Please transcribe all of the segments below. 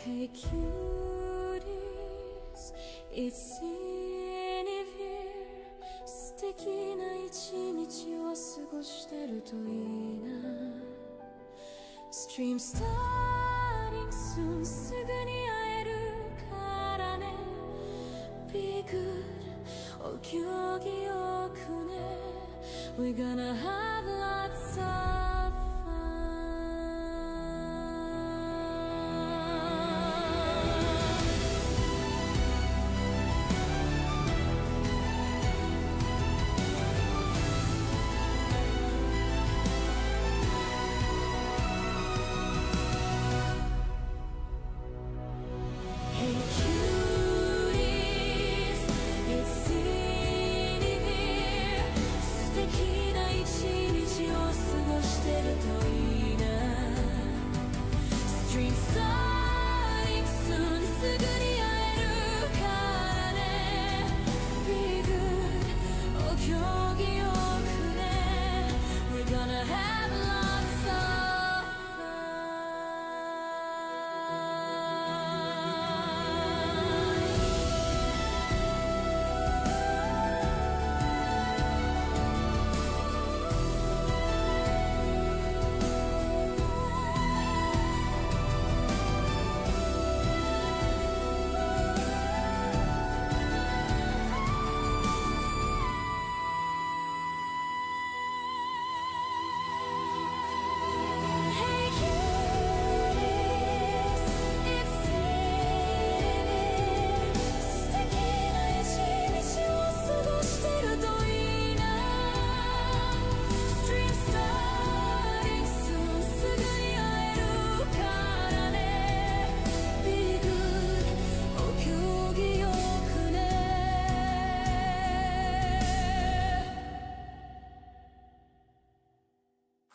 Hey cuties, it's any here 素敵な一日を過ごしてるといいな Stream starting soon すぐに会えるからね Be good お行儀よくね We're gonna have lots of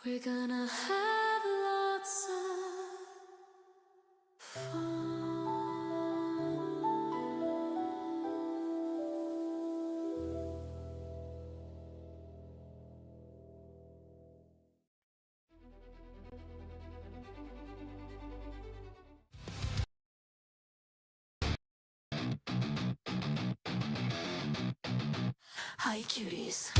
We're gonna have lots of fun. Hi cuties.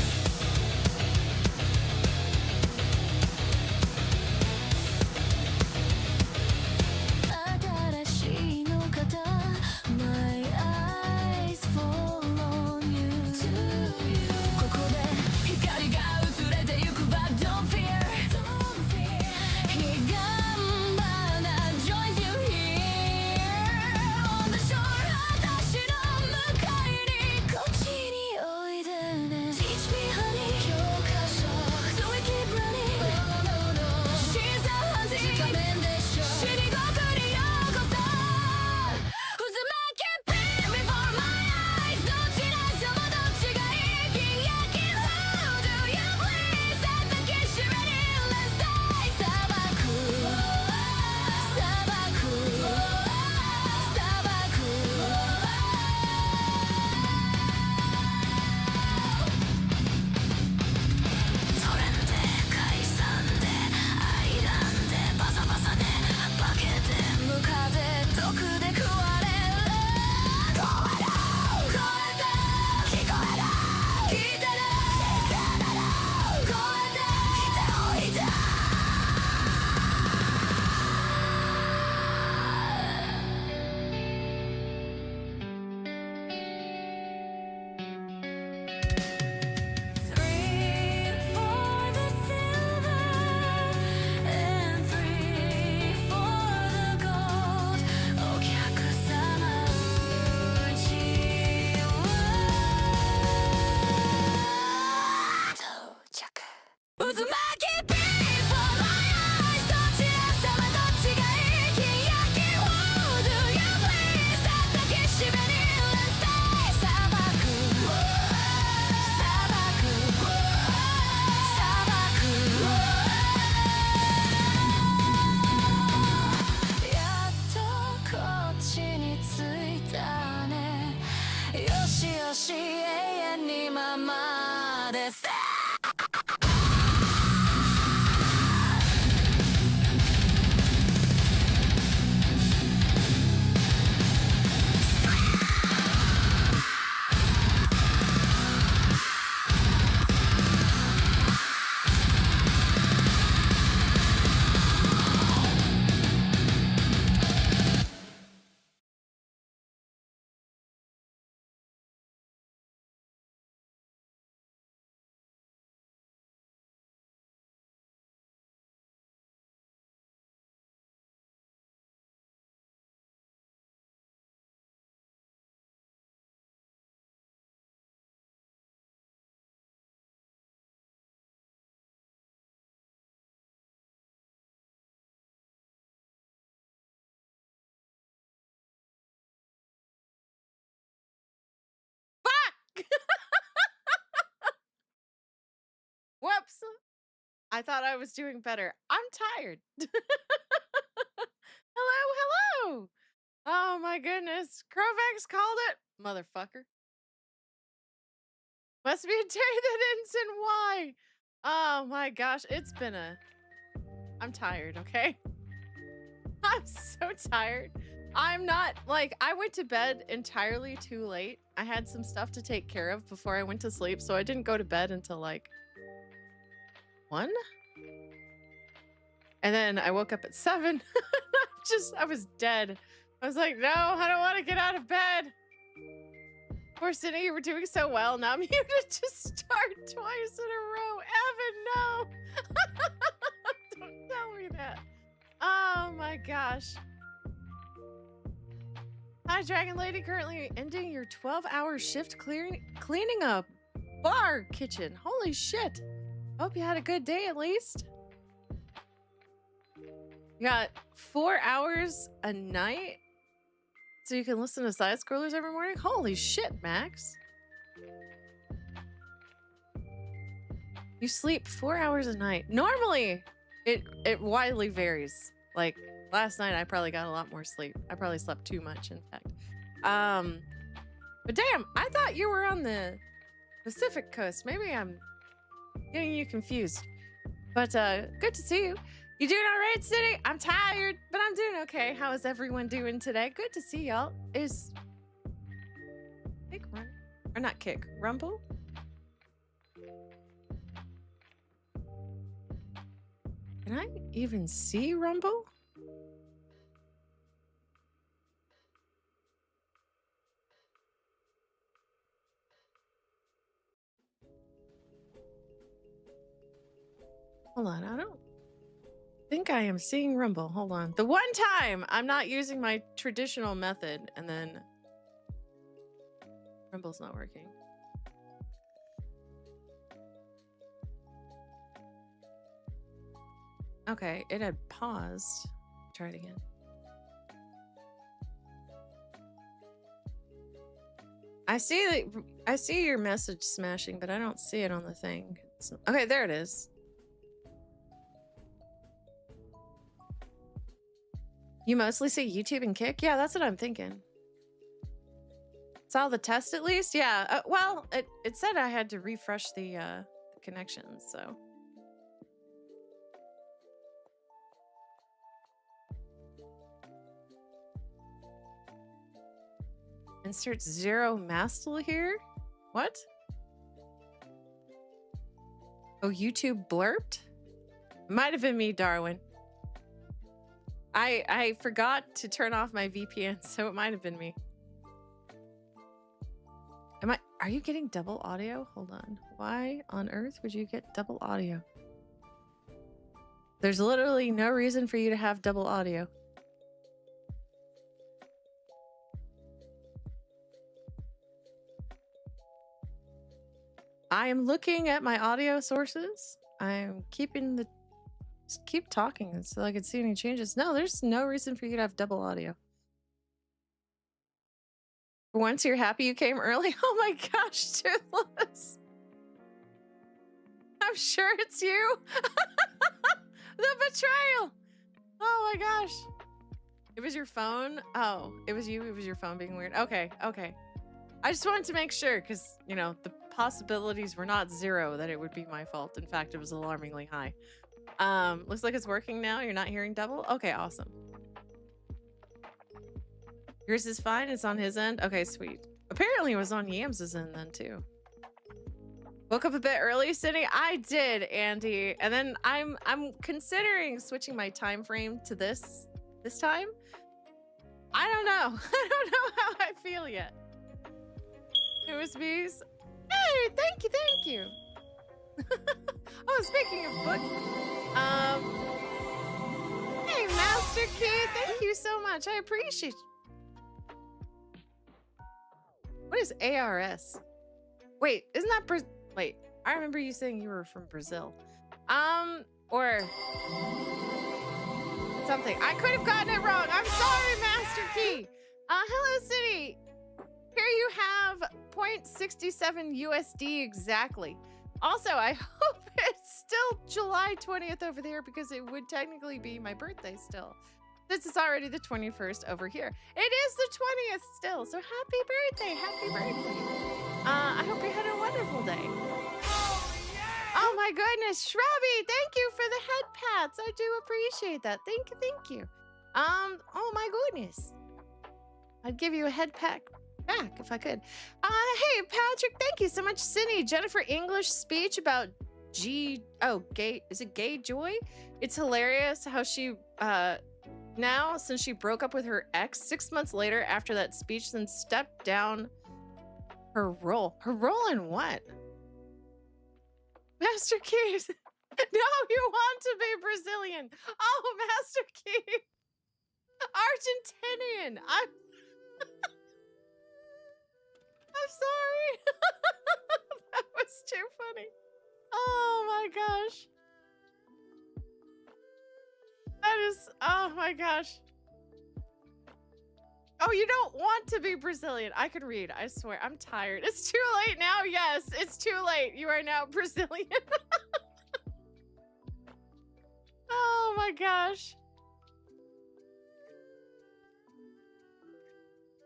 Teach me Oops. I thought I was doing better. I'm tired. Hello. Oh my goodness. Crovax called it. Motherfucker. Must be a day that ends in Y. Oh my gosh. It's been I'm tired, okay? I'm so tired. I'm not, like, I went to bed entirely too late. I had some stuff to take care of before I went to sleep, so I didn't go to bed until like 1. And then I woke up at 7. I was dead. I was like, no, I don't want to get out of bed. Poor Cindy, you were doing so well. Now I'm here to just start twice in a row. Evan, no. Don't tell me that. Oh my gosh. Hi, Dragon Lady. Currently ending your 12-hour shift cleaning a bar kitchen. Holy shit. Hope you had a good day at least. You got 4 hours a night so you can listen to side scrollers every morning? Holy shit, Max. You sleep 4 hours a night. Normally, it widely varies. Like, last night I probably got a lot more sleep. I probably slept too much, in fact. But damn, I thought you were on the Pacific coast. Maybe I'm getting you confused. But good to see you. You doing all right, City? I'm tired, but I'm doing okay. How is everyone doing today? Good to see y'all. Is Kick Run? Or not Kick, Rumble? Can I even see Rumble? Hold on, I don't think I am seeing Rumble. Hold on. The one time I'm not using my traditional method and then Rumble's not working. Okay, it had paused. Try it again. I see your message smashing, but I don't see it on the thing. Okay, there it is. You mostly see YouTube and Kick? Yeah, that's what I'm thinking. Saw the test at least? Yeah. Well, it said I had to refresh the connections, so. Insert 0 mastel here? What? Oh, YouTube blurped? Might have been me, Darwin. I forgot to turn off my VPN, so it might have been me. Are you getting double audio? Hold on. Why on earth would you get double audio? There's literally no reason for you to have double audio. I am looking at my audio sources. I'm keeping the... Just keep talking until I can see any changes. No, there's no reason for you to have double audio. For once you're happy you came early. Oh my gosh, Toothless. I'm sure it's you. The betrayal. Oh my gosh. It was your phone? Oh, it was you. It was your phone being weird. Okay, okay. I just wanted to make sure because, you know, the possibilities were not 0 that it would be my fault. In fact, it was alarmingly high. Looks like it's working now. You're not hearing double? Okay, awesome. Yours is fine. It's on his end. Okay, sweet. Apparently it was on Yams's end then too. Woke up a bit early, Cindy. I did, Andy. And then I'm considering switching my time frame to this time. I don't know. I don't know how I feel yet. It was bees. Hey, thank you. Oh, speaking of book, hey, Master Key, thank you so much. I appreciate you. What is ARS? Wait, isn't that wait, I remember you saying you were from Brazil. Or something. I could have gotten it wrong. I'm sorry, Master Key. Hello, City. Here you have 0.67 USD exactly. Also, I hope it's still July 20th over there because it would technically be my birthday still. This is already the 21st over here. It is the 20th still, so happy birthday, happy birthday. I hope you had a wonderful day. Oh my goodness, Shrubby, thank you for the head pats. I do appreciate that. Thank you. Oh my goodness. I'd give you a head pat back if I could. Hey Patrick, thank you so much. Cindy, Jennifer English speech about gay, is it gay joy? It's hilarious how she, now, since she broke up with her ex 6 months later after that speech, then stepped down her role. Her role in what? Master Keys. No, you want to be Brazilian. Oh, Master Key. Argentinian. I'm sorry. That was too funny. Oh my gosh. That is, oh my gosh. Oh, you don't want to be Brazilian. I can read, I swear. I'm tired. It's too late now. Yes, it's too late. You are now Brazilian. Oh my gosh.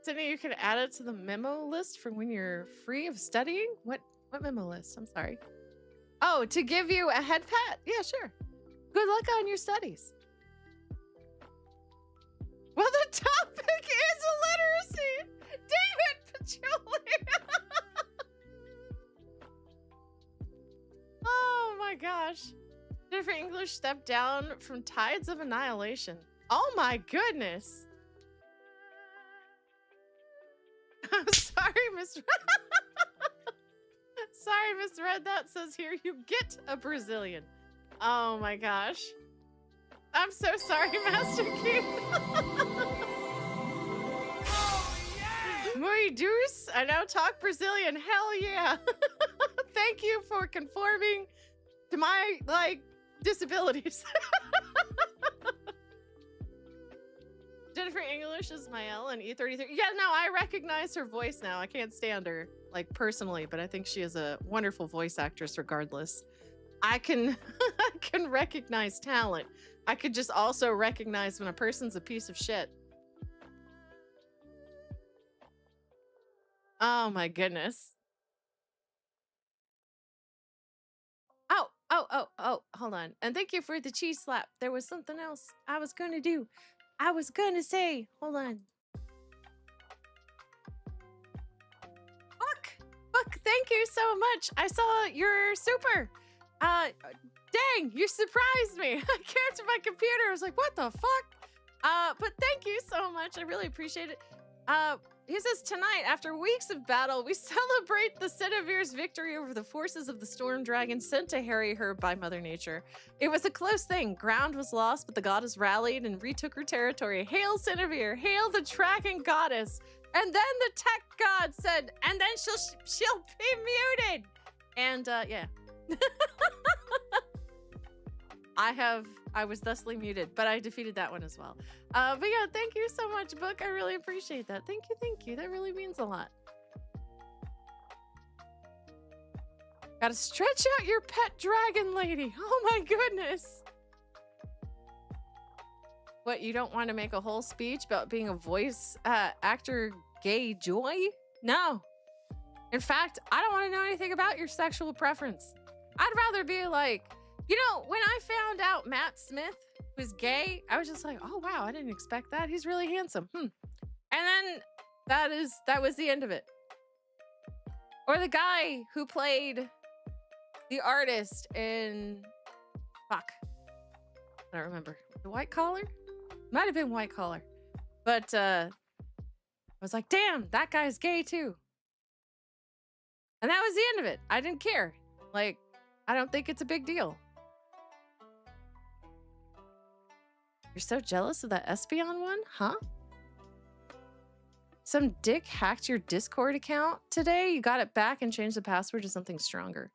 Sydney, you can add it to the memo list for when you're free of studying? What memo list? I'm sorry. Oh, to give you a head pat? Yeah, sure. Good luck on your studies. Well, the topic is illiteracy. David Patchouli. Oh my gosh. Jennifer English stepped down from Tides of Annihilation. Oh my goodness. I'm sorry, Miss Red. Sorry, Miss Red. That says here you get a Brazilian. Oh my gosh. I'm so sorry, Master King. Oh, yeah. Muy deuce. I now talk Brazilian. Hell yeah. Thank you for conforming to my, disabilities. Jennifer English is my L and E33. Yeah, no, I recognize her voice now. I can't stand her, personally, but I think she is a wonderful voice actress regardless. I can I can recognize talent. I could just also recognize when a person's a piece of shit. Oh my goodness. Oh, hold on. And thank you for the cheese slap. There was something else I was gonna do. I was gonna say, hold on. Fuck, thank you so much. I saw your super. Dang, you surprised me. I came to my computer. I was like, what the fuck? But thank you so much. I really appreciate it. He says, tonight, after weeks of battle, we celebrate the Cinevere's victory over the forces of the storm dragon sent to harry her by Mother Nature. It was a close thing. Ground was lost, but the goddess rallied and retook her territory. Hail Cinevere! Hail the tracking goddess! And then the tech god said, and then she'll be muted! And, yeah. I was thusly muted, but I defeated that one as well. But yeah, thank you so much, Book. I really appreciate that. Thank you. That really means a lot. Gotta stretch out your pet dragon lady. Oh my goodness. What, you don't want to make a whole speech about being a voice actor gay joy? No. In fact, I don't want to know anything about your sexual preference. I'd rather be like, you know, when I found out Matt Smith was gay, I was just like, oh wow, I didn't expect that. He's really handsome. And then that was the end of it. Or the guy who played the artist in I don't remember. The White Collar? Might have been White Collar. But I was like, damn, that guy's gay too. And that was the end of it. I didn't care. I don't think it's a big deal. You're so jealous of that Espeon one, huh? Some dick hacked your Discord account today. You got it back and changed the password to something stronger.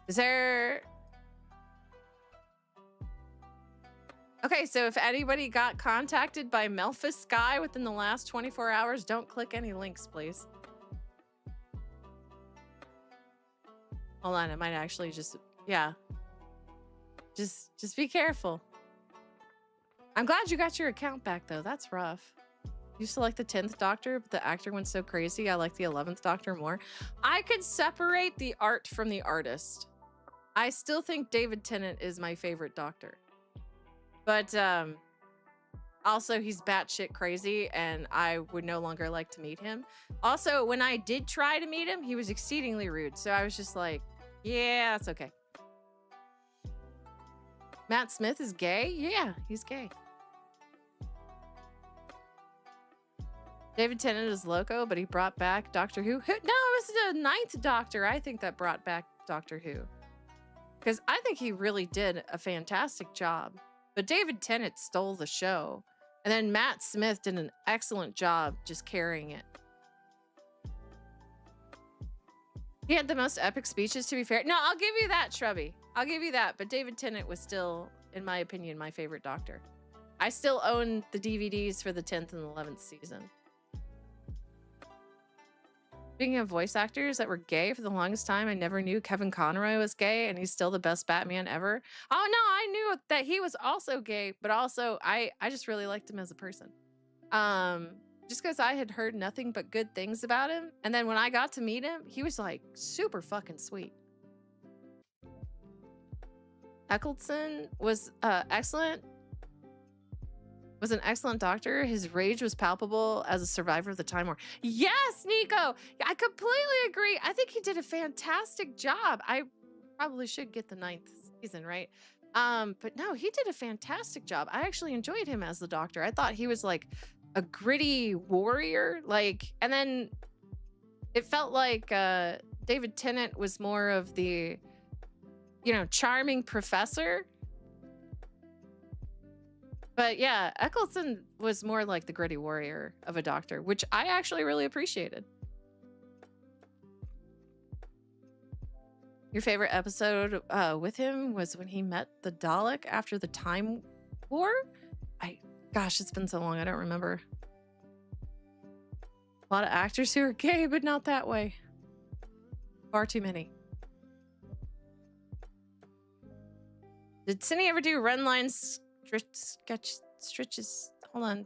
Is there... Okay, so if anybody got contacted by Melphis Sky within the last 24 hours, don't click any links, please. Hold on, I might actually just, yeah. Just be careful. I'm glad you got your account back though. That's rough. Used to like the 10th Doctor, but the actor went so crazy. I like the 11th Doctor more. I could separate the art from the artist. I still think David Tennant is my favorite Doctor. But also he's batshit crazy and I would no longer like to meet him. Also, when I did try to meet him, he was exceedingly rude. So I was just like, yeah, that's okay. Matt Smith is gay? Yeah, he's gay. David Tennant is loco, but he brought back Doctor Who. No, it was the 9th Doctor, I think, that brought back Doctor Who. Because I think he really did a fantastic job. But David Tennant stole the show. And then Matt Smith did an excellent job just carrying it. He had the most epic speeches, to be fair. No, I'll give you that, Shrubby. I'll give you that. But David Tennant was still, in my opinion, my favorite Doctor. I still own the DVDs for the 10th and 11th season. Speaking of voice actors that were gay for the longest time, I never knew Kevin Conroy was gay, and he's still the best Batman ever. Oh no, I knew that he was also gay, but also I just really liked him as a person. Just because I had heard nothing but good things about him, and then when I got to meet him, he was like super fucking sweet. Eccleston was excellent. Was an excellent Doctor. His rage was palpable as a survivor of the Time War. Yes, Nico! I completely agree. I think he did a fantastic job. I probably should get the 9th season, right? But no, he did a fantastic job. I actually enjoyed him as the Doctor. I thought he was like a gritty warrior. And then it felt like David Tennant was more of the, charming professor. But yeah, Eccleston was more like the gritty warrior of a Doctor, which I actually really appreciated. Your favorite episode with him was when he met the Dalek after the Time War? Gosh, it's been so long, I don't remember. A lot of actors who are gay, but not that way. Far too many. Did Cindy ever do run lines? Stretches. Hold on.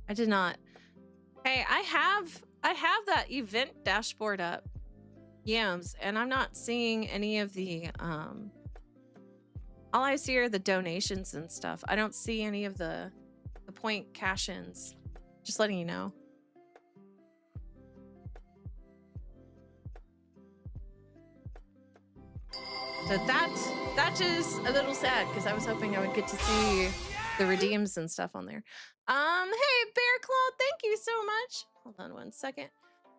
I did not. Hey, I have that event dashboard up. Yams, and I'm not seeing any of the all I see are the donations and stuff. I don't see any of the point cash-ins. Just letting you know. So that's just a little sad because I was hoping I would get to see the redeems and stuff on there. Hey Bear Claw, thank you so much. Hold on one second.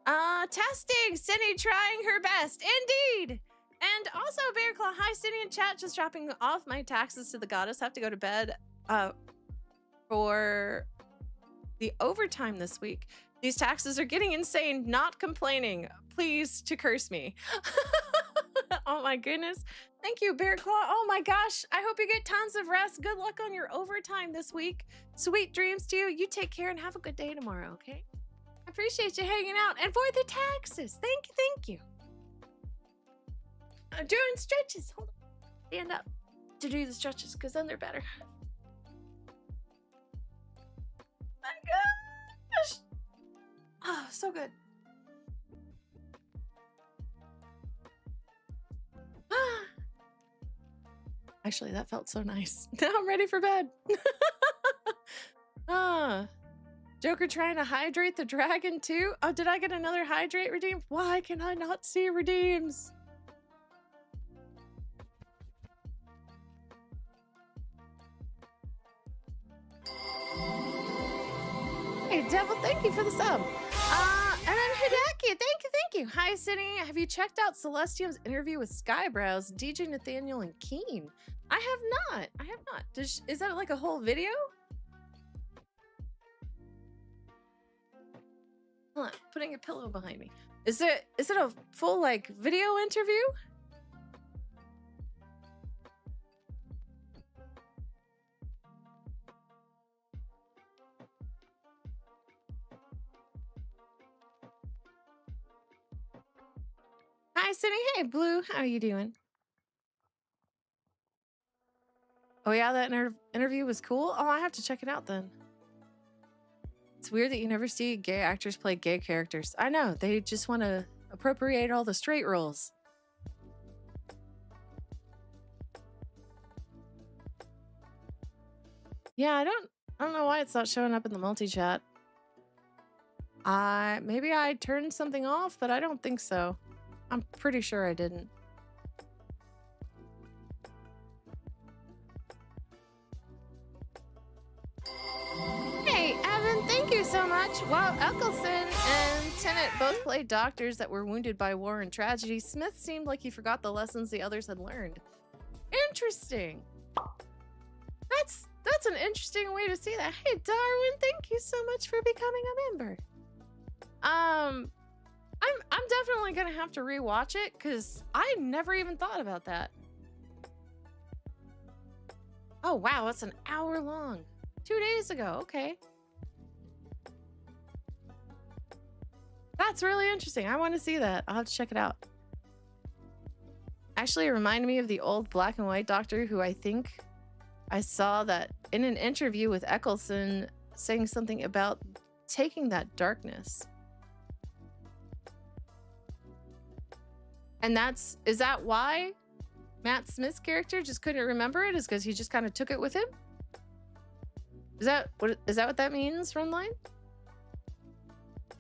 Testing, Cindy trying her best, indeed. And also Bear Claw, hi Cindy in chat, just dropping off my taxes to the goddess. Have to go to bed for the overtime this week. These taxes are getting insane. Not complaining. Please to curse me. Oh my goodness. Thank you, Bear Claw. Oh my gosh. I hope you get tons of rest. Good luck on your overtime this week. Sweet dreams to you. You take care and have a good day tomorrow, okay? I appreciate you hanging out. And for the taxes. Thank you. I'm doing stretches. Hold on. Stand up to do the stretches because then they're better. My gosh. Oh, so good. Actually, that felt so nice. Now I'm ready for bed. Joker trying to hydrate the dragon too? Oh, did I get another hydrate redeem? Why can I not see redeems? Hey, Devil, thank you for the sub. And then Hideki, thank you. Hi, Cindy. Have you checked out Celestium's interview with Skybrows, DJ Nathaniel, and Keen? I have not. Is that like a whole video? Hold on, putting a pillow behind me. Is it a full like video interview? Hi, Cindy. Hey, Blue. How are you doing? Oh, yeah, that interview was cool. Oh, I have to check it out then. It's weird that you never see gay actors play gay characters. I know. They just want to appropriate all the straight roles. Yeah, I don't know why it's not showing up in the multi-chat. Maybe I turned something off, but I don't think so. I'm pretty sure I didn't. Hey, Evan, thank you so much. While Eccleston and Tennant both played doctors that were wounded by war and tragedy, Smith seemed like he forgot the lessons the others had learned. Interesting. That's an interesting way to see that. Hey, Darwin, thank you so much for becoming a member. I'm definitely gonna have to rewatch it because I never even thought about that. Oh wow, it's an hour long. 2 days ago, okay. That's really interesting. I want to see that. I'll have to check it out. Actually, it reminded me of the old black and white doctor who I think I saw that in an interview with Eccleston saying something about taking that darkness. And is that why Matt Smith's character just couldn't remember it? Is because he just kind of took it with him? Is that what that means, Runline?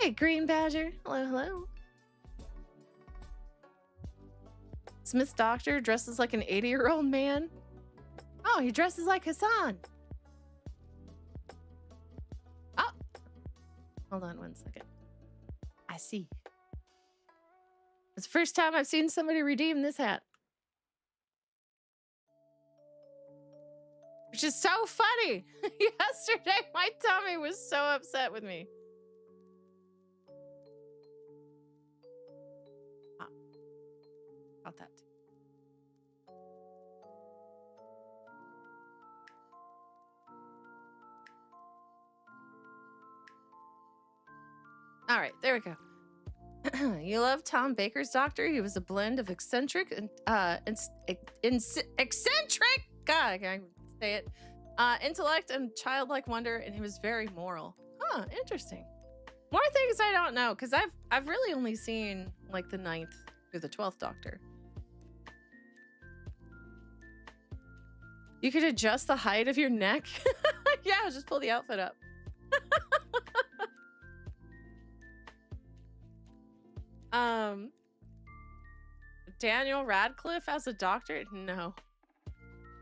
Hey, Green Badger. Hello, hello. Smith's doctor dresses like an 80-year-old man. Oh, he dresses like Hassan. Oh. Hold on 1 second. I see. It's the first time I've seen somebody redeem this hat. Which is so funny. Yesterday, my tummy was so upset with me. Ah, got that. All right, there we go. You love Tom Baker's doctor? He was a blend of eccentric and eccentric. God, I can't say it. Intellect and childlike wonder, and he was very moral. Huh, interesting. More things I don't know, because I've really only seen like the 9th through the 12th Doctor. You could adjust the height of your neck. Yeah, just pull the outfit up. Daniel Radcliffe as a doctor? No.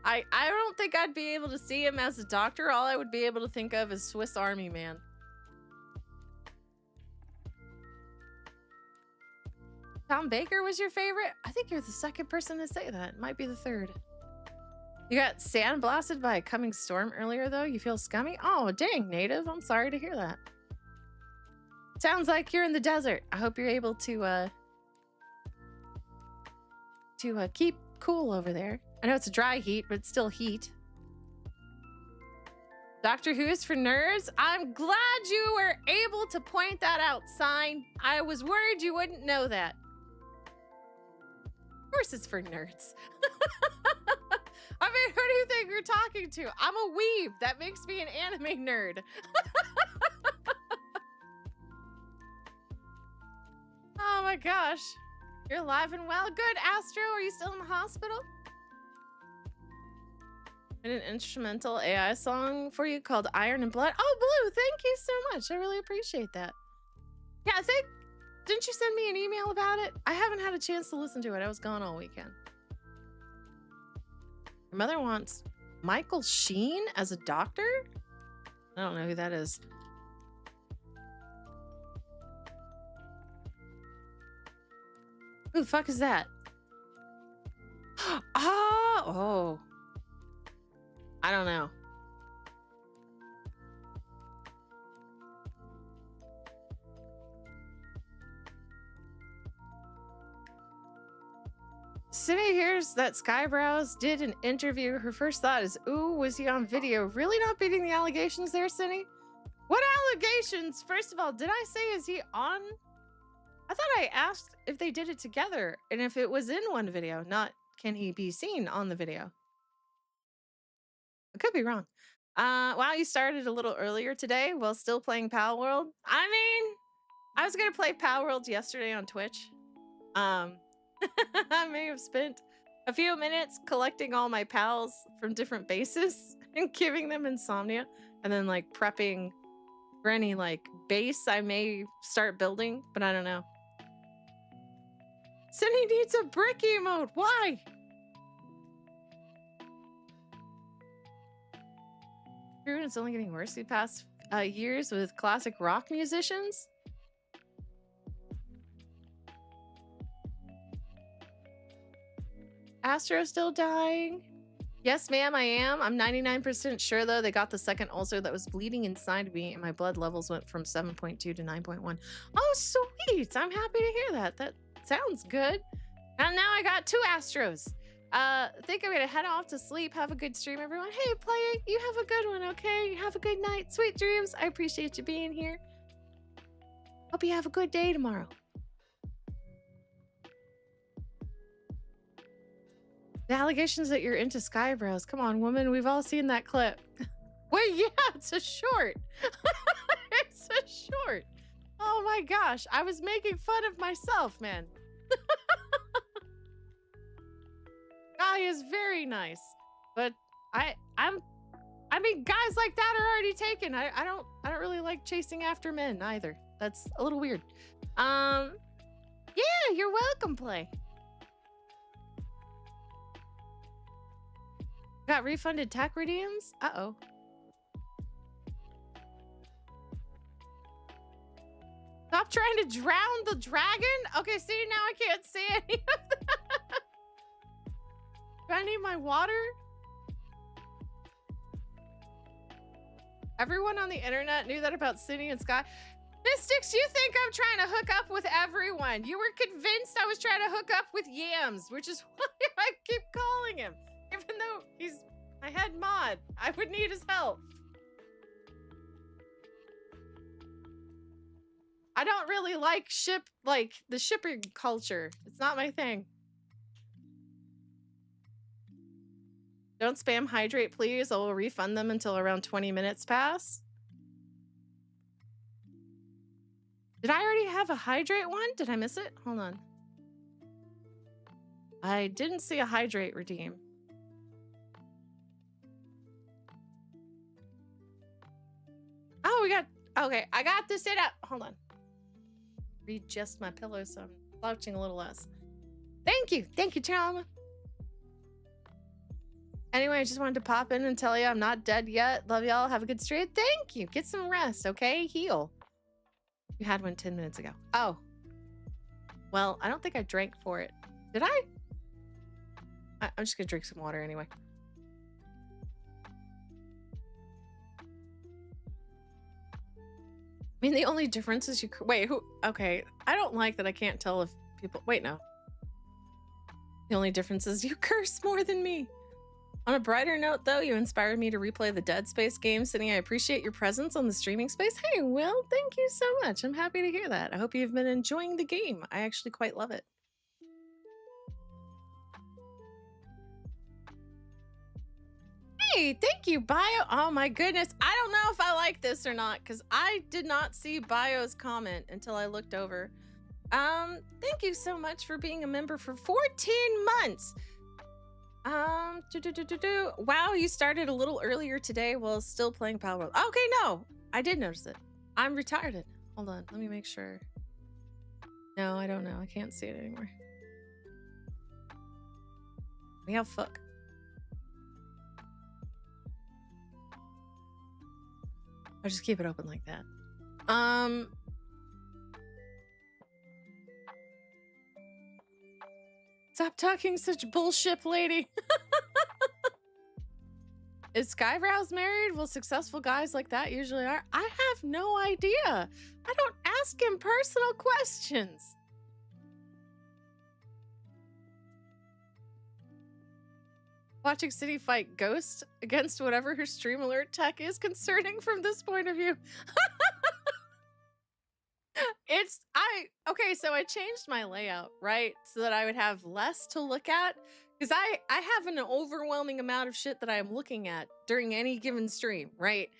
I don't think I'd be able to see him as a doctor. All I would be able to think of is Swiss Army Man. Tom Baker was your favorite? I think you're the second person to say that. It might be the third. You got sandblasted by a coming storm earlier, though? You feel scummy? Oh, dang, Native. I'm sorry to hear that. Sounds like you're in the desert. I hope you're able to keep cool over there. I know it's a dry heat, but it's still heat. Doctor Who is for nerds? I'm glad you were able to point that out, Sign. I was worried you wouldn't know that. Of course it's for nerds. I mean, who do you think you're talking to? I'm a weeb. That makes me an anime nerd. Oh my gosh. You're alive and well. Good, Astro. Are you still in the hospital? And an instrumental AI song for you called Iron and Blood. Oh, Blue, thank you so much. I really appreciate that. Yeah, didn't you send me an email about it? I haven't had a chance to listen to it. I was gone all weekend. Your mother wants Michael Sheen as a doctor? I don't know who that is. Who the fuck is that? Oh. I don't know. Cindy hears that Skybrows did an interview. Her first thought is, ooh, was he on video? Really not beating the allegations there, Cindy? What allegations? First of all, did I say, is he on I thought I asked if they did it together and if it was in one video, not can he be seen on the video. I could be wrong. Wow, you started a little earlier today while still playing Pal World. I mean, I was gonna play Pal World yesterday on Twitch. I may have spent a few minutes collecting all my pals from different bases and giving them insomnia, and then like prepping for any like base I may start building, but I don't know. Cindy needs a brick emote. Why? True, it's only getting worse the past years with classic rock musicians. Astro still dying. Yes, ma'am, I am. I'm 99% sure, though, they got the second ulcer that was bleeding inside me, and my blood levels went from 7.2 to 9.1. Oh, sweet. I'm happy to hear that. That sounds good. And now I got 2 Astros. Think I'm gonna head off to sleep. Have a good stream, everyone. Hey, player, you have a good one, okay? Have a good night. Sweet dreams. I appreciate you being here. Hope you have a good day tomorrow. The allegations that you're into skybrows. Come on, woman. We've all seen that clip. Well, yeah, it's a short. It's a short. Oh my gosh. I was making fun of myself, man. Guy is very nice. But I mean, guys like that are already taken. I don't really like chasing after men either. That's a little weird. Yeah, you're welcome, Play. Got refunded tech redeems? Uh-oh. Stop trying to drown the dragon? Okay, see, now I can't see any of that. Do I need my water? Everyone on the internet knew that about Cindy and Sky. Mystics, you think I'm trying to hook up with everyone. You were convinced I was trying to hook up with Yams, which is why I keep calling him. Even though he's my head mod, I would need his help. I don't really like the shipping culture. It's not my thing. Don't spam hydrate, please. I will refund them until around 20 minutes pass. Did I already have a hydrate one? Did I miss it? Hold on. I didn't see a hydrate redeem. Oh, we got... Okay, I got this set up. Hold on. Readjust my pillow so I'm slouching a little less. Thank you. Thank you, Trauma. Anyway, I just wanted to pop in and tell you I'm not dead yet. Love y'all. Have a good stream. Thank you. Get some rest, okay? Heal. You had one 10 minutes ago. Oh. Well, I don't think I drank for it. Did I? I'm just gonna drink some water anyway. I mean, the only difference is you... Wait, who... Okay, I don't like that I can't tell if people... Wait, no. The only difference is you curse more than me. On a brighter note, though, you inspired me to replay the Dead Space game. Sydney, I appreciate your presence on the streaming space. Hey, Will, thank you so much. I'm happy to hear that. I hope you've been enjoying the game. I actually quite love it. Hey, thank you, Bio. Oh my goodness. I don't know if I like this or not because I did not see Bio's comment until I looked over. Thank you so much for being a member for 14 months. Wow, you started a little earlier today while still playing Power World. Okay, no, I did notice it. I'm retarded. Hold on, let me make sure. No, I don't know. I can't see it anymore. Yeah, fuck. I'll just keep it open like that. Stop talking such bullshit, lady. Is Skybrows married? Well, successful guys like that usually are. I have no idea. I don't ask him personal questions. Watching City fight Ghost against whatever her stream alert tech is concerning from this point of view. Okay, so I changed my layout, right? So that I would have less to look at. Because I have an overwhelming amount of shit that I am looking at during any given stream, right?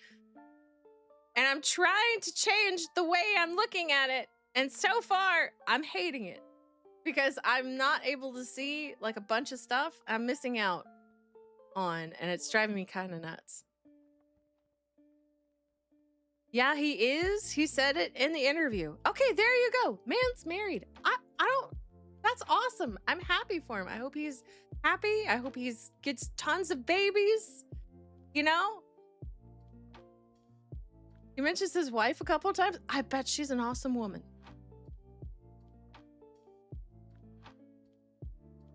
And I'm trying to change the way I'm looking at it. And so far, I'm hating it. Because I'm not able to see like a bunch of stuff I'm missing out on. And it's driving me kind of nuts. Yeah, he is. He said it in the interview. Okay, there you go. Man's married. I don't. That's awesome. I'm happy for him. I hope he's happy. I hope he's gets tons of babies. You know? He mentions his wife a couple of times. I bet she's an awesome woman.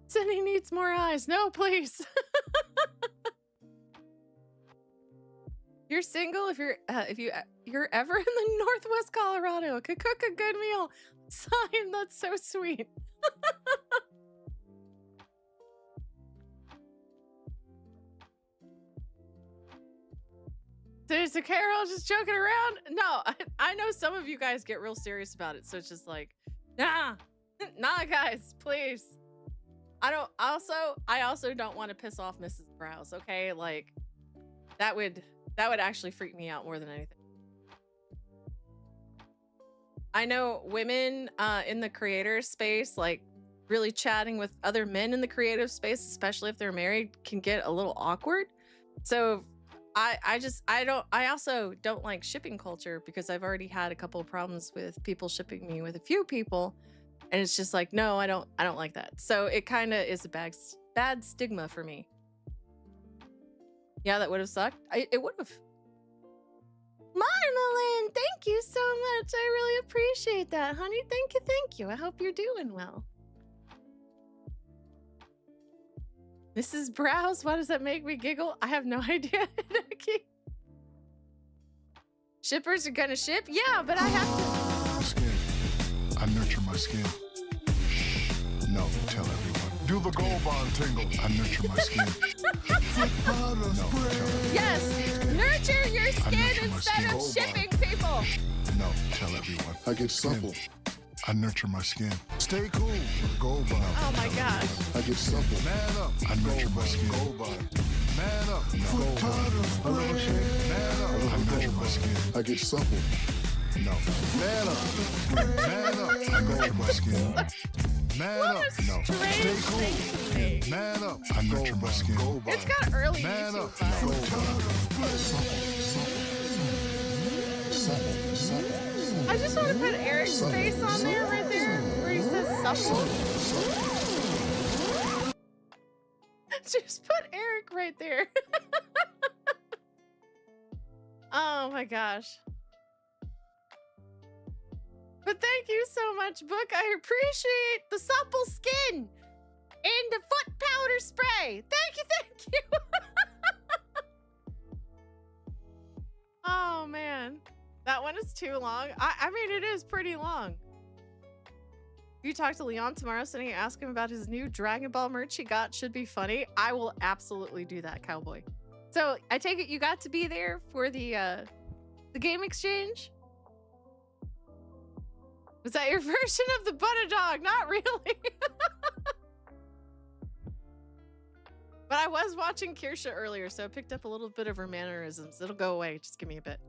Said he needs more eyes. No, please. You're single if you're ever in the Northwest Colorado, could cook a good meal. Sign, that's so sweet. Is the Carol just joking around? No, I know some of you guys get real serious about it, so it's just like, nah, guys, please. I also don't want to piss off Mrs. Browse, okay? Like, that would actually freak me out more than anything. I know women in the creator space, like really chatting with other men in the creative space, especially if they're married, can get a little awkward. So I also don't like shipping culture because I've already had a couple of problems with people shipping me with a few people. And it's just like, no, I don't like that. So it kind of is a bad stigma for me. Yeah, that would have sucked. It would have. Marmalyn, thank you so much. I really appreciate that, honey. Thank you. I hope you're doing well. Mrs. Browse, why does that make me giggle? I have no idea. Shippers are gonna ship? Yeah, but I have to. Skin. I nurture my skin. No, tell everyone. Do the gold bond tingle. I nurture my skin. Yes, nurture your skin instead of shipping people. No, tell everyone. I get supple. I nurture my skin. Stay cool. Gold bond. Oh my gosh. I get supple. Man up. I nurture my skin. Gold bond. Man up. Gold bond. Man up. I nurture my skin. I get supple. No. Man up. Man up. I nurture my skin. Man up. No. Stay cool. Man up. I nurture my skin. It's got early Man YouTube up. vibes. I just want to put Eric's face on there, right there, where he says supple. Just put Eric right there. Oh my gosh. But thank you so much, Book. I appreciate the supple skin and the foot powder spray. Thank you. Oh man, that one is too long. I mean, it is pretty long. If you talk to Leon tomorrow, sitting and ask him about his new Dragon Ball merch he got, should be funny. I will absolutely do that, Cowboy. So I take it you got to be there for the game exchange. Was that your version of the butter dog? Not really. But I was watching Kirsha earlier, so I picked up a little bit of her mannerisms. It'll go away. Just give me a bit.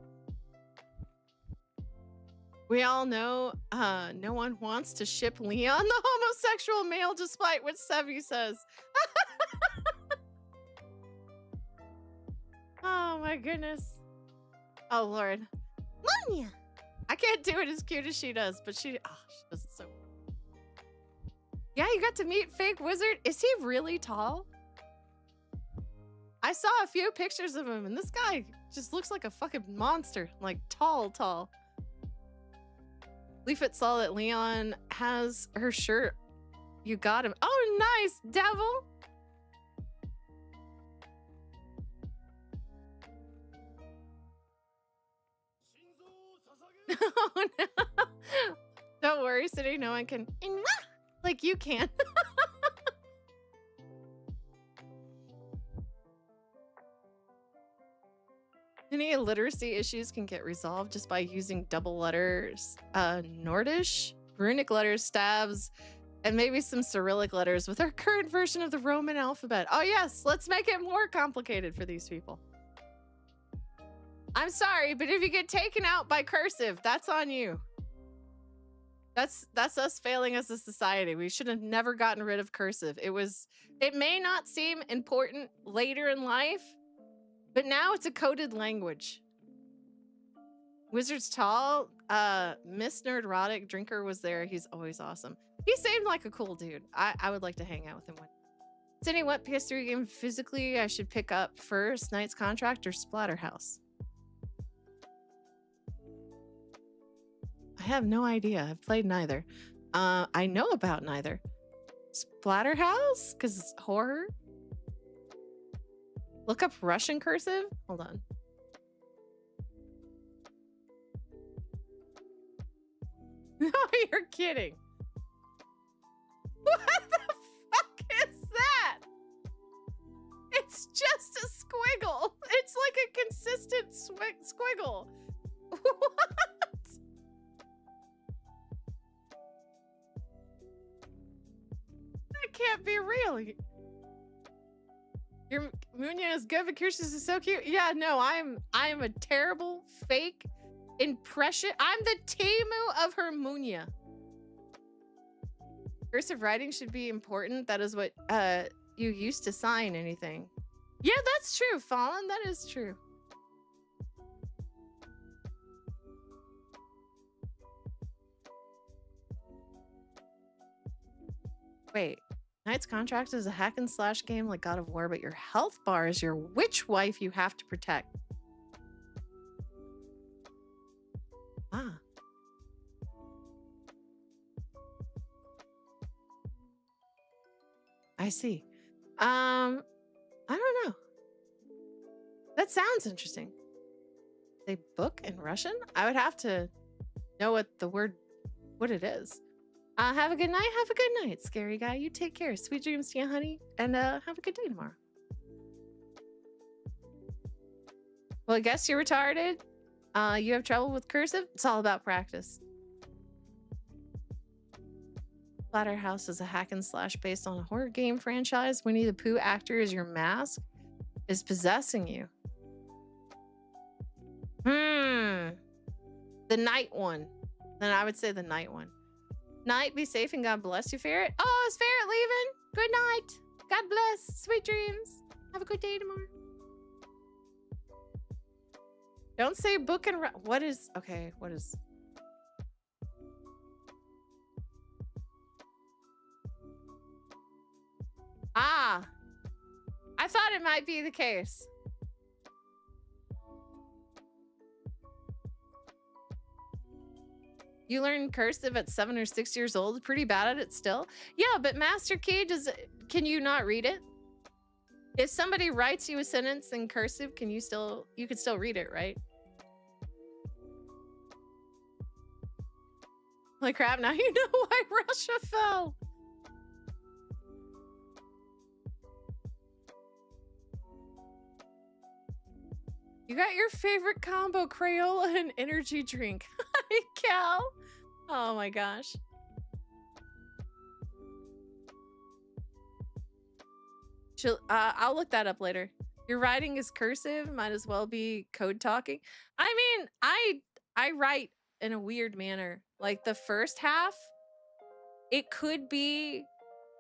We all know no one wants to ship Leon the homosexual male, despite what Sevi says. Oh my goodness. Oh Lord. Monia! I can't do it as cute as she does, but she does it so well. Yeah, you got to meet Fake Wizard. Is he really tall? I saw a few pictures of him, and this guy just looks like a fucking monster. Like, tall. Leafit saw that Leon has her shirt. You got him. Oh, nice, devil. Oh, no. Don't worry, City. No one can. Like you can. Any illiteracy issues can get resolved just by using double letters, Nordish, runic letters, stabs, and maybe some Cyrillic letters with our current version of the Roman alphabet. Oh yes, let's make it more complicated for these people. I'm sorry, but if you get taken out by cursive, that's on you. That's us failing as a society. We should have never gotten rid of cursive. It may not seem important later in life, but now it's a coded language. Wizard's Tall, Miss Nerdrotic Drinker was there. He's always awesome. He seemed like a cool dude. I would like to hang out with him one. Is any what PS3 game physically I should pick up first? Knight's Contract or Splatterhouse? I have no idea. I've played neither. I know about neither. Splatterhouse? Because it's horror? Look up Russian cursive? Hold on. No, you're kidding. What the fuck is that? It's just a squiggle. It's like a consistent squiggle. What? That can't be real. Your Munya is good, but Kirsten's is so cute. Yeah, no, I am a terrible fake impression. I'm the Temu of her Munya. Cursive writing should be important. That is what you used to sign anything. Yeah, that's true, Fallen. That is true. Wait, Knight's Contract is a hack and slash game like God of War, but your health bar is your witch wife you have to protect. Ah. I see. I don't know. That sounds interesting. They book in Russian? I would have to know what it is. Have a good night. Have a good night, scary guy. You take care. Sweet dreams to you, honey. And have a good day tomorrow. Well, I guess you're retarded. You have trouble with cursive? It's all about practice. Splatterhouse is a hack and slash based on a horror game franchise. Winnie the Pooh actor is your mask, is possessing you. The night one. Then I would say the night one. Night, be safe and God bless you, Ferret. Oh, is Ferret leaving? Good night. God bless. Sweet dreams. Have a good day tomorrow. Don't say book and... What is... Okay, what is... Ah. I thought it might be the case. You learn cursive at 7 or 6 years old. Pretty bad at it still. Yeah, but Master Key, can you not read it? If somebody writes you a sentence in cursive, you could still read it, right? Holy crap, now you know why Russia fell. You got your favorite combo, Crayola and energy drink. Hi, Cal. Oh my gosh. I'll look that up later. Your writing is cursive, might as well be code talking. I mean, I write in a weird manner. Like the first half, it could be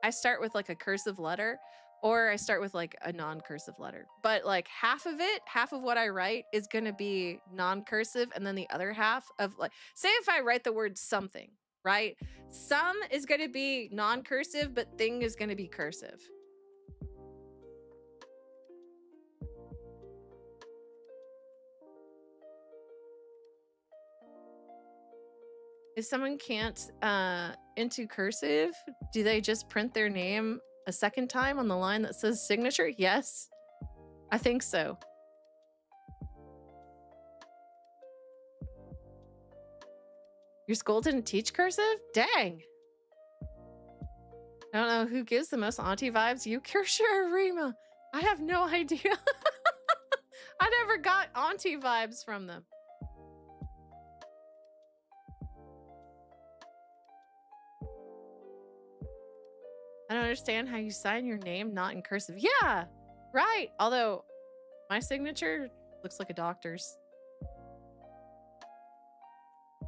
I start with like a cursive letter, or I start with like a non-cursive letter. But like half of what I write is going to be non-cursive. And then the other half of like, say if I write the word something, right? Some is going to be non-cursive, but thing is going to be cursive. If someone can't into cursive, do they just print their name a second time on the line that says signature? Yes, I think so. Your school didn't teach cursive? Dang. I don't know who gives the most auntie vibes, you, Kirsha, or Rima. I have no idea. I never got auntie vibes from them. I don't understand how you sign your name not in cursive. Yeah, right. Although my signature looks like a doctor's. I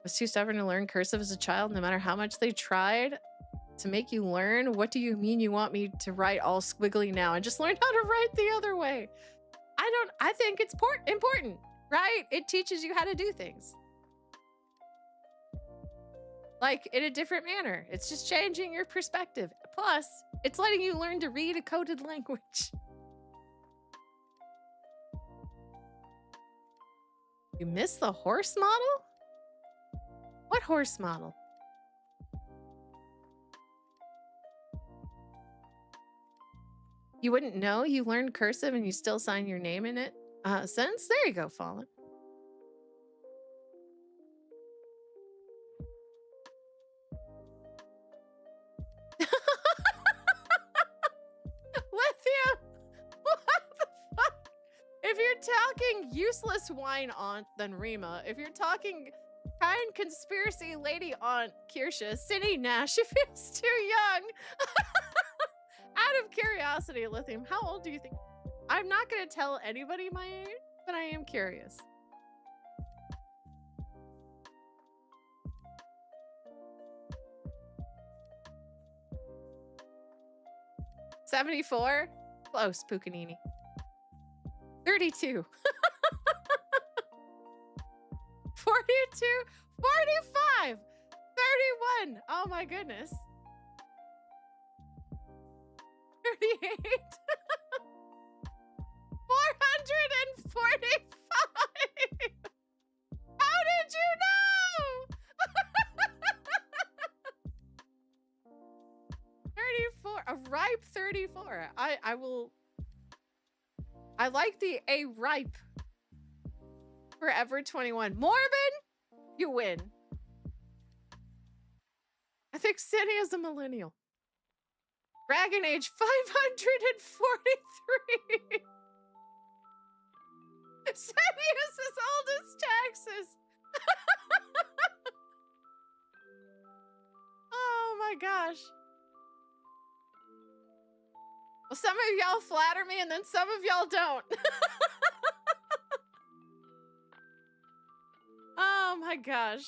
was too stubborn to learn cursive as a child, no matter how much they tried to make you learn. What do you mean you want me to write all squiggly now and just learn how to write the other way? I think it's important, right? It teaches you how to do things. Like in a different manner. It's just changing your perspective. Plus, it's letting you learn to read a coded language. You missed the horse model? What horse model? You wouldn't know you learned cursive and you still sign your name in it? Sentence? There you go, Fallen. Lithium! What the fuck? If you're talking useless wine aunt, then Rima. If you're talking kind conspiracy lady aunt, Kirsha, Cindy Nash, she feels too young. Out of curiosity, Lithium, how old do you think? I'm not going to tell anybody my age, but I am curious. $74? Close, Pucanini. 32. 42, 45, 31. Oh my goodness. 38. 445. How did you know? 34. A ripe 34. I like the a ripe. Forever 21. Morbin, you win. I think Cindy is a millennial. Dragon Age 543. Cindy is as old as Texas. Oh my gosh. Well, some of y'all flatter me and then some of y'all don't. Oh my gosh.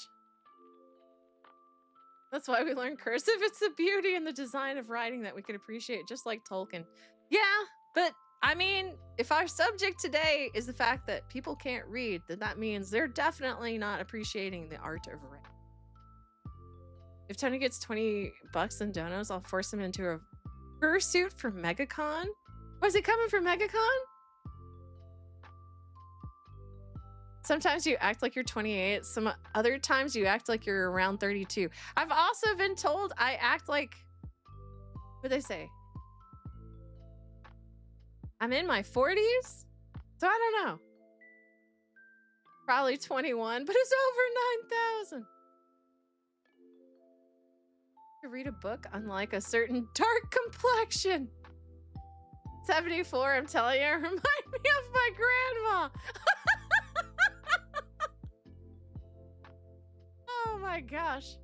That's why we learn cursive. It's the beauty and the design of writing that we could appreciate, just like Tolkien. Yeah, but I mean, if our subject today is the fact that people can't read, then that means they're definitely not appreciating the art of writing. If Tony gets $20 in donos, I'll force him into a fursuit for MegaCon. Was he coming for MegaCon? Sometimes you act like you're 28. Some other times you act like you're around 32. I've also been told I act like, what'd they say? I'm in my 40s? So I don't know. Probably 21, but it's over 9,000. To read a book unlike a certain dark complexion. 74, I'm telling you, remind me of my grandma. Oh my gosh.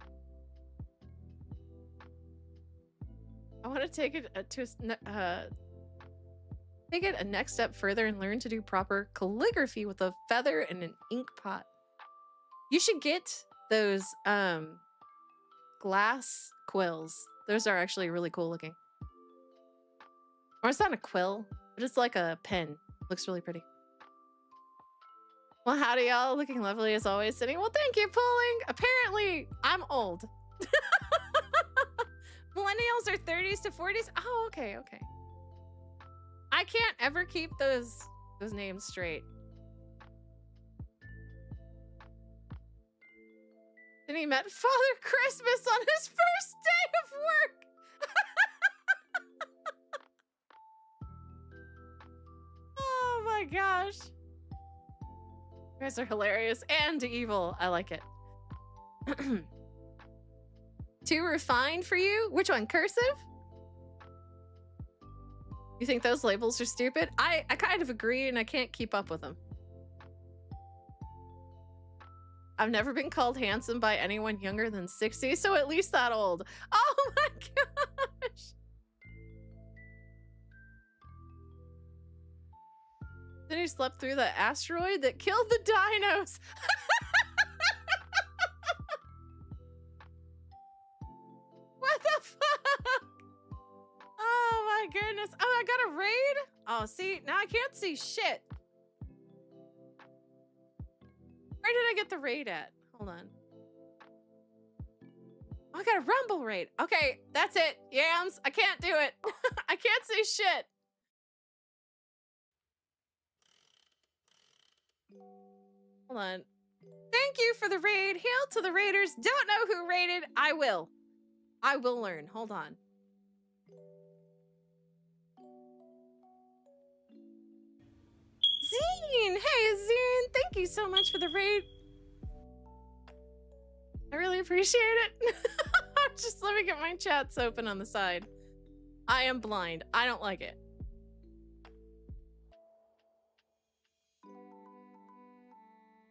I want to take it a next step further and learn to do proper calligraphy with a feather and an ink pot. You should get those glass quills. Those are actually really cool looking. Or it's not a quill, but it's like a pen. Looks really pretty. Well, howdy y'all. Looking lovely as always, Sitting. Well, thank you, Pulling. Apparently, I'm old. Millennials are 30s to 40s. Oh, okay, okay. I can't ever keep those names straight. Then he met Father Christmas on his first day of work. Oh my gosh. You guys are hilarious and evil. I like it. Too refined for you? Which one? Cursive? You think those labels are stupid? I kind of agree, and I can't keep up with them. I've never been called handsome by anyone younger than 60, so at least that old. Oh my gosh! Then he slept through the asteroid that killed the dinos. What the fuck? Oh my goodness. Oh, I got a raid? Oh, see, now I can't see shit. Where did I get the raid at? Hold on. Oh, I got a rumble raid. Okay, that's it. Yams, I can't do it. I can't see shit. Hold on. Thank you for the raid. Hail to the raiders. Don't know who raided. I will. I will learn. Hold on. Zine! Hey, Zine! Thank you so much for the raid. I really appreciate it. Just let me get my chats open on the side. I am blind. I don't like it.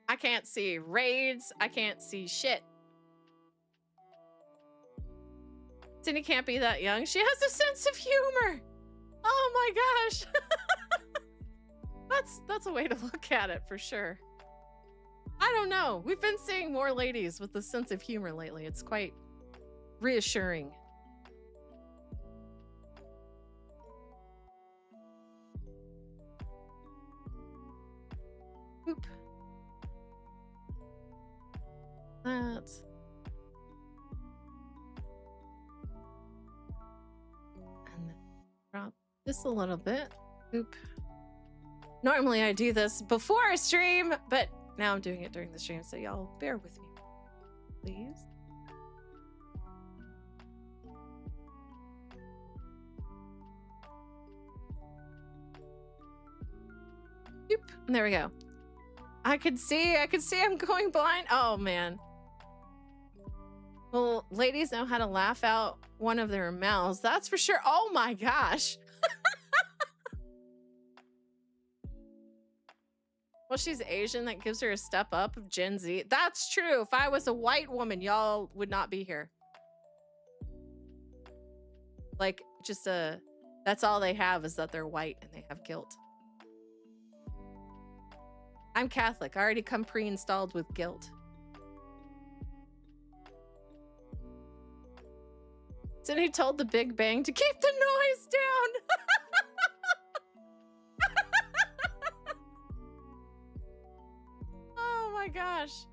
I can't see raids. I can't see shit. Cindy can't be that young. She has a sense of humor. Oh my gosh. That's a way to look at it for sure. I don't know. We've been seeing more ladies with a sense of humor lately. It's quite reassuring. Oop. That. And then drop this a little bit. Oop. Normally I do this before a stream, but now I'm doing it during the stream, so y'all bear with me, please. Oop. And there we go. I could see I'm going blind. Oh man. Well, ladies know how to laugh out one of their mouths. That's for sure. Oh my gosh. Well, she's Asian. That gives her a step up of Gen Z. That's true. If I was a white woman, y'all would not be here. Like, just that's all they have is that they're white and they have guilt. I'm Catholic. I already come pre-installed with guilt. Cindy told the Big Bang to keep the noise down. Oh my gosh.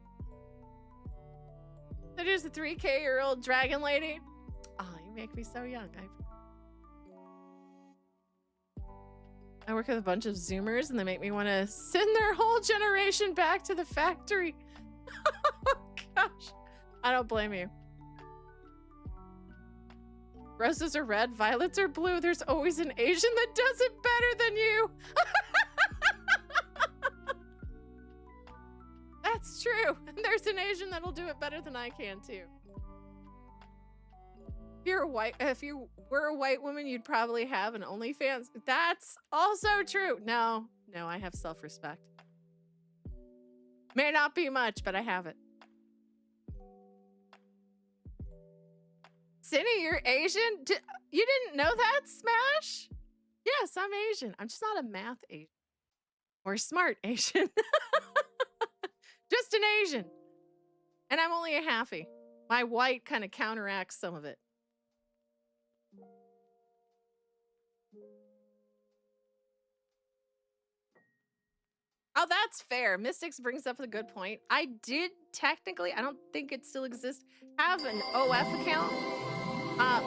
That is a 3K-year-old dragon lady. Oh, you make me so young. I work with a bunch of Zoomers and they make me want to send their whole generation back to the factory. Oh gosh. I don't blame you. Roses are red, violets are blue. There's always an Asian that does it better than you. That's true. And there's an Asian that'll do it better than I can too. If you were a white woman, you'd probably have an OnlyFans. That's also true. No, I have self-respect. May not be much, but I have it. Cindy, you're Asian? You didn't know that, Smash? Yes, I'm Asian. I'm just not a math Asian. Or smart Asian. Just an Asian. And I'm only a halfie. My white kind of counteracts some of it. Oh, that's fair. Mystics brings up a good point. I did technically, I don't think it still exists, have an OF account.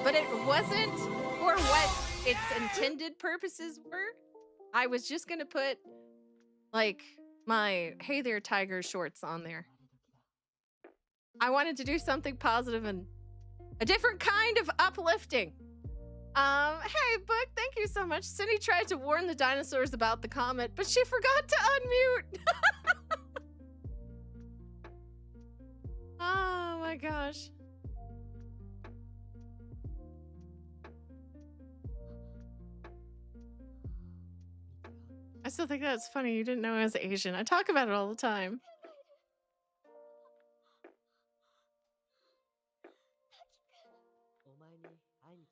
But it wasn't for what its intended purposes were. I was just gonna put like my Hey There Tiger shorts on there. I wanted to do something positive and a different kind of uplifting. Hey Book, thank you so much. Cindy tried to warn the dinosaurs about the comet, but she forgot to unmute. Oh my gosh. still think that's funny. You didn't know I was Asian. I talk about it all the time.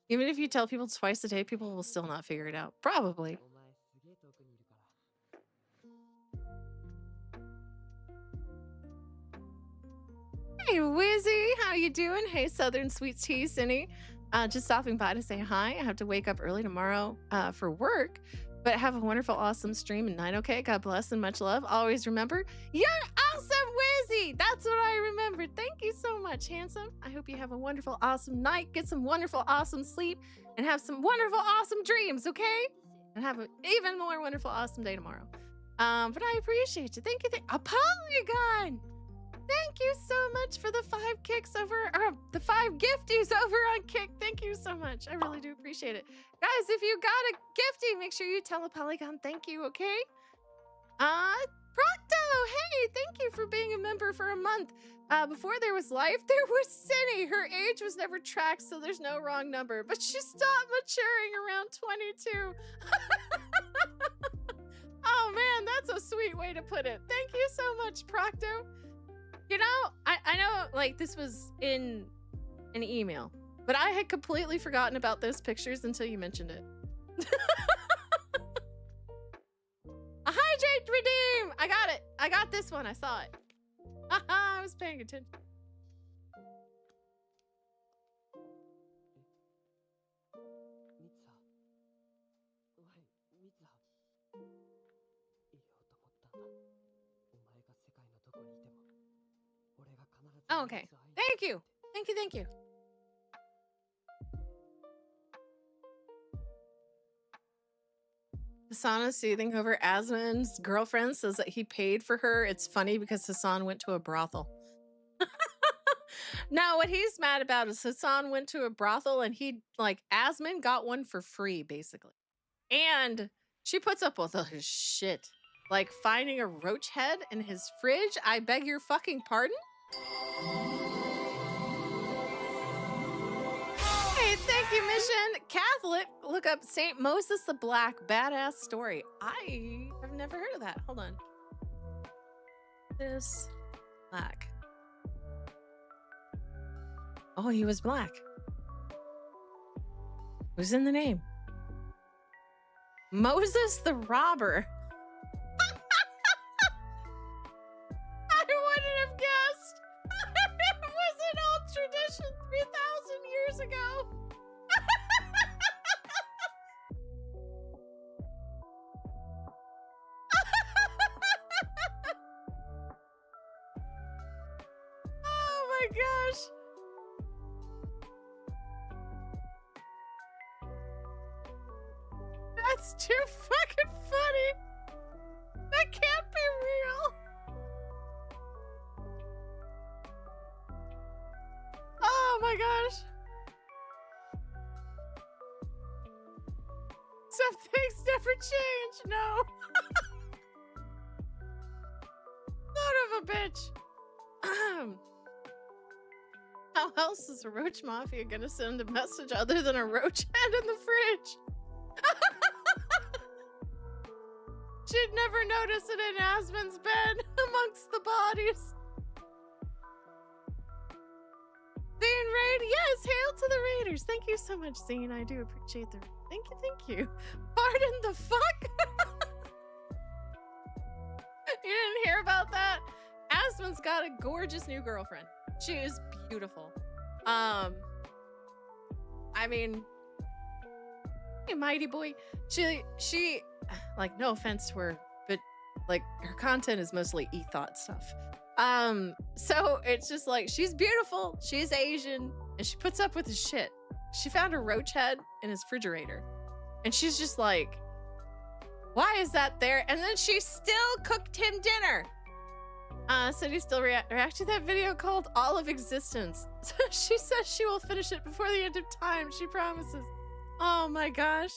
Even if you tell people twice a day, people will still not figure it out. Probably. Hey, Wizzy, how you doing? Hey, Southern Sweet Tea, Cindy. Just stopping by to say hi. I have to wake up early tomorrow for work, but have a wonderful, awesome stream and night, okay? God bless and much love. Always remember, you're awesome, Wizzy! That's what I remembered. Thank you so much, handsome. I hope you have a wonderful, awesome night, get some wonderful, awesome sleep, and have some wonderful, awesome dreams, okay? And have an even more wonderful, awesome day tomorrow. But I appreciate you. Thank you. A Polygon! Thank you so much for the 5 kicks over, or the 5 gifties over on Kick. Thank you so much. I really do appreciate it. Guys, if you got a gifty, make sure you tell a Polygon thank you, okay? Procto, hey, thank you for being a member for a month. Before there was life, there was Cindy. Her age was never tracked, so there's no wrong number, but she stopped maturing around 22. Oh man, that's a sweet way to put it. Thank you so much, Procto. You know, I know, like, this was in an email, but I had completely forgotten about those pictures until you mentioned it. Hydrate redeem! I got it. I got this one. I saw it. I was paying attention. Oh, okay. Thank you. Thank you. Thank you. Hassan is soothing over Asman's girlfriend, says that he paid for her. It's funny because Hassan went to a brothel. No, what he's mad about is Hassan went to a brothel and he, like, Asman got one for free, basically. And she puts up with his shit. Like finding a roach head in his fridge. I beg your fucking pardon? Hey, thank you, Mission Catholic. Look up Saint Moses the Black, badass story. I have never heard of that. Hold on. This black. Oh, he was black. Who's in the name? Moses the Robber. I wouldn't have guessed. It was an old tradition 3,000 years ago. Oh my gosh. That's too fucking funny. That can't be real. Oh my gosh. Some things never change. No. Son of a bitch. How else is a roach mafia gonna send a message other than a roach head in the fridge? She'd never notice it in Asman's bed amongst the bodies. Zane Raid, yes, hail to the Raiders. Thank you so much, Zane. I do appreciate the thank you. Pardon the fuck? You didn't hear about that? Asman's got a gorgeous new girlfriend. She is beautiful. I mean, hey, mighty boy. She like, no offense to her, but like her content is mostly e-thought stuff. So it's just like, she's beautiful, she's Asian, and she puts up with his shit. She found a roach head in his refrigerator, and she's just like, why is that there? And then she still cooked him dinner. So he still react to that video called All of Existence. So she says she will finish it before the end of time. She promises. Oh my gosh.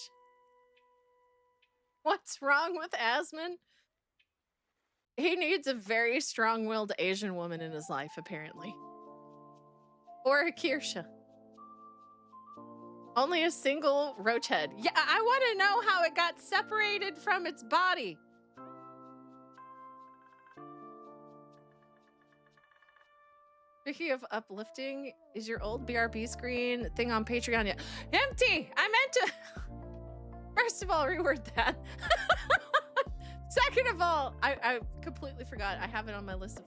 What's wrong with Asman? He needs a very strong-willed Asian woman in his life, apparently. Or a Kirsha. Only a single roach head. Yeah, I want to know how it got separated from its body. Speaking of uplifting, is your old BRB screen thing on Patreon yet? Empty! I meant to... First of all, reword that. Second of all, I completely forgot. I have it on my list of...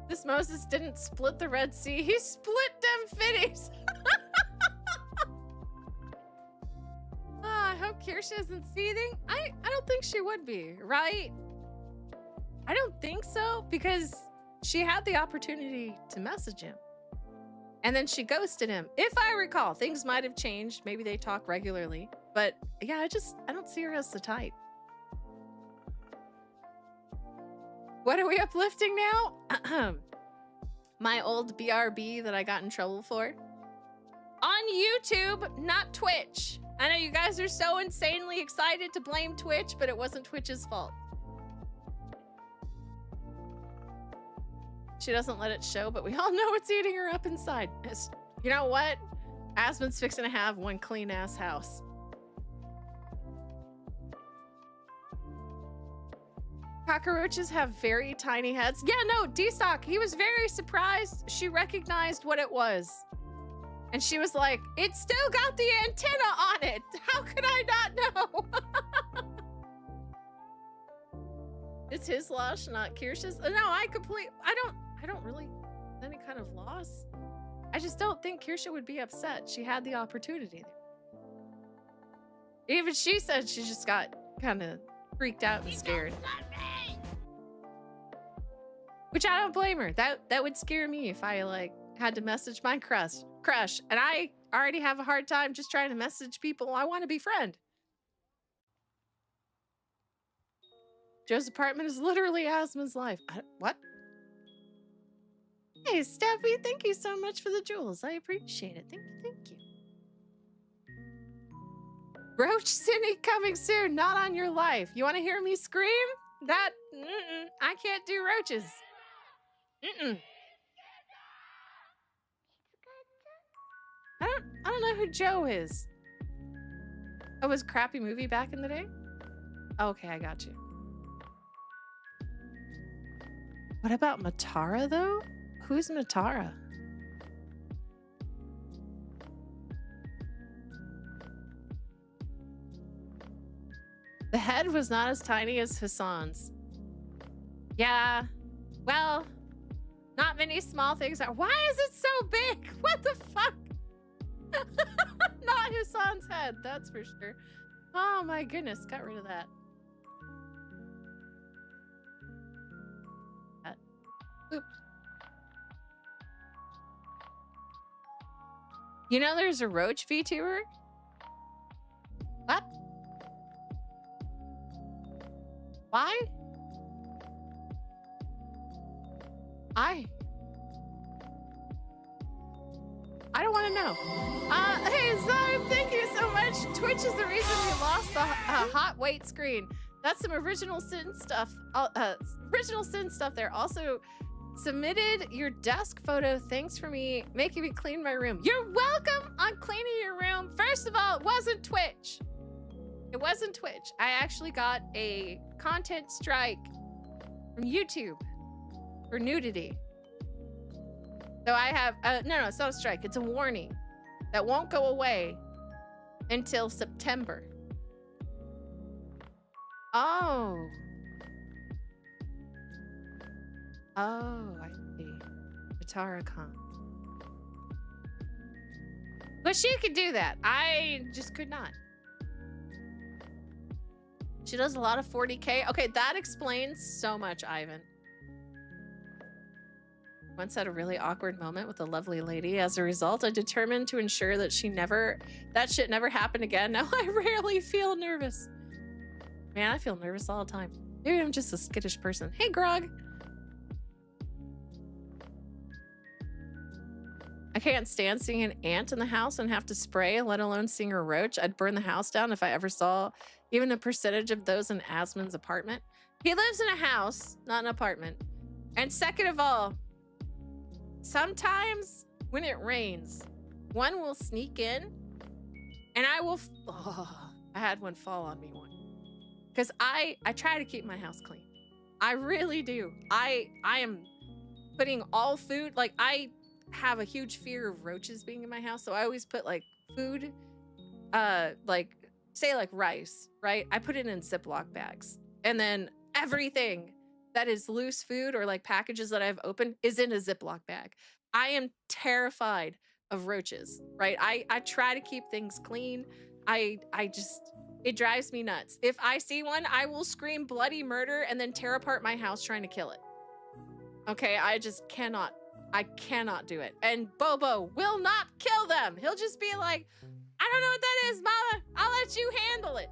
This Moses didn't split the Red Sea. He split them fitties. I hope Kirsha isn't seething. I don't think she would be, right? I don't think so, because she had the opportunity to message him. And then she ghosted him. If I recall, things might have changed. Maybe they talk regularly. But yeah, I don't see her as the type. What are we uplifting now? My old BRB that I got in trouble for. On YouTube, not Twitch. I know you guys are so insanely excited to blame Twitch, but it wasn't Twitch's fault. She doesn't let it show, but we all know it's eating her up inside. You know what? Asmon's fixing to have one clean-ass house. Cockroaches have very tiny heads. Yeah, no, D-Stock, he was very surprised. She recognized what it was. And she was like, it still got the antenna on it. How could I not know? It's his loss, not Kirsha's. No, I don't really any kind of loss. I just don't think Kirsha would be upset. She had the opportunity there. Even she said she just got kind of freaked out and scared. Which I don't blame her. That would scare me if I like had to message my crush. And I already have a hard time just trying to message people I want to befriend. Joe's apartment is literally Asmon's life. What? Hey, Steffi, thank you so much for the jewels. I appreciate it. Thank you. Roach City coming soon, not on your life. You want to hear me scream? I can't do roaches. I don't know who Joe is. Oh, it was a crappy movie back in the day? Okay, I got you. What about Matara, though? Who's Matara? The head was not as tiny as Hassan's. Yeah, well, not many small things are. Why is it so big? What the fuck? Not Hassan's head, that's for sure. Oh my goodness, got rid of that. Oop. You know there's a roach VTuber? What? Why? I don't want to know. Hey, Zyme, thank you so much. Twitch is the reason we lost the hot weight screen. That's some original sin stuff. Original sin stuff there. Also, submitted your desk photo. Thanks for making me clean my room. You're welcome on cleaning your room. First of all, it wasn't Twitch. It wasn't Twitch. I actually got a content strike from YouTube for nudity. So I have, no, it's not a strike. It's a warning that won't go away until September. Oh. Oh, I see. Atara-con. But she could do that. I just could not. She does a lot of 40K. Okay, that explains so much, Ivan. Once had a really awkward moment with a lovely lady. As a result, I determined to ensure that that shit never happened again. Now I rarely feel nervous. Man, I feel nervous all the time. Maybe I'm just a skittish person. Hey, Grog. I can't stand seeing an ant in the house and have to spray, let alone seeing a roach. I'd burn the house down if I ever saw even a percentage of those in Asmon's apartment. He lives in a house, not an apartment. And second of all, sometimes when it rains, one will sneak in and I will... Oh, I had one fall on me once. because I try to keep my house clean. I really do. I am putting all food, like I have a huge fear of roaches being in my house, so I always put like food, like say like rice, right? I put it in Ziploc bags, and then everything that is loose food or like packages that I've opened is in a Ziploc bag. I am terrified of roaches, right? I try to keep things clean. I just, it drives me nuts. If I see one, I will scream bloody murder and then tear apart my house trying to kill it. Okay, I just cannot. I cannot do it. And Bobo will not kill them. He'll just be like, I don't know what that is, Mama. I'll let you handle it.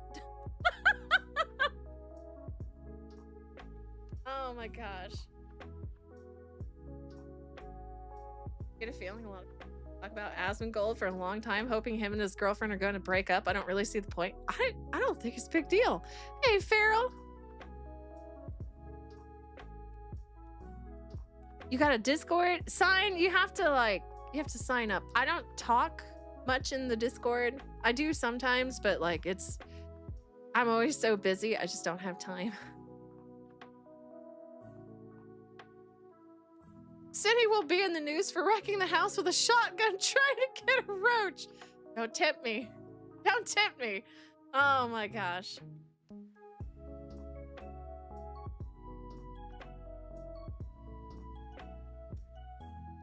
Oh my gosh. Get a feeling a lot of people talk about Asmongold for a long time, hoping him and his girlfriend are going to break up. I don't really see the point. I don't think it's a big deal. Hey, Farrell. You got a Discord sign? You have to sign up. I don't talk much in the Discord. I do sometimes, but like I'm always so busy. I just don't have time. City will be in the news for wrecking the house with a shotgun trying to get a roach. Don't tempt me. Don't tempt me. Oh my gosh.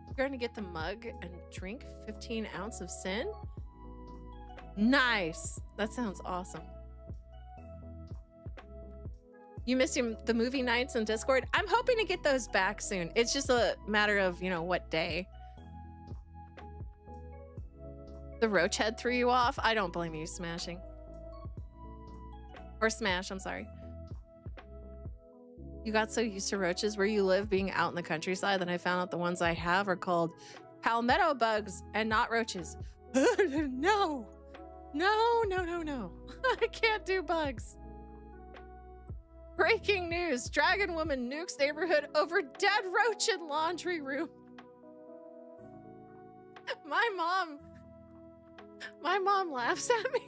You're gonna get the mug and drink 15 ounces of sin? Nice. That sounds awesome. You missed the movie nights in Discord? I'm hoping to get those back soon. It's just a matter of, what day. The roach head threw you off? I don't blame you, Smashing. Or Smash, I'm sorry. You got so used to roaches where you live being out in the countryside that I found out the ones I have are called palmetto bugs and not roaches. No. I can't do bugs. Breaking news. Dragon woman nukes neighborhood over dead roach in laundry room. My mom laughs at me.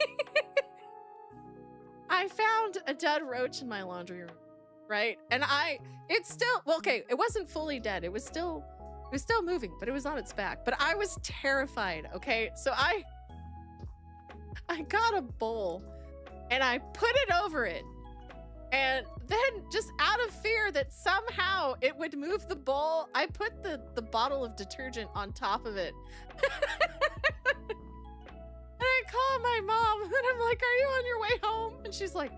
I found a dead roach in my laundry room, right? And it's still, well, okay, it wasn't fully dead. It was still moving, but it was on its back. But I was terrified, okay? So I got a bowl and I put it over it. And then just out of fear that somehow it would move the bowl, I put the bottle of detergent on top of it. And I call my mom and I'm like, are you on your way home? And she's like,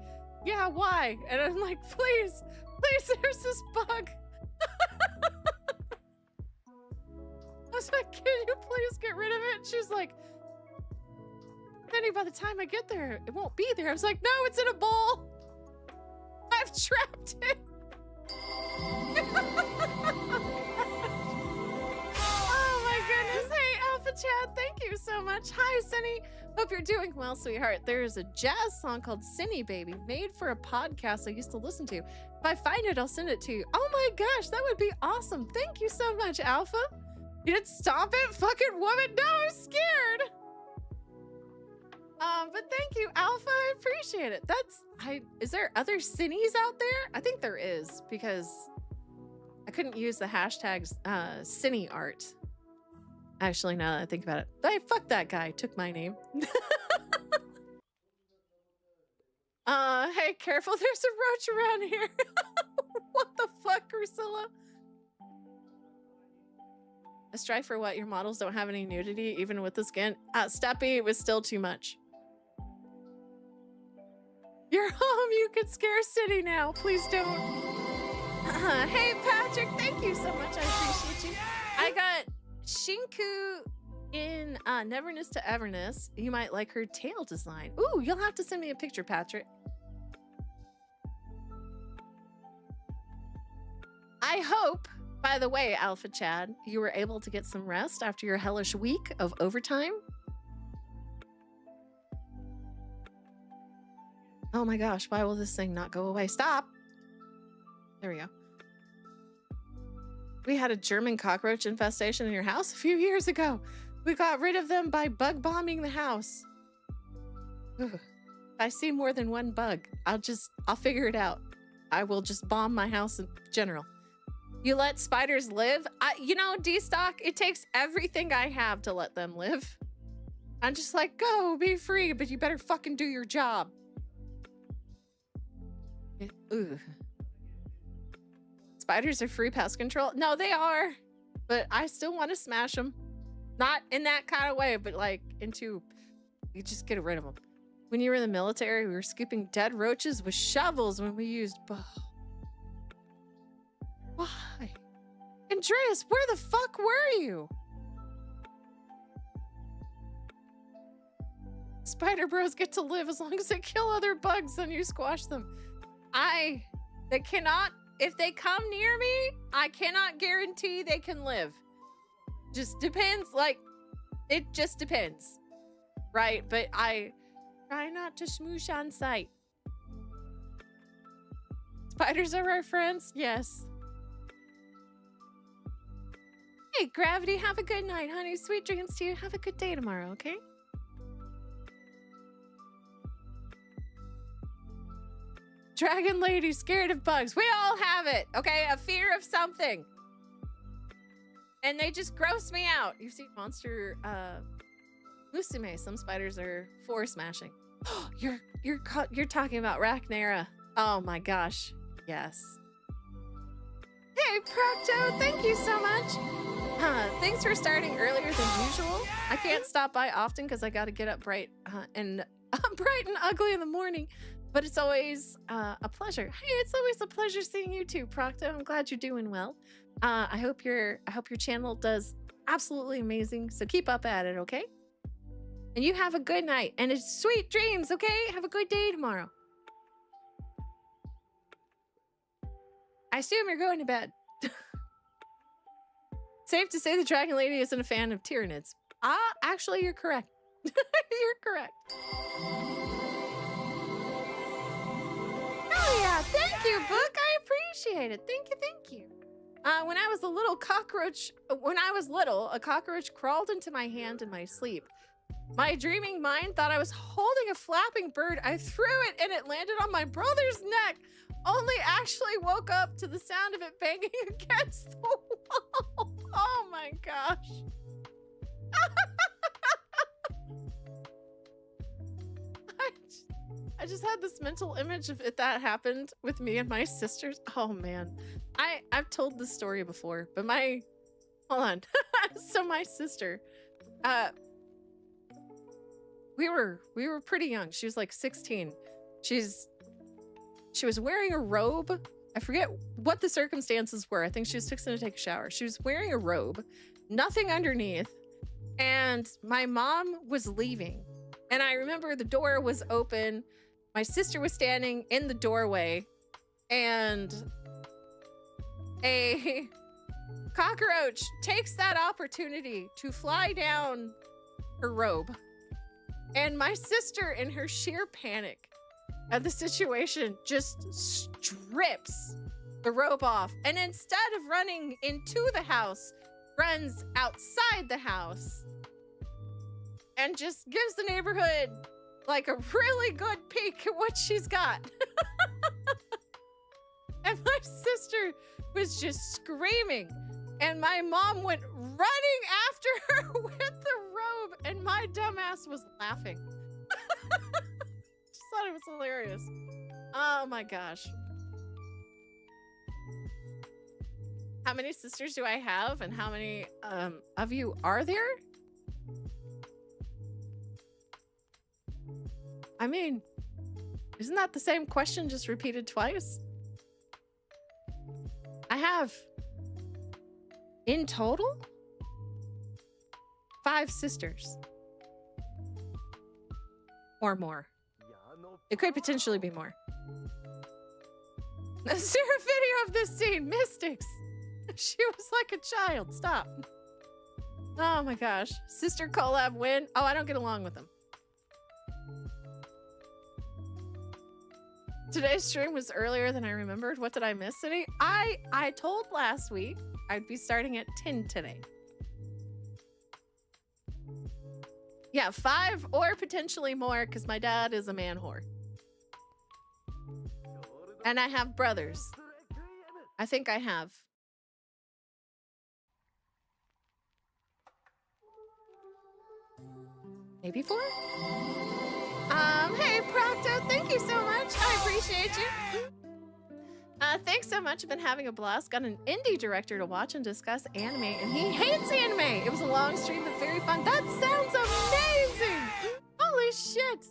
yeah, why? And I'm like, please, there's this bug. I was like, can you please get rid of it? And she's like, Penny, by the time I get there, it won't be there. I was like, no, it's in a bowl. I've trapped it. Oh my goodness. Hey, Alpha Chad, thank you so much. Hi, Cindy. Hope you're doing well, sweetheart. There's a jazz song called Cindy Baby, made for a podcast I used to listen to. If I find it, I'll send it to you. Oh my gosh, that would be awesome. Thank you so much, Alpha. You didn't stop it? Fucking woman. No, I'm scared. But thank you, Alpha. I appreciate it. Is there other Cinnies out there? I think there is, because I couldn't use the hashtags Cinny art. Actually, now that I think about it, hey, fuck that guy. Took my name. Hey, careful. There's a roach around here. What the fuck, Ursula? A strife for what? Your models don't have any nudity, even with the skin? Steppy, it was still too much. You're home. You could scare City now. Please don't. Hey, Patrick. Thank you so much. I appreciate you. I got Shinku in Neverness to Everness. You might like her tail design. Ooh, you'll have to send me a picture, Patrick. I hope, by the way, Alpha Chad, you were able to get some rest after your hellish week of overtime. Oh my gosh, why will this thing not go away? Stop! There we go. We had a German cockroach infestation in your house a few years ago. We got rid of them by bug bombing the house. Ugh. I see more than one bug, I'll figure it out. I will just bomb my house in general. You let spiders live? You know, D-Stock, it takes everything I have to let them live. I'm just like, go, be free, but you better fucking do your job. Ooh. Spiders are free pest control? No, they are. But I still want to smash them. Not in that kind of way, but like into, you just get rid of them. When you were in the military, we were scooping dead roaches with shovels when we used bow. Why? Andreas, where the fuck were you? Spider bros get to live as long as they kill other bugs and you squash them. They cannot, if they come near me, I cannot guarantee they can live. Just depends, like, it just depends. Right? But I try not to smoosh on sight. Spiders are our friends? Yes. Hey, Gravity, have a good night, honey. Sweet dreams to you. Have a good day tomorrow, okay? Dragon lady scared of bugs. We all have it, okay? A fear of something. And they just gross me out. You've seen Monster Musume. Some spiders are floor smashing. You're talking about Rachnera. Oh my gosh. Yes. Hey, Procto, thank you so much. Thanks for starting earlier than usual. I can't stop by often because I got to get up bright and ugly in the morning. But it's always a pleasure. Hey, it's always a pleasure seeing you too, Procto. I'm glad you're doing well. I hope your channel does absolutely amazing. So keep up at it, okay? And you have a good night and it's sweet dreams, okay? Have a good day tomorrow. I assume you're going to bed. Safe to say the Dragon Lady isn't a fan of Tyranids. Actually, you're correct. You're correct. Oh yeah, thank you, Book. I appreciate it. Thank you. When I was a little, a cockroach crawled into my hand in my sleep. My dreaming mind thought I was holding a flapping bird. I threw it and it landed on my brother's neck. Only actually woke up to the sound of it banging against the wall. Oh my gosh. I just had this mental image of it that happened with me and my sisters. Oh man. I've told this story before, but hold on. So my sister, we were pretty young. She was like 16. She was wearing a robe. I forget what the circumstances were. I think she was fixing to take a shower. She was wearing a robe, nothing underneath. And my mom was leaving. And I remember the door was open. My sister was standing in the doorway and a cockroach takes that opportunity to fly down her robe. And my sister, in her sheer panic at the situation, just strips the robe off. And instead of running into the house, runs outside the house and just gives the neighborhood like a really good peek at what she's got. And my sister was just screaming. And my mom went running after her with the robe. And my dumbass was laughing. Just thought it was hilarious. Oh my gosh. How many sisters do I have? And how many of you are there? I mean, isn't that the same question just repeated twice? I have, in total, 5 sisters. Or more. It could potentially be more. Is there a video of this scene? Mystics. She was like a child. Stop. Oh my gosh. Sister collab win. Oh, I don't get along with them. Today's stream was earlier than I remembered. What did I miss today? I told last week I'd be starting at 10 today. Yeah, 5 or potentially more, because my dad is a man whore. And I have brothers. I think I have. Maybe 4? Hey, Procto, thank you so much. I appreciate you. Thanks so much. I've been having a blast. Got an indie director to watch and discuss anime, and he hates anime. It was a long stream, but very fun. That sounds amazing. Holy shit.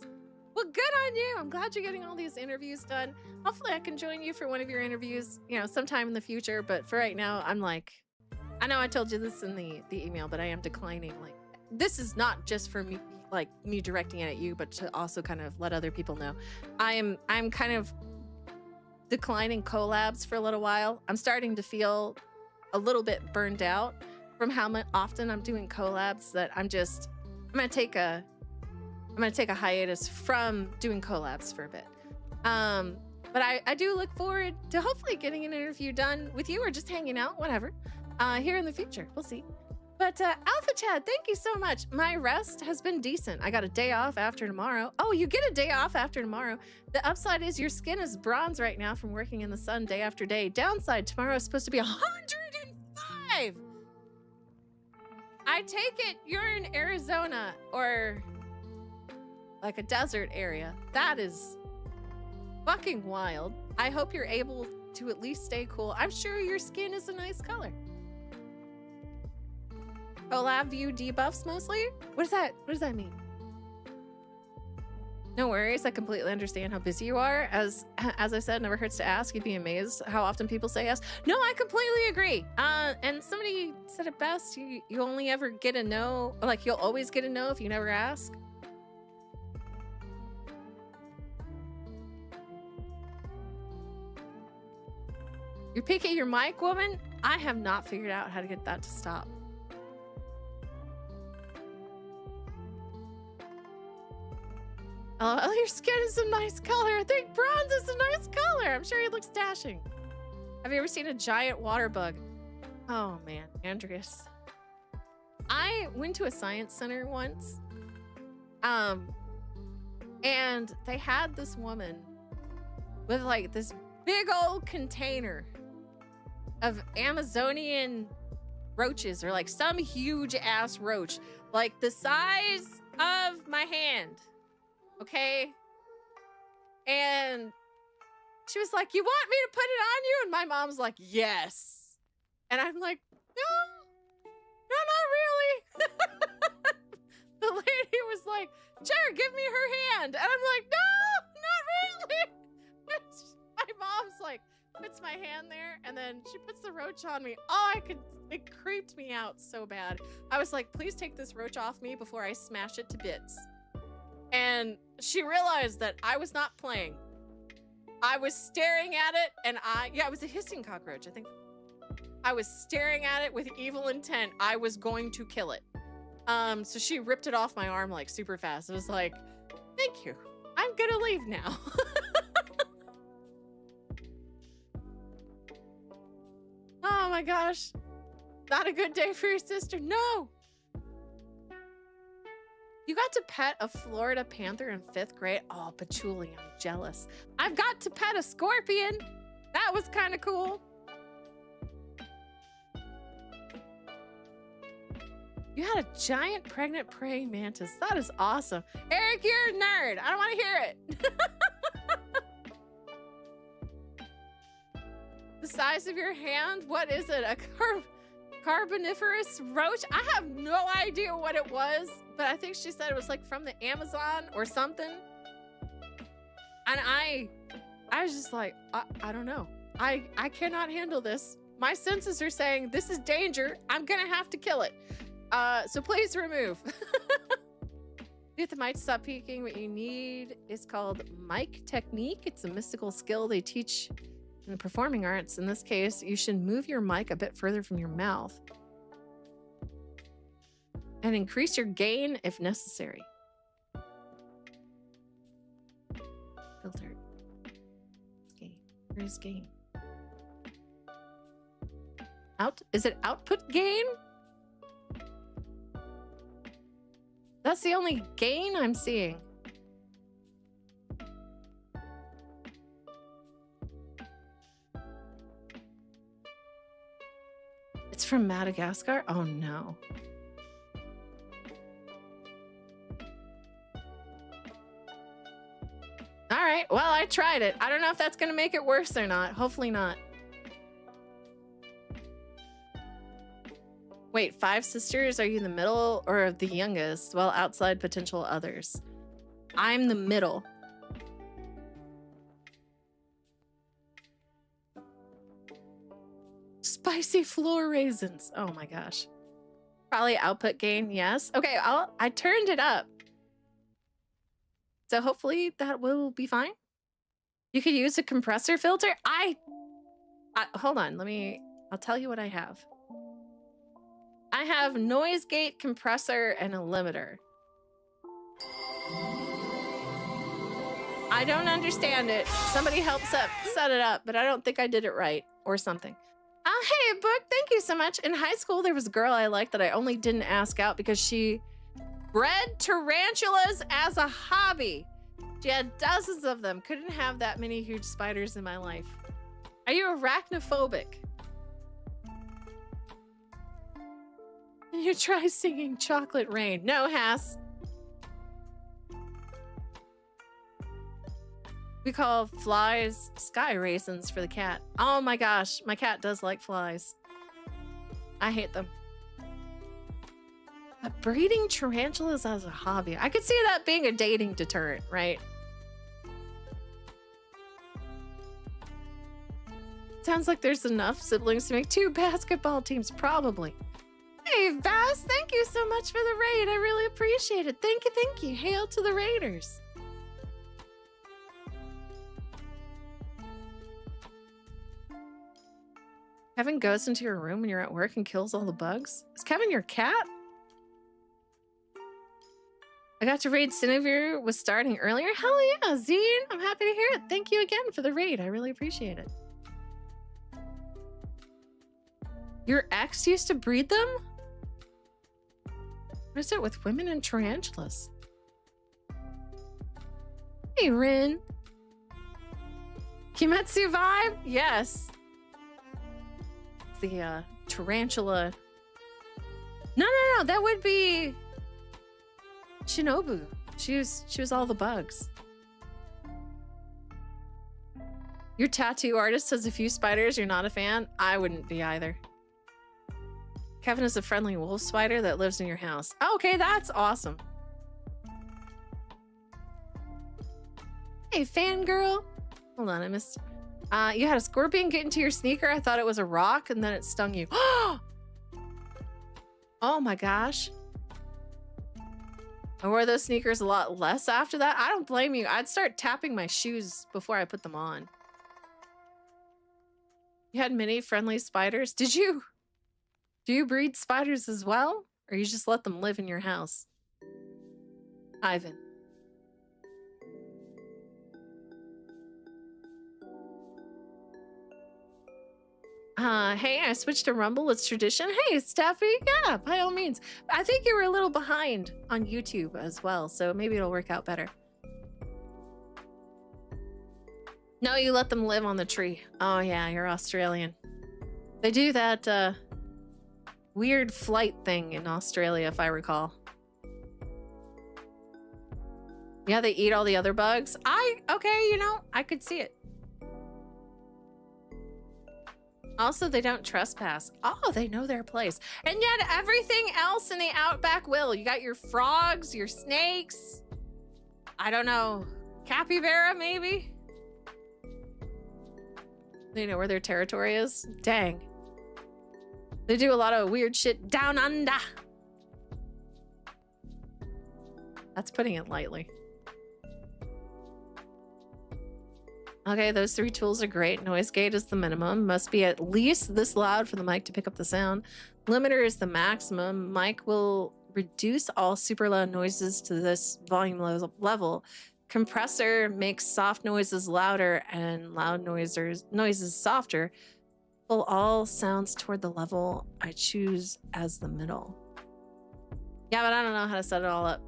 Well, good on you. I'm glad you're getting all these interviews done. Hopefully I can join you for one of your interviews, you know, sometime in the future. But for right now, I'm like, I know I told you this in the email, but I am declining. Like, this is not just for me, like me directing it at you, but to also kind of let other people know. I'm kind of declining collabs for a little while. I'm starting to feel a little bit burned out from how often I'm doing collabs that I'm gonna take a hiatus from doing collabs for a bit. But I do look forward to hopefully getting an interview done with you or just hanging out, whatever, here in the future. We'll see. But Alpha Chad, thank you so much. My rest has been decent. I got a day off after tomorrow. Oh, you get a day off after tomorrow. The upside is your skin is bronze right now from working in the sun day after day. Downside, tomorrow is supposed to be 105. I take it you're in Arizona or like a desert area. That is fucking wild. I hope you're able to at least stay cool. I'm sure your skin is a nice color. Collab view debuffs mostly? What does that mean? No worries, I completely understand how busy you are. As I said, never hurts to ask. You'd be amazed how often people say yes. No, I completely agree. And somebody said it best. You only ever get a no, like you'll always get a no if you never ask. You're peeking your mic, woman? I have not figured out how to get that to stop. Oh, your skin is a nice color. I think bronze is a nice color. I'm sure he looks dashing. Have you ever seen a giant water bug? Oh man, Andreas. I went to a science center once. And they had this woman with like this big old container of Amazonian roaches, or like some huge ass roach, like the size of my hand. Okay. And she was like, you want me to put it on you? And my mom's like, yes. And I'm like, no, not really. The lady was like, sure, give me her hand. And I'm like, no, not really. My mom's like, puts my hand there, and then she puts the roach on me. It creeped me out so bad. I was like, please take this roach off me before I smash it to bits. And she realized that I was not playing. I was staring at it, and it was a hissing cockroach, I think. I was staring at it with evil intent. I was going to kill it. So she ripped it off my arm like super fast. It was like, thank you. I'm gonna leave now. Oh my gosh. Not a good day for your sister. No. You got to pet a Florida panther in 5th grade. Oh, Patchouli, I'm jealous. I've got to pet a scorpion. That was kind of cool. You had a giant pregnant praying mantis. That is awesome. Eric, you're a nerd. I don't want to hear it. The size of your hand? What is it? A carboniferous roach? I have no idea what it was, but I think she said it was like from the Amazon or something. And I was just like, I don't know. I cannot handle this. My senses are saying this is danger. I'm gonna have to kill it. So please remove. Get the mic to stop peeking. What you need is called mic technique. It's a mystical skill they teach in the performing arts. In this case, you should move your mic a bit further from your mouth and increase your gain if necessary. Filter. Gain. Where's gain? Is it output gain? That's the only gain I'm seeing. It's from Madagascar? Oh no. All right, well, I tried it. I don't know if that's gonna make it worse or not. Hopefully not. Wait, 5 sisters? Are you the middle or the youngest? Well, outside potential others. I'm the middle. Spicy floor raisins. Oh my gosh. Probably output gain, yes. Okay, I turned it up. So hopefully that will be fine. You could use a compressor filter. Hold on, I'll tell you what I have. I have noise gate, compressor, and a limiter. I don't understand it. Somebody help set it up, but I don't think I did it right or something. Hey, Book, thank you so much. In high school, there was a girl I liked that I only didn't ask out because she bred tarantulas as a hobby. She had dozens of them. Couldn't have that many huge spiders in my life. Are you arachnophobic? You try singing Chocolate Rain. No, Hass. We call flies sky raisins for the cat. Oh my gosh, my cat does like flies. I hate them. But breeding tarantulas as a hobby. I could see that being a dating deterrent, right? Sounds like there's enough siblings to make 2 basketball teams, probably. Hey, Vass, thank you so much for the raid. I really appreciate it. Thank you, thank you. Hail to the raiders. Kevin goes into your room when you're at work and kills all the bugs? Is Kevin your cat? I got to raid Cinevere was starting earlier. Hell yeah, Zine. I'm happy to hear it. Thank you again for the raid. I really appreciate it. Your ex used to breed them? What is it with women and tarantulas? Hey, Rin. Kimetsu vibe? Yes. It's the tarantula. No, that would be Shinobu. She was all the bugs. Your tattoo artist has a few spiders. You're not a fan? I wouldn't be either. Kevin is a friendly wolf spider that lives in your house. Oh, okay, that's awesome. Hey, fangirl. Hold on, I missed. You had a scorpion get into your sneaker. I thought it was a rock, and then it stung you. Oh my gosh. I wore those sneakers a lot less after that. I don't blame you. I'd start tapping my shoes before I put them on. You had many friendly spiders. Did you? Do you breed spiders as well? Or you just let them live in your house? Ivan. Hey, I switched to Rumble. It's tradition. Hey, Steffi. Yeah, by all means. I think you were a little behind on YouTube as well, so maybe it'll work out better. No, you let them live on the tree. Oh, yeah, you're Australian. They do that, weird flight thing in Australia, if I recall. Yeah, they eat all the other bugs. Okay, you know, I could see it. Also, they don't trespass. Oh, they know their place. And yet everything else in the outback will. You got your frogs, your snakes. I don't know. Capybara, maybe? They know where their territory is? Dang. They do a lot of weird shit down under. That's putting it lightly. Okay, those 3 tools are great. Noise gate is the minimum. Must be at least this loud for the mic to pick up the sound. Limiter is the maximum. Mic will reduce all super loud noises to this volume level. Compressor makes soft noises louder and loud noises softer. Pull all sounds toward the level I choose as the middle. Yeah, but I don't know how to set it all up.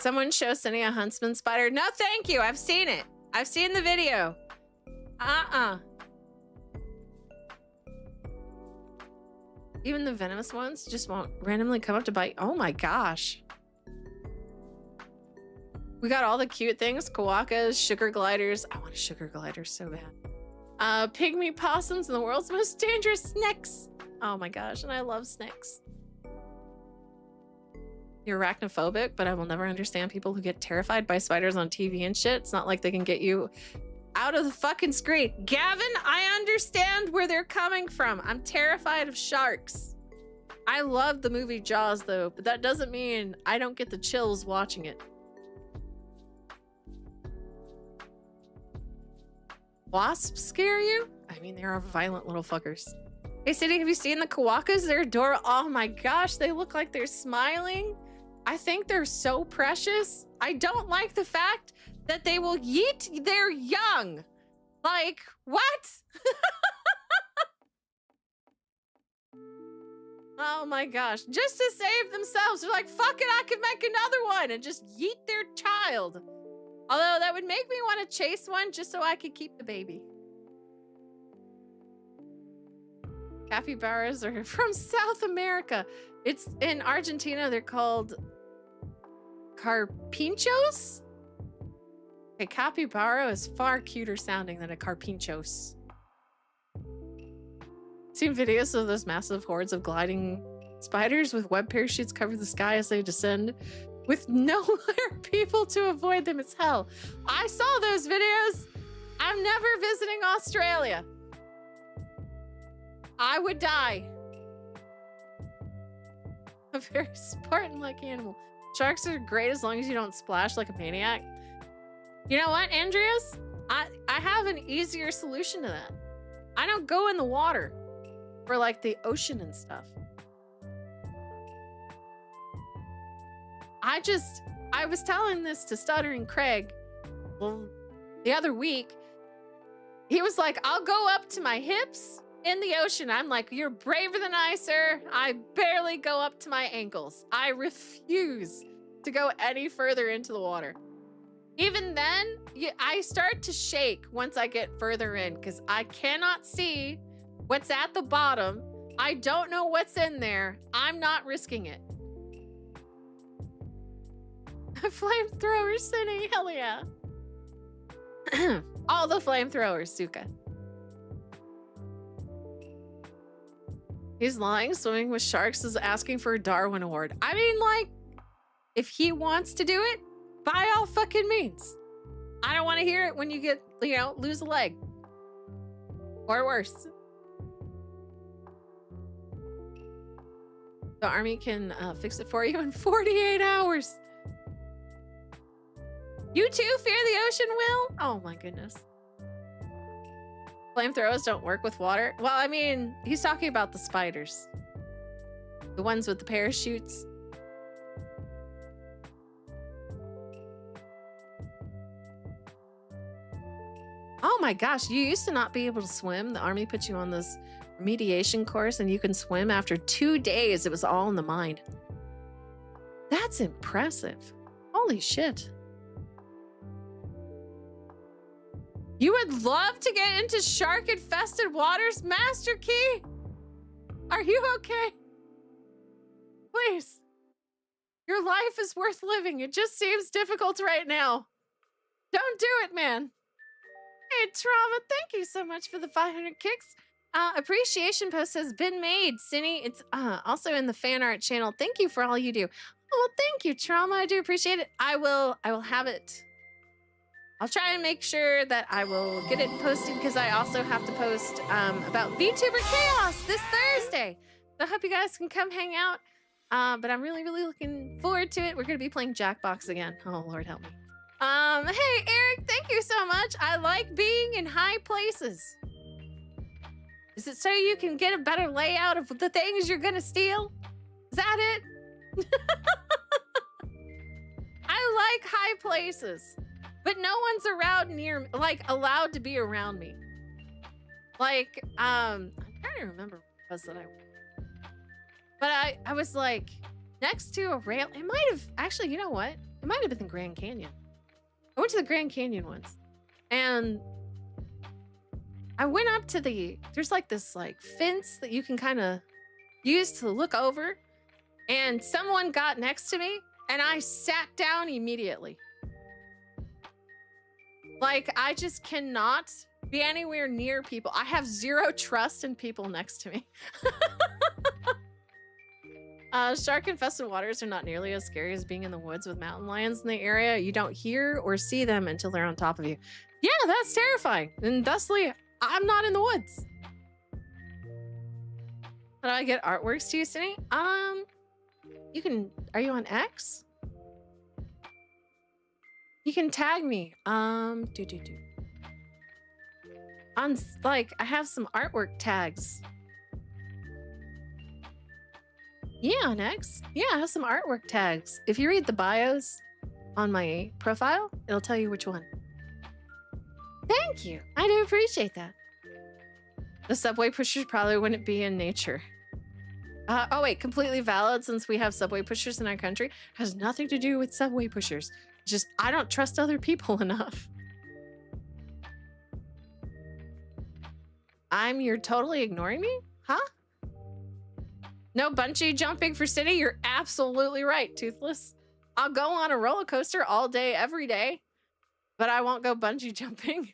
Someone show Cindy a huntsman spider. No, thank you. I've seen it. I've seen the video. Even the venomous ones just won't randomly come up to bite. Oh my gosh. We got all the cute things. Kawakas, sugar gliders. I want a sugar glider so bad. Pygmy possums and the world's most dangerous snakes. Oh my gosh, and I love snakes. You're arachnophobic, but I will never understand people who get terrified by spiders on TV and shit. It's not like they can get you out of the fucking screen. Gavin, I understand where they're coming from. I'm terrified of sharks. I love the movie Jaws though, but that doesn't mean I don't get the chills watching it. Wasps scare you? I mean, they are violent little fuckers. Hey, City, have you seen the kawakas? They're adorable. Oh my gosh, they look like they're smiling. I think they're so precious. I don't like the fact that they will yeet their young. Like, what? Oh my gosh, just to save themselves. They're like, fuck it, I could make another one and just yeet their child. Although that would make me want to chase one just so I could keep the baby. Capybaras are from South America. It's in Argentina. They're called carpinchos. A capybara is far cuter sounding than a carpinchos. Seen videos of those massive hordes of gliding spiders with web parachutes cover the sky as they descend with nowhere people to avoid them. It's hell. I saw those videos. I'm never visiting Australia. I would die. A very Spartan-like animal. Sharks are great as long as you don't splash like a maniac. You know what, Andreas? I have an easier solution to that. I don't go in the water for like the ocean and stuff. I was telling this to Stuttering Craig the other week. He was like, I'll go up to my hips in the ocean. I'm like, you're braver than I, sir. I barely go up to my ankles. I refuse to go any further into the water. Even then, I start to shake once I get further in because I cannot see what's at the bottom. I don't know what's in there. I'm not risking it. Flamethrower City, hell yeah. All the flamethrowers, Suka. He's lying. Swimming with sharks is asking for a Darwin Award. I mean, like, if he wants to do it, by all fucking means. I don't want to hear it when you get, you know, lose a leg. Or worse. The army can fix it for you in 48 hours. You too fear the ocean, Will? Oh my goodness. Flamethrowers don't work with water. Well, I mean, he's talking about the spiders. The ones with the parachutes. Oh my gosh, you used to not be able to swim. The army put you on this remediation course and you can swim after 2 days. It was all in the mind. That's impressive. Holy shit. You would love to get into shark-infested waters, Master Key? Are you okay? Please. Your life is worth living. It just seems difficult right now. Don't do it, man. Hey, Trauma, thank you so much for the 500 kicks. Appreciation post has been made. Cindy, it's also in the fan art channel. Thank you for all you do. Oh, thank you, Trauma. I do appreciate it. I will have it. I'll try and make sure that I will get it posted because I also have to post about VTuber Chaos this Thursday. So I hope you guys can come hang out. But I'm really, really looking forward to it. We're going to be playing Jackbox again. Oh, Lord help me. Hey, Eric, thank you so much. I like being in high places. Is it so you can get a better layout of the things you're going to steal? Is that it? I like high places. But no one's around near, like, allowed to be around me. Like, I'm trying to remember what it was that I went. But I was, like, next to a rail. It might have, actually, you know what? It might have been the Grand Canyon. I went to the Grand Canyon once, and I went up to there's like this like fence that you can kind of use to look over, and someone got next to me and I sat down immediately. Like, I just cannot be anywhere near people. I have zero trust in people next to me. Shark infested waters are not nearly as scary as being in the woods with mountain lions in the area. You don't hear or see them until they're on top of you. Yeah, that's terrifying. And thusly, I'm not in the woods. How do I get artworks to you, Cindy? You can, are you on X? You can tag me. On, like, I have some artwork tags. Yeah, on X. Yeah, I have some artwork tags. If you read the bios on my profile, it'll tell you which one. Thank you. I do appreciate that. The subway pushers probably wouldn't be in nature. Oh wait, completely valid since we have subway pushers in our country. Has nothing to do with subway pushers. Just, I don't trust other people enough. You're totally ignoring me? Huh? No bungee jumping for City? You're absolutely right, Toothless. I'll go on a roller coaster all day, every day, but I won't go bungee jumping.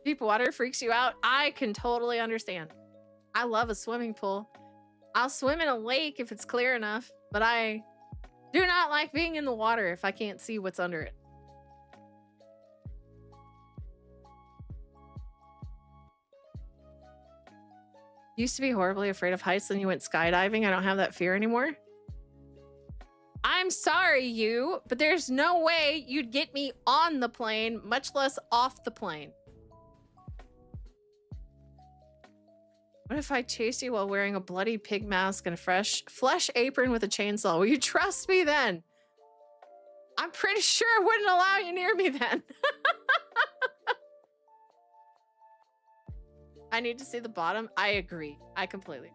Deep water freaks you out? I can totally understand. I love a swimming pool. I'll swim in a lake if it's clear enough, but I do not like being in the water if I can't see what's under it. Used to be horribly afraid of heights, then you went skydiving. I don't have that fear anymore. I'm sorry, you, but there's no way you'd get me on the plane, much less off the plane. What if I chase you while wearing a bloody pig mask and a flesh apron with a chainsaw? Will you trust me then? I'm pretty sure I wouldn't allow you near me then. I need to see the bottom. I agree. I completely.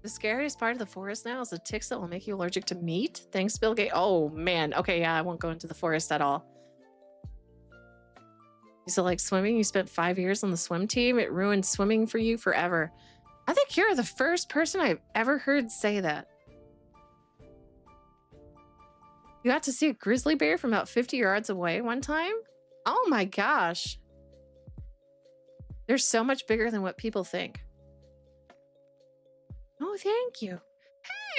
The scariest part of the forest now is the ticks that will make you allergic to meat. Thanks, Bill Gates. Oh, man. Okay, yeah, I won't go into the forest at all. So, like swimming, you spent 5 years on the swim team. It ruined swimming for you forever. I think you're the first person I've ever heard say that. You got to see a grizzly bear from about 50 yards away one time? Oh my gosh. They're so much bigger than what people think. Oh, thank you.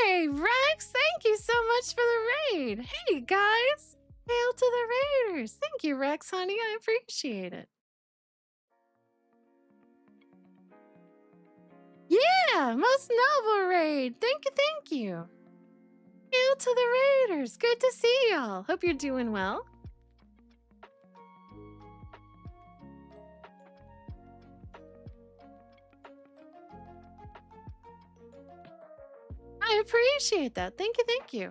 Hey, Rex, thank you so much for the raid. Hey, guys. Hail to the raiders. Thank you, Rex, honey. I appreciate it. Yeah, most noble raid. Thank you, thank you. Hail to the raiders. Good to see y'all. Hope you're doing well. I appreciate that. Thank you, thank you.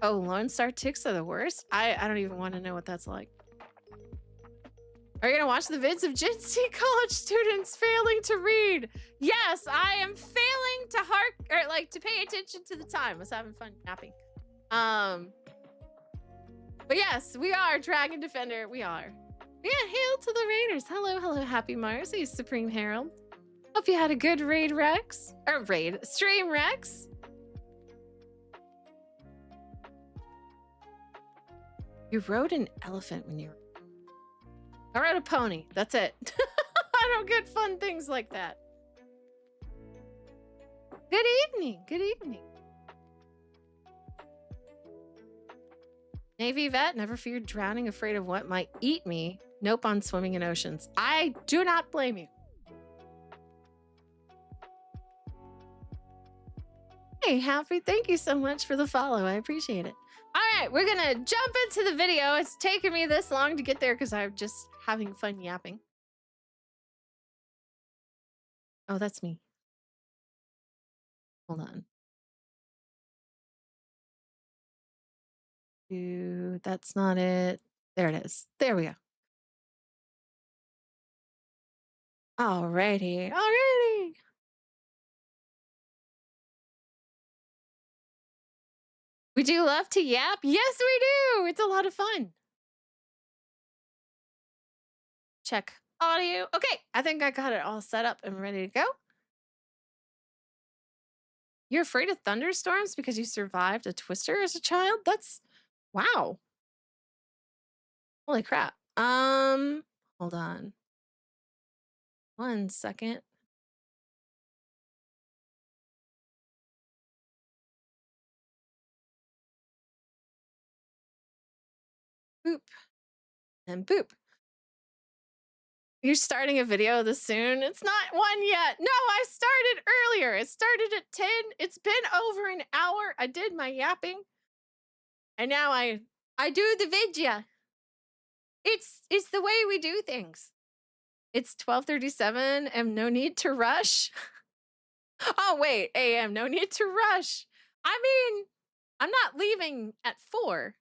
Oh, Lone Star ticks are the worst? I don't even want to know what that's like. Are you gonna watch the vids of Gen Z college students failing to read? Yes, I am failing to to pay attention to the time. I was having fun napping. But yes, we are Dragon Defender. We are. Yeah, hail to the raiders. Hello, hello, Happy Mars. Hey, Supreme Herald. Hope you had a good raid, Rex. Or stream, Rex. You rode an elephant when you were... I rode a pony. That's it. I don't get fun things like that. Good evening. Good evening. Navy vet, never feared drowning, afraid of what might eat me. Nope on swimming in oceans. I do not blame you. Hey, Happy, thank you so much for the follow. I appreciate it. All right, we're gonna jump into the video. It's taken me this long to get there because I'm just having fun yapping. Oh, that's me. Hold on. Dude, that's not it. There it is. There we go. Alrighty. Alrighty. We do love to yap. Yes, we do. It's a lot of fun. Check audio. Okay, I think I got it all set up and ready to go. You're afraid of thunderstorms because you survived a twister as a child? That's wow. Holy crap. Hold on. 1 second. Boop. And boop. You're starting a video this soon? It's not one yet. No, I started earlier. It started at 10. It's been over an hour. I did my yapping. And now I do the vidya. It's the way we do things. It's 12:37 and no need to rush. Oh, wait, AM, no need to rush. I mean, I'm not leaving at 4.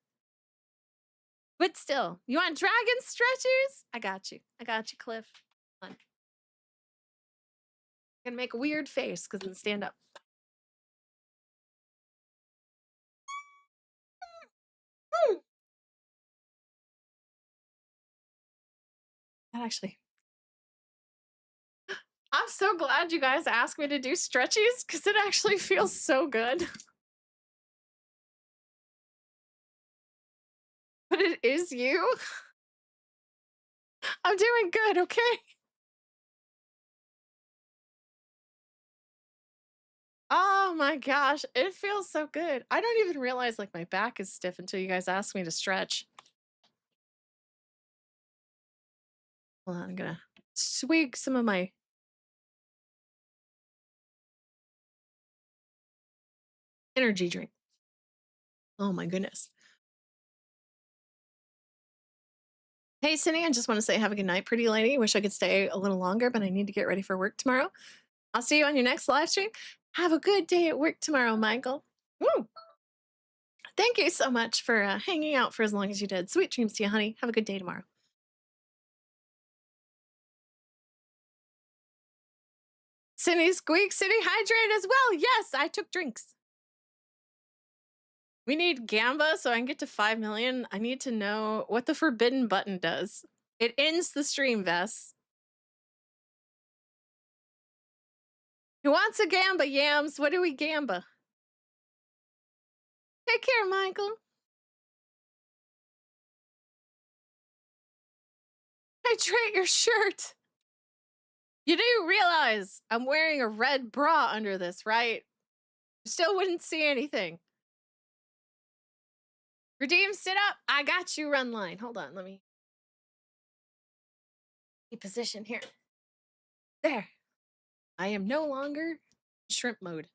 But still, you want dragon stretchers? I got you. I got you, Cliff. Hold on. I'm gonna make a weird face because then stand up. That actually. I'm so glad you guys asked me to do stretchies because it actually feels so good. But it is you. I'm doing good, okay? Oh my gosh, it feels so good. I don't even realize like my back is stiff until you guys ask me to stretch. Hold on, I'm gonna swig some of my energy drink. Oh my goodness. Hey, Cindy, I just want to say have a good night, pretty lady. Wish I could stay a little longer, but I need to get ready for work tomorrow. I'll see you on your next live stream. Have a good day at work tomorrow, Michael. Woo. Thank you so much for hanging out for as long as you did. Sweet dreams to you, honey. Have a good day tomorrow. Cindy Squeak, City hydrate as well. Yes, I took drinks. We need Gamba so I can get to 5 million. I need to know what the forbidden button does. It ends the stream, Vess. Who wants a Gamba, Yams? What do we Gamba? Take care, Michael. Hydrate your shirt. You do realize I'm wearing a red bra under this, right? You still wouldn't see anything. Redeem, sit up. I got you, run line. Hold on, let me position here. There. I am no longer shrimp mode.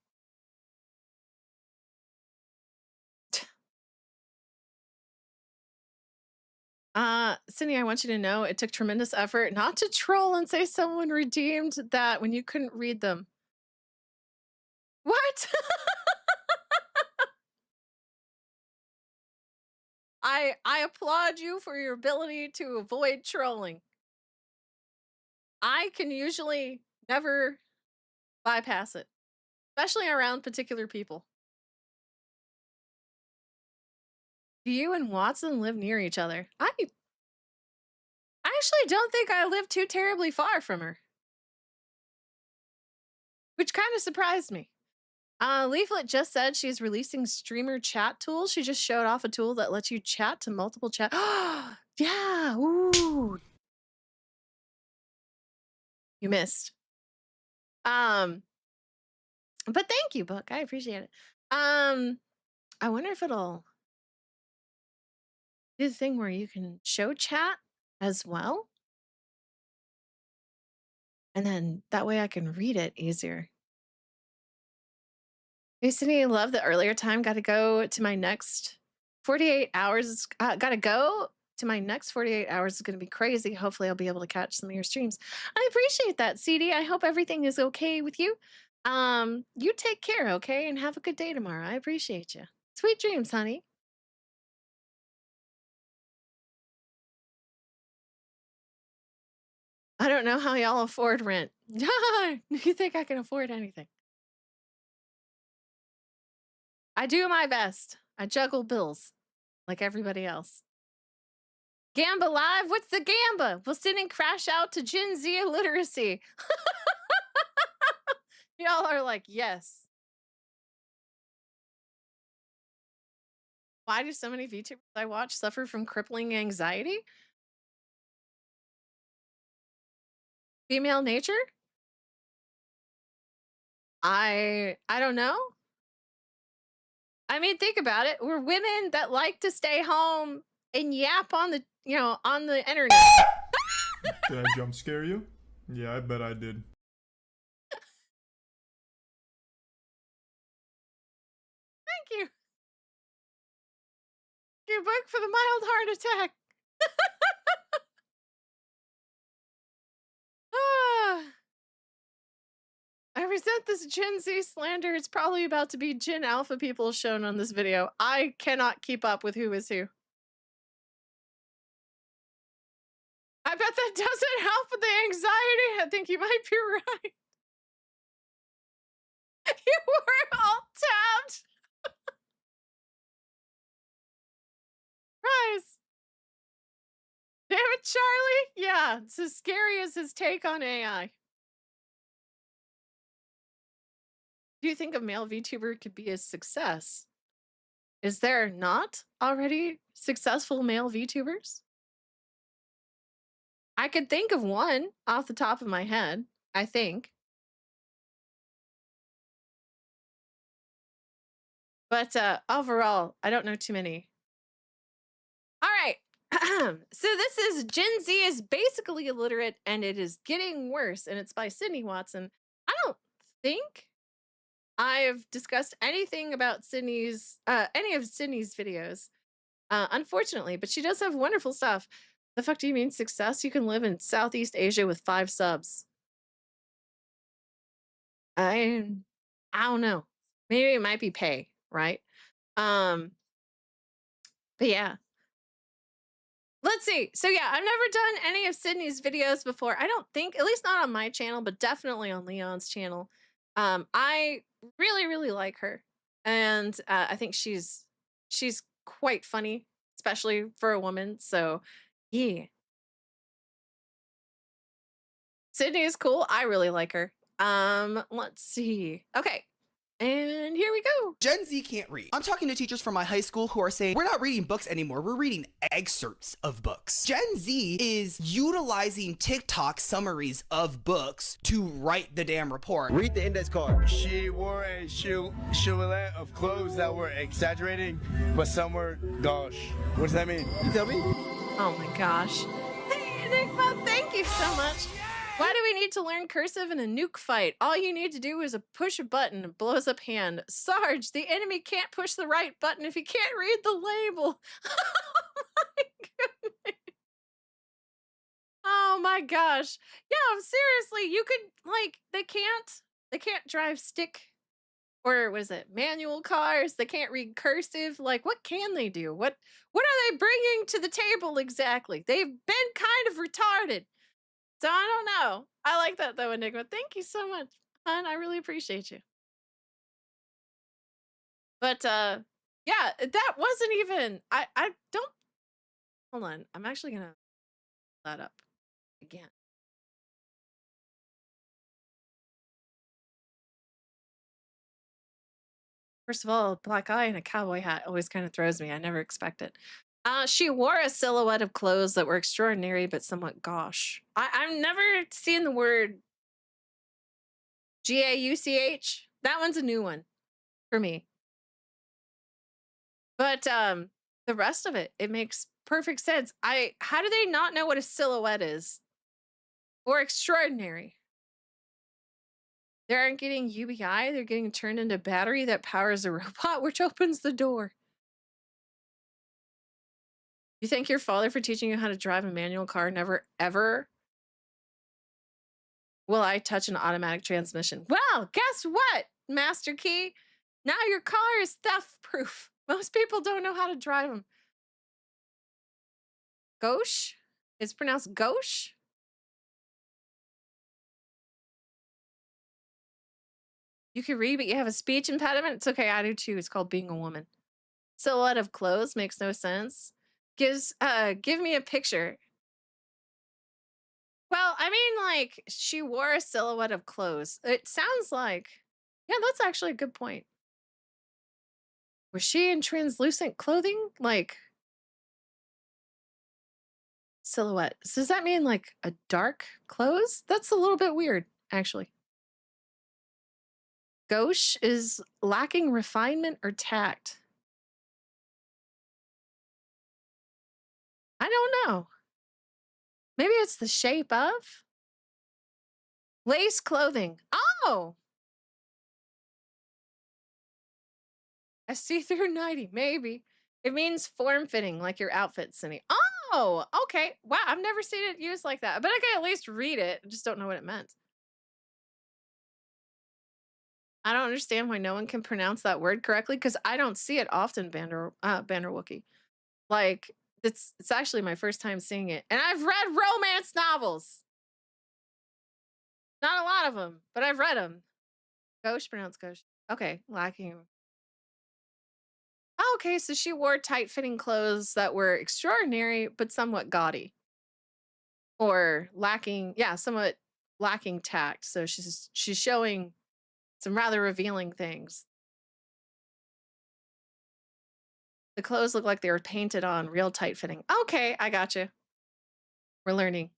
Cindy, I want you to know it took tremendous effort not to troll and say someone redeemed that when you couldn't read them. What? I applaud you for your ability to avoid trolling. I can usually never bypass it, especially around particular people. Do you and Watson live near each other? I actually don't think I live too terribly far from her, which kind of surprised me. Leaflet just said she's releasing streamer chat tools. She just showed off a tool that lets you chat to multiple chat. Yeah. Ooh. You missed. But thank you, Book. I appreciate it. I wonder if it'll do the thing where you can show chat as well. And then that way I can read it easier. Hey, Sydney, love the earlier time. Got to go to my next 48 hours. Got to go to my next 48 hours. Is going to be crazy. Hopefully I'll be able to catch some of your streams. I appreciate that, CD. I hope everything is okay with you. You take care, okay? And have a good day tomorrow. I appreciate you. Sweet dreams, honey. I don't know how y'all afford rent. You think I can afford anything? I do my best. I juggle bills like everybody else. Gamba Live? What's the Gamba? We'll sit and crash out to Gen Z illiteracy. Y'all are like, yes. Why do so many VTubers I watch suffer from crippling anxiety? Female nature? I don't know. I mean, think about it. We're women that like to stay home and yap on the, on the internet. Did I jump scare you? Yeah, I bet I did. Thank you. Your book for the mild heart attack. I resent this Gen Z slander. It's probably about to be Gen Alpha people shown on this video. I cannot keep up with who is who. I bet that doesn't help with the anxiety. I think you might be right. You were all tabbed. Rise. Damn it, Charlie. Yeah, it's as scary as his take on AI. Do you think a male VTuber could be a success? Is there not already successful male VTubers? I could think of one off the top of my head, I think. But overall, I don't know too many. All right. So this is Gen Z is basically illiterate and it is getting worse, and it's by Sydney Watson. I don't think I've discussed anything about Sydney's any of Sydney's videos, unfortunately, but she does have wonderful stuff. The fuck do you mean success? You can live in Southeast Asia with 5 subs. I don't know. Maybe it might be pay, right? But yeah. Let's see. So yeah, I've never done any of Sydney's videos before. I don't think, at least not on my channel, but definitely on Leon's channel. I really, really like her. And I think she's quite funny, especially for a woman. So yeah. Sydney is cool. I really like her. Let's see. Okay. And here we go. Gen Z can't read. I'm talking to teachers from my high school who are saying, we're not reading books anymore, we're reading excerpts of books. Gen Z is utilizing TikTok summaries of books to write the damn report. Read the index card. She wore a silhouette of clothes that were exaggerating, but some were gauche. What does that mean? You tell me? Oh my gosh. Hey, Enigma, thank you so much. Why do we need to learn cursive in a nuke fight? All you need to do is push a button and blows up hand. Sarge, the enemy can't push the right button if he can't read the label. Oh my goodness. Oh my gosh. Yeah, seriously, you could, like, they can't drive stick, or what is it, manual cars. They can't read cursive. Like, what can they do? What are they bringing to the table exactly? They've been kind of retarded. So I don't know. I like that though, Enigma. Thank you so much, hon. I really appreciate you. But yeah, that wasn't even, I don't, hold on. I'm actually gonna that up again. First of all, a black eye and a cowboy hat always kind of throws me. I never expect it. She wore a silhouette of clothes that were extraordinary but somewhat gauche. I've never seen the word G-A-U-C-H. That one's a new one for me. But the rest of it, it makes perfect sense. How do they not know what a silhouette is? Or extraordinary? They aren't getting UBI, they're getting turned into battery that powers a robot, which opens the door. You thank your father for teaching you how to drive a manual car. Never, ever will I touch an automatic transmission. Well, guess what, Master Key? Now your car is theft-proof. Most people don't know how to drive them. Gauche? It's pronounced gauche? You can read, but you have a speech impediment. It's okay. I do too. It's called being a woman. Silhouette of clothes makes no sense. Give me a picture. Well, I mean, like, she wore a silhouette of clothes. It sounds like, yeah, that's actually a good point. Was she in translucent clothing? Like, silhouette. Does that mean like a dark clothes? That's a little bit weird, actually. Gauche is lacking refinement or tact. I don't know. Maybe it's the shape of lace clothing. Oh, a see-through nightie. Maybe it means form-fitting, like your outfit, Cindy. Oh, okay. Wow, I've never seen it used like that, but I can at least read it. I just don't know what it meant. I don't understand why no one can pronounce that word correctly because I don't see it often, Banderwookie. Like it's actually my first time seeing it, and I've read romance novels. Not a lot of them, but I've read them. Gauche, pronounced gauche. Okay, lacking. Oh, okay, so she wore tight-fitting clothes that were extraordinary but somewhat gaudy, or lacking. Yeah, somewhat lacking tact. So she's showing some rather revealing things. The clothes look like they were painted on, real tight fitting. Okay, I got you. We're learning.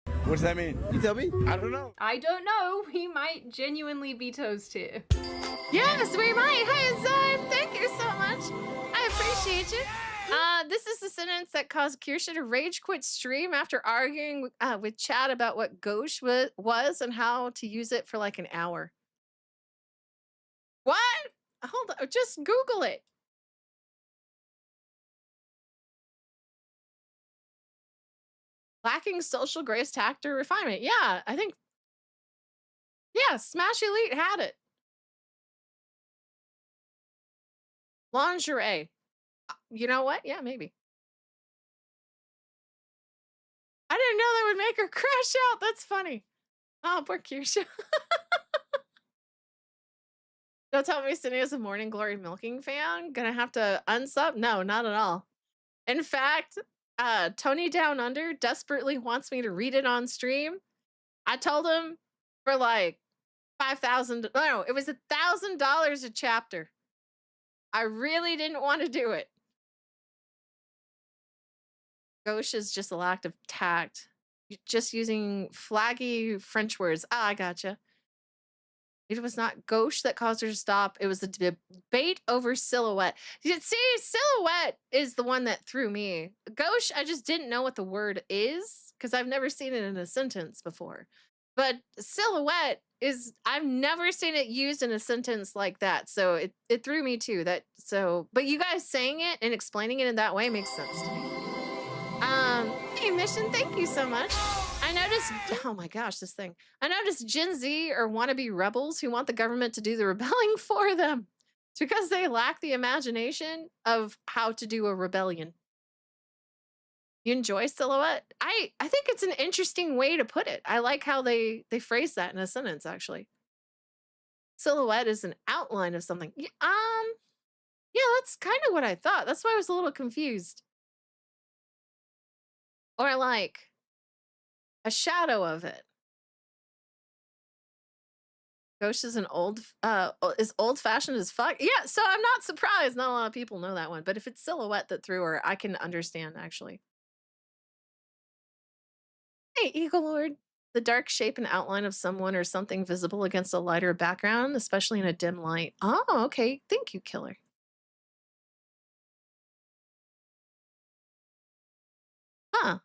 What does that mean? You tell me. I don't know. I don't know. We might genuinely be toast here. Yes, we might. Hey, Zyme, thank you so much. I appreciate you. This is the sentence that caused Kirsha to rage quit stream after arguing with Chad about what gauche was and how to use it for like an hour. What? Hold on, just Google it. Lacking social grace, tact, or refinement. Yeah, I think. Yeah, Smash Elite had it. Lingerie. You know what? Yeah, maybe. I didn't know that would make her crash out. That's funny. Oh, poor Kirsha. Don't tell me Cindy is a Morning Glory milking fan. Gonna have to unsub? No, not at all. In fact, Tony Down Under desperately wants me to read it on stream. I told him for like $5,000. No, it was $1,000 a chapter. I really didn't want to do it. Gauche is just a lack of tact. Just using flaggy French words. Ah, I gotcha. It was not gauche that caused her to stop. It was the debate over silhouette. See, silhouette is the one that threw me. Gauche, I just didn't know what the word is because I've never seen it in a sentence before. But silhouette is, I've never seen it used in a sentence like that. So it threw me too. But you guys saying it and explaining it in that way makes sense to me. Hey, Mission, thank you so much. I noticed, oh my gosh, this thing. I noticed Gen Z are wannabe rebels who want the government to do the rebelling for them. It's because they lack the imagination of how to do a rebellion. You enjoy silhouette? I think it's an interesting way to put it. I like how they phrase that in a sentence, actually. Silhouette is an outline of something. Yeah, that's kind of what I thought. That's why I was a little confused. Or like a shadow of it. Ghost is is old-fashioned as fuck. Yeah, so I'm not surprised not a lot of people know that one. But if it's silhouette that threw her, I can understand, actually. Hey, Eagle Lord. The dark shape and outline of someone or something visible against a lighter background, especially in a dim light. Oh, okay. Thank you, Killer. Huh.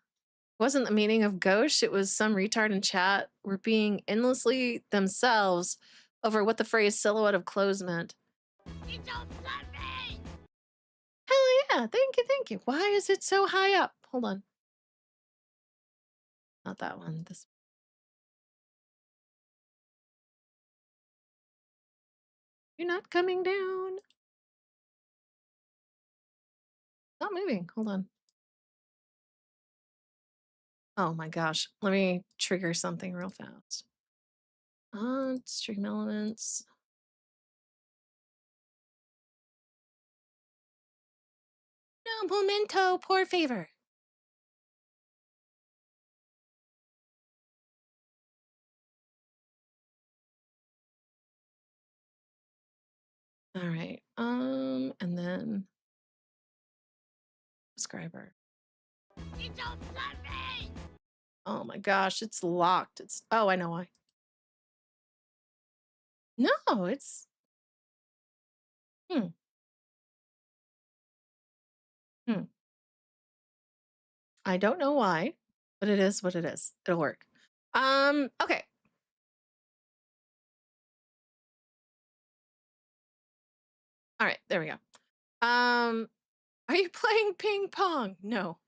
Wasn't the meaning of gauche. It was some retard in chat were being endlessly themselves over what the phrase silhouette of clothes meant. You don't love me! Hell yeah. Thank you, thank you. Why is it so high up? Hold on. Not that one. This one. You're not coming down. Not moving. Hold on. Oh my gosh. Let me trigger something real fast. Stream elements. No momento, por favor. All right. And then subscriber. You don't love me. Oh my gosh, it's locked. Oh, I know why. No, it's hmm. I don't know why, but it is what it is. It'll work. Okay. All right, there we go. Are you playing ping pong? No.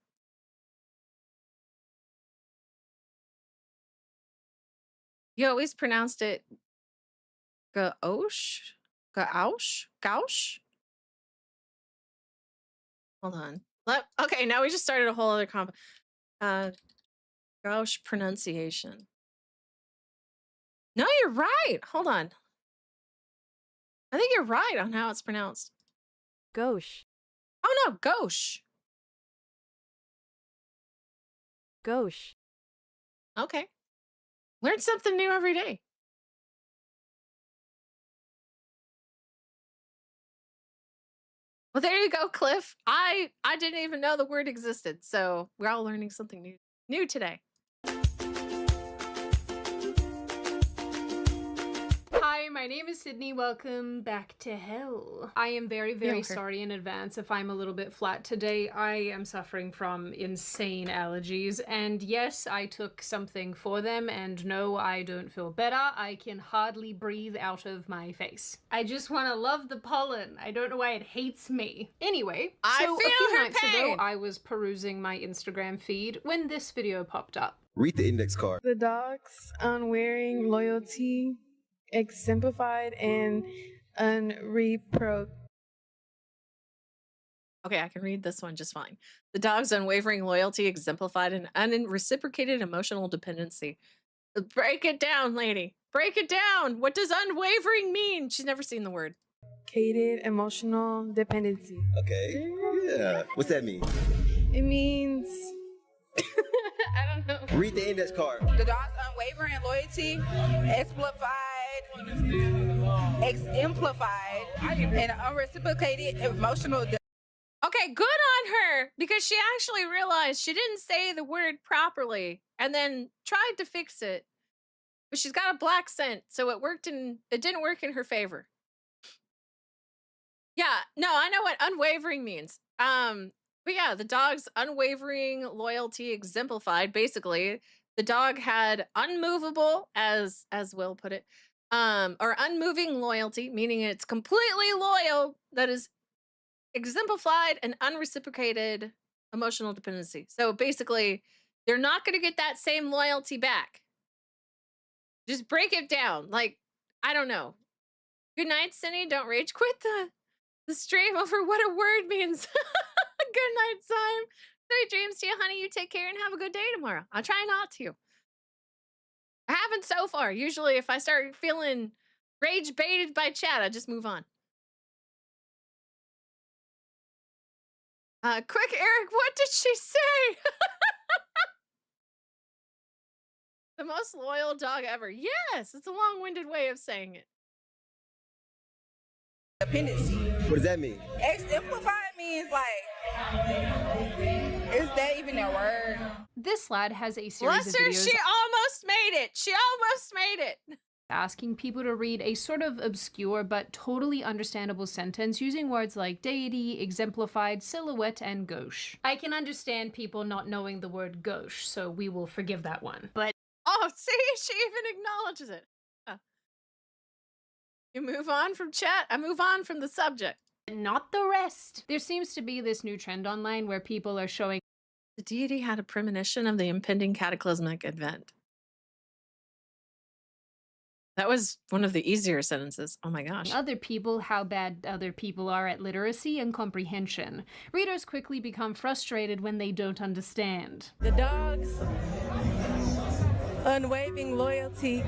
You always pronounced it Gaosh? Gaosh? Gaush? Hold on. Okay, now we just started a whole other Gaush pronunciation. No, you're right. Hold on. I think you're right on how it's pronounced. Gauche. Oh no, gauche. Gauche. Okay. Learn something new every day. Well, there you go, Cliff. I didn't even know the word existed, so we're all learning something new today. Hi, my name is Sydney. Welcome back to hell. I am very, very sorry in advance if I'm a little bit flat today. I am suffering from insane allergies, and yes, I took something for them, and no, I don't feel better. I can hardly breathe out of my face. I just want to love the pollen. I don't know why it hates me. Anyway, so a few nights ago, I was perusing my Instagram feed when this video popped up. Read the index card. The dog's unwearying loyalty exemplified and unreproached. Okay, I can read this one just fine. The dog's unwavering loyalty exemplified an unreciprocated emotional dependency. Break it down, lady. Break it down. What does unwavering mean? She's never seen the word. Emotional dependency. Okay. Yeah. What's that mean? It means I don't know. Read the index card. The dog's unwavering loyalty exemplified and unreciprocated emotional. Okay, good on her, because she actually realized she didn't say the word properly and then tried to fix it. But she's got a black scent, so it didn't work in her favor. Yeah, no, I know what unwavering means. But yeah, the dog's unwavering loyalty exemplified. Basically, the dog had unmovable, as Will put it, or unmoving loyalty, meaning it's completely loyal, that is exemplified and unreciprocated emotional dependency. So basically, they're not going to get that same loyalty back. Just break it down. Like, I don't know. Good night, Cindy. Don't rage quit the stream over what a word means. Good night, Simon. Sweet dreams to you, honey. You take care and have a good day tomorrow. I'll try not to. I haven't so far. Usually, if I start feeling rage baited by chat, I just move on. Quick, Eric, what did she say? The most loyal dog ever. Yes, it's a long-winded way of saying it. Dependency. What does that mean? Exemplified means like, is that even a word? This lad has a series of videos. She almost made it. She almost made it. Asking people to read a sort of obscure but totally understandable sentence using words like deity, exemplified, silhouette, and gauche. I can understand people not knowing the word gauche, so we will forgive that one. But oh, see, she even acknowledges it. You move on from chat, I move on from the subject. Not the rest. There seems to be this new trend online where people are showing the deity had a premonition of the impending cataclysmic event. That was one of the easier sentences. Oh my gosh. Other people how bad other people are at literacy and comprehension. Readers quickly become frustrated when they don't understand. The dog's unwavering loyalty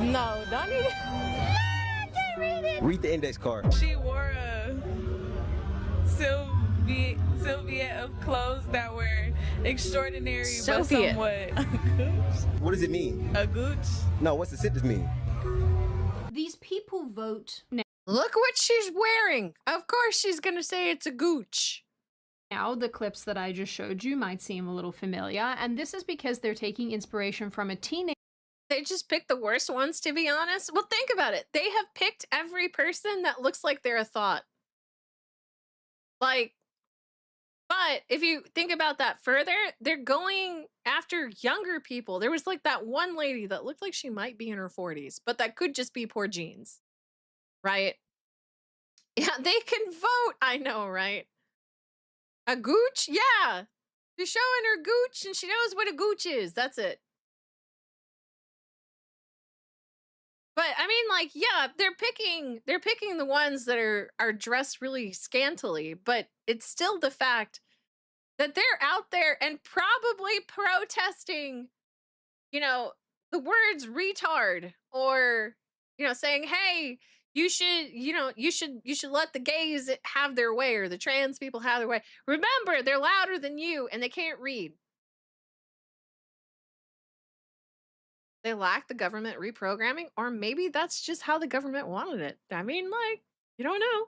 No, don't even. I can't read it. Read the index card. She wore a Sylvia of clothes that were extraordinary Soviet. but somewhat What does it mean? a gooch. No, what's the sentence mean? These people vote Look what she's wearing. Of course she's gonna say it's a gooch. now. The clips that I just showed you might seem a little familiar, and this is because they're taking inspiration from a teenage. They just picked the worst ones, to be honest. Well, think about it. They have picked every person that looks like they're a thought. Like, but if you think about that further, they're going after younger people. There was like that one lady that looked like she might be in her 40s, but that could just be poor genes, right? Yeah, they can vote. I know, right? A gooch? Yeah. She's showing her gooch and she knows what a gooch is. That's it. But I mean, like, yeah, they're picking the ones that are dressed really scantily, but it's still the fact that they're out there and probably protesting, you know, the words retard, or, you know, saying, hey, you should, you should let the gays have their way, or the trans people have their way. Remember, they're louder than you and they can't read. They lack the government reprogramming, or maybe that's just how the government wanted it. I mean, like, you don't know.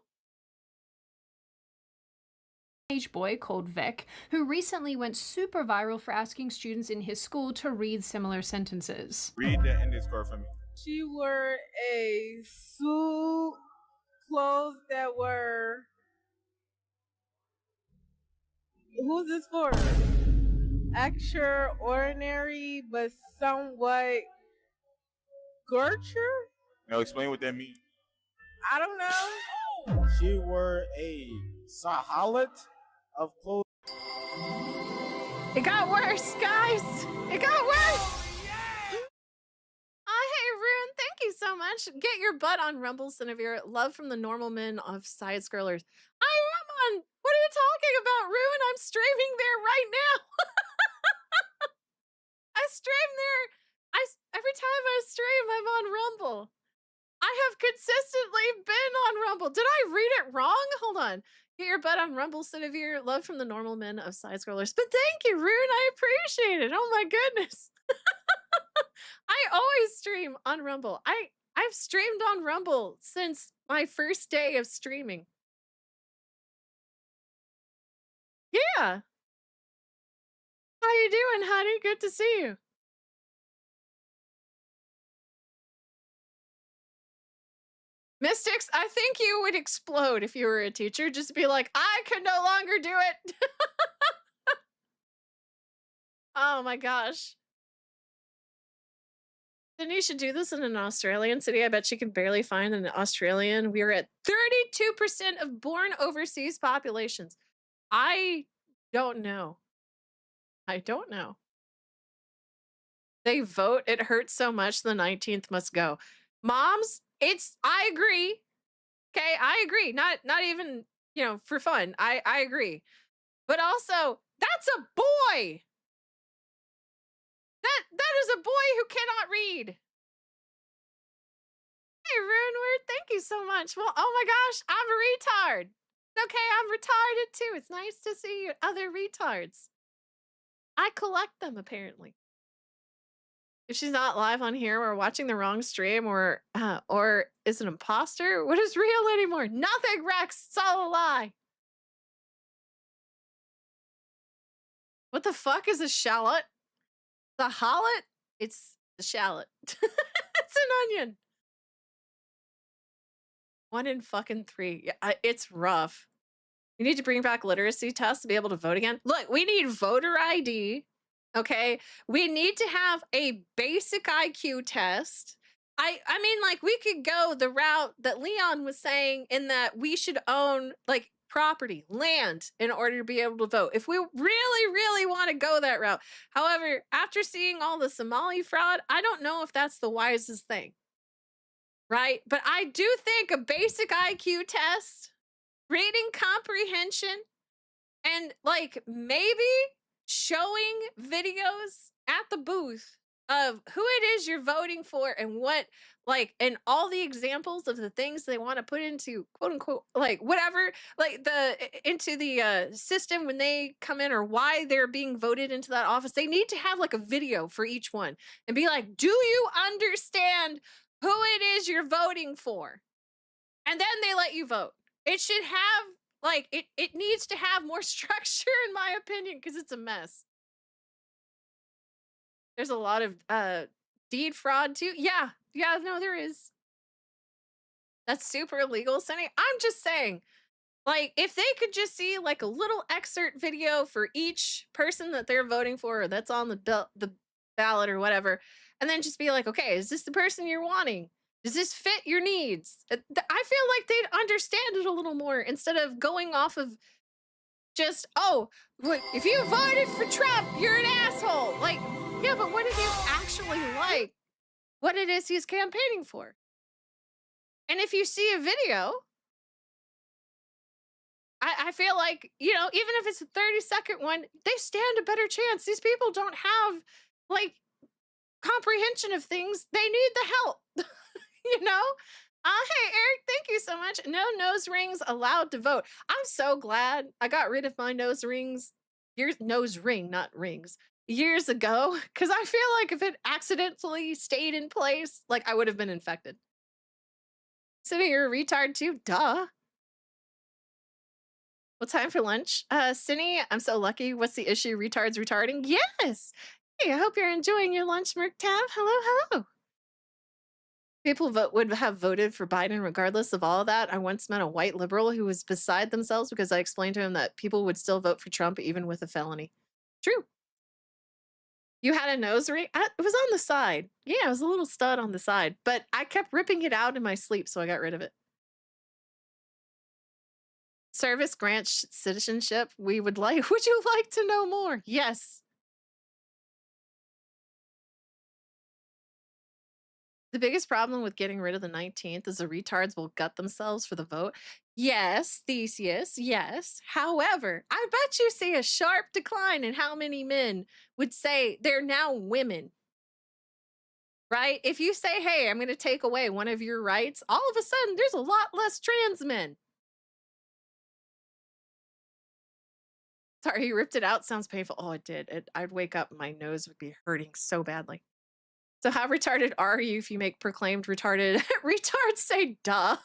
Teenage boy called Vic, who recently went super viral for asking students in his school to read similar sentences. Read the index card for me. She wore a suit, clothes that were. Who's this for? Extraordinary, but somewhat Gertrude? Now explain what that means. I don't know. She wore a sahalat of clothes. It got worse, guys. It got worse. Oh, hey, Rune, thank you so much. Get your butt on Rumble, Cinevere. Love from the normal men of side scrollers. I am on. What are you talking about, Rune? I'm streaming there right now. I stream there. Every time I stream, I'm on Rumble. I have consistently been on Rumble. Did I read it wrong? Hold on. Get your butt on Rumble, Cinevere. Love from the normal men of side scrollers. But thank you, Rune. I appreciate it. Oh my goodness. I always stream on Rumble. I've streamed on Rumble since my first day of streaming. Yeah. How you doing, honey? Good to see you. Mystics, I think you would explode if you were a teacher. Just be like, I can no longer do it. Oh my gosh. Sydney should do this in an Australian city. I bet she can barely find an Australian. We are at 32% of born overseas populations. I don't know. I don't know. They vote. It hurts so much. The 19th must go. Moms, I agree. Okay, I agree. Not even, for fun. I agree. But also, that's a boy. That is a boy who cannot read. Hey, Runeward, thank you so much. Well, oh my gosh, I'm a retard. Okay, I'm retarded too. It's nice to see other retards. I collect them, apparently. If she's not live on here, we're watching the wrong stream, or is an imposter? What is real anymore? Nothing, Rex. It's all a lie. What the fuck is a shallot? The halot? It's the shallot. It's an onion. 1 in fucking 3. Yeah, it's rough. We need to bring back literacy tests to be able to vote again. Look, we need voter ID. Okay, we need to have a basic IQ test. I mean, like, we could go the route that Leon was saying, in that we should own, like, property, land, in order to be able to vote. If we really, really want to go that route. However, after seeing all the Somali fraud, I don't know if that's the wisest thing. Right? But I do think a basic IQ test, reading comprehension, and, like, maybe showing videos at the booth of who it is you're voting for and what, like, and all the examples of the things they want to put into quote unquote, like, whatever, like into the system when they come in, or why they're being voted into that office. They need to have like a video for each one and be like, do you understand who it is you're voting for? And then they let you vote. It should have, like, it needs to have more structure, in my opinion, because it's a mess. There's a lot of deed fraud too. Yeah, no, there is. That's super illegal, Sunny. I'm just saying, like, if they could just see like a little excerpt video for each person that they're voting for, or that's on the ballot or whatever, and then just be like, okay, is this the person you're wanting? Does this fit your needs? I feel like they'd understand it a little more instead of going off of just, oh, if you voted for Trump, you're an asshole. Like, yeah, but what if you actually like what it is he's campaigning for? And if you see a video, I feel like, you know, even if it's a 30-second one, they stand a better chance. These people don't have, like, comprehension of things. They need the help, you know? Hey, Eric, thank you so much. No nose rings allowed to vote. I'm so glad I got rid of my nose rings. Nose ring, not rings. Years ago, because I feel like if it accidentally stayed in place, like, I would have been infected. Cindy, you're a retard too? Duh. What time for lunch? Cindy, I'm so lucky. What's the issue? Retards retarding? Yes! Hey, I hope you're enjoying your lunch, Merc Tab. Hello. People would have voted for Biden regardless of all of that. I once met a white liberal who was beside themselves because I explained to him that people would still vote for Trump even with a felony. True. You had a nose ring? It was on the side. Yeah, it was a little stud on the side, but I kept ripping it out in my sleep, so I got rid of it. Service grant citizenship. Would you like to know more? Yes. The biggest problem with getting rid of the 19th is the retards will gut themselves for the vote. Yes, Theseus, yes. However, I bet you see a sharp decline in how many men would say they're now women. Right? If you say, hey, I'm going to take away one of your rights, all of a sudden there's a lot less trans men. Sorry, you ripped it out. Sounds painful. Oh, it did. I'd wake up and my nose would be hurting so badly. So how retarded are you if you make proclaimed retarded? Retards say duh.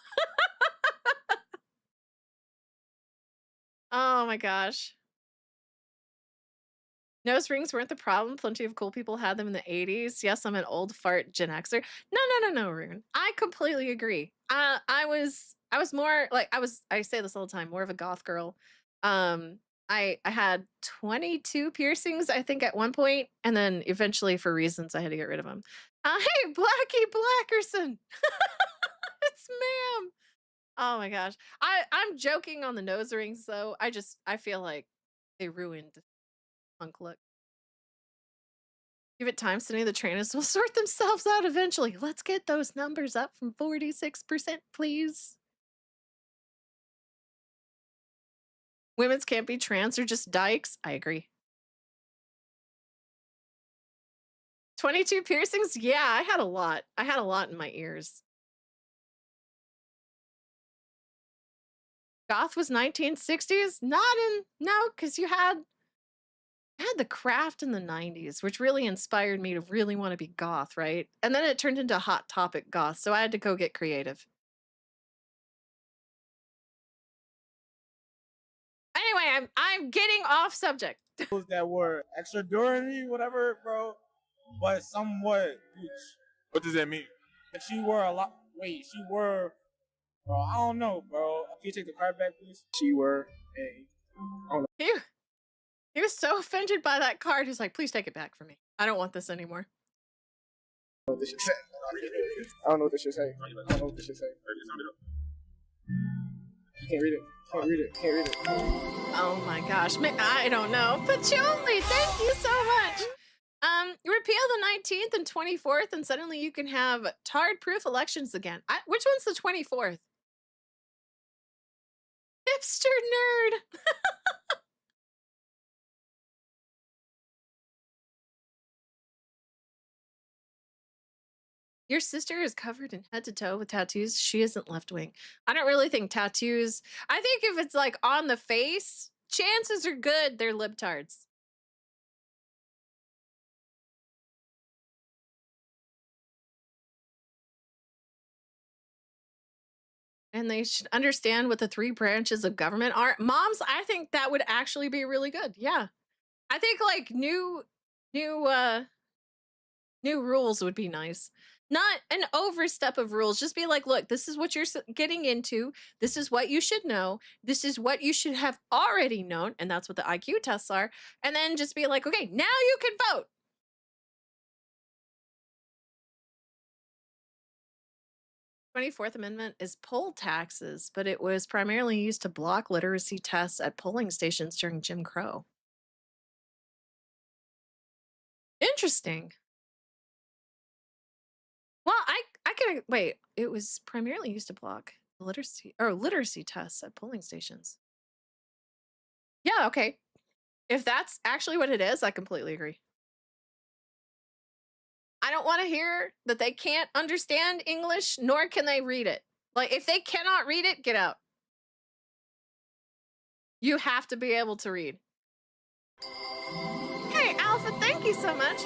Oh my gosh. Nose rings weren't the problem. Plenty of cool people had them in the 80s. Yes, I'm an old fart Gen Xer. No, Rune. I completely agree. I was more like, I say this all the time, more of a goth girl. I had 22 piercings, I think, at one point, and then eventually, for reasons, I had to get rid of them. Hey, Blackie Blackerson! It's ma'am! Oh my gosh. I'm joking on the nose rings, though. I feel like they ruined punk look. Give it time, Cindy. The trainers will sort themselves out eventually. Let's get those numbers up from 46%, please. Women's can't be trans or just dykes. I agree. 22 piercings? Yeah, I had a lot. I had a lot in my ears. Goth was 1960s? No, because you had the craft in the 90s, which really inspired me to really want to be goth, right? And then it turned into Hot Topic goth, so I had to go get creative. Anyway, I'm getting off subject. Those that were extraordinary, whatever, bro, but somewhat. What does that mean? She were a lot. Wait, she were. Bro, I don't know, bro. Can you take the card back, please? She were a. I don't know. He was so offended by that card. He's like, please take it back from me. I don't want this anymore. I don't know what this should say. I don't know what this should say. You can't read it. Can't read it. Oh my gosh. I don't know. Patchouli, thank you so much. Repeal the 19th and 24th, and suddenly you can have tard-proof elections again. Which one's the 24th? Hipster nerd. Your sister is covered in head to toe with tattoos. She isn't left wing. I don't really think tattoos. I think if it's like on the face, chances are good they're libtards. And they should understand what the 3 branches of government are. Moms, I think that would actually be really good. Yeah. I think like new rules would be nice. Not an overstep of rules. Just be like, look, this is what you're getting into. This is what you should know. This is what you should have already known. And that's what the IQ tests are. And then just be like, okay, now you can vote. The 24th Amendment is poll taxes, but it was primarily used to block literacy tests at polling stations during Jim Crow. Interesting. Well, I could wait. It was primarily used to block literacy tests at polling stations. Yeah, okay. If that's actually what it is, I completely agree. I don't want to hear that they can't understand English, nor can they read it. Like, if they cannot read it, get out. You have to be able to read. Hey, Alpha, thank you so much.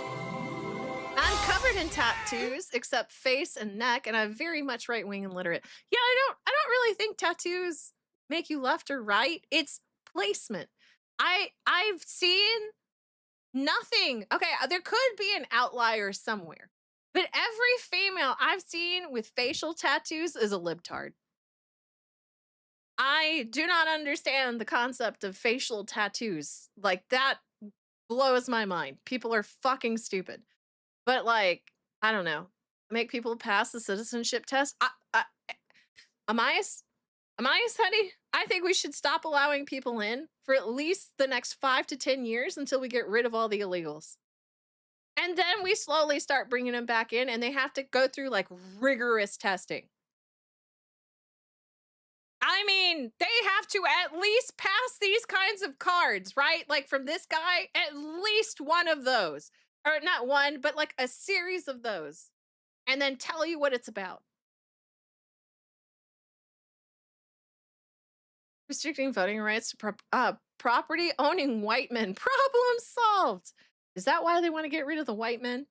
I'm covered in tattoos, except face and neck, and I'm very much right-wing and literate. Yeah, I don't really think tattoos make you left or right. It's placement. I've seen nothing. Okay, there could be an outlier somewhere, but every female I've seen with facial tattoos is a libtard. I do not understand the concept of facial tattoos. Like, that blows my mind. People are fucking stupid. But like, I don't know, make people pass the citizenship test. Amais, honey, I think we should stop allowing people in for at least the next 5 to 10 years until we get rid of all the illegals. And then we slowly start bringing them back in, and they have to go through like rigorous testing. I mean, they have to at least pass these kinds of cards, right? Like from this guy, at least one of those. Or not one, but like a series of those. And then tell you what it's about. Restricting voting rights to property owning white men. Problem solved. Is that why they want to get rid of the white men?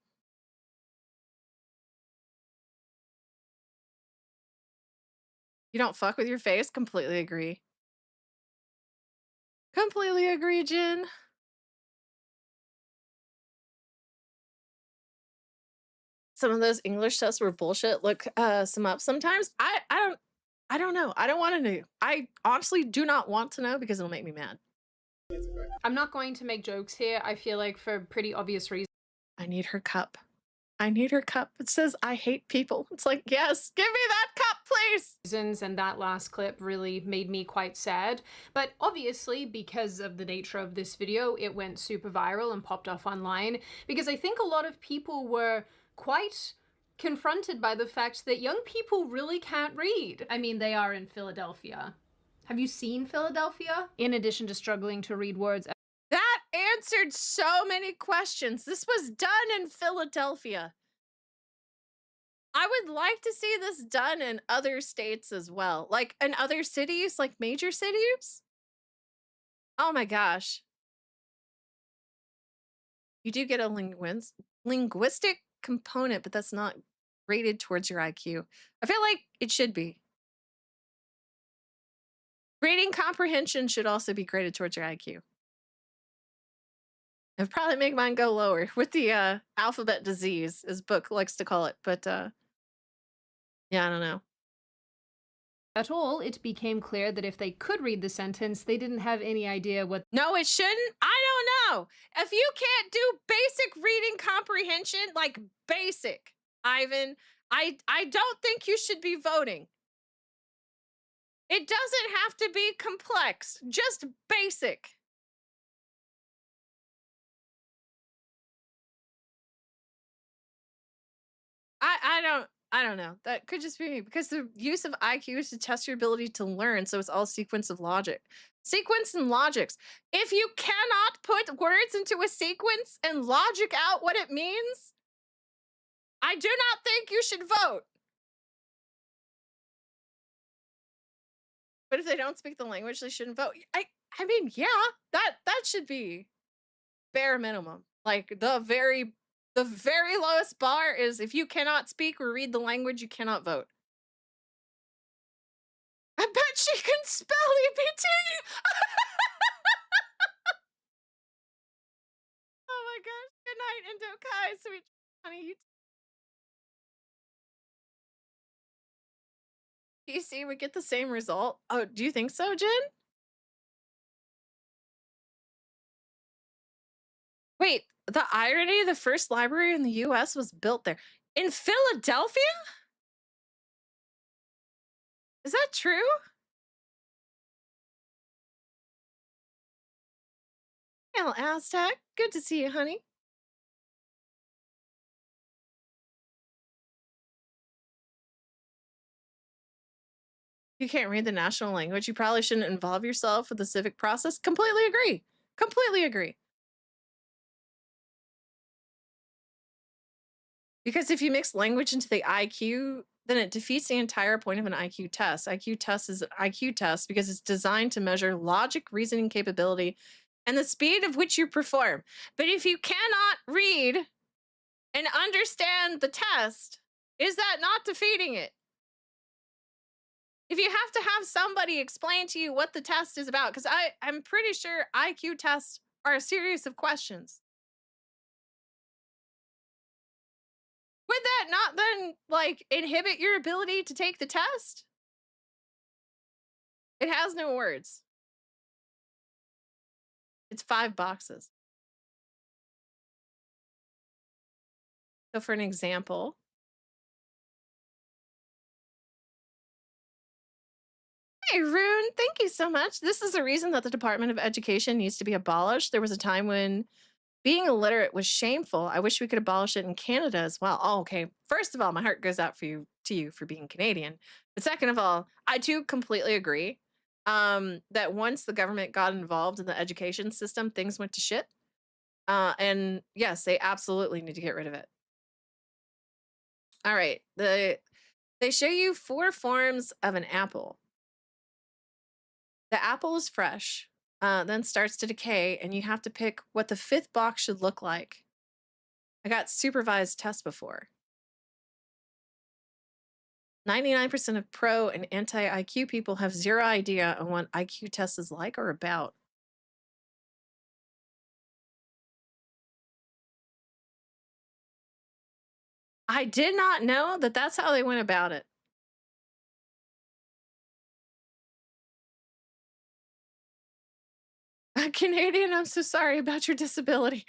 You don't fuck with your face? Completely agree. Completely agree, Jen. Some of those English tests were bullshit. Look some up sometimes. I don't know. I don't want to know. I honestly do not want to know because it'll make me mad. I'm not going to make jokes here. I feel like for pretty obvious reasons. I need her cup. I need her cup. It says, I hate people. It's like, yes, give me that cup, please. And that last clip really made me quite sad. But obviously, because of the nature of this video, it went super viral and popped off online. Because I think a lot of people were quite confronted by the fact that young people really can't read. I mean, they are in Philadelphia. Have you seen Philadelphia? In addition to struggling to read words. That answered so many questions. This was done in Philadelphia. I would like to see this done in other states as well. Like in other cities, like major cities. Oh my gosh. You do get a linguistic component, but that's not rated towards your IQ. I feel like it should be. Reading comprehension should also be graded towards your IQ. It'd probably make mine go lower with the alphabet disease, as Book likes to call it. But yeah, I don't know. At all, it became clear that if they could read the sentence, they didn't have any idea what. No, it shouldn't. I don't know. If you can't do basic reading comprehension, like basic, Ivan, I don't think you should be voting. It doesn't have to be complex, just basic. I don't know. That could just be me because the use of IQ is to test your ability to learn. So it's all sequence of logic. Sequence and logics. If you cannot put words into a sequence and logic out what it means, I do not think you should vote. But if they don't speak the language, they shouldn't vote. I mean, yeah, that should be bare minimum. Like the very lowest bar is if you cannot speak or read the language, you cannot vote. I bet she can spell EPT. Oh my gosh. Good night, Indokai, sweet honey. PC would get the same result. Oh, do you think so, Jen? Wait, the irony, the first library in the US was built there. In Philadelphia? Is that true? Hello, Aztec. Good to see you, honey. You can't read the national language. You probably shouldn't involve yourself with the civic process. Completely agree. Completely agree. Because if you mix language into the IQ, then it defeats the entire point of an IQ test. IQ test is an IQ test because it's designed to measure logic, reasoning capability, and the speed of which you perform. But if you cannot read and understand the test, is that not defeating it? If you have to have somebody explain to you what the test is about, because I'm pretty sure IQ tests are a series of questions. Would that not then, like, inhibit your ability to take the test? It has no words. It's 5 boxes. So for an example, hey, Rune, thank you so much. This is a reason that the Department of Education needs to be abolished. There was a time when being illiterate was shameful. I wish we could abolish it in Canada as well. Oh, okay. First of all, my heart goes out to you for being Canadian. But second of all, I too completely agree that once the government got involved in the education system, things went to shit. And yes, they absolutely need to get rid of it. All right. They show you 4 forms of an apple. The apple is fresh, then starts to decay, and you have to pick what the 5th box should look like. I got supervised tests before. 99% of pro and anti-IQ people have zero idea on what IQ test is like or about. I did not know that that's how they went about it. Canadian, I'm so sorry about your disability.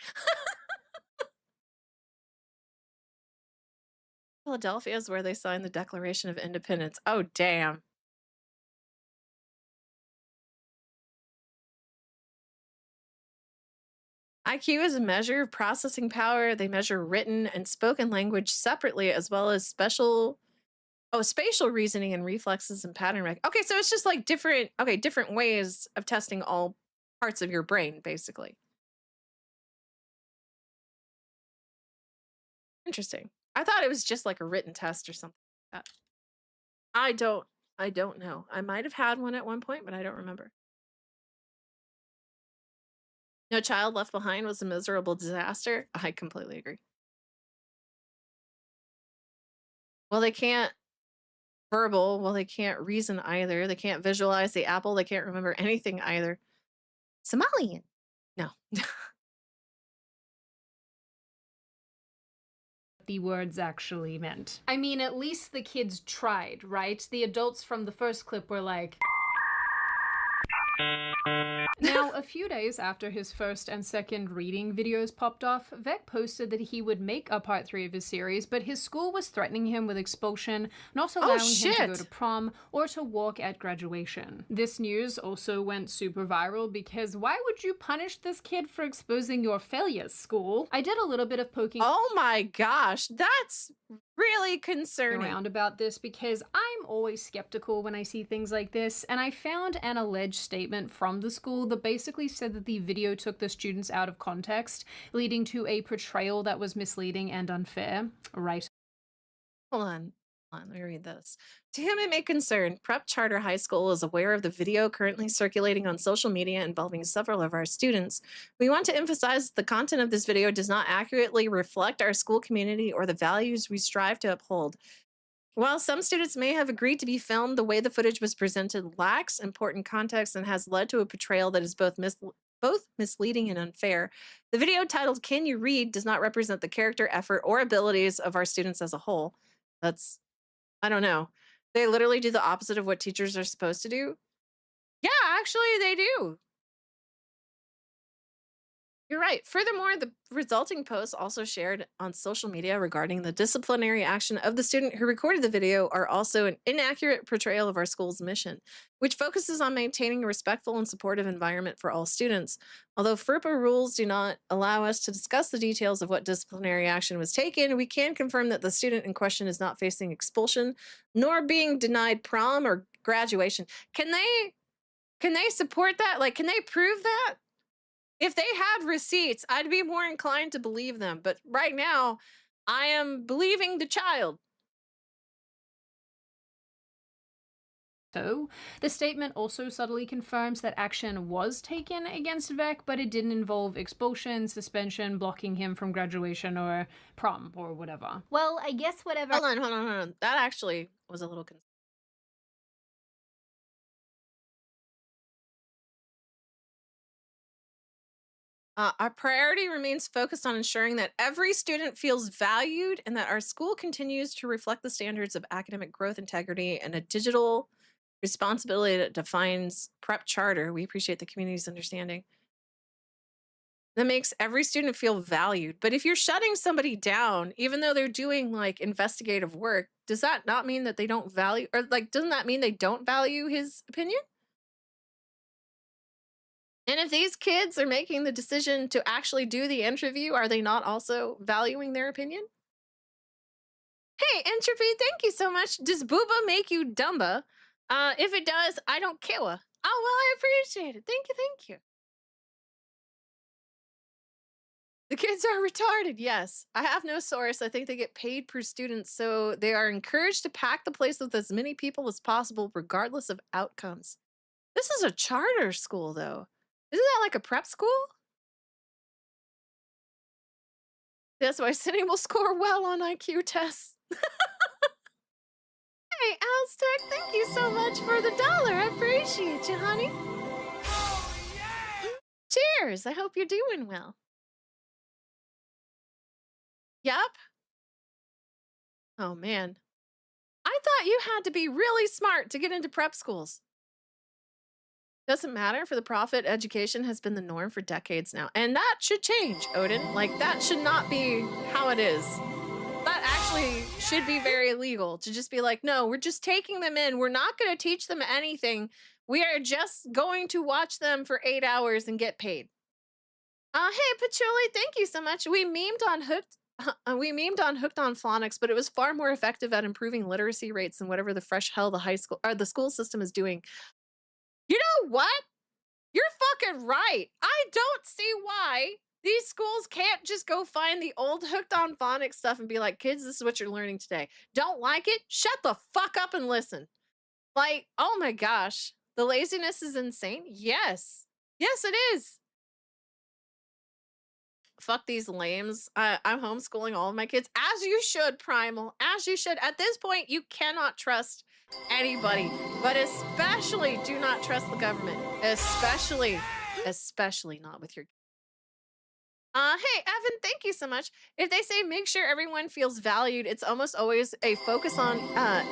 Philadelphia is where they signed the Declaration of Independence. Oh, damn. IQ is a measure of processing power. They measure written and spoken language separately, as well as spatial reasoning and reflexes and pattern recognition. Okay, so it's just like different ways of testing all parts of your brain, basically. Interesting. I thought it was just like a written test or something like that. I don't know. I might have had one at one point, but I don't remember. No Child Left Behind was a miserable disaster. I completely agree. Well, they can't verbal. Well, they can't reason either. They can't visualize the apple. They can't remember anything either. Somalian. No. The words actually meant. I mean, at least the kids tried, right? The adults from the first clip were like... Now, a few days after his first and second reading videos popped off, Vec posted that he would make a part 3 of his series, but his school was threatening him with expulsion, not allowing him to go to prom or to walk at graduation. This news also went super viral because why would you punish this kid for exposing your failures, school? I did a little bit of poking Oh my gosh, that's really concerning around about this because I'm always skeptical when I see things like this, and I found an alleged statement from the school that basically said that the video took the students out of context, leading to a portrayal that was misleading and unfair. Right. Hold on. Hold on, let me read this. To whom it may concern, Prep Charter High School is aware of the video currently circulating on social media involving several of our students. We want to emphasize that the content of this video does not accurately reflect our school community or the values we strive to uphold. While some students may have agreed to be filmed, the way the footage was presented lacks important context and has led to a portrayal that is both misleading and unfair. The video titled "Can You Read" does not represent the character, effort, or abilities of our students as a whole. That's, I don't know. They literally do the opposite of what teachers are supposed to do. Yeah, actually, they do. You're right. Furthermore, the resulting posts also shared on social media regarding the disciplinary action of the student who recorded the video are also an inaccurate portrayal of our school's mission, which focuses on maintaining a respectful and supportive environment for all students. Although FERPA rules do not allow us to discuss the details of what disciplinary action was taken, we can confirm that the student in question is not facing expulsion, nor being denied prom or graduation. Can they support that? Like, can they prove that? If they had receipts, I'd be more inclined to believe them. But right now, I am believing the child. So, the statement also subtly confirms that action was taken against Vec, but it didn't involve expulsion, suspension, blocking him from graduation or prom or whatever. Well, I guess whatever. Hold on. That actually was a little confusing. Our priority remains focused on ensuring that every student feels valued and that our school continues to reflect the standards of academic growth, integrity, and a digital responsibility that defines Prep Charter. We appreciate the community's understanding. That makes every student feel valued. But if you're shutting somebody down, even though they're doing like investigative work, does that not mean that they don't value, or like, doesn't that mean they don't value his opinion? And if these kids are making the decision to actually do the interview, are they not also valuing their opinion? Hey, Entropy, thank you so much. Does Booba make you Dumba? If it does, I don't care. Oh, well, I appreciate it. Thank you. The kids are retarded, yes. I have no source. I think they get paid per student, so they are encouraged to pack the place with as many people as possible, regardless of outcomes. This is a charter school, though. Isn't that like a prep school? That's why Cindy will score well on IQ tests. Hey, Aztec, thank you so much for the $1. I appreciate you, honey. Cheers. I hope you're doing well. Yup. Oh, man. I thought you had to be really smart to get into prep schools. Doesn't matter, for the profit, education has been the norm for decades now. And that should change, Odin. Like, that should not be how it is. That actually should be very illegal, to just be like, no, we're just taking them in. We're not going to teach them anything. We are just going to watch them for 8 hours and get paid. Hey, Patchouli, thank you so much. We memed on Hooked on Phonics, but it was far more effective at improving literacy rates than whatever the fresh hell the school system is doing. You know what? You're fucking right. I don't see why these schools can't just go find the old Hooked on Phonics stuff and be like, kids, this is what you're learning today. Don't like it? Shut the fuck up and listen. Like, oh my gosh. The laziness is insane. Yes. Yes, it is. Fuck these lames. I'm homeschooling all of my kids. As you should, Primal. As you should. At this point, you cannot trust anybody, but especially do not trust the government. Especially not with your. Hey, Evan, thank you so much. If they say make sure everyone feels valued, it's almost always a focus on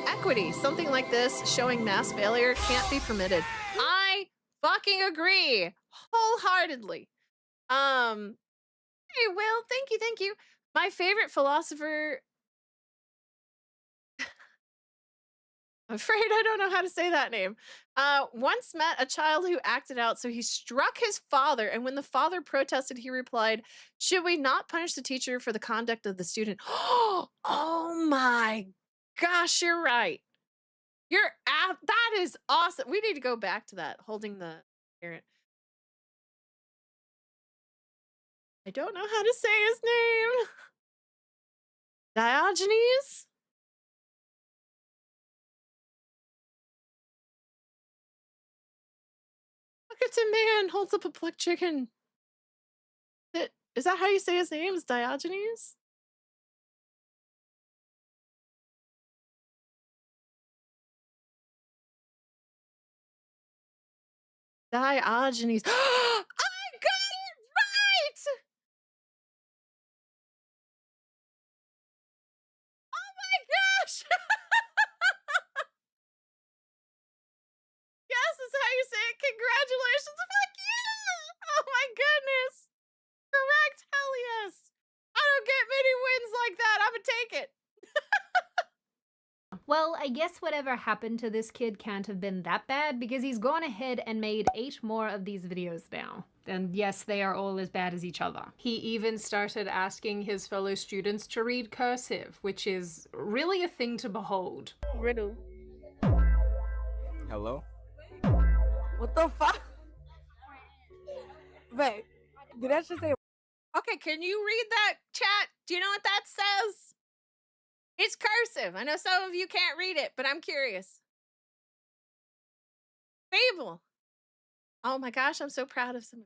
equity. Something like this, showing mass failure, can't be permitted. I fucking agree wholeheartedly. Hey, Will, thank you. My favorite philosopher. I'm afraid I don't know how to say that name. Once met a child who acted out, so he struck his father, and when the father protested, he replied, "Should we not punish the teacher for the conduct of the student?" Oh my gosh, you're right. That is awesome. We need to go back to that, holding the parent. I don't know how to say his name. Diogenes? Bickerton man holds up a plucked chicken. Is that how you say his name? Is Diogenes? Diogenes. I got it right! Oh my gosh! Yes, is how you say it. Congratulations. Fuck you! Oh my goodness. Correct. Hell yes. I don't get many wins like that. I'm gonna take it. Well, I guess whatever happened to this kid can't have been that bad because he's gone ahead and made 8 more of these videos now. And yes, they are all as bad as each other. He even started asking his fellow students to read cursive, which is really a thing to behold. Riddle. Hello? What the fuck? Babe, did that just say? Okay, can you read that, chat? Do you know what that says? It's cursive. I know some of you can't read it, but I'm curious. Fable. Oh my gosh, I'm so proud of some.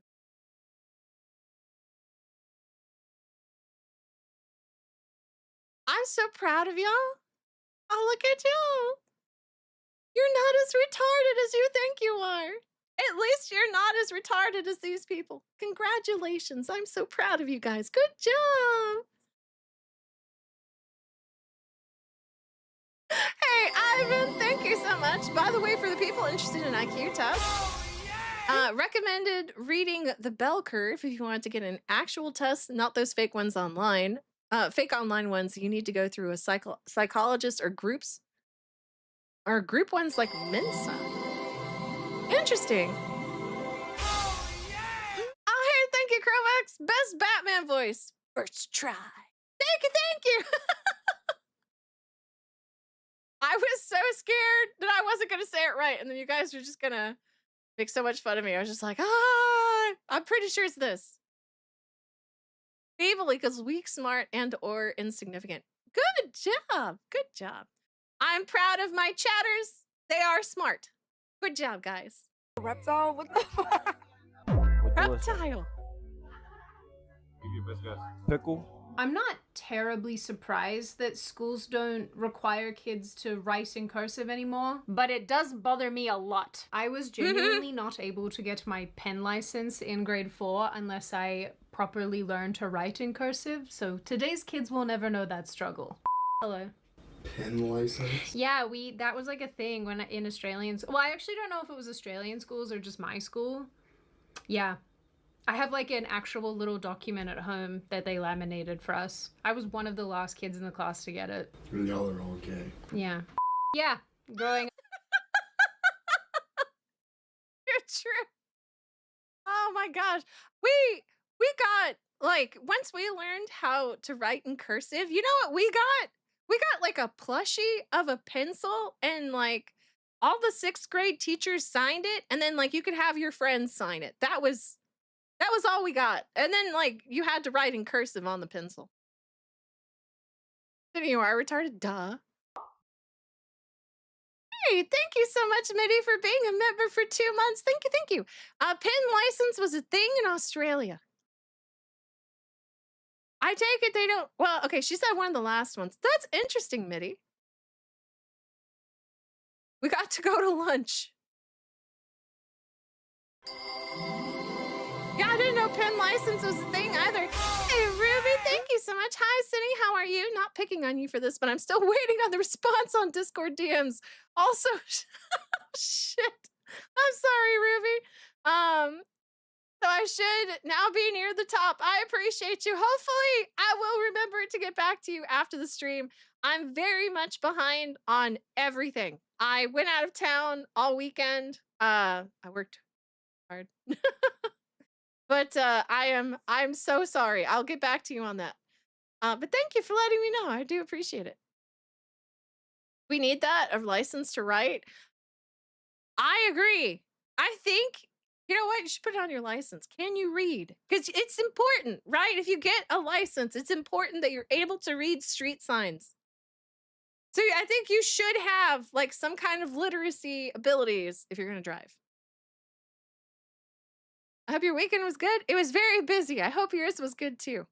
I'm so proud of y'all. Oh, look at y'all. You're not as retarded as you think you are. At least you're not as retarded as these people. Congratulations. I'm so proud of you guys. Good job. Hey, Ivan, thank you so much. By the way, for the people interested in IQ tests, recommended reading the bell curve if you want to get an actual test, not those fake ones online. Fake online ones, you need to go through a psychologist or groups. Or group ones like Mensa. Interesting. Oh, hey, thank you, Crovax. Best Batman voice. First try. Thank you, thank you. I was so scared that I wasn't going to say it right. And then you guys were just going to make so much fun of me. I was just like, I'm pretty sure it's this. Feeble equals weak, smart, and or insignificant. Good job. Good job. I'm proud of my chatters. They are smart. Good job, guys. Reptile? What the fuck? Reptile. Pickle? I'm not terribly surprised that schools don't require kids to write in cursive anymore, but it does bother me a lot. I was genuinely not able to get my pen license in grade 4 unless I properly learned to write in cursive, so today's kids will never know that struggle. Hello. Pen license? Yeah, that was like a thing when in Australians. Well, I actually don't know if it was Australian schools or just my school. Yeah. I have like an actual little document at home that they laminated for us. I was one of the last kids in the class to get it. And y'all are all gay. Yeah. Yeah. Growing up. You're true. Oh my gosh. We got, like, once we learned how to write in cursive, you know what we got? We got like a plushie of a pencil, and like all the 6th grade teachers signed it, and then like you could have your friends sign it. That was all we got. And then like you had to write in cursive on the pencil. Then you are retarded, duh. Hey, thank you so much, Mitty, for being a member for 2 months. Thank you, thank you. Pen license was a thing in Australia. I take it they don't. Well, okay, she said one of the last ones. That's interesting, Mitty. We got to go to lunch. Yeah, I didn't know pen license was a thing either. Hey, Ruby, thank you so much. Hi, Cindy, how are you? Not picking on you for this, but I'm still waiting on the response on Discord DMs. Also, shit. I'm sorry, Ruby. So I should now be near the top. I appreciate you. Hopefully, I will remember to get back to you after the stream. I'm very much behind on everything. I went out of town all weekend. I worked hard. But I'm so sorry. I'll get back to you on that. But thank you for letting me know. I do appreciate it. We need that, a license to write. I agree. I think, you know what? You should put it on your license. Can you read? Because it's important, right? If you get a license, it's important that you're able to read street signs. So I think you should have like some kind of literacy abilities if you're going to drive. I hope your weekend was good. It was very busy. I hope yours was good too.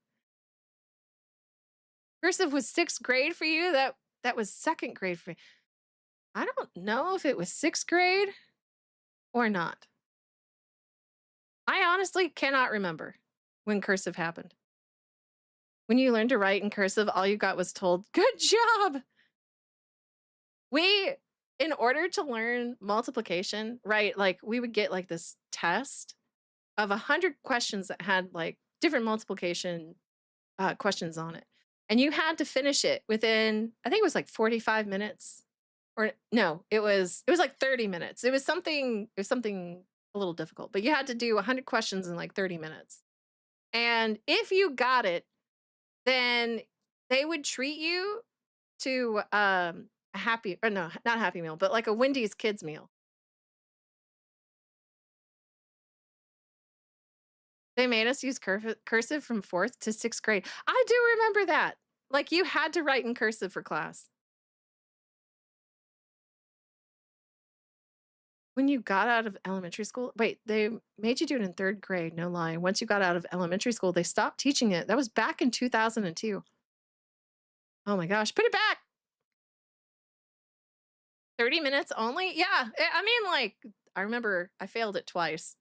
Cursive was 6th grade for you. That was 2nd grade for me. I don't know if it was 6th grade or not. I honestly cannot remember when cursive happened. When you learned to write in cursive, all you got was told, "Good job." In order to learn multiplication, right? Like we would get like this test of 100 questions that had like different multiplication questions on it. And you had to finish it within, I think it was like 45 minutes. Or no, it was like 30 minutes. It was something a little difficult, but you had to do 100 questions in like 30 minutes. And if you got it, then they would treat you to a happy, or no, not a Happy Meal, but like a Wendy's kids meal. They made us use cursive from 4th to 6th grade. I do remember that. Like you had to write in cursive for class. When you got out of elementary school, wait, they made you do it in 3rd grade, no lie. Once you got out of elementary school, they stopped teaching it. That was back in 2002. Oh my gosh, put it back. 30 minutes only? Yeah, I mean, like, I remember I failed it twice.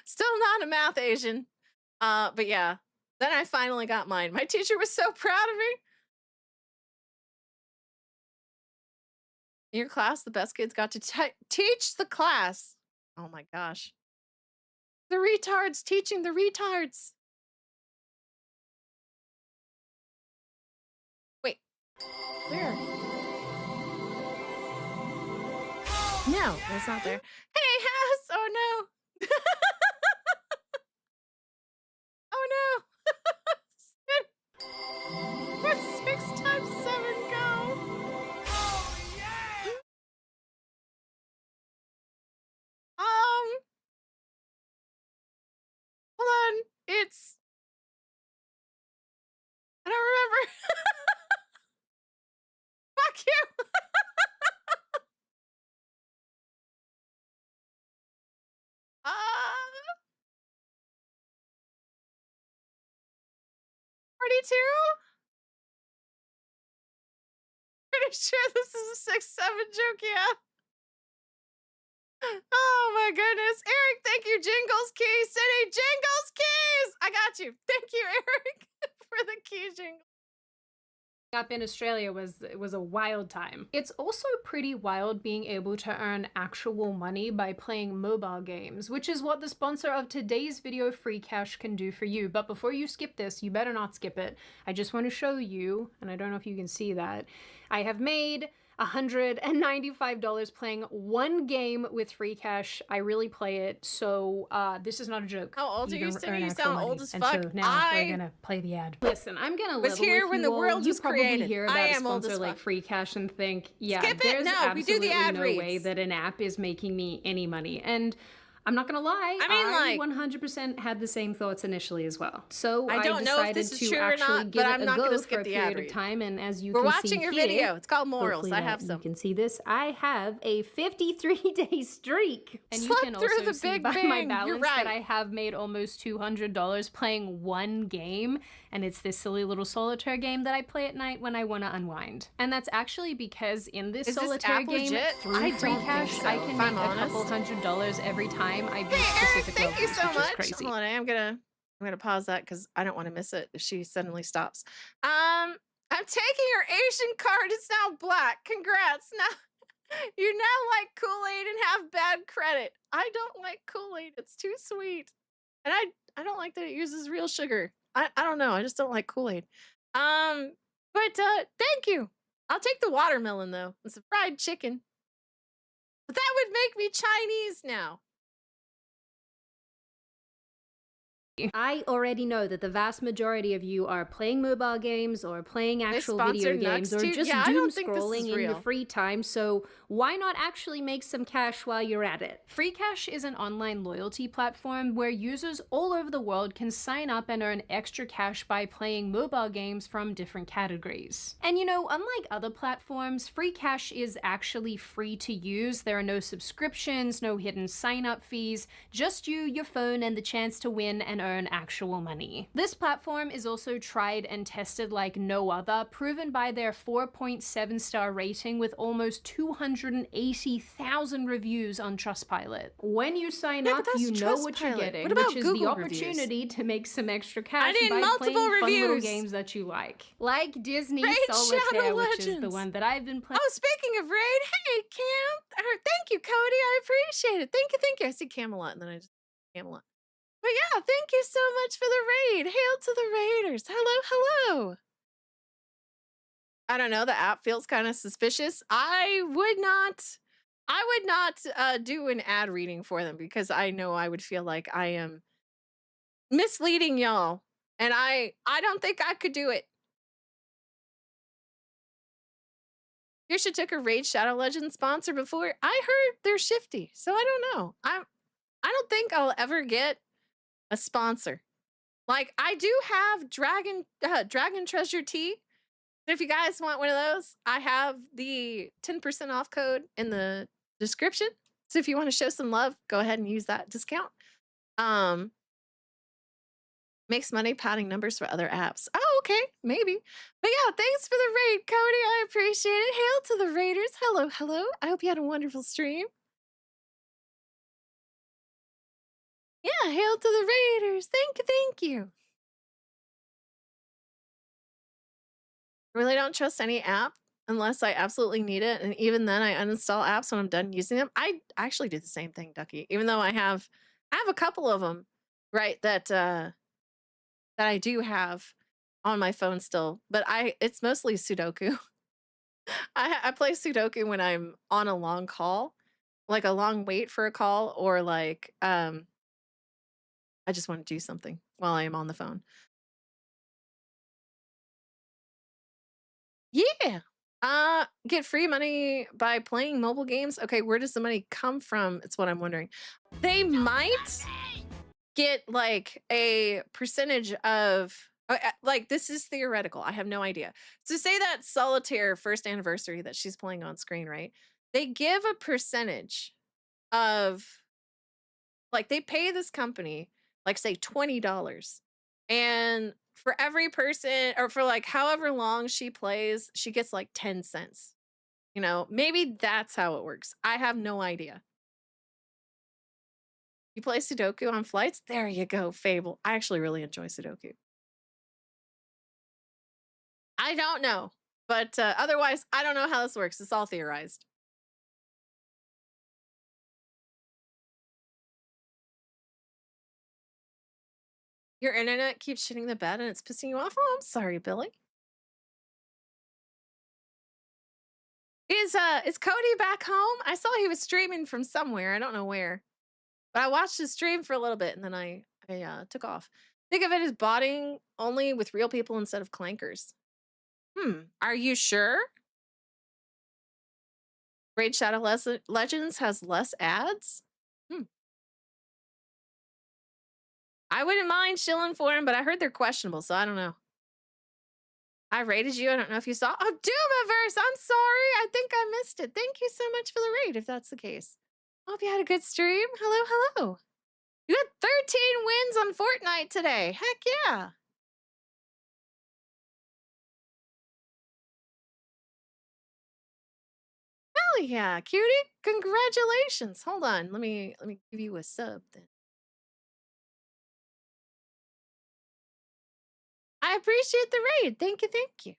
Still not a math Asian. But yeah, then I finally got mine. My teacher was so proud of me. In your class, the best kids got to teach the class. Oh my gosh. The retards teaching the retards. Wait, where? No, it's not there. Hey, house! Oh no. Oh no. Where'd 6 times 7 go? Hold on. I don't remember. Fuck you. 42? Pretty sure this is a 6-7 joke, yeah. Oh my goodness. Eric, thank you. Jingles Key City. Jingles Keys. I got you. Thank you, Eric, for the key jingle. Up in Australia was a wild time. It's also pretty wild being able to earn actual money by playing mobile games, which is what the sponsor of today's video, Free Cash, can do for you. But before you skip this, you better not skip it. I just want to show you, and I don't know if you can see that, I have made $195 playing one game with Free Cash. I really play it, so this is not a joke. How old are you, Cindy? You actual sound money. old as And fuck. so now we're gonna play the ad. Listen, I'm gonna level was here with when you the all. world You was probably created. hear I about a am old sponsor as like fuck. Free Cash and think, yeah, Skip it. there's No, we do the absolutely ad no reads. way that an app is making me any money. And I'm not gonna lie, I mean, like, 100% had the same thoughts initially as well. So I don't know if decided this is to true or actually not, give but it I'm a not go gonna for skip a the period ad of read. time. And as you We're can watching see your here, video. It's called Morals. hopefully I have that some. You can see this. I have a 53-day streak, and you Slept can through also the see Big by my Bang. You're balance right. that I have made almost $200 playing one game, and it's this silly little solitaire game that I play at night when I want to unwind. And that's actually because in this Is this solitaire app game legit? through I Free don't Cash, think so, I can if make I'm a couple honest. $100s every time I beat Hey, Eric, specific thank you levels, so which much. is crazy. Hold on, I'm gonna pause that because I don't want to miss it if she suddenly stops. I'm taking your Asian card. It's now black. Congrats. Now you now like Kool-Aid and have bad credit. I don't like Kool-Aid. It's too sweet. And I don't like that it uses real sugar. I don't know. I just don't like Kool-Aid. But thank you. I'll take the watermelon though. It's a fried chicken. But that would make me Chinese now. I already know that the vast majority of you are playing mobile games or playing actual video games or just doom scrolling in your free time, so why not actually make some cash while you're at it? Free Cash is an online loyalty platform where users all over the world can sign up and earn extra cash by playing mobile games from different categories. And you know, unlike other platforms, Free Cash is actually free to use. There are no subscriptions, no hidden sign-up fees, just you, your phone, and the chance to win and earn actual money. This platform is also tried and tested like no other, proven by their 4.7-star rating with almost 280,000 reviews on Trustpilot. When you sign up, you know what you're getting, which is the opportunity to make some extra cash by playing fun little games that you like Disney Solitaire, which is the one that I've been playing. Oh, speaking of Raid, hey Cam, thank you, Cody, I appreciate it. Thank you. I see Camelot and then I just Camelot. But yeah, thank you so much for the raid. Hail to the raiders. Hello. I don't know, the app feels kind of suspicious. I would not do an ad reading for them because I know I would feel like I am misleading y'all. And I don't think I could do it. You should took a Raid Shadow Legends sponsor before. I heard they're shifty, so I don't know. I don't think I'll ever get a sponsor. Like, I do have Dragon Treasure Tea. If you guys want one of those, I have the 10% off code in the description. So if you want to show some love, go ahead and use that discount. Makes money padding numbers for other apps. Oh, okay, maybe. But yeah, thanks for the raid, Cody. I appreciate it. Hail to the raiders. Hello. I hope you had a wonderful stream. Yeah, hail to the raiders. Thank you. I really don't trust any app unless I absolutely need it. And even then I uninstall apps when I'm done using them. I actually do the same thing, Ducky. Even though I have a couple of them, right, that I do have on my phone still. But it's mostly Sudoku. I play Sudoku when I'm on a long call, like a long wait for a call, or like I just want to do something while I am on the phone. Yeah. Get free money by playing mobile games. Okay, where does the money come from? It's what I'm wondering. They might get like a percentage of like, this is theoretical. I have no idea. So say that Solitaire first anniversary that she's playing on screen, right? They give a percentage of, like, they pay this company like say $20, and for every person, or for like however long she plays, she gets like 10 cents. You know, maybe that's how it works. I have no idea. You play Sudoku on flights? There you go, Fable. I actually really enjoy Sudoku. I don't know, but otherwise, I don't know how this works. It's all theorized. Your internet keeps shitting the bed and it's pissing you off? Oh, I'm sorry, Billy. Is Cody back home? I saw he was streaming from somewhere. I don't know where. But I watched his stream for a little bit and then I took off. Think of it as botting only with real people instead of clankers. Are you sure? Raid Shadow Legends has less ads? I wouldn't mind shilling for him, but I heard they're questionable, so I don't know. I raided you. I don't know if you saw. Oh, Doomiverse! I'm sorry. I think I missed it. Thank you so much for the raid, if that's the case. Hope you had a good stream. Hello. You had 13 wins on Fortnite today. Heck yeah. Hell yeah, cutie. Congratulations. Hold on. Let me give you a sub then. I appreciate the raid. Thank you.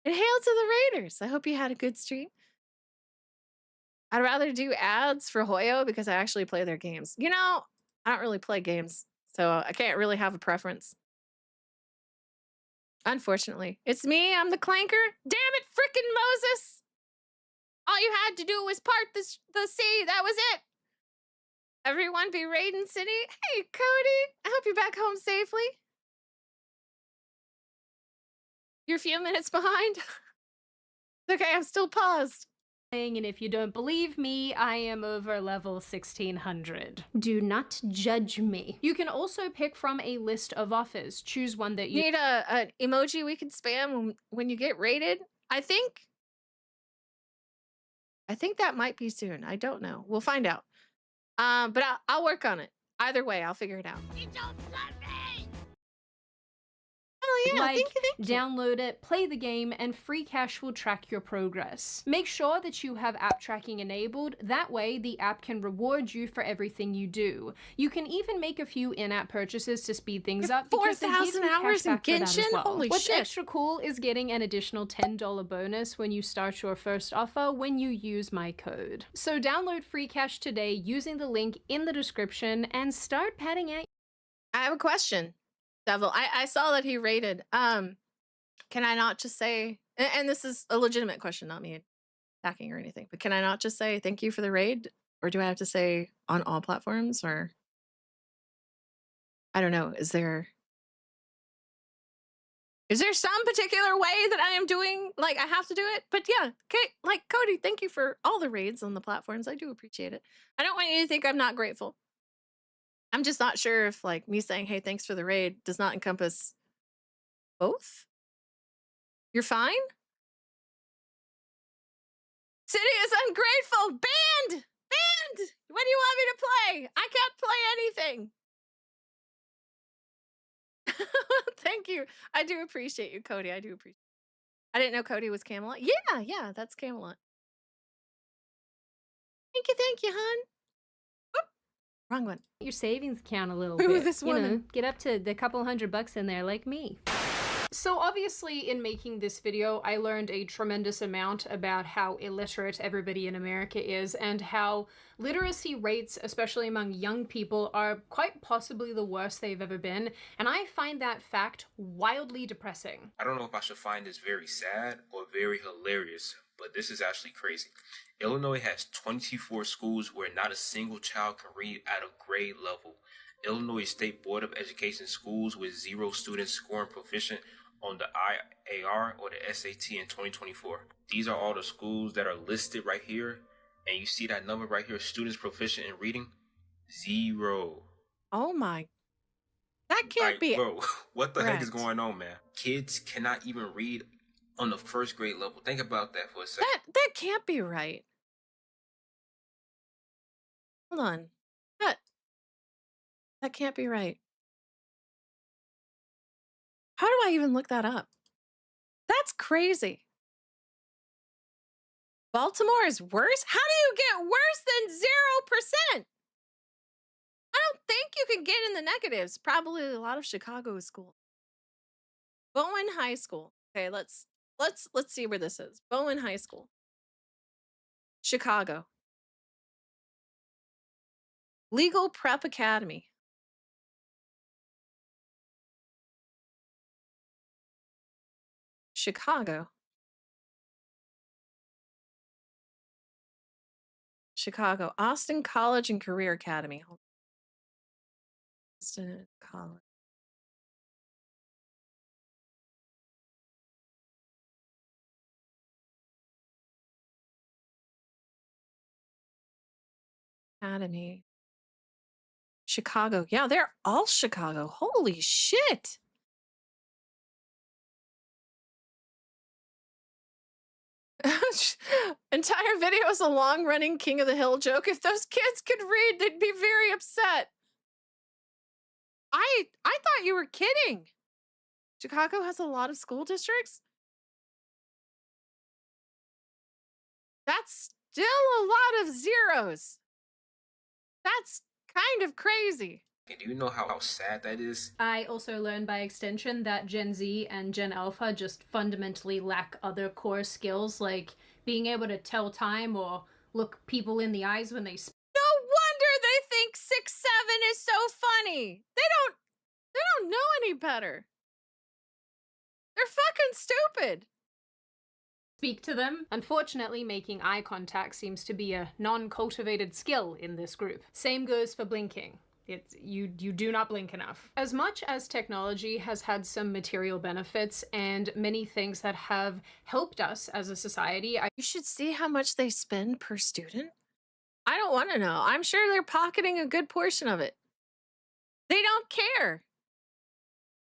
And hail to the raiders. I hope you had a good stream. I'd rather do ads for Hoyo because I actually play their games. You know, I don't really play games, so I can't really have a preference. Unfortunately. It's me. I'm the clanker. Damn it, frickin' Moses. All you had to do was part the sea. That was it. Everyone be raiding City. Hey, Cody. I hope you're back home safely. You're a few minutes behind. Okay, I'm still paused. And if you don't believe me, I am over level 1600. Do not judge me. You can also pick from a list of offers. Choose one that you Need an emoji we can spam when you get raided? I think that might be soon. I don't know. We'll find out. But I'll work on it. Either way, I'll figure it out. You don't love me! Oh yeah, like, thank you. Download it, play the game, and free cash will track your progress. Make sure that you have app tracking enabled. That way, the app can reward you for everything you do. You can even make a few in-app purchases to speed things up. 4,000 hours in Genshin? Holy What's shit. extra cool is getting an additional $10 bonus when you start your first offer when you use my code. So download free cash today using the link in the description and start padding out. I have a question. Devil, I saw that he rated. Can I not just say, and this is a legitimate question, not me attacking or anything, but can I not just say thank you for the raid? Or do I have to say on all platforms? Or I don't know. Is there some particular way that I am doing, like I have to do it? But yeah, okay, like Cody, thank you for all the raids on the platforms. I do appreciate it. I don't want you to think I'm not grateful. I'm just not sure if like me saying, hey, thanks for the raid does not encompass both. You're fine? City is ungrateful. Banned! Banned! What do you want me to play? I can't play anything. Thank you. I do appreciate you, Cody. I do appreciate it. I didn't know Cody was Camelot. Yeah, that's Camelot. Thank you, hon. Wrong one. Your savings account a little Who bit. is this woman? You know, get up to the couple $100 in there like me. So obviously in making this video, I learned a tremendous amount about how illiterate everybody in America is and how literacy rates, especially among young people, are quite possibly the worst they've ever been. And I find that fact wildly depressing. I don't know if I should find this very sad or very hilarious, but this is actually crazy. Illinois has 24 schools where not a single child can read at a grade level. Illinois State Board of Education schools with 0 students scoring proficient on the IAR or the SAT in 2024. These are all the schools that are listed right here. And you see that number right here, students proficient in reading? 0. Oh my. That can't be. Bro, what the heck is correct. going on, man? Kids cannot even read on the first grade level. Think about that for a second. That can't be right. Hold on. That can't be right. How do I even look that up? That's crazy. Baltimore is worse? How do you get worse than 0%? I don't think you can get in the negatives. Probably a lot of Chicago schools. Bowen High School. Okay, let's see where this is. Bowen High School. Chicago. Legal Prep Academy. Chicago. Austin College and Career Academy. Austin College. Academy. Chicago. Yeah, they're all Chicago. Holy shit. Entire video is a long-running King of the Hill joke. If those kids could read, they'd be very upset. I thought you were kidding. Chicago has a lot of school districts? That's still a lot of zeros. That's kind of crazy. Do you know how sad that is? I also learned by extension that Gen Z and Gen Alpha just fundamentally lack other core skills like being able to tell time or look people in the eyes when they speak. No wonder they think 6'7" is so funny. They don't know any better. They're fucking stupid. speak to them. Unfortunately, making eye contact seems to be a non-cultivated skill in this group. Same goes for blinking. You do not blink enough. As much as technology has had some material benefits and many things that have helped us as a society, You should see how much they spend per student. I don't want to know. I'm sure they're pocketing a good portion of it. They don't care.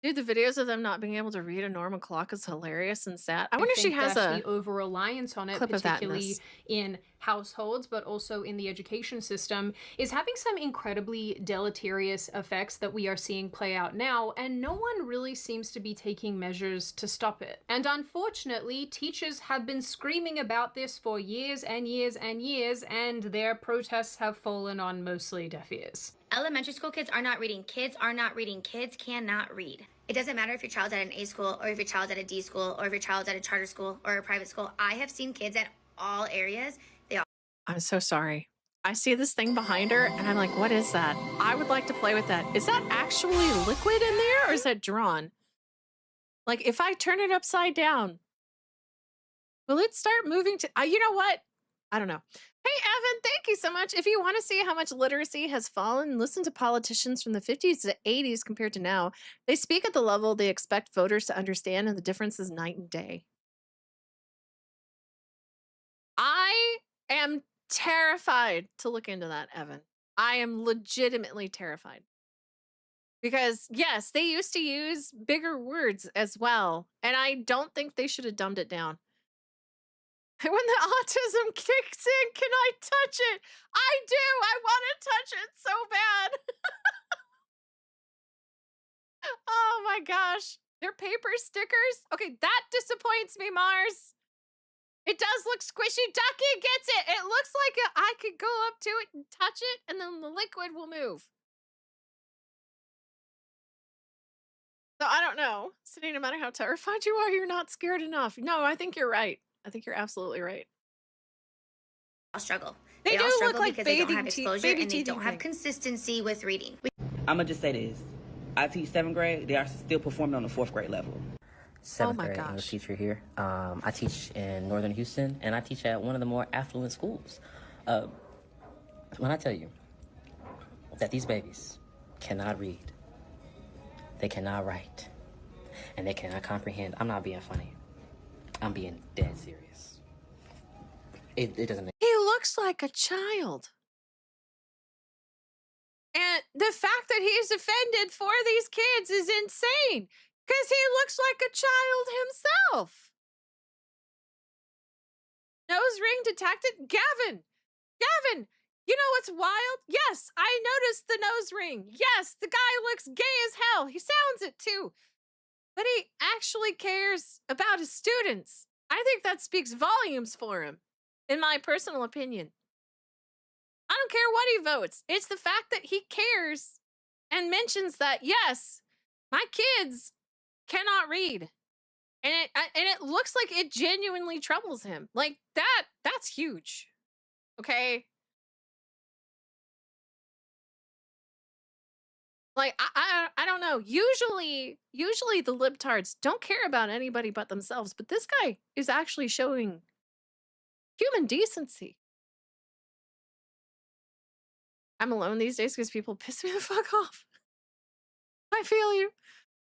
Dude, the videos of them not being able to read a normal clock is hilarious and sad. I wonder if she think has that a the over-reliance on it, clip of that in particularly this. in households, but also in the education system, is having some incredibly deleterious effects that we are seeing play out now, and no one really seems to be taking measures to stop it. And unfortunately, teachers have been screaming about this for years and years and years, and their protests have fallen on mostly deaf ears. Elementary school kids are not reading. Kids are not reading. Kids cannot read. It doesn't matter if your child's at an A school or if your child's at a D school or if your child's at a charter school or a private school. I have seen kids at all areas. I'm so sorry. I see this thing behind her and I'm like, what is that? I would like to play with that. Is that actually liquid in there or is that drawn? Like if I turn it upside down, will it start moving to, you know what? I don't know. Hey, Evan, thank you so much. If you want to see how much literacy has fallen, listen to politicians from the 50s to 80s compared to now. They speak at the level they expect voters to understand, and the difference is night and day. I am terrified to look into that, Evan. I am legitimately terrified. Because, yes, they used to use bigger words as well, and I don't think they should have dumbed it down. When the autism kicks in, can I touch it? I do. I want to touch it so bad. Oh my gosh. They're paper stickers? Okay, that disappoints me, Mars. It does look squishy. Ducky gets it. It looks like I could go up to it and touch it, and then the liquid will move. So I don't know. Sydney, no matter how terrified you are, you're not scared enough. No, I think you're right. I think you're absolutely right. All struggle. They all do struggle look like because they don't bathing have exposure and they teething don't have thing. consistency with reading. I'm gonna just say this. I teach 7th grade. They are still performing on the 4th grade level. 7th grade English teacher here. I teach in Northern Houston, and I teach at one of the more affluent schools. When I tell you that these babies cannot read, they cannot write, and they cannot comprehend, I'm not being funny. I'm being dead serious. It doesn't make... He looks like a child. And the fact that he's offended for these kids is insane. Because he looks like a child himself. Nose ring detected? Gavin! Gavin! You know what's wild? Yes, I noticed the nose ring. Yes, the guy looks gay as hell. He sounds it too. But he actually cares about his students. I think that speaks volumes for him, in my personal opinion. I don't care what he votes. It's the fact that he cares and mentions that, yes, my kids cannot read. And it looks like it genuinely troubles him. Like, that's huge. Okay? Like, I don't know. Usually the libtards don't care about anybody but themselves, but this guy is actually showing human decency. I'm alone these days because people piss me the fuck off. I feel you.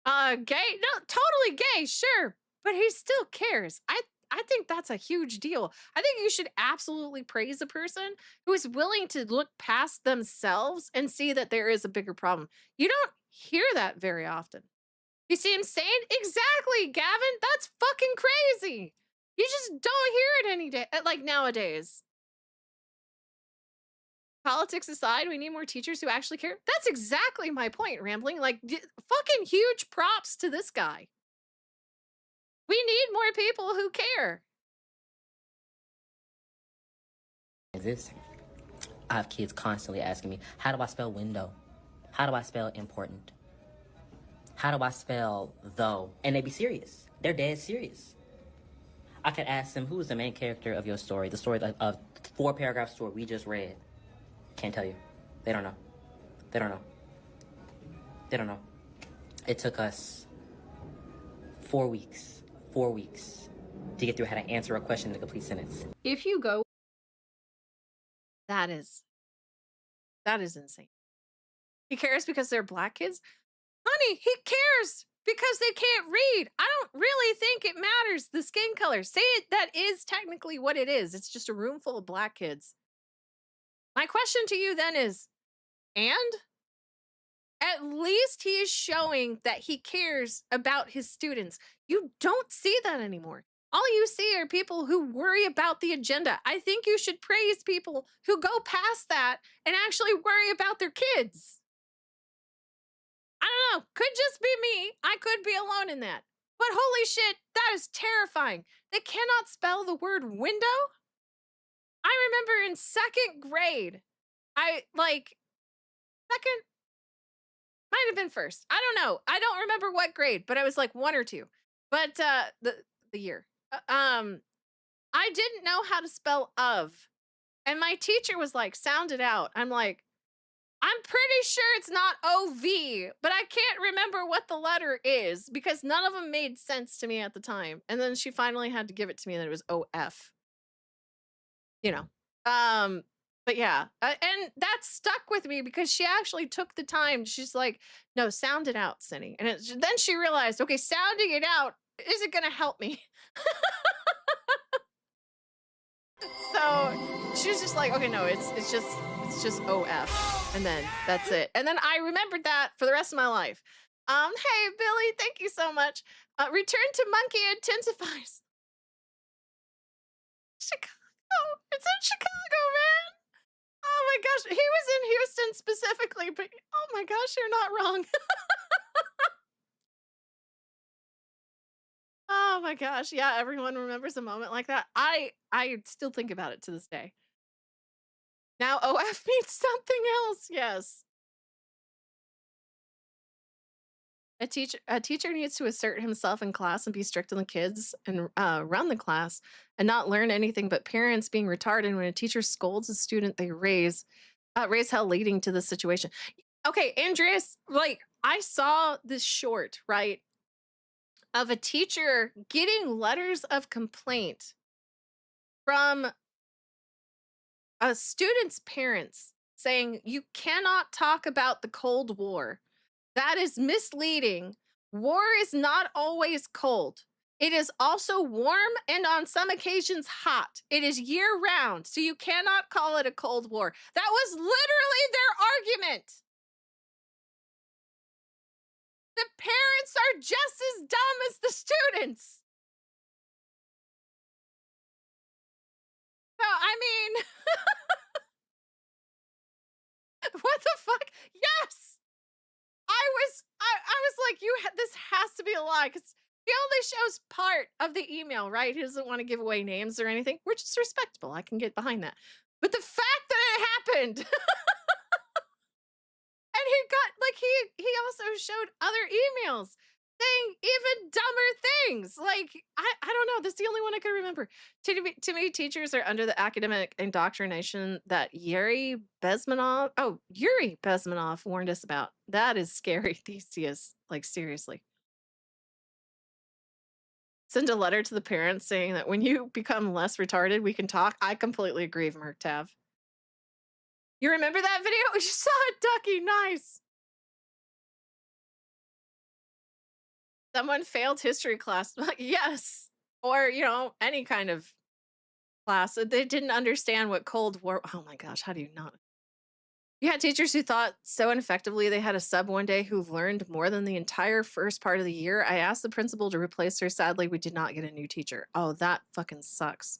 Gay? No, totally gay, sure. But he still cares. I think that's a huge deal. I think you should absolutely praise a person who is willing to look past themselves and see that there is a bigger problem. You don't hear that very often. You see him saying, exactly, Gavin, that's fucking crazy. You just don't hear it any day, like nowadays. Politics aside, we need more teachers who actually care. That's exactly my point, Rambling. Like, fucking huge props to this guy. We need more people who care. This. I have kids constantly asking me, how do I spell window? How do I spell important? How do I spell though? And they be serious. They're dead serious. I could ask them, who is the main character of your story? The story of 4-paragraph story we just read. Can't tell you. They don't know. They don't know. They don't know. It took us 4 weeks. 4 weeks to get through how to answer a question in a complete sentence. If you go, that is insane. He cares because they're black kids? Honey, he cares because they can't read. I don't really think it matters the skin color. Say it, that is technically what it is. It's just a room full of black kids. My question to you then is, and at least he is showing that he cares about his students. You don't see that anymore. All you see are people who worry about the agenda. I think you should praise people who go past that and actually worry about their kids. I don't know. Could just be me. I could be alone in that. But holy shit, that is terrifying. They cannot spell the word window. I remember in second grade, second, might have been first. I don't know. I don't remember what grade, but I was like 1 or 2. But the year. I didn't know how to spell of. And my teacher was like, sound it out. I'm like, I'm pretty sure it's not O-V, but I can't remember what the letter is because none of them made sense to me at the time. And then she finally had to give it to me that it was O-F. You know. But yeah, and that stuck with me because she actually took the time. She's like, no, sound it out, Cindy. And then she realized, okay, sounding it out isn't going to help me. So she was just like, okay, no, it's just OF. And then that's it. And then I remembered that for the rest of my life. Hey, Billy, thank you so much. Return to Monkey intensifies. Chicago. It's in Chicago, man. Oh my gosh. He was in Houston specifically, but oh my gosh, you're not wrong. Oh my gosh. Yeah, everyone remembers a moment like that. I still think about it to this day. Now OF means something else. Yes. A teacher needs to assert himself in class and be strict on the kids and run the class and not learn anything but parents being retarded. When a teacher scolds a student, they raise hell, leading to this situation. Okay, Andreas, like I saw this short, right, of a teacher getting letters of complaint from a student's parents saying, you cannot talk about the Cold War. That is misleading. War is not always cold. It is also warm and on some occasions hot. It is year round, so you cannot call it a Cold War. That was literally their argument. The parents are just as dumb as the students. So, I mean, what the fuck? Yes. I was like, this has to be a lie because he only shows part of the email, right? He doesn't want to give away names or anything, which is respectable. I can get behind that. But the fact that it happened, and he got like he also showed other emails saying even dumber things. Like I don't know. That's the only one I could remember. To me, teachers are under the academic indoctrination that Yuri Bezmenov warned us about. That is scary, Theseus. Like seriously. Send a letter to the parents saying that when you become less retarded, we can talk. I completely agree, Merktav. You remember that video? You saw it, Ducky. Nice. Someone failed history class. Yes. Or, any kind of class. They didn't understand what Cold War. Oh my gosh. How do you not? You had teachers who thought so ineffectively they had a sub one day who learned more than the entire first part of the year. I asked the principal to replace her. Sadly, we did not get a new teacher. Oh, that fucking sucks.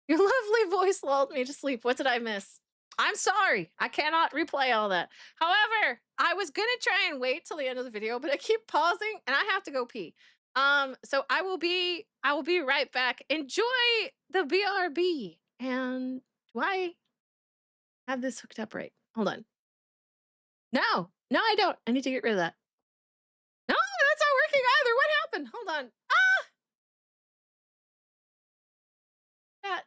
Your lovely voice lulled me to sleep. What did I miss? I'm sorry. I cannot replay all that. However, I was going to try and wait till the end of the video, but I keep pausing and I have to go pee. So I will be right back. Enjoy the BRB. And do I have this hooked up right? Hold on. No, I don't. I need to get rid of that. No, that's not working either. What happened? Hold on. That.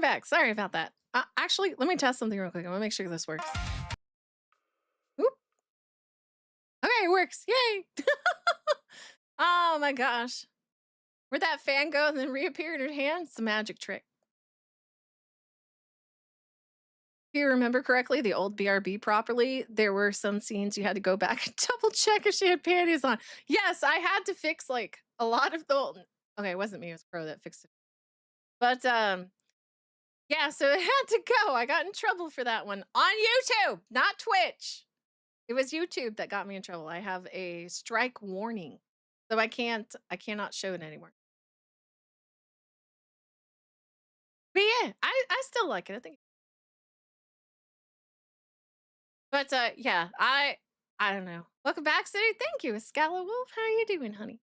I'm back. Sorry about that. Actually, let me test something real quick. I want to make sure this works. Oop. Okay, it works. Yay. Oh my gosh. Where'd that fan go and then reappear in her hand? It's a magic trick. If you remember correctly, the old BRB properly, there were some scenes you had to go back and double check if she had panties on. Yes, I had to fix like a lot of the. Okay, it wasn't me, it was Pro that fixed it. But yeah, so it had to go. I got in trouble for that one on YouTube, not Twitch. It was YouTube that got me in trouble. I have a strike warning, so I cannot show it anymore. But yeah, I still like it. I think. But yeah, I don't know. Welcome back, City. Thank you, Scala Wolf. How are you doing, honey?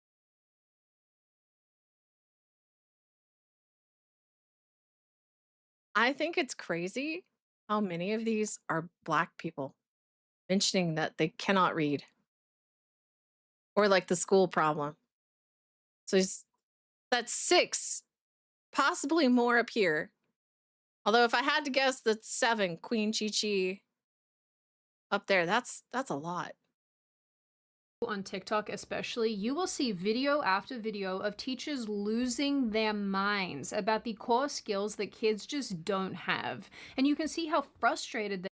I think it's crazy how many of these are Black people mentioning that they cannot read, or like the school problem. So that's 6, possibly more up here. Although if I had to guess, that's 7. Queen Chi-Chi up there. That's a lot. On TikTok especially, you will see video after video of teachers losing their minds about the core skills that kids just don't have. And you can see how frustrated they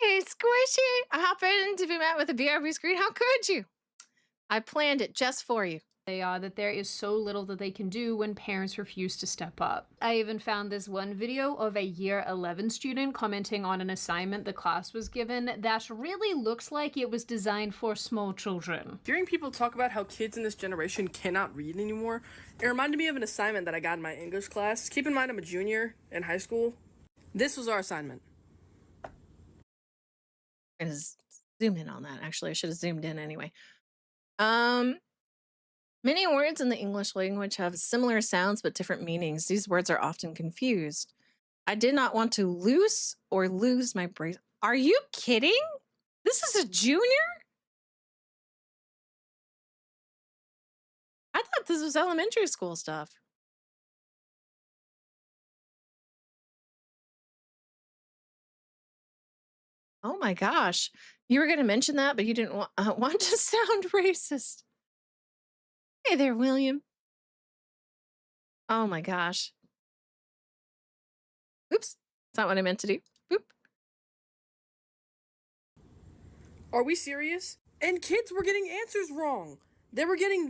Hey, Squishy! I hop in to be met with a BRB screen. How could you? I planned it just for you. They are, that there is so little that they can do when parents refuse to step up. I even found this one video of a year 11 student commenting on an assignment the class was given that really looks like it was designed for small children. Hearing people talk about how kids in this generation cannot read anymore, it reminded me of an assignment that I got in my English class. Keep in mind I'm a junior in high school. This was our assignment. I'm gonna zoom in on that. Actually, I should have zoomed in anyway. Many words in the English language have similar sounds but different meanings. These words are often confused. I did not want to lose my brace. Are you kidding? This is a junior? I thought this was elementary school stuff. Oh my gosh. You were going to mention that, but you didn't want to sound racist. Hey there, William. Oh my gosh. Oops. That's not what I meant to do. Boop. Are we serious? And kids were getting answers wrong. They were getting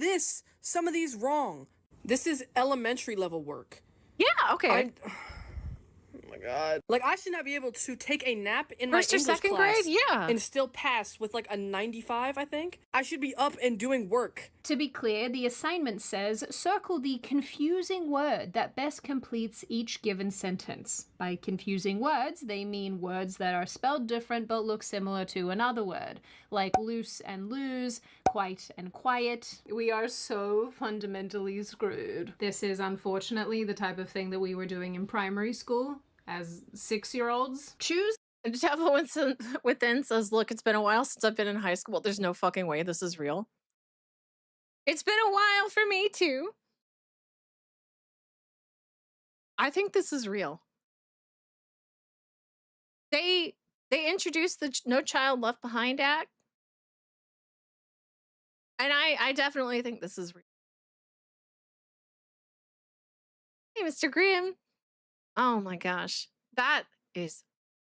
some of these wrong. This is elementary level work. Yeah, okay. Oh my god. Like, I should not be able to take a nap in First my or English second class grade? Yeah. and still pass with like a 95, I think. I should be up and doing work. To be clear, the assignment says, circle the confusing word that best completes each given sentence. By confusing words, they mean words that are spelled different but look similar to another word, like loose and lose, quite and quiet. We are so fundamentally screwed. This is unfortunately the type of thing that we were doing in primary school as 6-year-olds. Choose. The devil within says, look, it's been a while since I've been in high school. Well, there's no fucking way this is real. It's been a while for me too. I think this is real. They introduced the No Child Left Behind Act. And I definitely think this is real. Hey, Mr. Graham. Oh my gosh. That is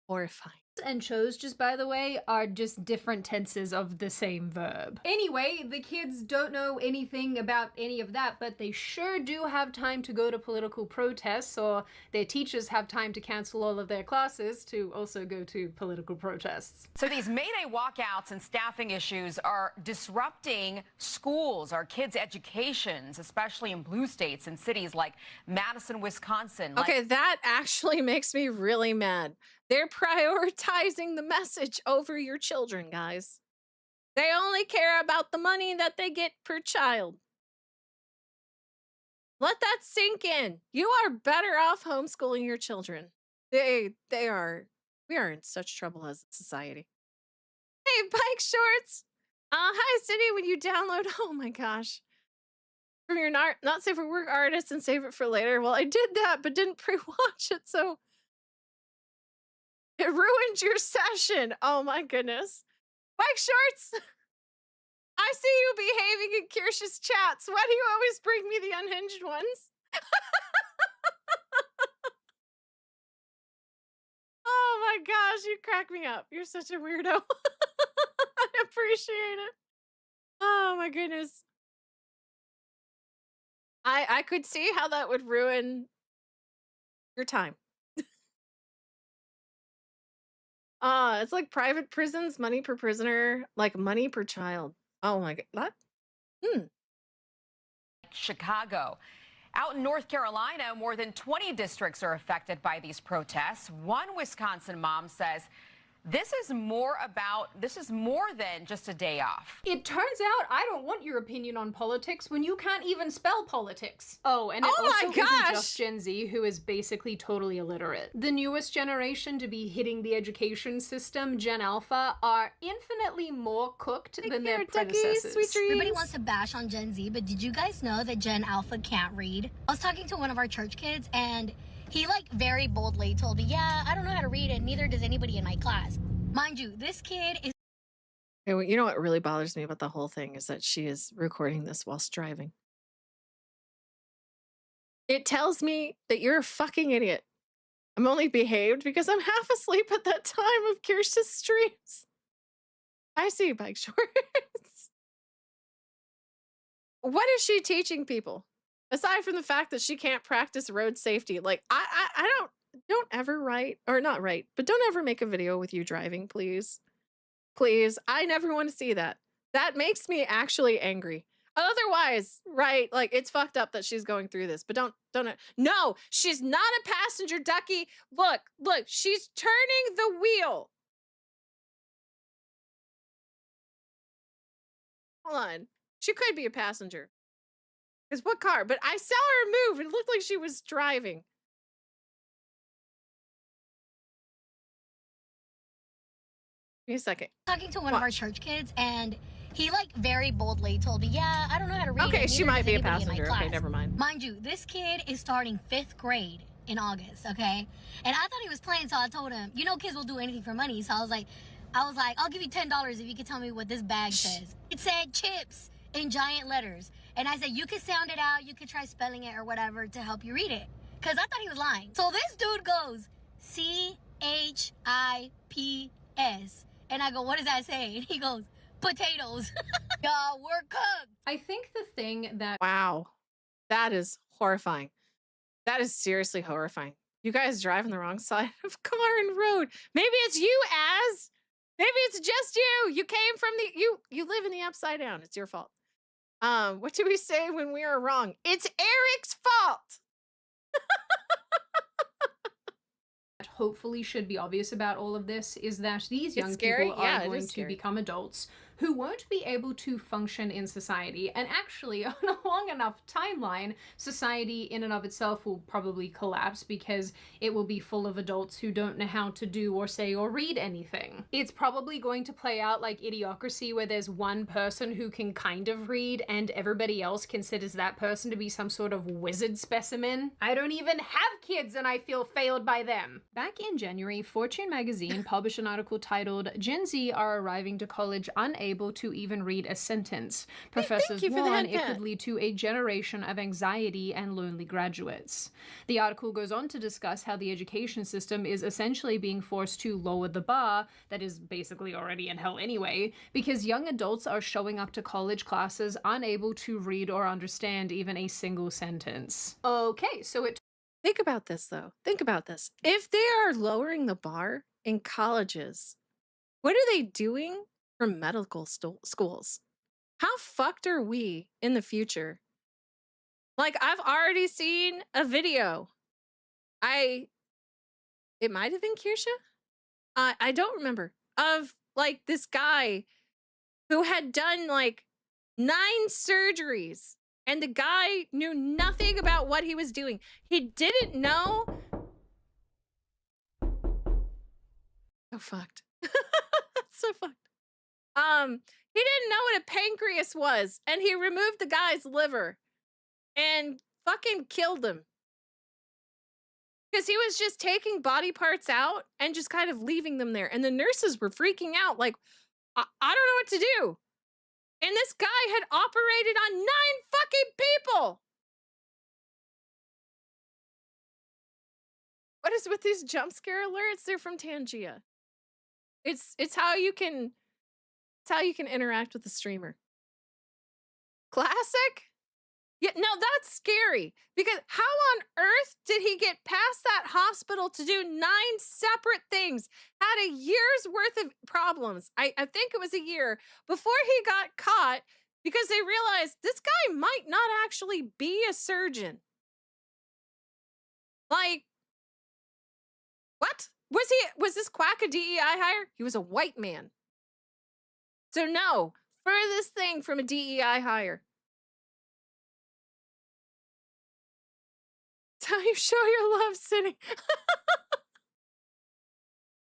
horrifying. And chose, just by the way, are just different tenses of the same verb. Anyway, the kids don't know anything about any of that, but they sure do have time to go to political protests, or their teachers have time to cancel all of their classes to also go to political protests. So these May Day walkouts and staffing issues are disrupting schools, our kids' educations, especially in blue states and cities like Madison, Wisconsin. Okay, that actually makes me really mad. They're prioritizing the message over your children, guys. They only care about the money that they get per child. Let that sink in. You are better off homeschooling your children. We are in such trouble as a society. Hey, Bike Shorts. Hi, City, when you download, oh my gosh. from your not safe for work artist and save it for later. Well, I did that, but didn't pre-watch it, so it ruined your session. Oh my goodness. Bike shorts. I see you behaving in Kirsch's chats. Why do you always bring me the unhinged ones? Oh my gosh, you crack me up. You're such a weirdo. I appreciate it. Oh my goodness. I could see how that would ruin your time. It's like private prisons, money per prisoner, like money per child. Oh my god. What? Chicago. Out in North Carolina, more than 20 districts are affected by these protests. One Wisconsin mom says this is more than just a day off. It turns out I don't want your opinion on politics when you can't even spell politics. Oh, and it also isn't just Gen Z who is basically totally illiterate. The newest generation to be hitting the education system, Gen Alpha, are infinitely more cooked than their predecessors. Everybody wants to bash on Gen Z, but did you guys know that Gen Alpha can't read? I was talking to one of our church kids, and he, like, very boldly told me, yeah, I don't know how to read, and neither does anybody in my class. Mind you, this kid is... You know what really bothers me about the whole thing is that she is recording this whilst driving. It tells me that you're a fucking idiot. I'm only behaved because I'm half asleep at that time of Kirsten's streams. I see you, bike shorts. What is she teaching people? Aside from the fact that she can't practice road safety, like I don't ever write, or not write, but don't ever make a video with you driving, please. Please, I never want to see that. That makes me actually angry. Otherwise, right, like it's fucked up that she's going through this, but don't, no, she's not a passenger, Ducky. Look, she's turning the wheel. Hold on, she could be a passenger. Because what car? But I saw her move. It looked like she was driving. Give me a second. Talking to one of our church kids, and he, like, very boldly told me, yeah, I don't know how to read. Okay, she might be a anybody in my passenger. Okay, class." never mind. Mind you, this kid is starting 5th grade in August, okay? And I thought he was playing, so I told him, you know, kids will do anything for money. So I was like, I'll give you $10 if you can tell me what this bag says. It said chips in giant letters. And I said, you could sound it out, you could try spelling it or whatever to help you read it. Because I thought he was lying. So this dude goes, CHIPS. And I go, what does that say? And he goes, potatoes. Y'all, we're cooked. I think the thing that... Wow. That is horrifying. That is seriously horrifying. You guys driving the wrong side of car and road. Maybe it's you, Az. Maybe it's just you. You came from the... You live in the upside down. It's your fault. What do we say when we are wrong? It's Eric's fault. Hopefully should be obvious about all of this is that these young people are going to become adults who won't be able to function in society. And actually, on a long enough timeline, society in and of itself will probably collapse because it will be full of adults who don't know how to do or say or read anything. It's probably going to play out like Idiocracy, where there's one person who can kind of read and everybody else considers that person to be some sort of wizard specimen. I don't even have kids and I feel failed by them. Back in January, Fortune magazine published an article titled "Gen Z are arriving to college unable to even read a sentence. Professors warn it could lead to a generation of anxiety and lonely graduates." The article goes on to discuss how the education system is essentially being forced to lower the bar that is basically already in hell anyway, because young adults are showing up to college classes unable to read or understand even a single sentence. Okay, so it... Think about this, though. Think about this. If they are lowering the bar in colleges, what are they doing for medical schools? How fucked are we in the future? Like, I've already seen a video. It might have been Kirsha? I don't remember. Of, like, this guy who had done, like, 9 surgeries. And the guy knew nothing about what he was doing. He didn't know. So fucked. So fucked. He didn't know what a pancreas was, and he removed the guy's liver. and fucking killed him. Because he was just taking body parts out and just kind of leaving them there. And the nurses were freaking out, like, I don't know what to do. And this guy had operated on 9 fucking people. What is with these jump scare alerts? They're from Tangia. It's how you can interact with the streamer. Classic? Yeah, no, that's scary. Because how on earth did he get past that hospital to do 9 separate things? Had a year's worth of problems. I think it was a year before he got caught because they realized this guy might not actually be a surgeon. Like, what? Was this quack a DEI hire? He was a white man. So no, furthest thing from a DEI hire. It's how you show your love, City.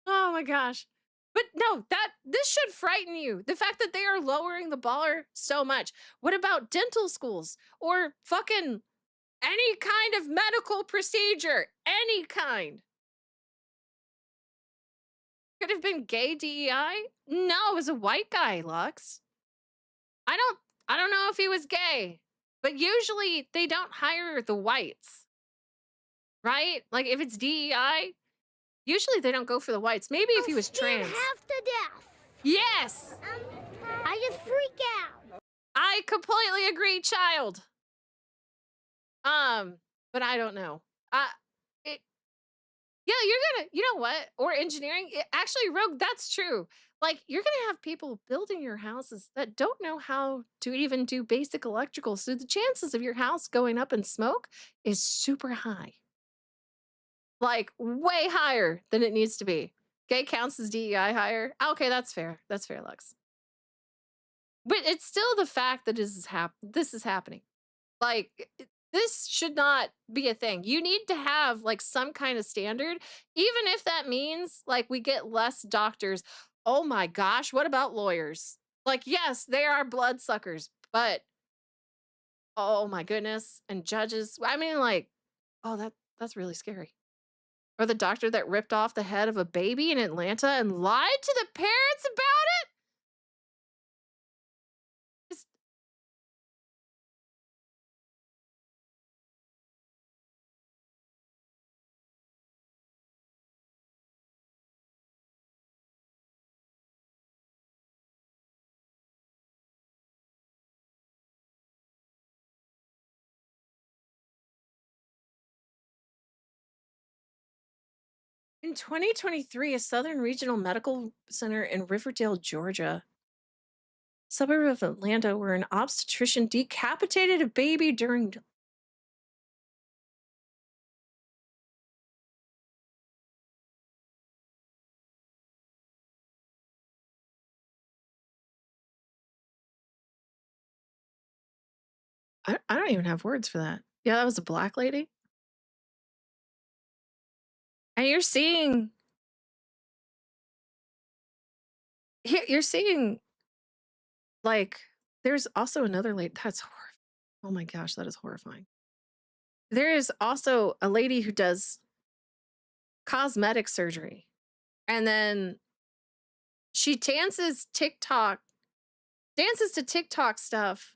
Oh my gosh. But no, this should frighten you. The fact that they are lowering the bar so much. What about dental schools or fucking any kind of medical procedure? Any kind. Could have been gay DEI? No, it was a white guy, Lux. I don't know if he was gay, but usually they don't hire the whites. Right? Like if it's DEI, usually they don't go for the whites. Maybe if he was trans. Half to death. Yes. I just freak out. I completely agree, child. But I don't know. Yeah, you're gonna, you know what? Or engineering. Actually, Rogue, that's true. Like, you're gonna have people building your houses that don't know how to even do basic electrical. So the chances of your house going up in smoke is super high. Like, way higher than it needs to be. Gay counts as DEI higher. Okay, that's fair. That's fair, Lux. But it's still the fact that this is happening. Like, this should not be a thing. You need to have like some kind of standard, even if that means like we get less doctors. Oh my gosh, what about lawyers? Like, yes, they are bloodsuckers, but oh my goodness, and judges. I mean, like, oh, that's really scary. Or the doctor that ripped off the head of a baby in Atlanta and lied to the parents about it? In 2023, a Southern Regional Medical Center in Riverdale, Georgia, suburb of Atlanta, where an obstetrician decapitated a baby during I don't even have words for that. Yeah, that was a black lady. And you're seeing like there's also another lady that's horrifying. Oh my gosh, that is horrifying. There is also a lady who does cosmetic surgery, and then she dances to TikTok stuff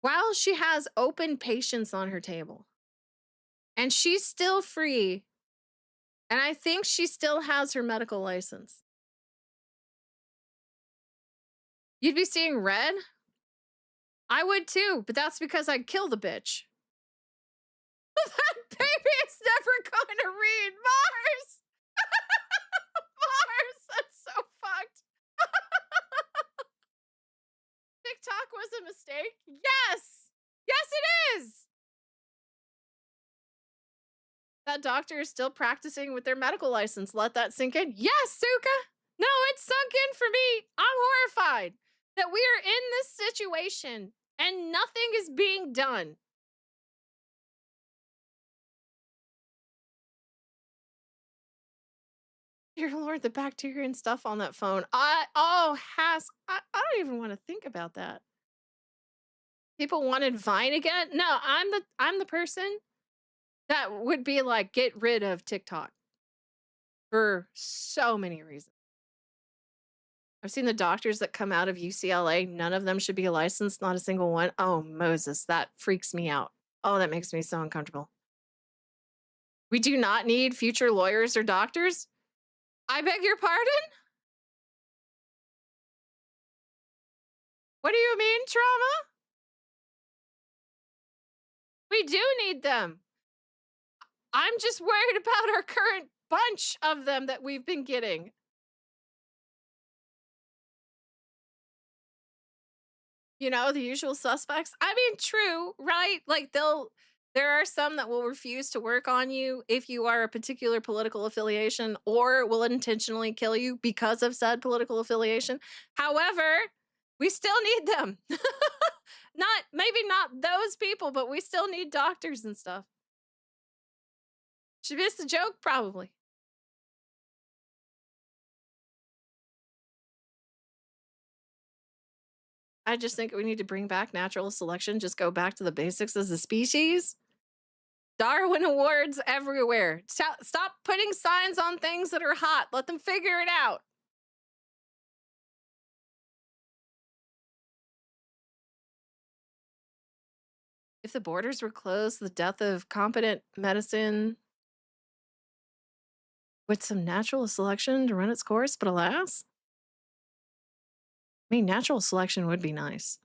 while she has open patients on her table. And she's still free. And I think she still has her medical license. You'd be seeing red? I would too, but that's because I'd kill the bitch. That baby is never going to read Mars. Mars, that's so fucked. TikTok was a mistake? Yes! Yes, it is! That doctor is still practicing with their medical license. Let that sink in. Yes, Suka! No, it's sunk in for me. I'm horrified that we are in this situation and nothing is being done. Dear Lord, the bacteria and stuff on that phone. I don't even want to think about that. People wanted Vine again. No, I'm the person that would be like, get rid of TikTok for so many reasons. I've seen the doctors that come out of UCLA. None of them should be licensed, not a single one. Oh, Moses, that freaks me out. Oh, that makes me so uncomfortable. We do not need future lawyers or doctors. I beg your pardon? What do you mean, trauma? We do need them. I'm just worried about our current bunch of them that we've been getting. You know, the usual suspects. I mean, true, right? Like there are some that will refuse to work on you if you are a particular political affiliation, or will intentionally kill you because of said political affiliation. However, we still need them. Maybe not those people, but we still need doctors and stuff. She missed a joke, probably. I just think we need to bring back natural selection. Just go back to the basics as a species. Darwin Awards everywhere. Stop putting signs on things that are hot. Let them figure it out. If the borders were closed, the death of competent medicine with some natural selection to run its course, but alas, I mean, natural selection would be nice.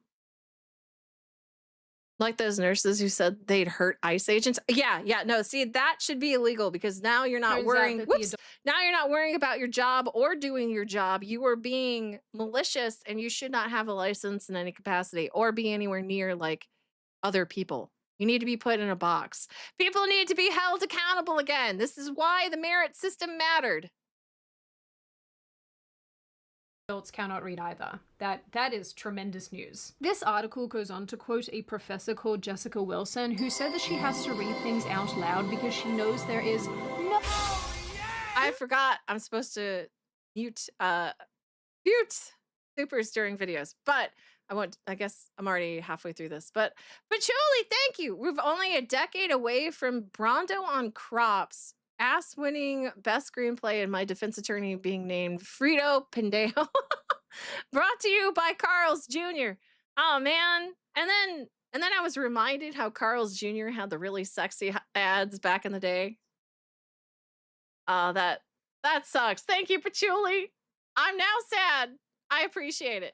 Like those nurses who said they'd hurt ICE agents. Yeah, no, see, that should be illegal because now you're not worrying. Now you're not worrying about your job or doing your job. You are being malicious and you should not have a license in any capacity or be anywhere near like other people. You need to be put in a box. People need to be held accountable again. This is why the merit system mattered. Adults cannot read either. That is tremendous news. This article goes on to quote a professor called Jessica Wilson, who said that she has to read things out loud because she knows there is no... I forgot I'm supposed to mute supers during videos, but I won't. I guess I'm already halfway through this, but Julie, thank you. We're only a decade away from Brando on Crops, ass-winning best screenplay, and my defense attorney being named Frito Pendejo. Brought to you by Carl's Jr. Oh man, and then I was reminded how Carl's Jr. had the really sexy ads back in the day. That sucks. Thank you, Patchouli. I'm now sad. I appreciate it.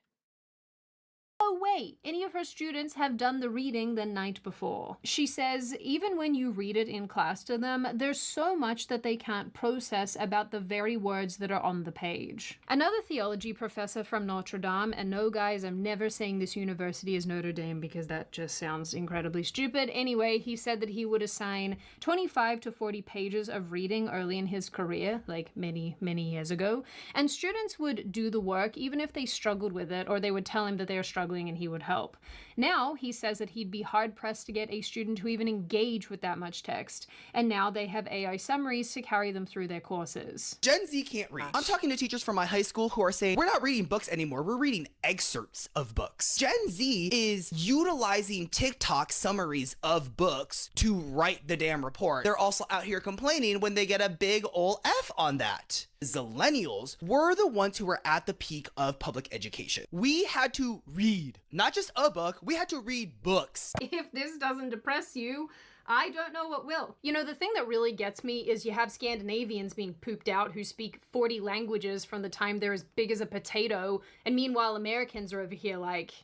Oh wait, any of her students have done the reading the night before. She says even when you read it in class to them, there's so much that they can't process about the very words that are on the page. Another theology professor from Notre Dame, and no guys, I'm never saying this university is Notre Dame because that just sounds incredibly stupid. Anyway, he said that he would assign 25 to 40 pages of reading early in his career, like many, many years ago, and students would do the work even if they struggled with it, or they would tell him that they were struggling and he would help. Now, he says that he'd be hard-pressed to get a student to even engage with that much text, and now they have AI summaries to carry them through their courses. Gen Z can't read. I'm talking to teachers from my high school who are saying, we're not reading books anymore, we're reading excerpts of books. Gen Z is utilizing TikTok summaries of books to write the damn report. They're also out here complaining when they get a big ol' F on that. Zillennials were the ones who were at the peak of public education. We had to read, not just a book, we had to read books. If this doesn't depress you, I don't know what will. You know, the thing that really gets me is you have Scandinavians being pooped out who speak 40 languages from the time they're as big as a potato, and meanwhile Americans are over here like...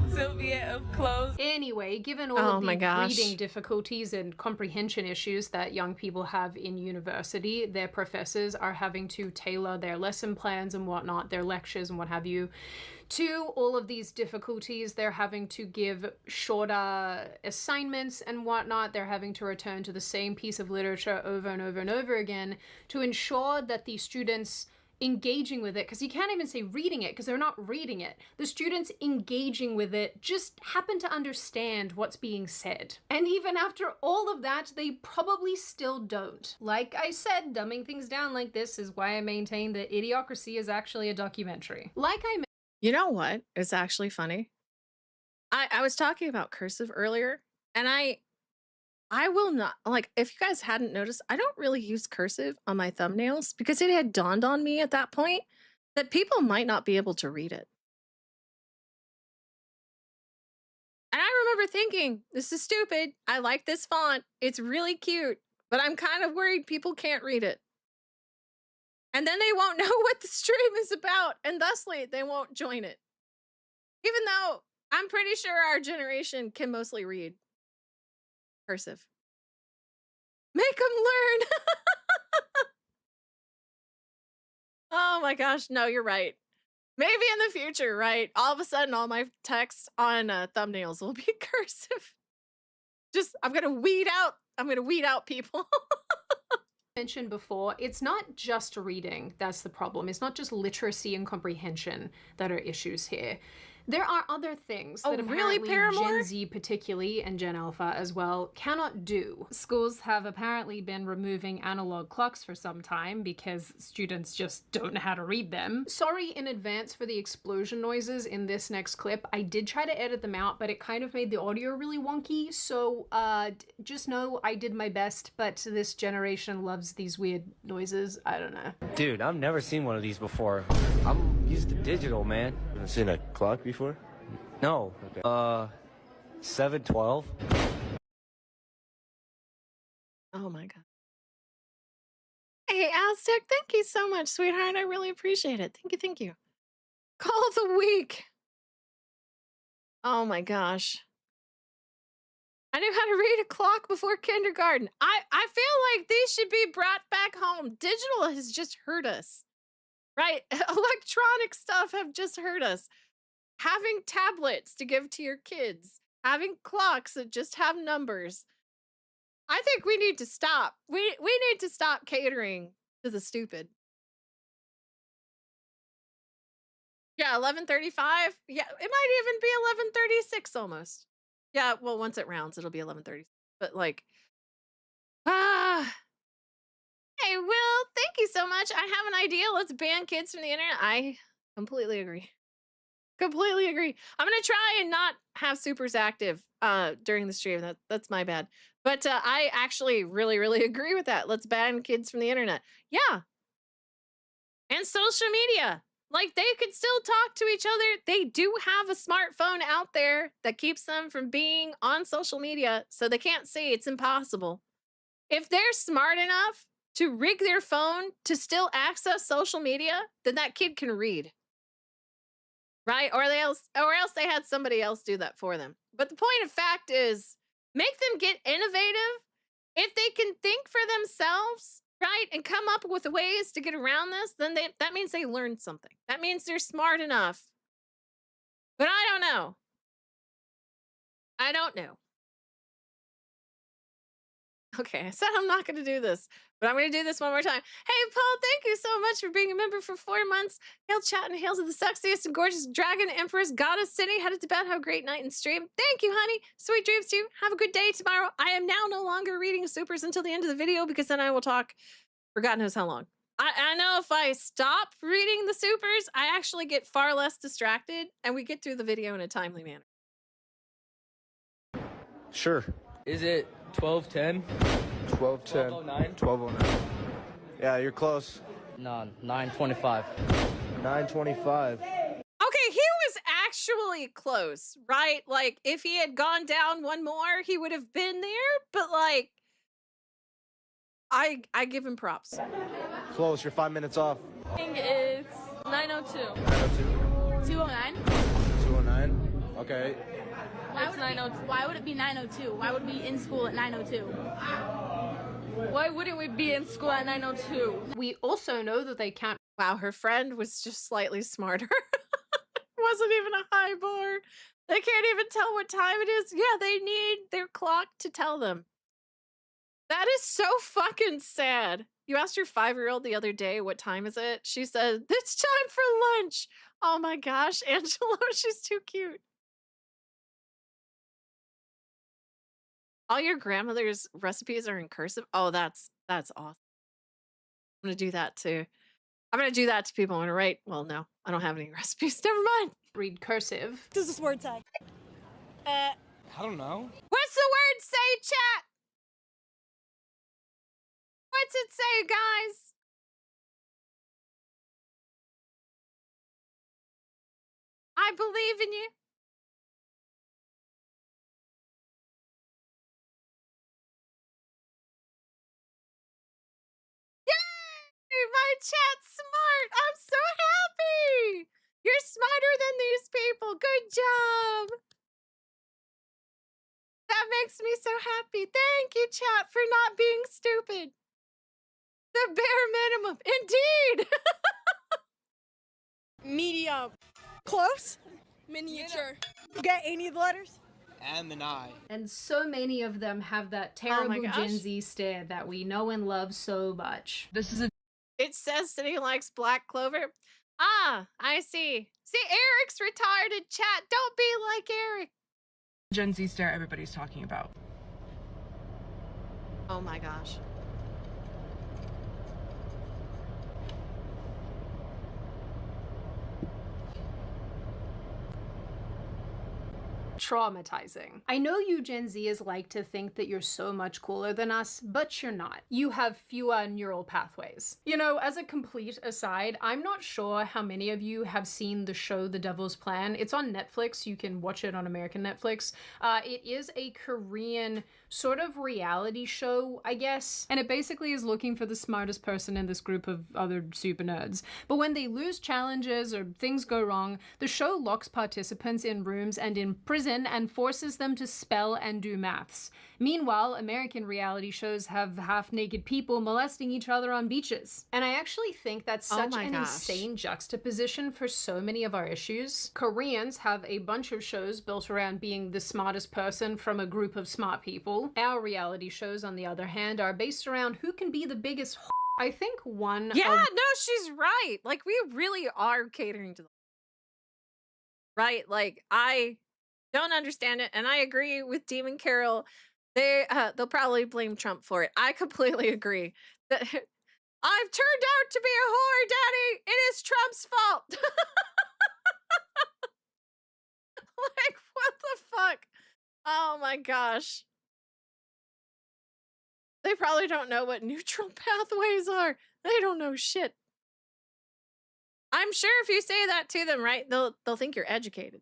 Sylvia of clothes. Anyway, given all of the reading difficulties and comprehension issues that young people have in university, their professors are having to tailor their lesson plans and whatnot, their lectures and what have you, to all of these difficulties. They're having to give shorter assignments and whatnot. They're having to return to the same piece of literature over and over and over again to ensure that the students engaging with it, because you can't even say reading it because they're not reading it. The students engaging with it just happen to understand what's being said. And even after all of that, they probably still don't. Like I said, dumbing things down like this is why I maintain that Idiocracy is actually a documentary. You know what is actually funny? I was talking about cursive earlier, and I will not, like, if you guys hadn't noticed, I don't really use cursive on my thumbnails because it had dawned on me at that point that people might not be able to read it. And I remember thinking, this is stupid. I like this font. It's really cute, but I'm kind of worried people can't read it. And then they won't know what the stream is about, and thusly they won't join it. Even though I'm pretty sure our generation can mostly read cursive. Make them learn. Oh my gosh, no, you're right. Maybe in the future, right? All of a sudden, all my text on thumbnails will be cursive. Just, I'm gonna weed out people. Mentioned before, it's not just reading that's the problem. It's not just literacy and comprehension that are issues here. There are other things that apparently Gen Z particularly, and Gen Alpha as well, cannot do. Schools have apparently been removing analog clocks for some time because students just don't know how to read them. Sorry in advance for the explosion noises in this next clip. I did try to edit them out, but it kind of made the audio really wonky, so just know I did my best, but this generation loves these weird noises. I don't know. Dude, I've never seen one of these before. I'm used to digital, man. I've seen a clock before? No. 7:12. Oh my god. Hey, Aztec, thank you so much, sweetheart. I really appreciate it. Thank you, thank you. Call of the week. Oh my gosh. I knew how to read a clock before kindergarten. I feel like these should be brought back home. Digital has just hurt us. Right? Electronic stuff have just hurt us. Having tablets to give to your kids, having clocks that just have numbers. I think we need to stop. We need to stop catering to the stupid. Yeah, 11:35. Yeah, it might even be 11:36 almost. Yeah, well, once it rounds, it'll be 11:30. But like, Hey, Will, thank you so much. I have an idea. Let's ban kids from the internet. I completely agree. Completely agree. I'm gonna try and not have supers active during the stream. That's my bad. But I actually really agree with that. Let's ban kids from the internet. Yeah. And social media. Like, they could still talk to each other. They do have a smartphone out there that keeps them from being on social media, so they can't say it's impossible. If they're smart enough to rig their phone to still access social media, then that kid can read. Right? Or else they had somebody else do that for them. But the point of fact is, make them get innovative. If they can think for themselves, right, and come up with ways to get around this, then that means they learned something. That means they're smart enough. But I don't know. I don't know. Okay, I said I'm not going to do this, but I'm going to do this one more time. Hey, Paul, thank you so much for being a member for 4 months. Hail chat and hails of the sexiest and gorgeous dragon empress goddess city. Headed to bed. Have a great night and stream. Thank you, honey. Sweet dreams to you. Have a good day tomorrow. I am now no longer reading supers until the end of the video because then I will talk for God knows how long. I know if I stop reading the supers, I actually get far less distracted and we get through the video in a timely manner. Sure. Is it 12:10? 12:10. 12:09? 12:09. Yeah, you're close. No, 9:25. 9:25. Okay, he was actually close, right? Like, if he had gone down one more, he would have been there, but like, I give him props. Close, you're 5 minutes off. It's 9:02. 9:02. 2:09. 2:09. Okay. Why would it be 9:02? Why would we be in school at 9:02? Why wouldn't we be in school at 9:02? We also know that they can't. Wow, her friend was just slightly smarter. It wasn't even a high bar. They can't even tell what time it is. Yeah, they need their clock to tell them. That is so fucking sad. You asked your 5-year-old the other day, what time is it? She said, it's time for lunch. Oh my gosh, Angelo, she's too cute. All your grandmother's recipes are in cursive? Oh, that's awesome. I'm gonna do that too. I'm gonna do that to people. I'm gonna write, well, no, I don't have any recipes. Never mind. Read cursive. This is word tag. I don't know. What's the word say, chat? What's it say, guys? I believe in you. Yay! My chat's smart. I'm so happy. You're smarter than these people. Good job. That makes me so happy. Thank you, chat, for not being stupid. The bare minimum. Indeed. Medium. Close. Miniature. Get any of the letters? And then I. And so many of them have that terrible Gen Z stare that we know and love so much. It says City likes black clover. Ah, I see. See, Eric's retarded, chat. Don't be like Eric. Gen Z stare everybody's talking about. Oh my gosh. Traumatizing. I know you Gen Zers like to think that you're so much cooler than us, but you're not. You have fewer neural pathways. You know, as a complete aside, I'm not sure how many of you have seen the show The Devil's Plan. It's on Netflix. You can watch it on American Netflix. It is a Korean sort of reality show, I guess, and it basically is looking for the smartest person in this group of other super nerds. But when they lose challenges or things go wrong, the show locks participants in rooms and in prison and forces them to spell and do maths. Meanwhile, American reality shows have half-naked people molesting each other on beaches. And I actually think that's such an insane juxtaposition for so many of our issues. Koreans have a bunch of shows built around being the smartest person from a group of smart people. Our reality shows, on the other hand, are based around who can be the biggest I think one Yeah, no, she's right. Like, we really are catering to them. Right? Like, I don't understand it, and I agree with Demon Carol. They'll probably blame Trump for it. I completely agree. That I've turned out to be a whore, Daddy. It is Trump's fault. Like, what the fuck? Oh my gosh. They probably don't know what neutral pathways are. They don't know shit. I'm sure if you say that to them, right, they'll think you're educated.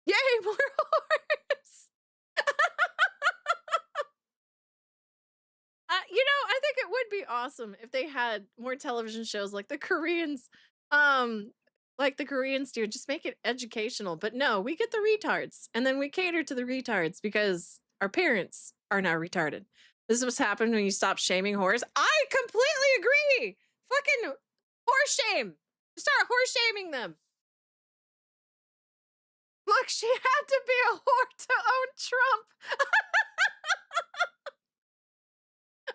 Yay, more whores! You know, I think it would be awesome if they had more television shows like the Koreans, do. Just make it educational. But no, we get the retards, and then we cater to the retards because our parents are now retarded. This is what's happened when you stop shaming whores. I completely agree. Fucking horse shame. Start horse shaming them. Look, she had to be a whore to own Trump.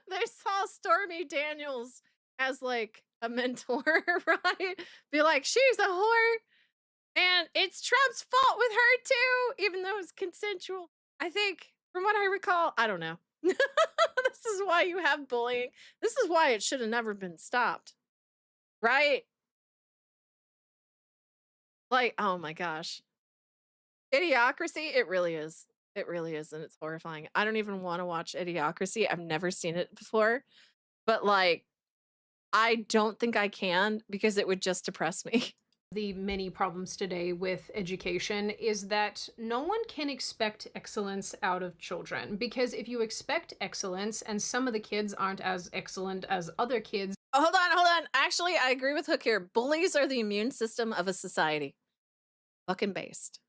They saw Stormy Daniels as like a mentor, right? Be like, she's a whore, and it's Trump's fault with her too, even though it's consensual. I think, from what I recall, I don't know. This is why you have bullying. This is why it should have never been stopped, right? Like, oh my gosh. Idiocracy, it really is. It really is, and it's horrifying. I don't even want to watch Idiocracy. I've never seen it before, but like, I don't think I can because it would just depress me. The many problems today with education is that no one can expect excellence out of children, because if you expect excellence and some of the kids aren't as excellent as other kids. Oh, hold on. Actually, I agree with Hook here. Bullies are the immune system of a society. Fucking based.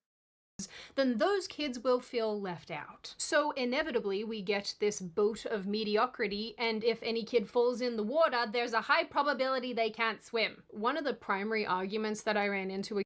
Then those kids will feel left out. So inevitably we get this boat of mediocrity, and if any kid falls in the water, there's a high probability they can't swim. One of the primary arguments that I ran into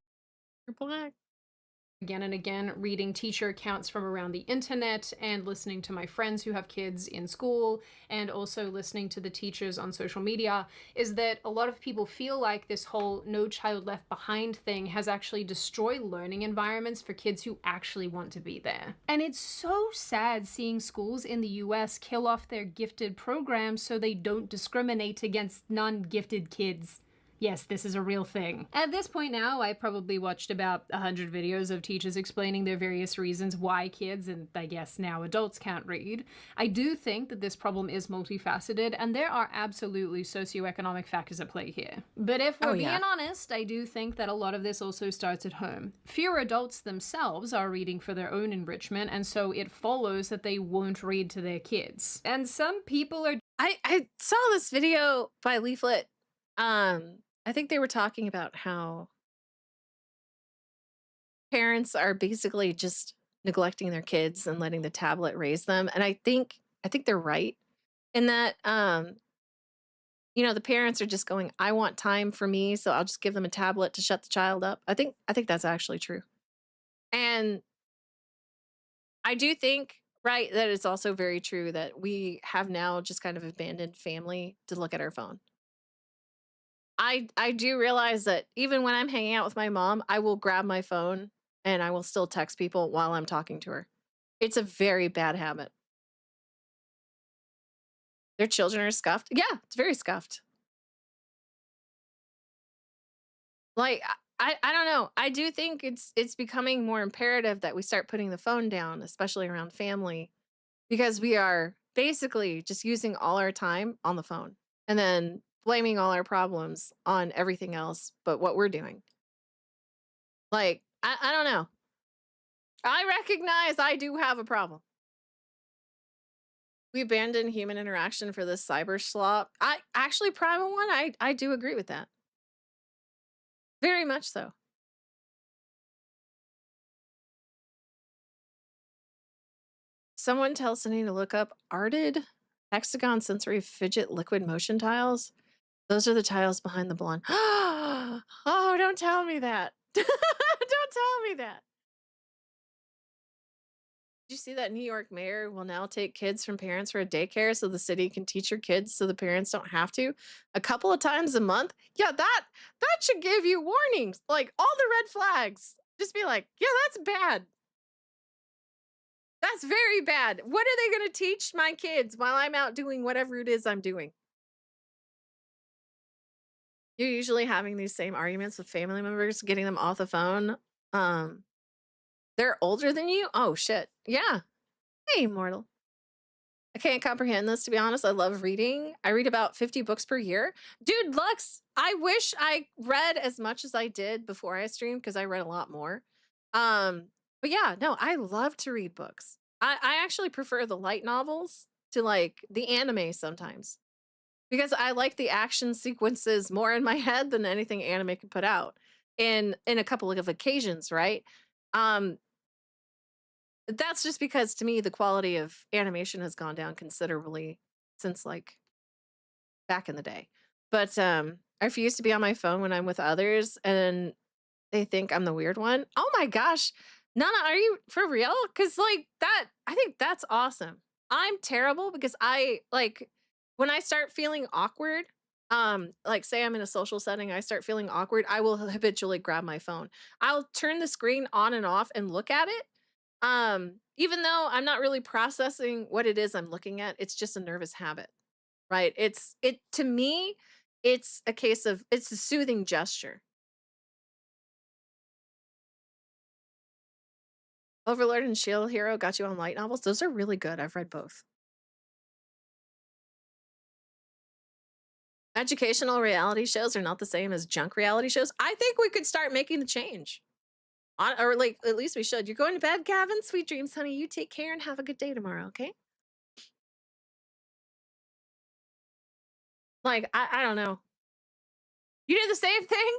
again and again, reading teacher accounts from around the internet and listening to my friends who have kids in school, and also listening to the teachers on social media, is that a lot of people feel like this whole no child left behind thing has actually destroyed learning environments for kids who actually want to be there. And it's so sad seeing schools in the US kill off their gifted programs so they don't discriminate against non-gifted kids. Yes, this is a real thing. At this point now, I probably watched about 100 videos of teachers explaining their various reasons why kids, and I guess now adults, can't read. I do think that this problem is multifaceted, and there are absolutely socioeconomic factors at play here. But if we're being honest, I do think that a lot of this also starts at home. Fewer adults themselves are reading for their own enrichment, and so it follows that they won't read to their kids. And some people are... I saw this video by Leaflet. I think they were talking about how parents are basically just neglecting their kids and letting the tablet raise them. And I think they're right in that, you know, the parents are just going, I want time for me, so I'll just give them a tablet to shut the child up. I think that's actually true. And I do think, right, that it's also very true that we have now just kind of abandoned family to look at our phone. I do realize that even when I'm hanging out with my mom, I will grab my phone and I will still text people while I'm talking to her. It's a very bad habit. Their children are scuffed. Yeah, it's very scuffed. Like, I don't know. I do think it's becoming more imperative that we start putting the phone down, especially around family, because we are basically just using all our time on the phone and then blaming all our problems on everything else but what we're doing. Like, I don't know. I recognize I do have a problem. We abandon human interaction for this cyber slop. I actually, Primal One, I do agree with that. Very much so. Someone tell Sunny to look up arted hexagon sensory fidget liquid motion tiles. Those are the tiles behind the blonde. Oh, don't tell me that. Don't tell me that. Did you see that New York mayor will now take kids from parents for a daycare so the city can teach your kids so the parents don't have to? A couple of times a month? Yeah, that should give you warnings. Like, all the red flags. Just be like, yeah, that's bad. That's very bad. What are they going to teach my kids while I'm out doing whatever it is I'm doing? You're usually having these same arguments with family members, getting them off the phone. They're older than you? Oh, shit. Yeah. Hey, mortal. I can't comprehend this, to be honest. I love reading. I read about 50 books per year. Dude, Lux, I wish I read as much as I did before I streamed, because I read a lot more. But yeah, no, I love to read books. I actually prefer the light novels to, like, the anime sometimes, because I like the action sequences more in my head than anything anime can put out in a couple of occasions, right? That's just because, to me, the quality of animation has gone down considerably since, like, back in the day. But I refuse to be on my phone when I'm with others and they think I'm the weird one. Oh my gosh. Nana, are you for real? Because, like, that, I think that's awesome. I'm terrible because when I start feeling awkward, like, say I'm in a social setting, I start feeling awkward, I will habitually grab my phone. I'll turn the screen on and off and look at it. Even though I'm not really processing what it is I'm looking at, it's just a nervous habit, right? To me, it's a case of, it's a soothing gesture. Overlord and Shield Hero got you on light novels. Those are really good. I've read both. Educational reality shows are not the same as junk reality shows. I think we could start making the change. Or, like, at least we should. You're going to bed, Gavin? Sweet dreams, honey. You take care and have a good day tomorrow, okay? Like, I don't know. You do the same thing?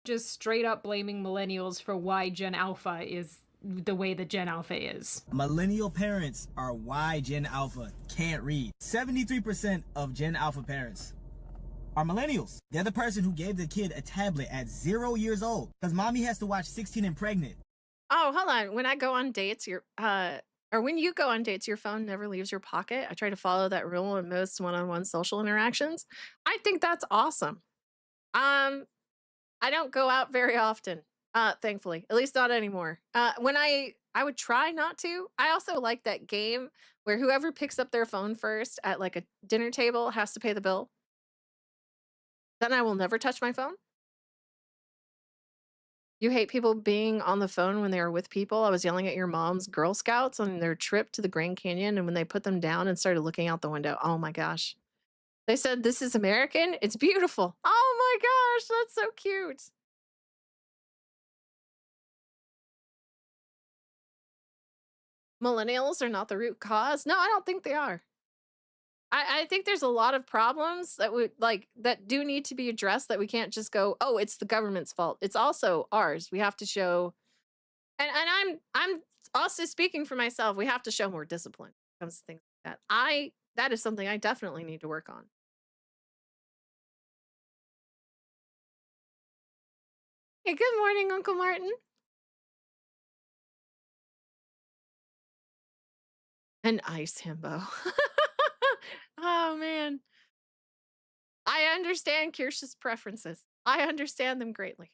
Just straight up blaming millennials for why Gen Alpha is the way that Gen Alpha is. Millennial parents are why Gen Alpha can't read. 73% of Gen Alpha parents are millennials. They're the person who gave the kid a tablet at 0 years old because mommy has to watch 16 and Pregnant. Oh, hold on. When I go on dates, or when you go on dates, your phone never leaves your pocket. I try to follow that rule in most one-on-one social interactions. I think that's awesome. I don't go out very often, thankfully, at least not anymore. When I would try not to. I also like that game where whoever picks up their phone first at, like, a dinner table has to pay the bill. Then I will never touch my phone. You hate people being on the phone when they are with people. I was yelling at your mom's Girl Scouts on their trip to the Grand Canyon, and when they put them down and started looking out the window, oh my gosh. They said, "This is American. It's beautiful." Oh my gosh, that's so cute. Millennials are not the root cause. No, I don't think they are. I think there's a lot of problems that would that do need to be addressed, that we can't just go, oh, it's the government's fault. It's also ours. We have to show, and I'm also speaking for myself, we have to show more discipline when it comes to things like that. That is something I definitely need to work on. Hey, good morning, Uncle Martin. An ice himbo. Oh man. I understand Kirsch's preferences. I understand them greatly.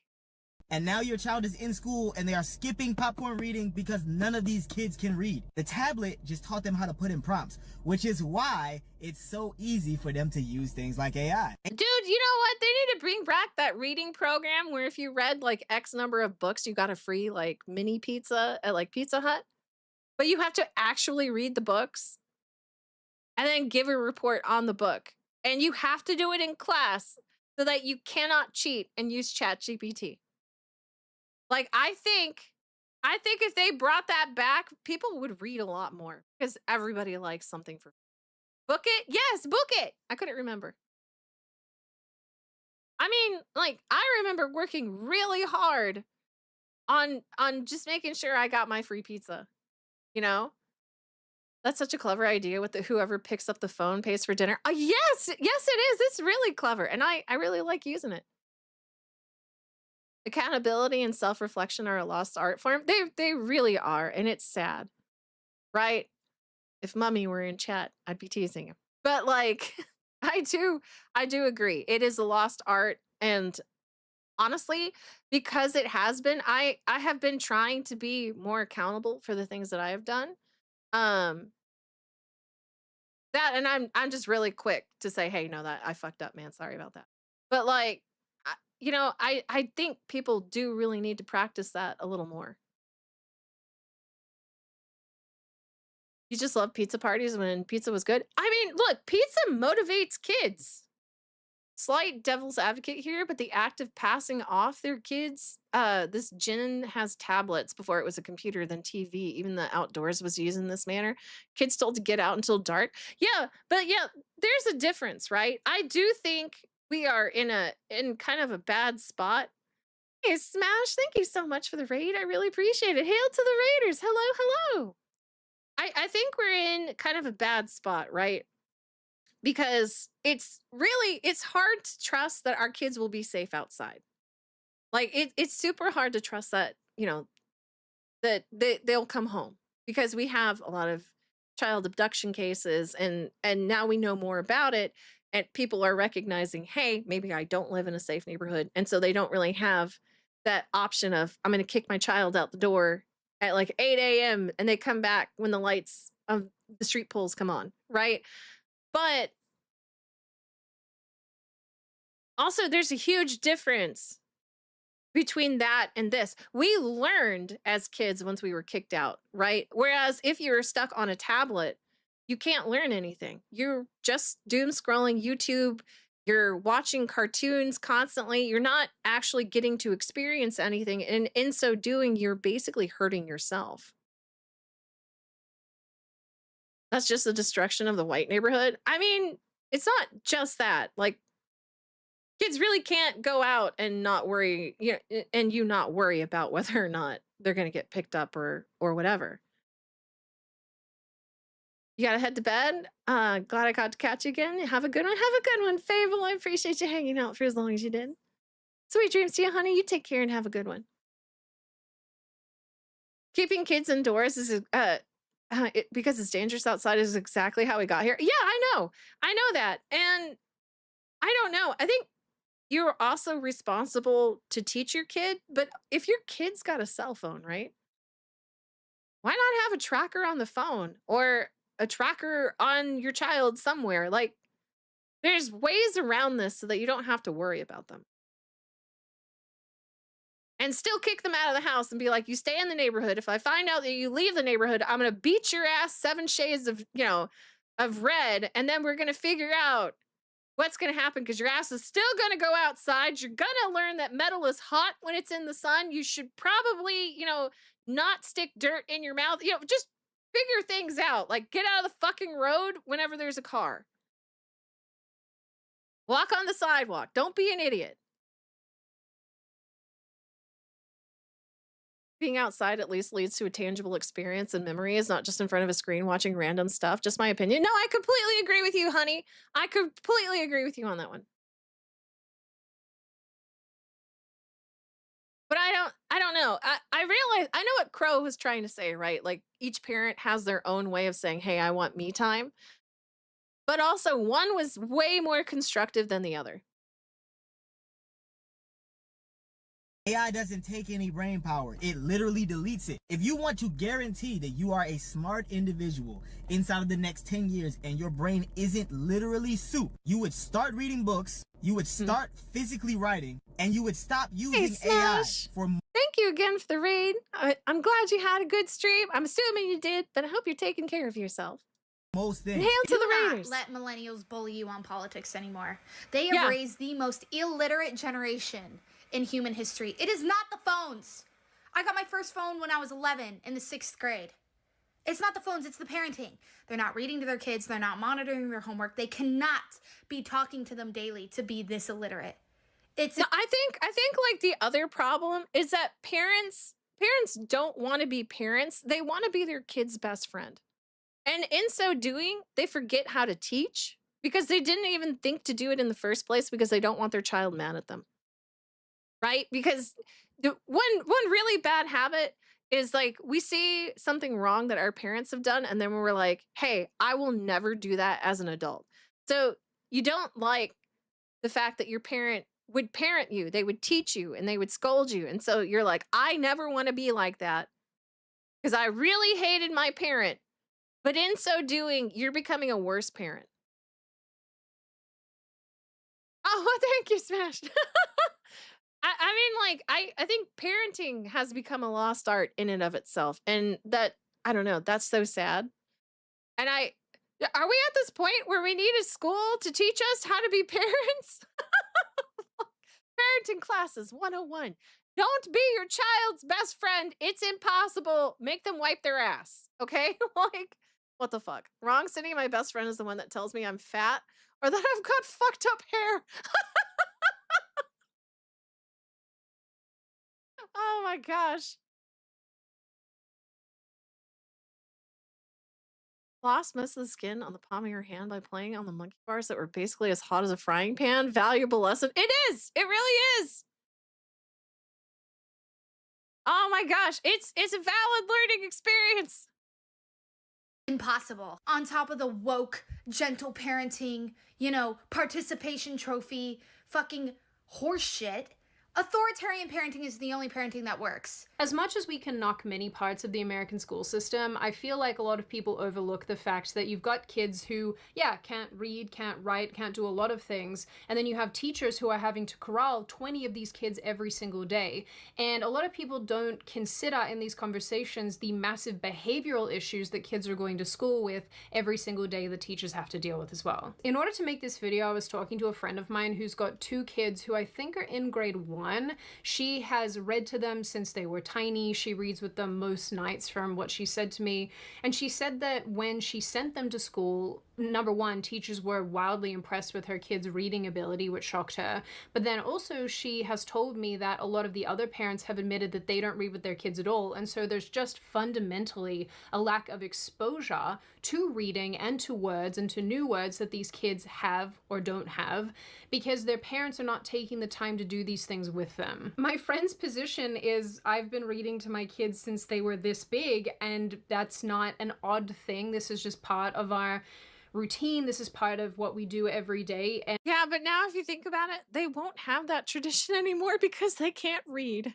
And now your child is in school and they are skipping popcorn reading because none of these kids can read. The tablet just taught them how to put in prompts, which is why it's so easy for them to use things like AI. Dude, you know what? They need to bring back that reading program where if you read like X number of books, you got a free like mini pizza at like Pizza Hut. But you have to actually read the books and then give a report on the book. And you have to do it in class so that you cannot cheat and use ChatGPT. Like, I think if they brought that back, people would read a lot more because everybody likes something for book it. Yes, book it. I couldn't remember. I mean, like, I remember working really hard on just making sure I got my free pizza. You know? That's such a clever idea with the whoever picks up the phone pays for dinner. Oh, yes, it is. It's really clever. And I really like using it. Accountability and self-reflection are a lost art form. They really are, and it's sad, right? If Mummy were in chat, I'd be teasing him. But like, I do agree. It is a lost art, and honestly, because it has been, I have been trying to be more accountable for the things that I have done. That, and I'm just really quick to say, hey, no, that I fucked up, man. Sorry about that. But like, you know, I think people do really need to practice that a little more. You just love pizza parties when pizza was good. I mean, look, pizza motivates kids. Slight devil's advocate here, but the act of passing off their kids, this Jen has tablets before it was a computer, then TV. Even the outdoors was used in this manner. Kids told to get out until dark. Yeah, but yeah, there's a difference, right? I do think we are in kind of a bad spot. Hey, Smash, thank you so much for the raid. I really appreciate it. Hail to the raiders. Hello, hello. I think we're in kind of a bad spot, right? Because it's hard to trust that our kids will be safe outside. Like it's super hard to trust that, you know, that they'll come home, because we have a lot of child abduction cases, and now we know more about it. And people are recognizing, hey, maybe I don't live in a safe neighborhood. And so they don't really have that option of, I'm going to kick my child out the door at like 8 a.m. and they come back when the lights of the street poles come on, right? But also, there's a huge difference between that and this. We learned as kids once we were kicked out, right? Whereas if you're stuck on a tablet, you can't learn anything. You're just doom scrolling YouTube. You're watching cartoons constantly. You're not actually getting to experience anything. And in so doing, you're basically hurting yourself. That's just the destruction of the white neighborhood. I mean, it's not just that. Like, kids really can't go out and not worry, you know, and you not worry about whether or not they're going to get picked up or whatever. You gotta head to bed. Glad I got to catch you again. Have a good one. Have a good one, Fable. I appreciate you hanging out for as long as you did. Sweet dreams to you, honey. You take care and have a good one. Keeping kids indoors is because it's dangerous outside is exactly how we got here. Yeah, I know that, and I don't know. I think you're also responsible to teach your kid, but if your kid's got a cell phone, right? Why not have a tracker on the phone or a tracker on your child somewhere? Like, There's ways around this so that you don't have to worry about them. And still kick them out of the house and be like, you stay in the neighborhood. If I find out that you leave the neighborhood, I'm going to beat your ass 7 shades of, of red. And then we're going to figure out what's going to happen because your ass is still going to go outside. You're going to learn that metal is hot when it's in the sun. You should probably, not stick dirt in your mouth. Just figure things out. Like, get out of the fucking road whenever there's a car. Walk on the sidewalk. Don't be an idiot. Being outside at least leads to a tangible experience and memories, not just in front of a screen watching random stuff. Just my opinion. No, I completely agree with you, honey. I completely agree with you on that one. But I don't know. I realize, I know what Crow was trying to say, right? Like, each parent has their own way of saying, hey, I want me time. But also, one was way more constructive than the other. AI doesn't take any brain power. It literally deletes it. If you want to guarantee that you are a smart individual inside of the next 10 years and your brain isn't literally soup, you would start reading books, you would start physically writing, and you would stop using AI for... Thank you again for the raid. I'm glad you had a good stream. I'm assuming you did, but I hope you're taking care of yourself. Most things. Hail to the Do Raiders. not let millennials bully you on politics anymore. They have raised the most illiterate generation in human history. It is not the phones. I got my first phone when I was 11 in the 6th grade. It's not the phones, it's the parenting. They're not reading to their kids, they're not monitoring their homework. They cannot be talking to them daily to be this illiterate. I think like the other problem is that parents don't want to be parents. They want to be their kid's best friend. And in so doing, they forget how to teach because they didn't even think to do it in the first place because they don't want their child mad at them. Right? Because the one really bad habit is like we see something wrong that our parents have done and then we're like, hey, I will never do that as an adult. So you don't like the fact that your parent would parent you, they would teach you and they would scold you. And so you're like, I never want to be like that because I really hated my parent. But in so doing, you're becoming a worse parent. Oh, thank you, Smash. I mean, like, I think parenting has become a lost art in and of itself. And that, I don't know, that's so sad. And are we at this point where we need a school to teach us how to be parents? Parenting classes 101. Don't be your child's best friend. It's impossible. Make them wipe their ass. Okay? Like, what the fuck? Wrong city, my best friend is the one that tells me I'm fat or that I've got fucked up hair. Oh my gosh. Lost most of the skin on the palm of your hand by playing on the monkey bars that were basically as hot as a frying pan. Valuable lesson. It is. It really is. Oh my gosh. It's a valid learning experience. Impossible. On top of the woke, gentle parenting, participation trophy, fucking horse shit. Authoritarian parenting is the only parenting that works. As much as we can knock many parts of the American school system, I feel like a lot of people overlook the fact that you've got kids who, can't read, can't write, can't do a lot of things, and then you have teachers who are having to corral 20 of these kids every single day. And a lot of people don't consider in these conversations the massive behavioral issues that kids are going to school with every single day the teachers have to deal with as well. In order to make this video, I was talking to a friend of mine who's got 2 kids who I think are in grade 1. She has read to them since they were tiny. She reads with them most nights from what she said to me. And she said that when she sent them to school, number one, teachers were wildly impressed with her kids' reading ability, which shocked her. But then also she has told me that a lot of the other parents have admitted that they don't read with their kids at all. And so there's just fundamentally a lack of exposure to reading and to words and to new words that these kids have or don't have because their parents are not taking the time to do these things with them. My friend's position is I've been reading to my kids since they were this big, and that's not an odd thing. This is just part of our routine. This is part of what we do every day. And yeah, but now if you think about it, they won't have that tradition anymore because they can't read.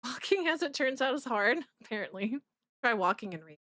Walking, as it turns out, is hard, apparently. Try walking and reading.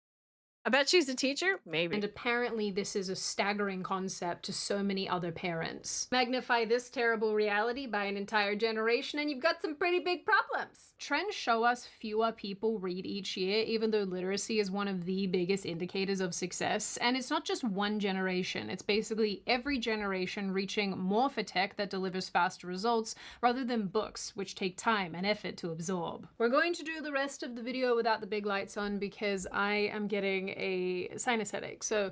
I bet she's a teacher. Maybe. And apparently this is a staggering concept to so many other parents. Magnify this terrible reality by an entire generation and you've got some pretty big problems. Trends show us fewer people read each year, even though literacy is one of the biggest indicators of success. And it's not just one generation, it's basically every generation reaching more for tech that delivers faster results rather than books, which take time and effort to absorb. We're going to do the rest of the video without the big lights on because I am getting a sinus headache. So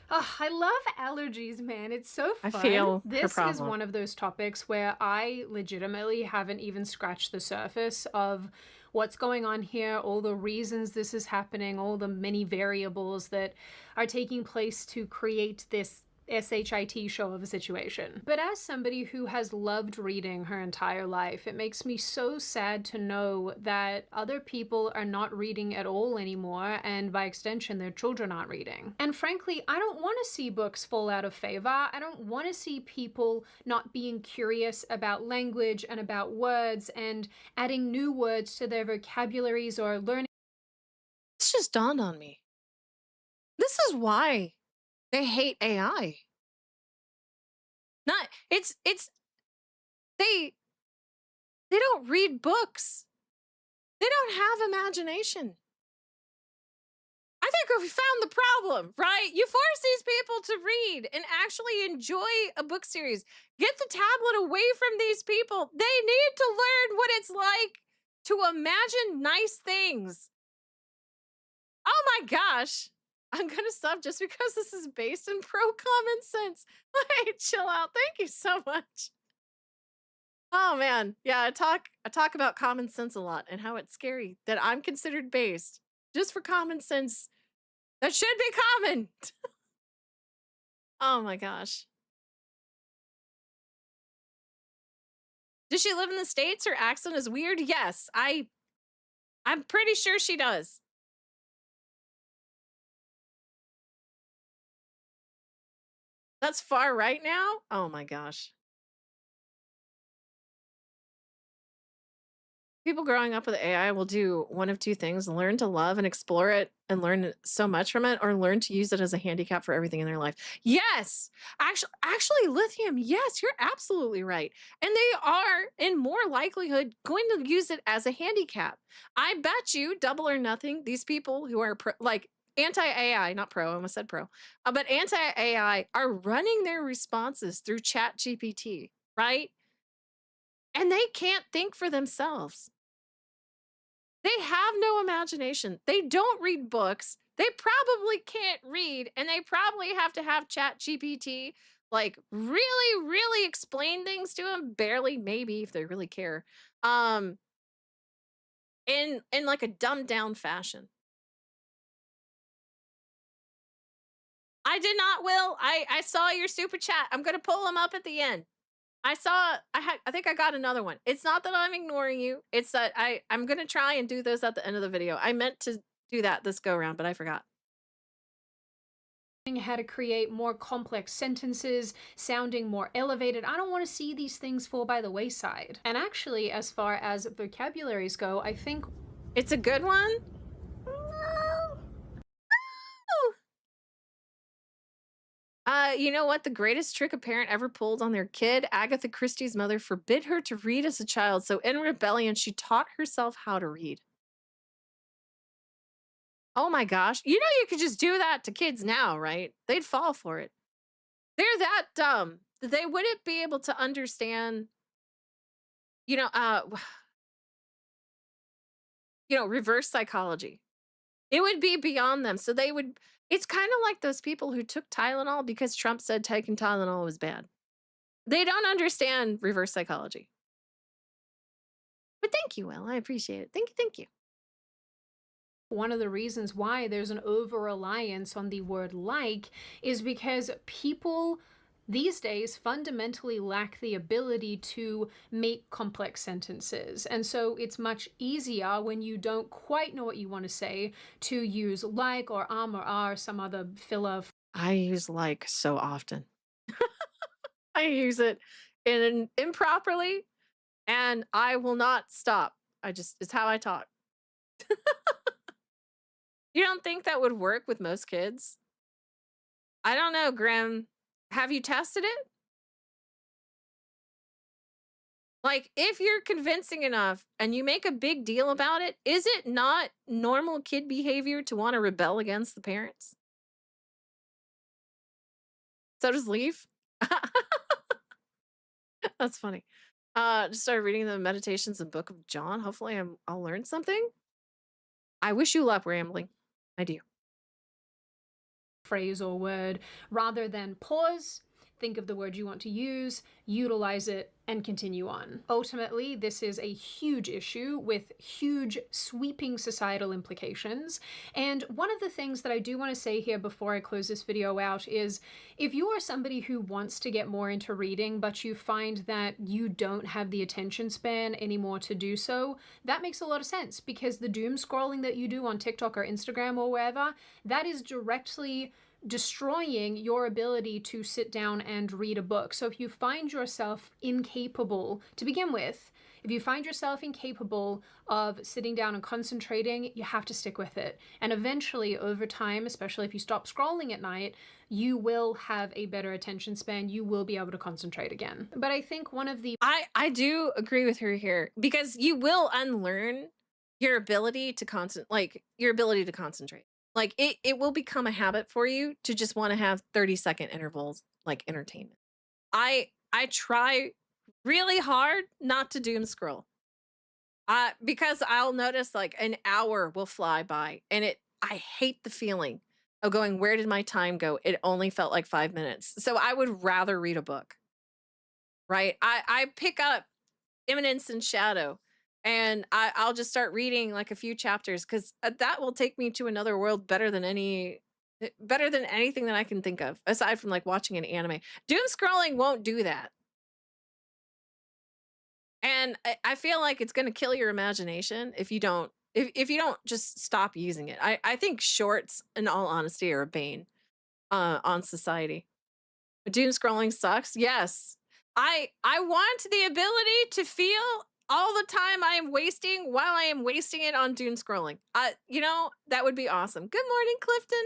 I love allergies, man. It's so fun. I feel this is one of those topics where I legitimately haven't even scratched the surface of what's going on here, all the reasons this is happening, all the many variables that are taking place to create this SHIT show of a situation. But as somebody who has loved reading her entire life, it makes me so sad to know that other people are not reading at all anymore, and by extension their children aren't reading. And frankly, I don't want to see books fall out of favor. I don't want to see people not being curious about language and about words and adding new words to their vocabularies or learning. This just dawned on me. This is why they hate AI. They don't read books. They don't have imagination. I think we found the problem, right? You force these people to read and actually enjoy a book series. Get the tablet away from these people. They need to learn what it's like to imagine nice things. Oh my gosh. I'm gonna stop just because this is based in pro common sense. Like, chill out. Thank you so much. Oh man, yeah, I talk about common sense a lot and how it's scary that I'm considered based just for common sense that should be common. Oh my gosh. Does she live in the States? Her accent is weird. Yes, I'm pretty sure she does. That's far right now? Oh my gosh. People growing up with AI will do one of two things: learn to love and explore it and learn so much from it, or learn to use it as a handicap for everything in their life. Yes, actually lithium, yes, you're absolutely right. And they are in more likelihood going to use it as a handicap. I bet you double or nothing, these people who are like anti-AI, not pro, I almost said pro, but anti-AI are running their responses through Chat GPT, right? And they can't think for themselves. They have no imagination. They don't read books. They probably can't read, and they probably have to have Chat GPT like really, really explain things to them. Barely, maybe, if they really care. In like a dumbed down fashion. I did not, Will. I saw your super chat. I'm gonna pull them up at the end. I think I got another one. It's not that I'm ignoring you. It's that I'm going to try and do this at the end of the video. I meant to do that this go around, but I forgot. How to create more complex sentences, sounding more elevated. I don't want to see these things fall by the wayside. And actually, as far as vocabularies go, I think it's a good one. You know what? The greatest trick a parent ever pulled on their kid? Agatha Christie's mother forbid her to read as a child, so in rebellion, she taught herself how to read. Oh my gosh. You know you could just do that to kids now, right? They'd fall for it. They're that dumb that they wouldn't be able to understand, reverse psychology. It would be beyond them. So they would... It's kind of like those people who took Tylenol because Trump said taking Tylenol was bad. They don't understand reverse psychology. But thank you, Will. I appreciate it. Thank you. One of the reasons why there's an over-reliance on the word like is because people these days fundamentally lack the ability to make complex sentences. And so it's much easier when you don't quite know what you want to say to use like or or are, some other filler. I use like so often. I use it improperly, and I will not stop. It's how I talk. You don't think that would work with most kids? I don't know, Grim. Have you tested it? Like, if you're convincing enough and you make a big deal about it, is it not normal kid behavior to want to rebel against the parents? So does Leaf. That's funny. Just started reading the Meditations and Book of John. Hopefully I'll learn something. I wish you luck, Rambling. I do. Phrase or word, rather than pause, think of the word you want to use, utilize it, and continue on. Ultimately, this is a huge issue with huge sweeping societal implications. And one of the things that I do want to say here before I close this video out is, if you are somebody who wants to get more into reading, but you find that you don't have the attention span anymore to do so, that makes a lot of sense, because the doom scrolling that you do on TikTok or Instagram or wherever, that is directly destroying your ability to sit down and read a book. So if you find yourself incapable to begin with, if you find yourself incapable of sitting down and concentrating, you have to stick with it. And eventually, over time, especially if you stop scrolling at night, you will have a better attention span. You will be able to concentrate again. But I think one of the... I do agree with her here, because you will unlearn your ability to concentrate. Like, it will become a habit for you to just want to have 30-second intervals, like entertainment. I try really hard not to doom scroll. Because I'll notice like an hour will fly by, and I hate the feeling of going, where did my time go? It only felt like 5 minutes. So I would rather read a book, right? I pick up Imminence and Shadow, and I'll just start reading like a few chapters, because that will take me to another world better than anything that I can think of, aside from like watching an anime. Doom scrolling won't do that. And I feel like it's going to kill your imagination if you don't just stop using it. I think shorts, in all honesty, are a bane on society. Doom scrolling sucks. Yes. I want the ability to feel all the time I am wasting while I am wasting it on doom scrolling. That would be awesome. Good morning, Clifton.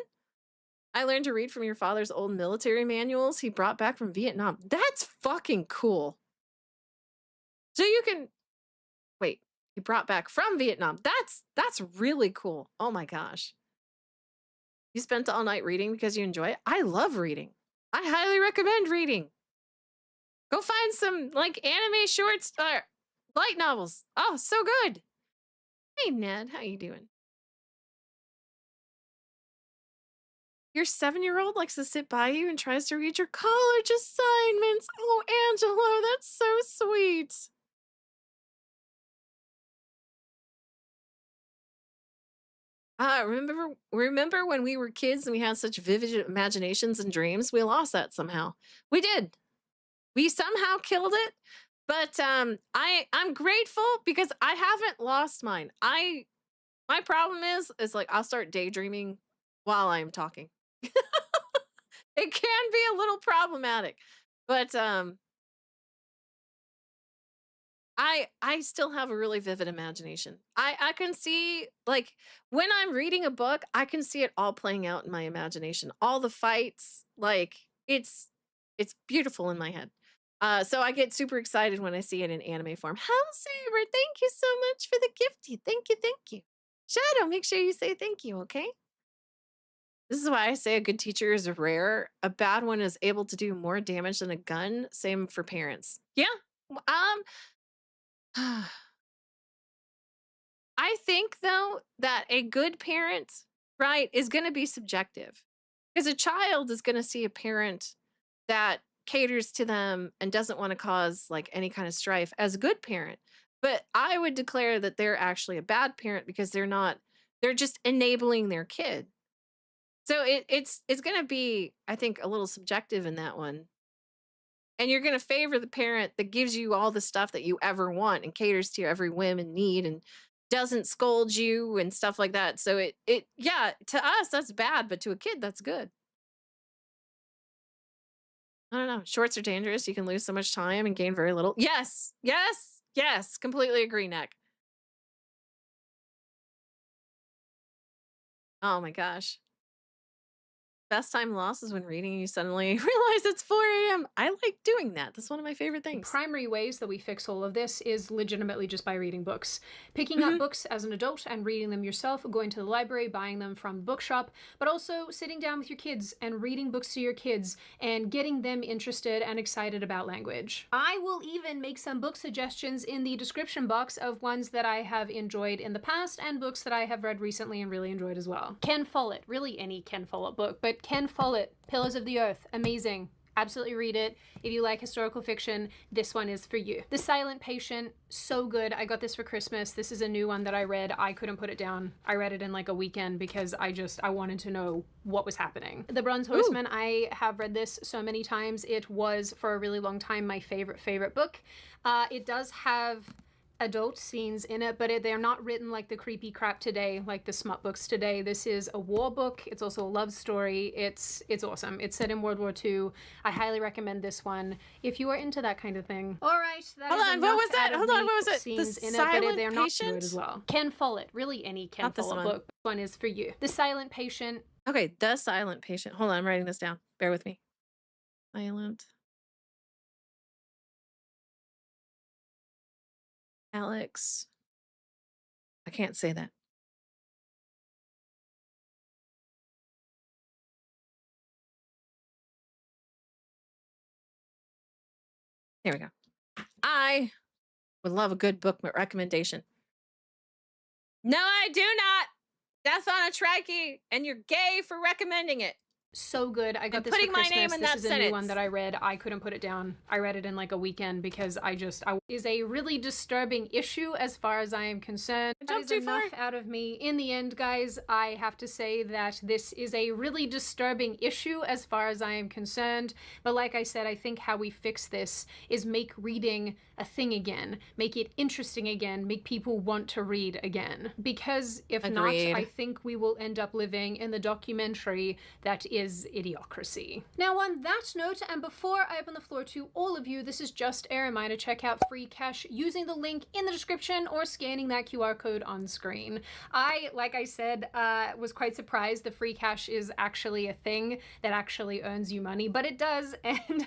I learned to read from your father's old military manuals he brought back from Vietnam. That's fucking cool. So you can wait, he brought back from Vietnam. That's really cool. Oh my gosh. You spent all night reading because you enjoy it? I love reading. I highly recommend reading. Go find some like anime shorts or light novels. Oh, so good. Hey Ned, how you doing? Your 7-year-old likes to sit by you and tries to read your college assignments. Oh, Angelo, that's so sweet. Remember when we were kids and we had such vivid imaginations and dreams? We lost that somehow. We did. We somehow killed it. But I'm grateful because I haven't lost mine. My problem is like I'll start daydreaming while I'm talking. It can be a little problematic, but I still have a really vivid imagination. I can see, like, when I'm reading a book, I can see it all playing out in my imagination. All the fights, like it's beautiful in my head. So I get super excited when I see it in anime form. Hellsaber, thank you so much for the gifty. Thank you. Shadow, make sure you say thank you, okay? This is why I say a good teacher is rare. A bad one is able to do more damage than a gun. Same for parents. Yeah. I think though that a good parent, right, is going to be subjective, because a child is going to see a parent that caters to them and doesn't want to cause like any kind of strife as a good parent. But I would declare that they're actually a bad parent because they're just enabling their kid. So it's going to be, I think, a little subjective in that one. And you're going to favor the parent that gives you all the stuff that you ever want and caters to your every whim and need and doesn't scold you and stuff like that. So yeah, to us, that's bad, but to a kid, that's good. I don't know. Shorts are dangerous. You can lose so much time and gain very little. Yes. Completely agree, Nick. Oh my gosh. Best time lost is when reading and you suddenly realize it's 4 a.m. I like doing that. That's one of my favorite The things. primary ways that we fix all of this is legitimately just by reading books. Picking up books as an adult and reading them yourself, going to the library, buying them from the bookshop, but also sitting down with your kids and reading books to your kids and getting them interested and excited about language. I will even make some book suggestions in the description box of ones that I have enjoyed in the past and books that I have read recently and really enjoyed as well. Ken Follett, really any Ken Follett book, but Ken Follett, Pillars of the Earth, amazing. Absolutely read it. If you like historical fiction, this one is for you. The Silent Patient, so good. I got this for Christmas. This is a new one that I read. I couldn't put it down. I read it in like a weekend because I wanted to know what was happening. The Bronze Horseman, I have read this so many times. It was for a really long time my favorite book. It does have adult scenes in it, but they're not written like the creepy crap today, like the smut books today. This is a war book. It's also a love story. It's awesome. It's set in World War II. I highly recommend this one if you are into that kind of thing. All right, Hold on, what was that? Hold on, what was it? Scenes The in it, Silent but they're not Patient? good as well. Ken Follett, really any Ken Not this Follett one. book. This one is for you. The Silent Patient. Okay, The Silent Patient. Hold on, I'm writing this down. Bear with me. Silent. Alex. I can't say that. Here we go. I would love a good book recommendation. No, I do not. Death on a Trikey, and you're gay for recommending it. So good. I got And this putting for my Christmas. name in this that is a new sentence. one that I read. I couldn't put it down. I read it in like a weekend because is a really disturbing issue as far as I am concerned. That is enough out of me. In the end, guys, I have to say that this is a really disturbing issue as far as I am concerned. But like I said, I think how we fix this is make reading a thing again, make it interesting again, make people want to read again. Because if Agreed. not, I think we will end up living in the documentary that is Idiocracy. Now on that note, and before I open the floor to all of you, this is just a reminder, check out Free Cash using the link in the description or scanning that QR code on screen. Like I said, was quite surprised the Free Cash is actually a thing that actually earns you money, but it does, and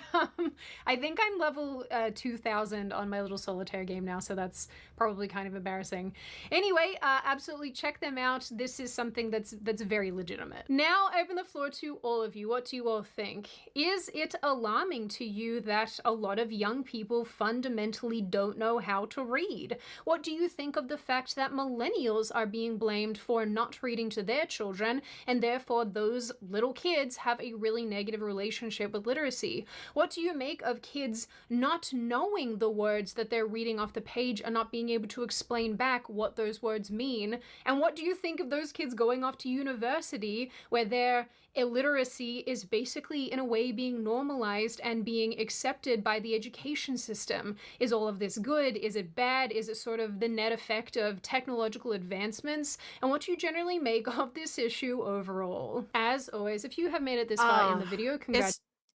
I think I'm level 2000 on my little solitaire game now, so that's probably kind of embarrassing. Anyway, absolutely check them out. This is something that's very legitimate. Now I open the floor to all of you. What do you all think? Is it alarming to you that a lot of young people fundamentally don't know how to read? What do you think of the fact that millennials are being blamed for not reading to their children, and therefore those little kids have a really negative relationship with literacy? What do you make of kids not knowing the words that they're reading off the page and not being able to explain back what those words mean? And what do you think of those kids going off to university where their illiteracy is basically in a way being normalized and being accepted by the education system? Is all of this good? Is it bad? Is it sort of the net effect of technological advancements? And what do you generally make of this issue overall? As always, if you have made it this far in the video,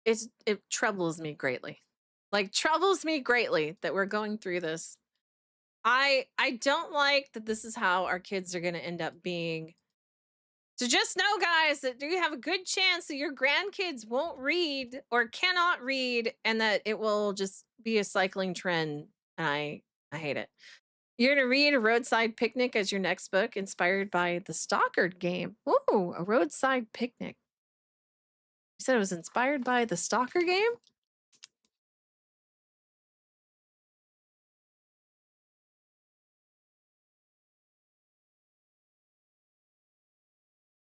it troubles me greatly. Like, troubles me greatly that we're going through this. I don't like that this is how our kids are going to end up being. So just know, guys, that you have a good chance that your grandkids won't read or cannot read, and that it will just be a cycling trend. And I hate it. You're going to read A Roadside Picnic as your next book, inspired by the Stalker game. Ooh, A Roadside Picnic. You said it was inspired by the Stalker game?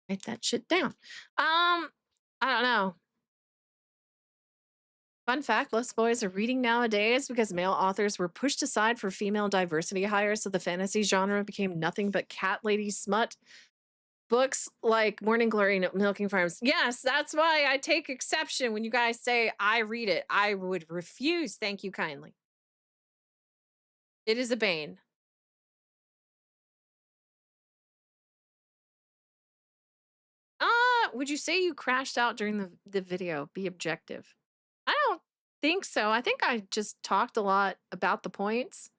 Write that shit down. I don't know. Fun fact, less boys are reading nowadays because male authors were pushed aside for female diversity hires, so the fantasy genre became nothing but cat lady smut. Books like Morning Glory and Milking Farms. Yes, that's why I take exception when you guys say I read it. I would refuse, thank you kindly. It is a bane. Would you say you crashed out during the video? Be objective. I don't think so. I think I just talked a lot about the points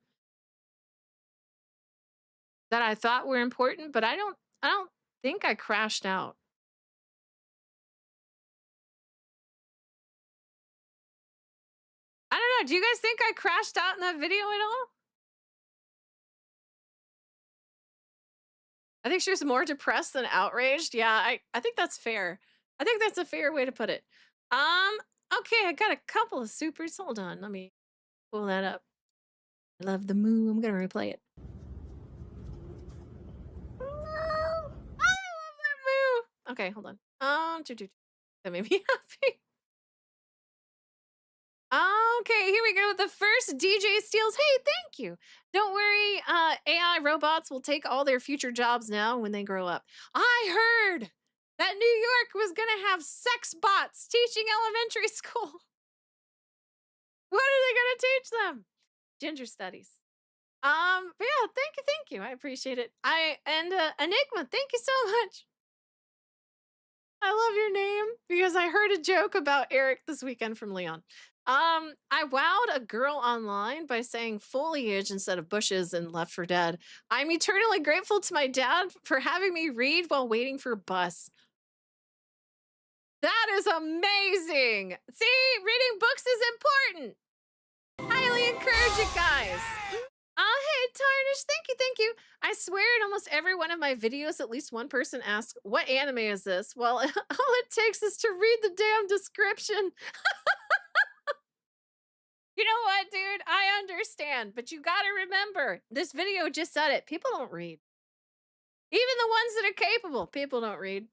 that I thought were important, but I don't think I crashed out. I don't know. Do you guys think I crashed out in that video at all? I think she was more depressed than outraged. Yeah, I think that's fair. I think that's a fair way to put it. Okay, I got a couple of supers. Hold on, let me pull that up. I love the moo. I'm gonna replay it. I love that moo. Okay, hold on. That made me happy. Okay, here we go. The first DJ steals. Hey, thank you. Don't worry, AI robots will take all their future jobs now when they grow up. I heard that New York was gonna have sex bots teaching elementary school. What are they gonna teach them? Gender studies. But yeah, thank you. I appreciate it. Enigma, thank you so much. I love your name because I heard a joke about Eric this weekend from Leon. I wowed a girl online by saying foliage instead of bushes in Left 4 Dead. I'm eternally grateful to my dad for having me read while waiting for a bus. That is amazing. See, reading books is important. Highly encourage it, guys. Hey, Tarnish, thank you. I swear in almost every one of my videos, at least one person asks, what anime is this? Well, all it takes is to read the damn description. You know what, dude? I understand, but you gotta remember, this video just said it. People don't read. Even the ones that are capable, people don't read.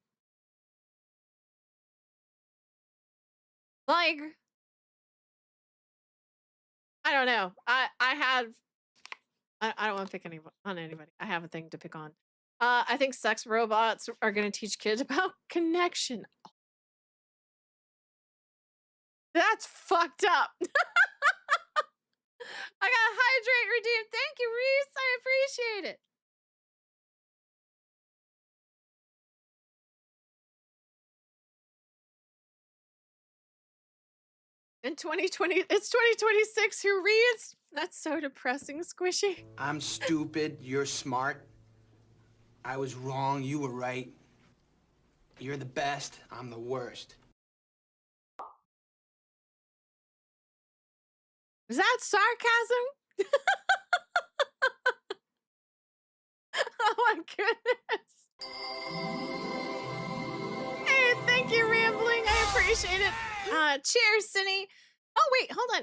Like, I don't know. I don't want to pick on anybody. I have a thing to pick on. I think sex robots are going to teach kids about connection. That's fucked up. I got hydrate redeemed. Thank you, Reese. I appreciate it. In 2020, it's 2026. Who reads? That's so depressing, Squishy. I'm stupid. You're smart. I was wrong. You were right. You're the best. I'm the worst. Is that sarcasm? Oh my goodness. Hey, thank you, Rambling. I appreciate it. Cheers, Cindy. Oh, wait, hold on.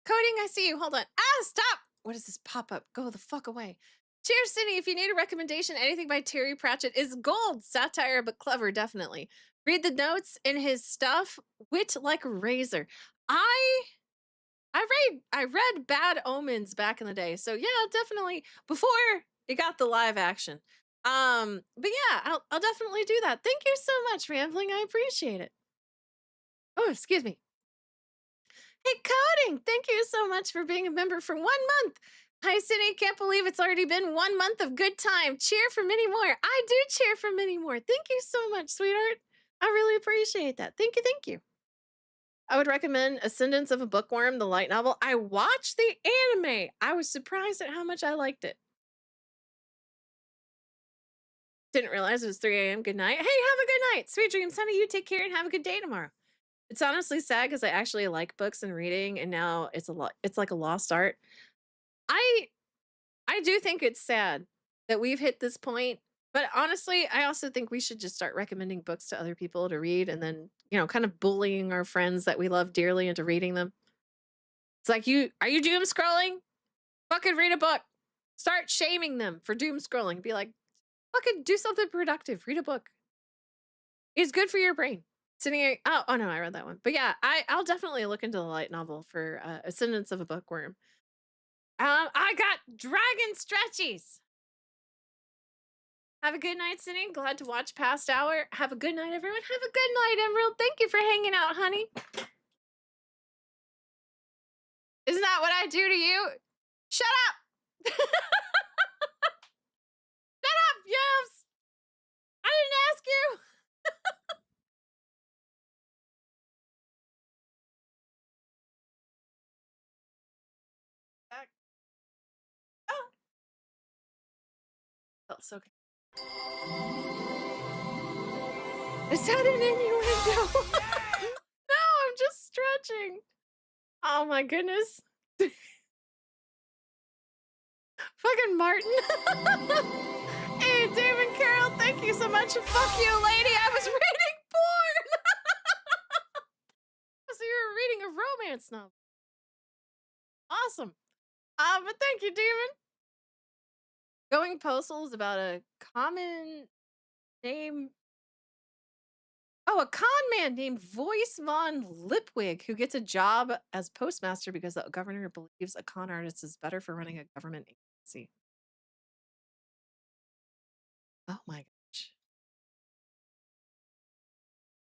Coding, I see you. Hold on. Stop. What is this pop-up? Go the fuck away. Cheers, Cindy. If you need a recommendation, anything by Terry Pratchett is gold. Satire, but clever, definitely. Read the notes in his stuff. Wit like a razor. I read Bad Omens back in the day. So yeah, definitely before it got the live action. But yeah, I'll definitely do that. Thank you so much, Rambling. I appreciate it. Oh, excuse me. Hey, Coding, thank you so much for being a member for 1 month. Hi, Cindy. Can't believe it's already been 1 month of good time. Cheer for many more. I do cheer for many more. Thank you so much, sweetheart. I really appreciate that. Thank you. I would recommend Ascendance of a Bookworm, the light novel. I watched the anime. I was surprised at how much I liked it. Didn't realize it was 3 a.m. Good night. Hey, have a good night. Sweet dreams, honey. You take care and have a good day tomorrow. It's honestly sad because I actually like books and reading, and now it's like a lost art. I do think it's sad that we've hit this point, but honestly, I also think we should just start recommending books to other people to read, and then, kind of bullying our friends that we love dearly into reading them. It's like, are you doom scrolling? Fucking read a book. Start shaming them for doom scrolling. Be like, fucking do something productive. Read a book. It's good for your brain. Oh no, I read that one. But yeah, I'll definitely look into the light novel for Ascendance of a Bookworm. I got dragon stretchies. Have a good night, Cindy. Glad to watch past hour. Have a good night, everyone. Have a good night, Emerald. Thank you for hanging out, honey. Isn't that what I do to you? Shut up. Shut up, Yevs. I didn't ask you. Felt so good. Is that an innuendo? No, I'm just stretching. Oh my goodness. Fucking Martin. Hey, David Carroll, thank you so much. Fuck you, lady. I was reading porn. So you were reading a romance novel. Awesome. But thank you, Demon. Going Postal is about a common name. Oh, a con man named Voice von Lipwig who gets a job as postmaster because the governor believes a con artist is better for running a government agency. Oh my gosh.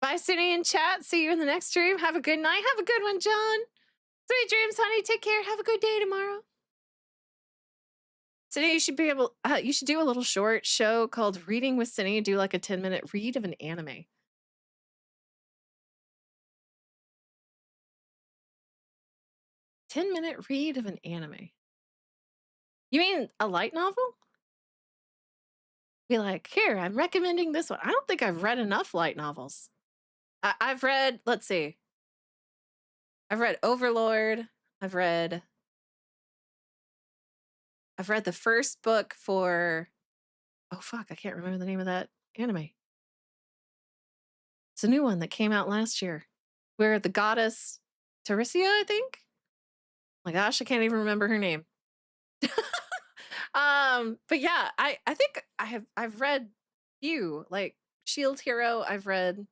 Bye, Cindy in chat. See you in the next stream. Have a good night. Have a good one, John. Sweet dreams, honey. Take care. Have a good day tomorrow. Cindy, you should be able. You should do a little short show called Reading with Cindy. Do like a 10-minute read of an anime. Ten-minute read of an anime. You mean a light novel? Be like, here, I'm recommending this one. I don't think I've read enough light novels. I've read, let's see. I've read Overlord. I've read the first book for, oh fuck, I can't remember the name of that anime. It's a new one that came out last year where the goddess Teresia, I think. Oh my gosh, I can't even remember her name. But yeah, I think I've read few, like Shield Hero. I read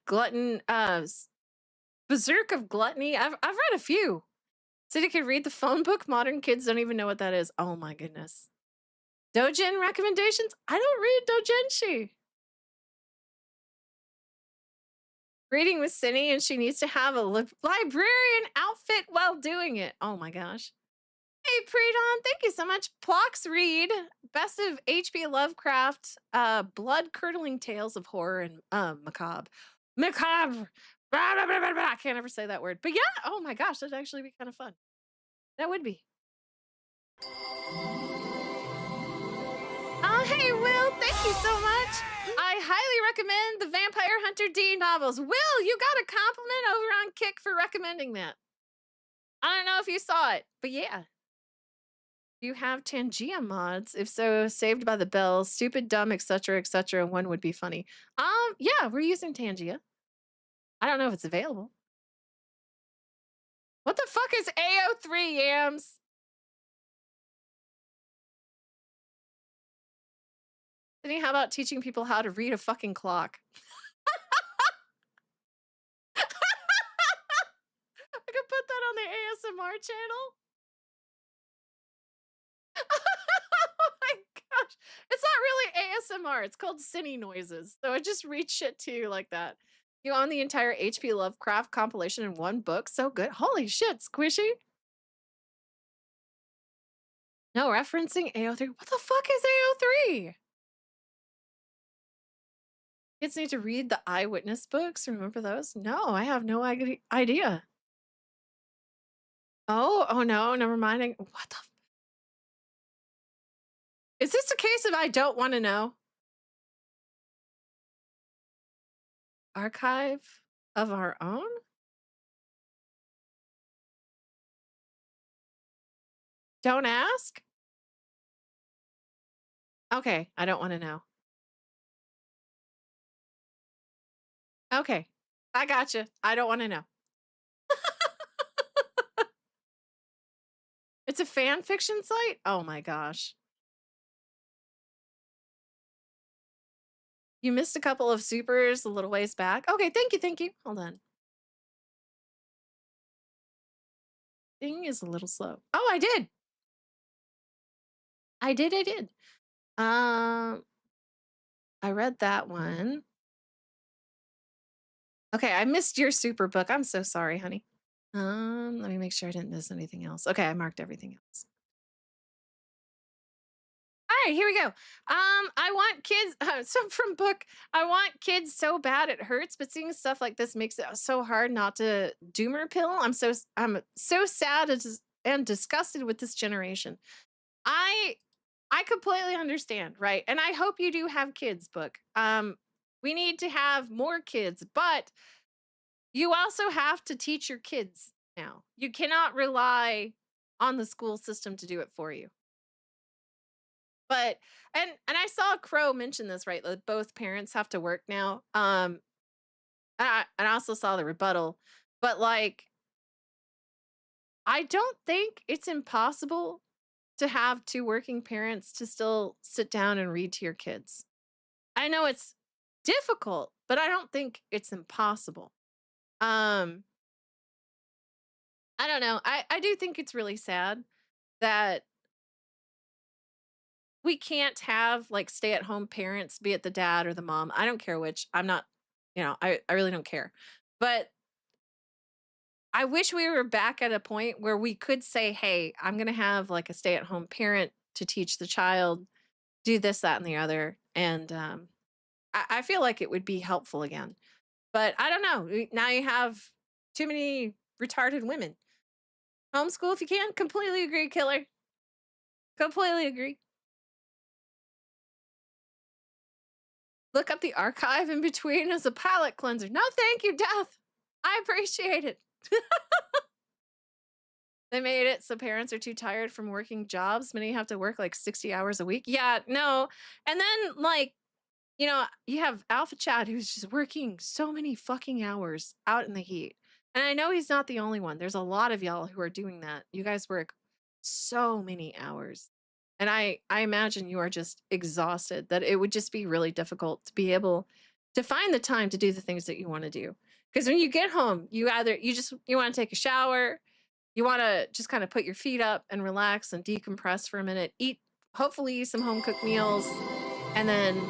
Glutton, Berserk of Gluttony. I've read a few. City could read the phone book. Modern kids don't even know what that is. Oh my goodness. Dojin recommendations? I don't read Doujinshi. Reading with Cindy, and she needs to have a librarian outfit while doing it. Oh my gosh. Hey, Predon, thank you so much. Plox read best of H.P. Lovecraft, blood-curdling tales of horror and macabre. Macabre. Blah, blah, blah, blah, blah. I can't ever say that word. But yeah, oh my gosh, that'd actually be kind of fun. That would be. Oh, hey, Will, thank you so much. I highly recommend the Vampire Hunter D novels. Will, you got a compliment over on Kick for recommending that. I don't know if you saw it, but yeah. Do you have Tangia mods? If so, Saved by the Bell, Stupid, Dumb, etc., etc. One would be funny. Yeah, we're using Tangia. I don't know if it's available. What the fuck is AO3 yams? How about teaching people how to read a fucking clock? I could put that on the ASMR channel. Oh my gosh. It's not really ASMR. It's called Cine Noises. So I just read shit to you like that. You own the entire H.P. Lovecraft compilation in one book. So good. Holy shit, Squishy. No, referencing AO3. What the fuck is AO3? Kids need to read the eyewitness books. Remember those? No, I have no idea. Oh no, never mind. What the? Is this a case of I don't want to know? Archive of our own? Don't ask? Okay, I don't want to know. Okay, I gotcha. I don't want to know. It's a fan fiction site? Oh my gosh. You missed a couple of supers a little ways back. Okay, thank you, thank you. Hold on. Thing is a little slow. Oh, I did. I did. I read that one. Okay, I missed your super book. I'm so sorry, honey. Let me make sure I didn't miss anything else. Okay, I marked everything else. All right, here we go. I want kids. So from book, I want kids so bad it hurts, but seeing stuff like this makes it so hard not to doomer pill. I'm so sad and disgusted with this generation. I I completely understand, right? And I hope you do have kids, Book. We need to have more kids, but you also have to teach your kids now. You cannot rely on the school system to do it for you. But and I saw Crow mention this, right? That both parents have to work now. And I also saw the rebuttal, but like I don't think it's impossible to have two working parents to still sit down and read to your kids. I know it's difficult, but I don't think it's impossible. Um, I don't know. I do think it's really sad that we can't have like stay-at-home parents, be it the dad or the mom. I don't care which. I'm not, I really don't care. But I wish we were back at a point where we could say, hey, I'm going to have like a stay at home parent to teach the child, do this, that, and the other. And I feel like it would be helpful again. But I don't know. Now you have too many retarded women. Homeschool if you can. Completely agree, Killer. Completely agree. Look up the archive in between as a palate cleanser. No, thank you, Death. I appreciate it. They made it so parents are too tired from working jobs. Many have to work like 60 hours a week. Yeah, no. And then, like, you have Alpha Chad who's just working so many fucking hours out in the heat. And I know he's not the only one. There's a lot of y'all who are doing that. You guys work so many hours. And I imagine you are just exhausted, that it would just be really difficult to be able to find the time to do the things that you want to do. Because when you get home, you want to take a shower, you want to just kind of put your feet up and relax and decompress for a minute, hopefully some home cooked meals, and then,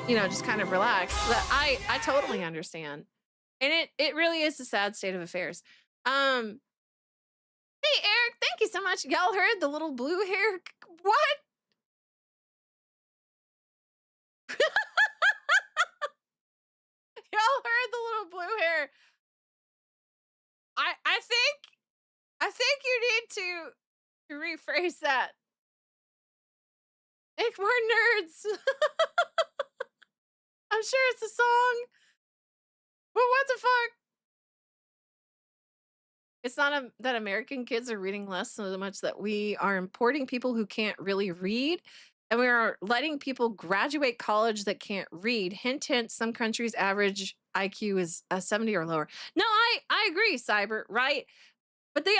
just kind of relax. But I totally understand. And it really is a sad state of affairs. Hey, Eric, thank you so much. Y'all heard the little blue hair? What? Y'all heard the little blue hair? I think you need to rephrase that. Make more nerds. I'm sure it's a song. But what the fuck? It's not that American kids are reading less so much that we are importing people who can't really read, and we are letting people graduate college that can't read. Hint, hint, some countries' average IQ is a 70 or lower. No, I agree, Cyber, right? But they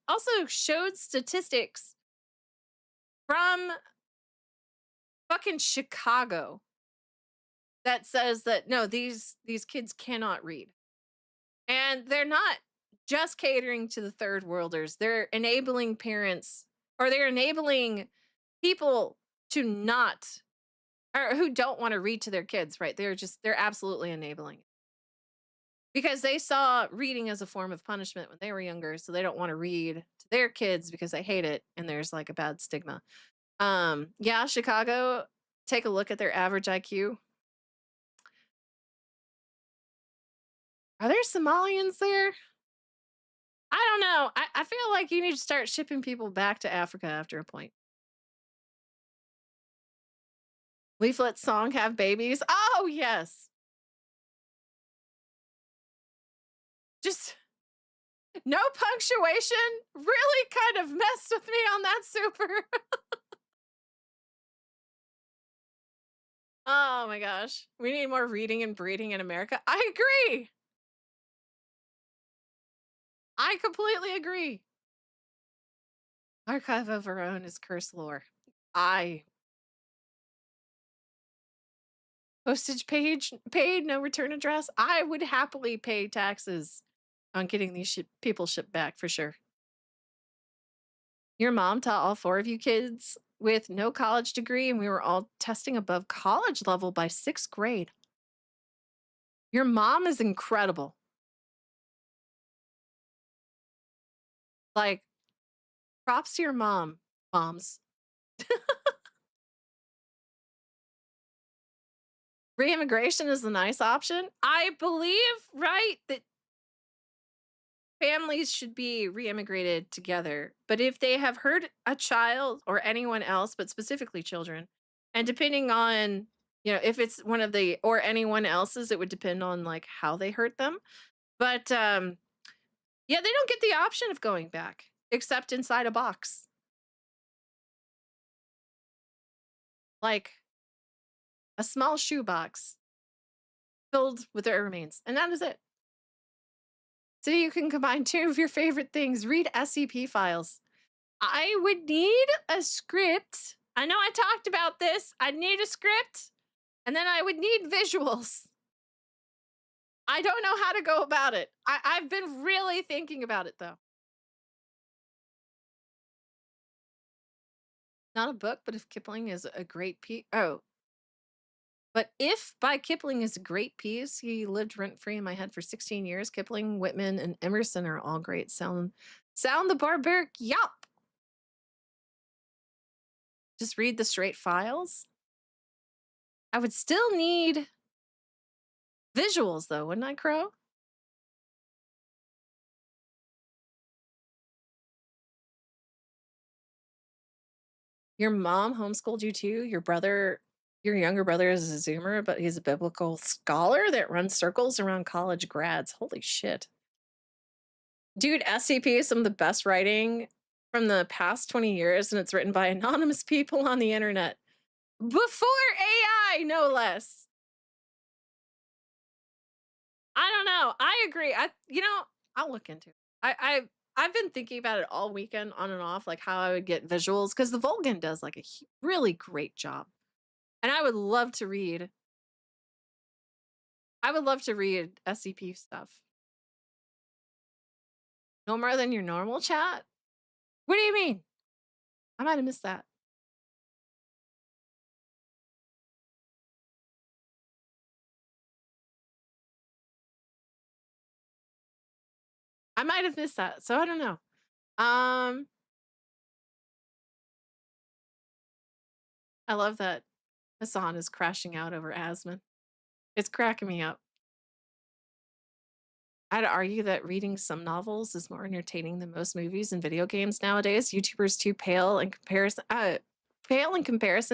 also showed statistics from fucking Chicago that says that no, these kids cannot read. And they're not just catering to the third worlders. They're enabling parents, or they're enabling people to not, or who don't want to read to their kids, right? They're absolutely enabling it. Because they saw reading as a form of punishment when they were younger, so they don't want to read to their kids because they hate it, and there's like a bad stigma. Yeah, Chicago, take a look at their average IQ. Are there Somalians there? I don't know. I feel like you need to start shipping people back to Africa after a point. Leaflet song, have babies. Oh, yes. Just no punctuation really kind of messed with me on that super. Oh my gosh. We need more reading and breeding in America. I agree. I completely agree. Archive of our own is curse lore. Postage page paid, no return address. I would happily pay taxes on getting these people shipped back for sure. Your mom taught all 4 of you kids with no college degree, and we were all testing above college level by 6th grade. Your mom is incredible. Like, props to your moms. Reimmigration immigration is a nice option. I believe, right, that families should be re-immigrated together. But if they have hurt a child or anyone else, but specifically children, and depending on, if it's one of the or anyone else's, it would depend on like how they hurt them. But yeah, they don't get the option of going back except inside a box. Like a small shoebox filled with their remains. And that is it. So you can combine two of your favorite things. Read SCP files. I would need a script. I know I talked about this. I'd need a script. And then I would need visuals. I don't know how to go about it. I've been really thinking about it, though. Not a book, but if Kipling is a great piece. Oh. But if by Kipling is a great piece, he lived rent-free in my head for 16 years. Kipling, Whitman, and Emerson are all great. Sound the barbaric yup. Just read the straight files. I would still need visuals, though, wouldn't I, Crow? Your mom homeschooled you too? Your younger brother is a Zoomer, but he's a biblical scholar that runs circles around college grads. Holy shit. Dude, SCP is some of the best writing from the past 20 years, and it's written by anonymous people on the internet. Before AI, no less. I don't know. I agree. I'll look into it. I've been thinking about it all weekend on and off, like how I would get visuals, because the Vulcan does like a really great job. And I would love to read SCP stuff. No more than your normal chat? What do you mean? I might have missed that. I might have missed that, so I don't know. I love that Hassan is crashing out over Asman. It's cracking me up. I'd argue that reading some novels is more entertaining than most movies and video games nowadays. YouTubers too pale in comparison.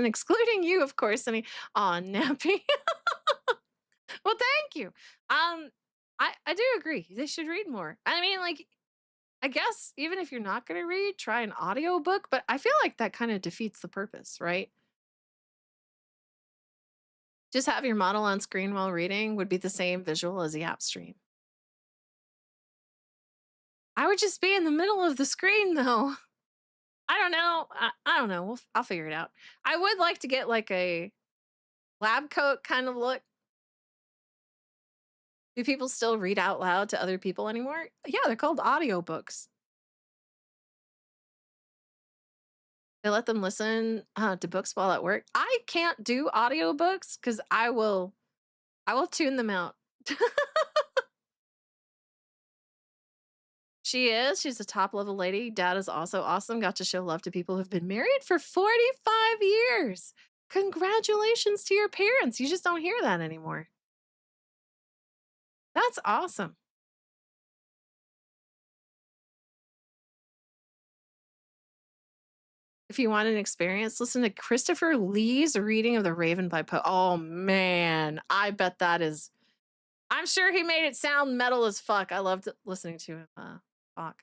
Excluding you, of course. Nappy. Well, thank you. I do agree. They should read more. I mean, like, I guess even if you're not going to read, try an audiobook, but I feel like that kind of defeats the purpose, right? Just have your model on screen while reading would be the same visual as the app stream. I would just be in the middle of the screen, though. I don't know. I don't know. I'll figure it out. I would like to get like a lab coat kind of look. Do people still read out loud to other people anymore? Yeah, they're called audiobooks. They let them listen to books while at work. I can't do audiobooks because I will tune them out. She's a top level lady. Dad is also awesome. Got to show love to people who've been married for 45 years. Congratulations to your parents. You just don't hear that anymore. That's awesome. If you want an experience, listen to Christopher Lee's reading of The Raven by Poe. Oh man, I bet that is. I'm sure he made it sound metal as fuck. I loved listening to him talk.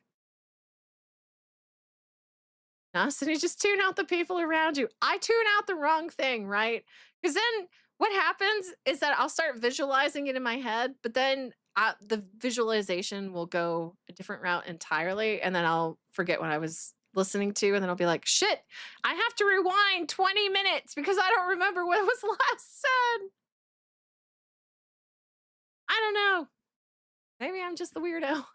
No, so you just tune out the people around you. I tune out the wrong thing, right? Because then what happens is that I'll start visualizing it in my head, but then the visualization will go a different route entirely, and then I'll forget what I was listening to, and then I'll be like, shit, I have to rewind 20 minutes because I don't remember what was last said. I don't know. Maybe I'm just the weirdo.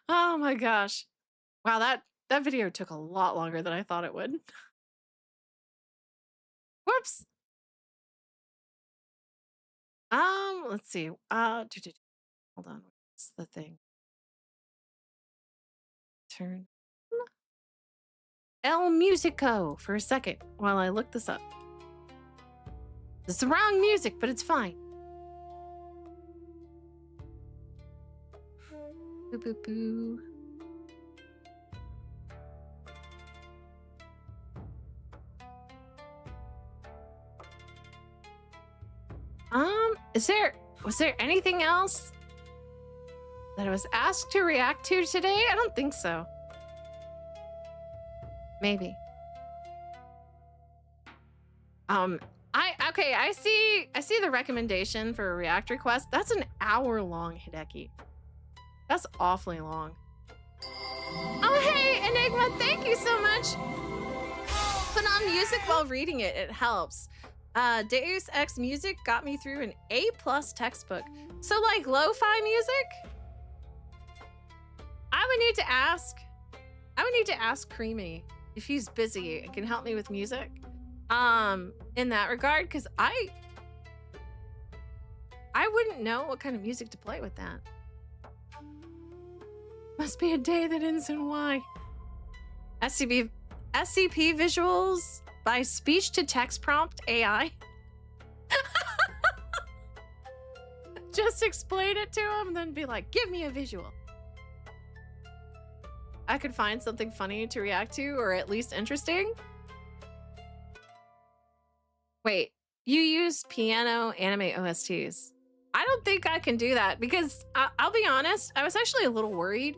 Oh my gosh. Wow, that video took a lot longer than I thought it would. Whoops. Let's see. Hold on. What's the thing? Turn El Musico for a second while I look this up. It's the wrong music, but it's fine. Boo boo boo. Was there anything else that I was asked to react to today? I don't think so. Maybe. I see the recommendation for a react request. That's an hour long, Hideki. That's awfully long. Oh hey, Enigma, thank you so much. Put on music while reading it. It helps. Deus Ex Music got me through an A+ textbook. So like lo-fi music? I would need to ask Creamy if he's busy and can help me with music. In that regard, because I wouldn't know what kind of music to play with that. Must be a day that ends in Y. SCP visuals by speech to text prompt AI. Just explain it to him and then be like, give me a visual. I could find something funny to react to, or at least interesting. Wait, you use piano anime OSTs. I don't think I can do that because I'll be honest, I was actually a little worried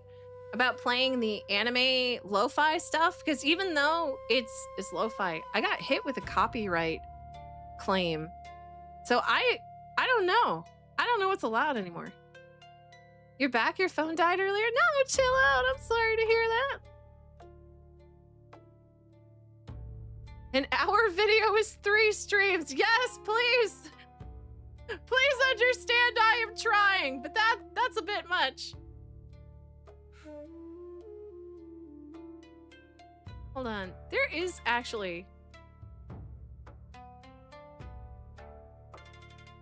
about playing the anime lo-fi stuff because even though it's lo-fi, I got hit with a copyright claim. So I don't know. I don't know what's allowed anymore. You're back? Your phone died earlier? No, chill out. I'm sorry to hear that. An hour video is 3 streams. Yes, please. Please understand I am trying, but that's a bit much. Hold on. There is actually...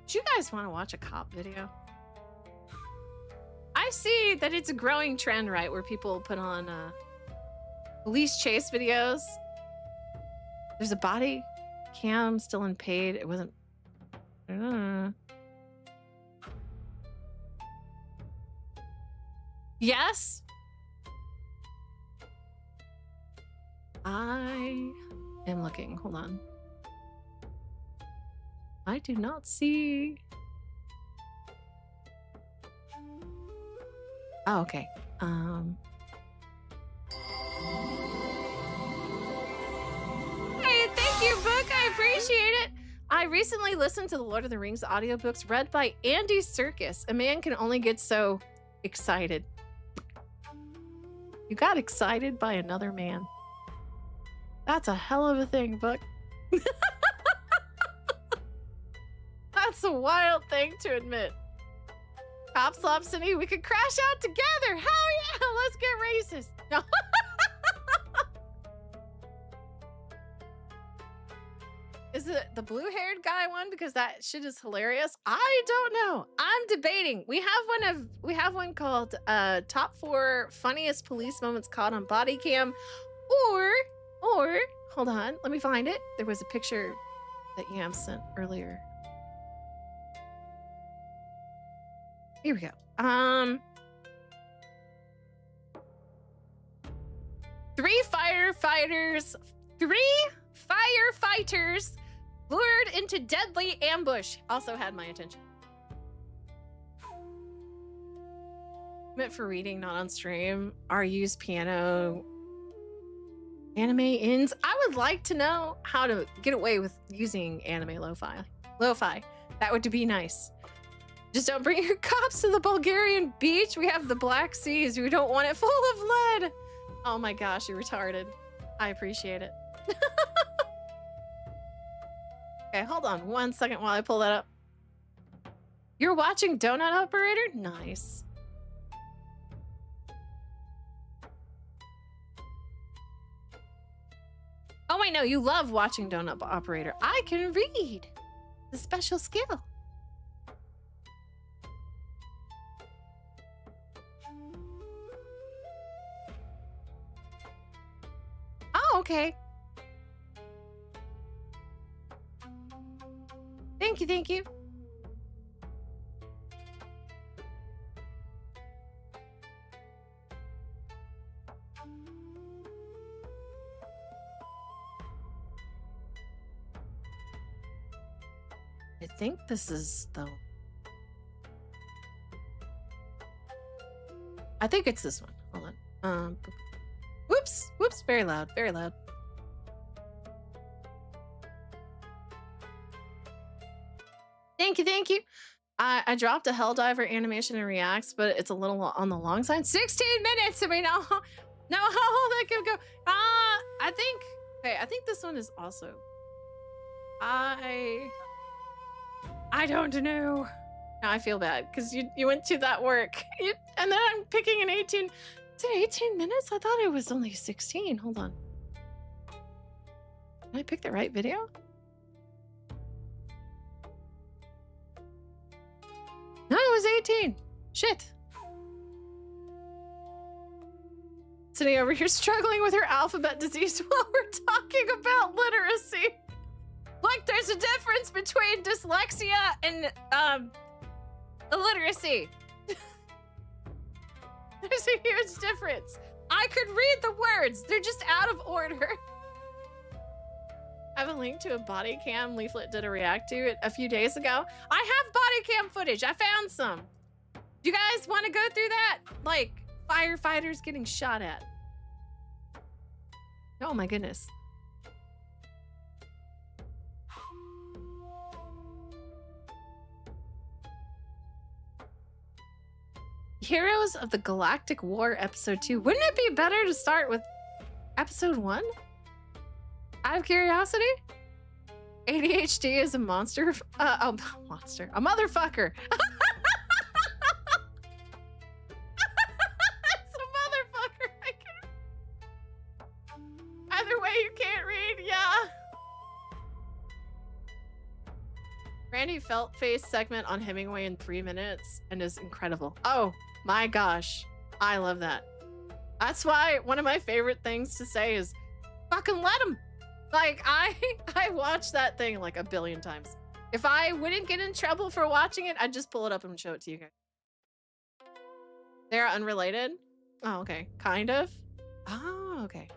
Do you guys want to watch a cop video? I see that it's a growing trend, right, where people put on police chase videos. There's a body cam still unpaid. It wasn't... Yes? I am looking. Hold on. I do not see... Oh, okay. Hey, thank you, book. I appreciate it. I recently listened to the Lord of the Rings audiobooks read by Andy Serkis. A man can only get so excited. You got excited by another man. That's a hell of a thing, book. That's a wild thing to admit. Cop Slop City, we could crash out together. Hell yeah, let's get racist. No. Is it the blue-haired guy one? Because that shit is hilarious. I don't know. I'm debating. We have one called Top 4 Funniest Police Moments Caught on Body Cam, or hold on, let me find it. There was a picture that Yam sent earlier. Here we go. 3 firefighters lured into deadly ambush also had my attention. Meant for reading, not on stream. Are used piano anime ins. I would like to know how to get away with using anime lo-fi. That would be nice. Just don't bring your cops to the Bulgarian beach. We have the Black Seas. We don't want it full of lead. Oh my gosh, you're retarded. I appreciate it. Okay, hold on 1 second while I pull that up. You're watching Donut Operator? Nice. Oh wait, no, you love watching Donut Operator. I can read. The special skill. Oh, okay. Thank you. I think this is the... I think it's this one. Hold on. Whoops. Whoops. Very loud. Very loud. Thank you. Thank you. I dropped a Helldiver animation in Reacts, but it's a little on the long side. 16 minutes. I mean, no, how that can go. I think this one is also. I don't know. Now I feel bad because you went to that work, and then I'm picking an 18. Is it 18 minutes? I thought it was only 16. Hold on. Did I pick the right video? No, it was 18. Shit. Sitting over here struggling with her alphabet disease while we're talking about literacy. Like, there's a difference between dyslexia and illiteracy. There's a huge difference. I could read the words. They're just out of order. I have a link to a body cam Leaflet did a react to it a few days ago. I have body cam footage. I found some. Do you guys want to go through that? Like, firefighters getting shot at. Oh my goodness. Heroes of the Galactic War Episode 2. Wouldn't it be better to start with Episode 1? Out of curiosity? ADHD is a monster. Monster. A motherfucker. It's a motherfucker. Either way, you can't read. Yeah. Randy Feltface segment on Hemingway in 3 minutes and is incredible. Oh my gosh. I love that. That's why one of my favorite things to say is fucking let him. Like, I watched that thing like a billion times. If I wouldn't get in trouble for watching it, I'd just pull it up and show it to you guys. They're unrelated? Oh, okay. Kind of? Oh, okay.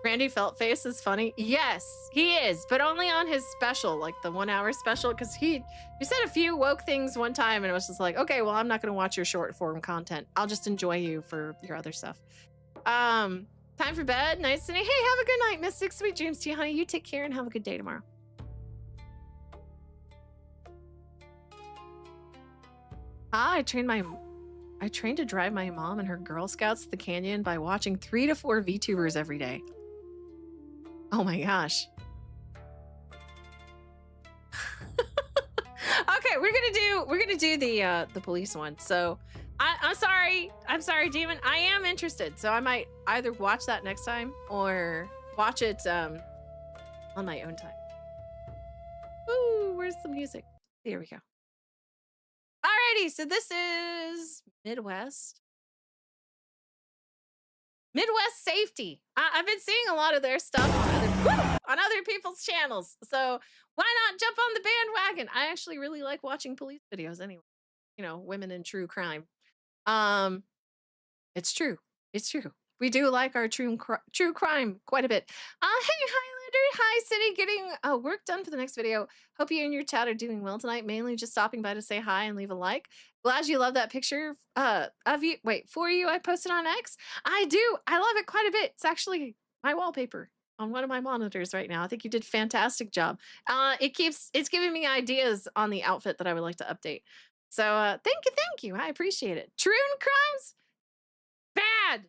Randy Feltface is funny. Yes, he is, but only on his special, like the 1 hour special, because he said a few woke things one time and it was just like, okay, well, I'm not going to watch your short form content. I'll just enjoy you for your other stuff. Time for bed. Night, Cindy. Hey, have a good night, Mystic. Sweet dreams to you, honey. You take care and have a good day tomorrow. I trained to drive my mom and her Girl Scouts to the canyon by watching 3 to 4 VTubers every day. Oh my gosh. Okay, we're gonna do the police one. So I'm sorry, Demon. I am interested, so I might either watch that next time or watch it on my own time. Ooh, where's the music? There we go. Alrighty, so this is Midwest Safety. I've been seeing a lot of their stuff on other people's channels, so why not jump on the bandwagon? I actually really like watching police videos anyway. You know, women in true crime. It's true. It's true. We do like our true crime quite a bit. Hey, Highlander. Hi, City. Getting work done for the next video. Hope you and your chat are doing well tonight. Mainly just stopping by to say hi and leave a like. Glad you love that picture of you. Wait, for you I posted on X? I do. I love it quite a bit. It's actually my wallpaper on one of my monitors right now. I think you did a fantastic job. It's giving me ideas on the outfit that I would like to update. So thank you. I appreciate it. True crimes? Bad,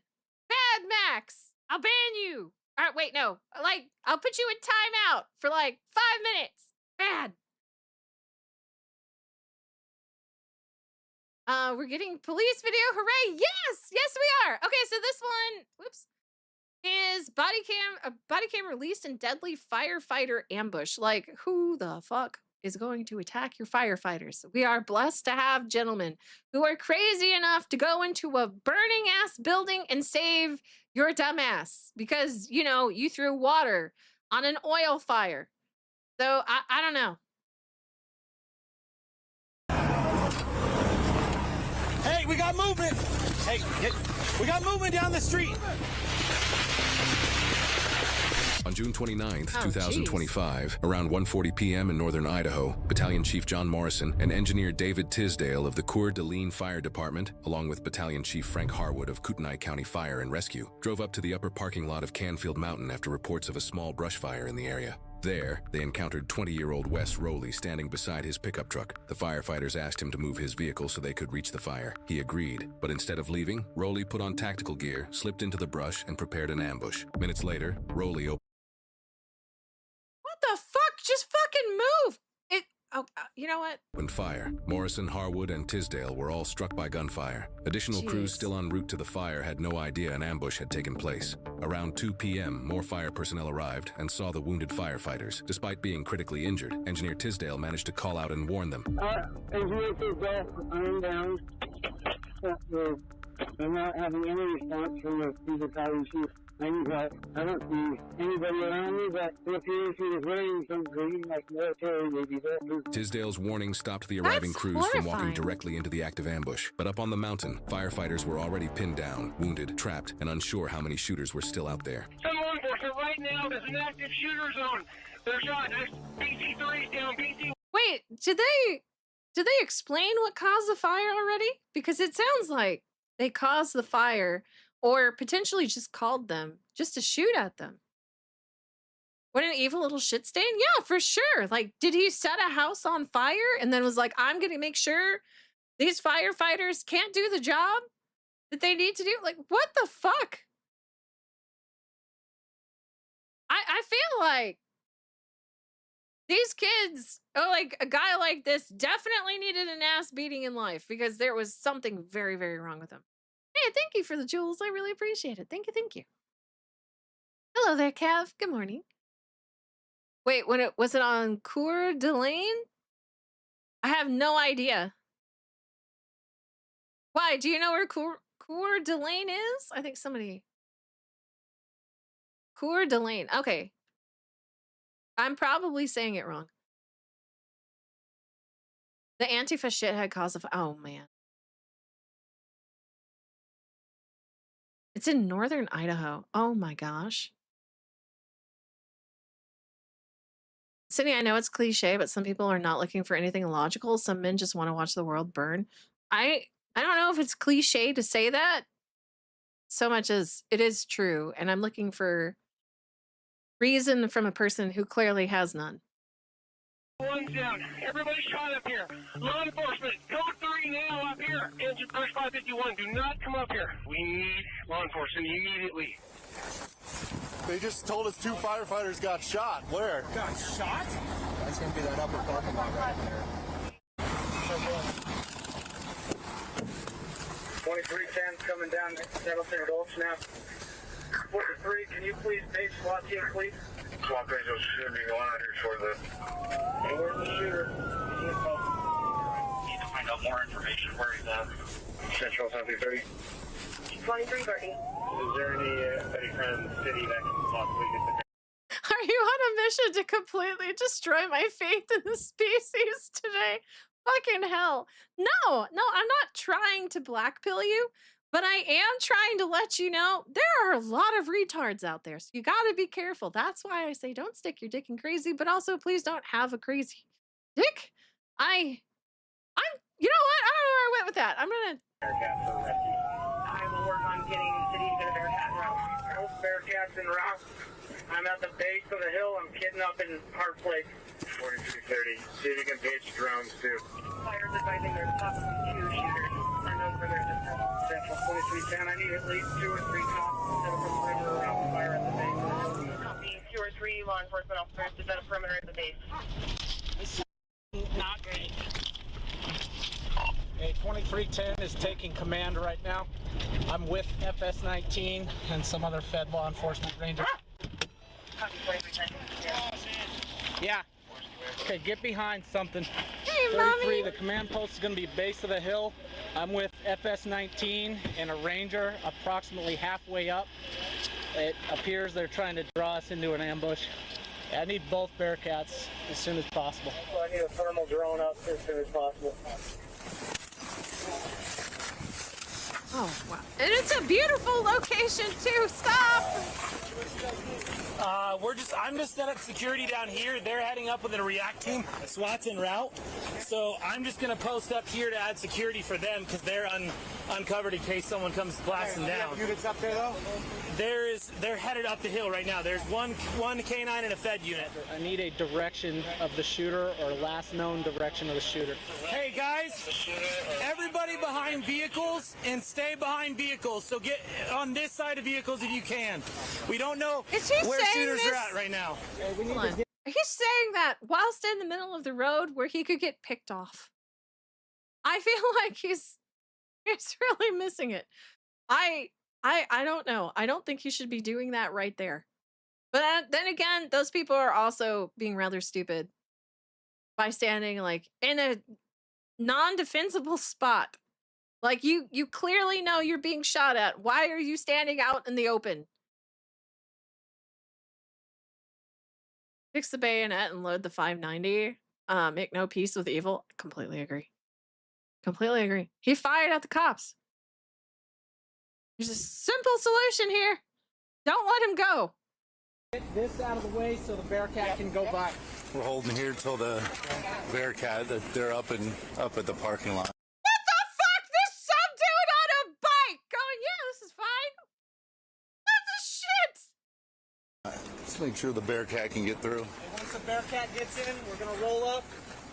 Max. I'll ban you. All right, wait, no. Like, I'll put you in timeout for like 5 minutes. Bad. We're getting police video. Hooray. Yes, we are. Okay, so this one, whoops, is body cam released in deadly firefighter ambush. Like, who the fuck is going to attack your firefighters? We are blessed to have gentlemen who are crazy enough to go into a burning ass building and save your dumbass because, you know, you threw water on an oil fire. So I don't know. Hey, we got movement. Hey, we got movement down the street. On June 29th, Oh, 2025, around 1:40 p.m. in northern Idaho, Battalion Chief John Morrison and Engineer David Tisdale of the Coeur d'Alene Fire Department, along with Battalion Chief Frank Harwood of Kootenai County Fire and Rescue, drove up to the upper parking lot of Canfield Mountain after reports of a small brush fire in the area. There, they encountered 20-year-old Wes Rowley standing beside his pickup truck. The firefighters asked him to move his vehicle so they could reach the fire. He agreed, but instead of leaving, Rowley put on tactical gear, slipped into the brush, and prepared an ambush. Minutes later, Rowley opened. What the fuck? Just fucking move! You know what? Fire. Morrison, Harwood, and Tisdale were all struck by gunfire. Additional crews still en route to the fire had no idea an ambush had taken place. Around 2 p.m., more fire personnel arrived and saw the wounded firefighters. Despite being critically injured, Engineer Tisdale managed to call out and warn them. Engineer Tisdale, I'm down. I'm not having any response from the battalion chief. I need help. I don't see anybody around me, but it appears he was wearing some green, like military navy vest. Tisdale's warning stopped the arriving crews from walking directly into the active ambush. But up on the mountain, firefighters were already pinned down, wounded, trapped, and unsure how many shooters were still out there. Some law enforcement right now, there's an active shooter zone. They're shot. BC3's down. BC. Wait, did they explain what caused the fire already? Because it sounds like they caused the fire or potentially just called them just to shoot at them. What an evil little shit stain. Yeah, for sure. Like, did he set a house on fire and then was like, I'm going to make sure these firefighters can't do the job that they need to do? Like, what the fuck? I feel like these kids, like a guy like this definitely needed an ass beating in life because there was something very, very wrong with him. Hey, thank you for the jewels. I really appreciate it. Thank you, thank you. Hello there, Kev. Good morning. Wait, was it on Coeur d'Alene? I have no idea. Why? Do you know where Coeur d'Alene is? I think somebody. Coeur d'Alene. Okay. I'm probably saying it wrong. The Antifa shithead cause of. Oh, man. It's in northern Idaho. Oh my gosh. Sydney, I know it's cliche, but some people are not looking for anything illogical. Some men just want to watch the world burn. I don't know if it's cliche to say that so much as it is true. And I'm looking for reason from a person who clearly has none. One's down. Everybody shot up here. Law enforcement, code 3 now up here. Engine push 551. Do not come up here. We need law enforcement immediately. They just told us 2 firefighters got shot. Where? Got shot? That's gonna be that upper parking lot right there. 2310's coming down Nettleton Gulch now. 43, can you please take SWAT team, please? SWAT team should be going out here for this. Hey, where's the shooter? Need to find out more information where he's at. Central 7330. 2330. Is there anybody from the city that can possibly get the... Are you on a mission to completely destroy my faith in the species today? Fucking hell. No, I'm not trying to blackpill you, but I am trying to let you know there are a lot of retards out there. So you got to be careful. That's why I say don't stick your dick in crazy, but also please don't have a crazy dick. You know what? I don't know where I went with that. I'm going to... I will work on getting the city to the Bearcat route. Both Bearcats en route. I'm at the base of the hill. I'm kidding up in Hard Place. 4330. See if you can pitch drones too. Fires advising there's possibly 2 shooters. I know where there's a Central 2310. I need at least 2 or 3 cops to set a perimeter around the fire at the base of the hill. Copy. 2 or 3 law enforcement officers to set a perimeter at the base. This is not great. Hey, 2310 is taking command right now. I'm with FS-19 and some other Fed law enforcement rangers. Copy 2310. Yeah. Okay, get behind something. Hey, 33, Mommy. the command post is going to be base of the hill. I'm with FS-19 and a ranger approximately halfway up. It appears they're trying to draw us into an ambush. I need both Bearcats as soon as possible. So I need a thermal drone up as soon as possible. Oh, wow. And it's a beautiful location, too. Stop! I'm just set up security down here. They're heading up with a react team. SWAT's en route. So I'm just going to post up here to add security for them because they're uncovered in case someone comes blasting down. Units up there though? They're headed up the hill right now. There's one K9 and a Fed unit. I need a direction of the shooter or last known direction of the shooter. Hey guys, everybody behind vehicles and stay behind vehicles. So get on this side of vehicles if you can. We don't know where shooters are at right now. Hold on. He's saying that whilst in the middle of the road where he could get picked off. I feel like he's really missing it. I don't know. I don't think he should be doing that right there. But then again, those people are also being rather stupid by standing like in a non-defensible spot. Like you clearly know you're being shot at. Why are you standing out in the open? Fix the bayonet and load the 590. Make no peace with evil. Completely agree. Completely agree. He fired at the cops. There's a simple solution here. Don't let him go. Get this out of the way so the Bearcat can go by. We're holding here till the Bearcat, they're up at the parking lot. What the fuck? There's some dude on a bike going, yeah, this is fine. What the shit? Let's make sure the Bearcat can get through. Once the Bearcat gets in, we're gonna roll up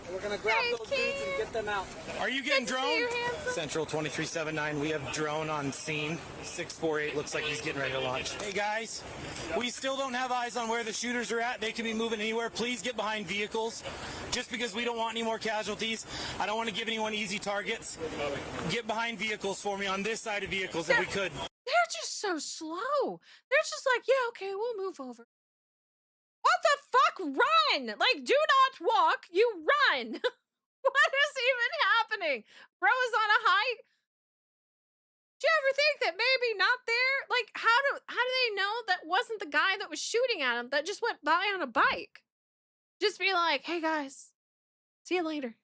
and we're gonna grab those dudes and get them out. Are you getting drone? Central 2379, we have drone on scene. 648 looks like he's getting ready to launch. Hey guys, we still don't have eyes on where the shooters are at. They could be moving anywhere. Please get behind vehicles. Just because we don't want any more casualties. I don't want to give anyone easy targets. Get behind vehicles for me on this side of vehicles if we could. They're just so slow. They're just like, yeah, okay, we'll move over. What the fuck? Run! Like, do not walk, you run! What is even happening? Bro is on a hike. Do you ever think that maybe not there? Like, how do they know that wasn't the guy that was shooting at him that just went by on a bike? Just be like, hey guys, see you later.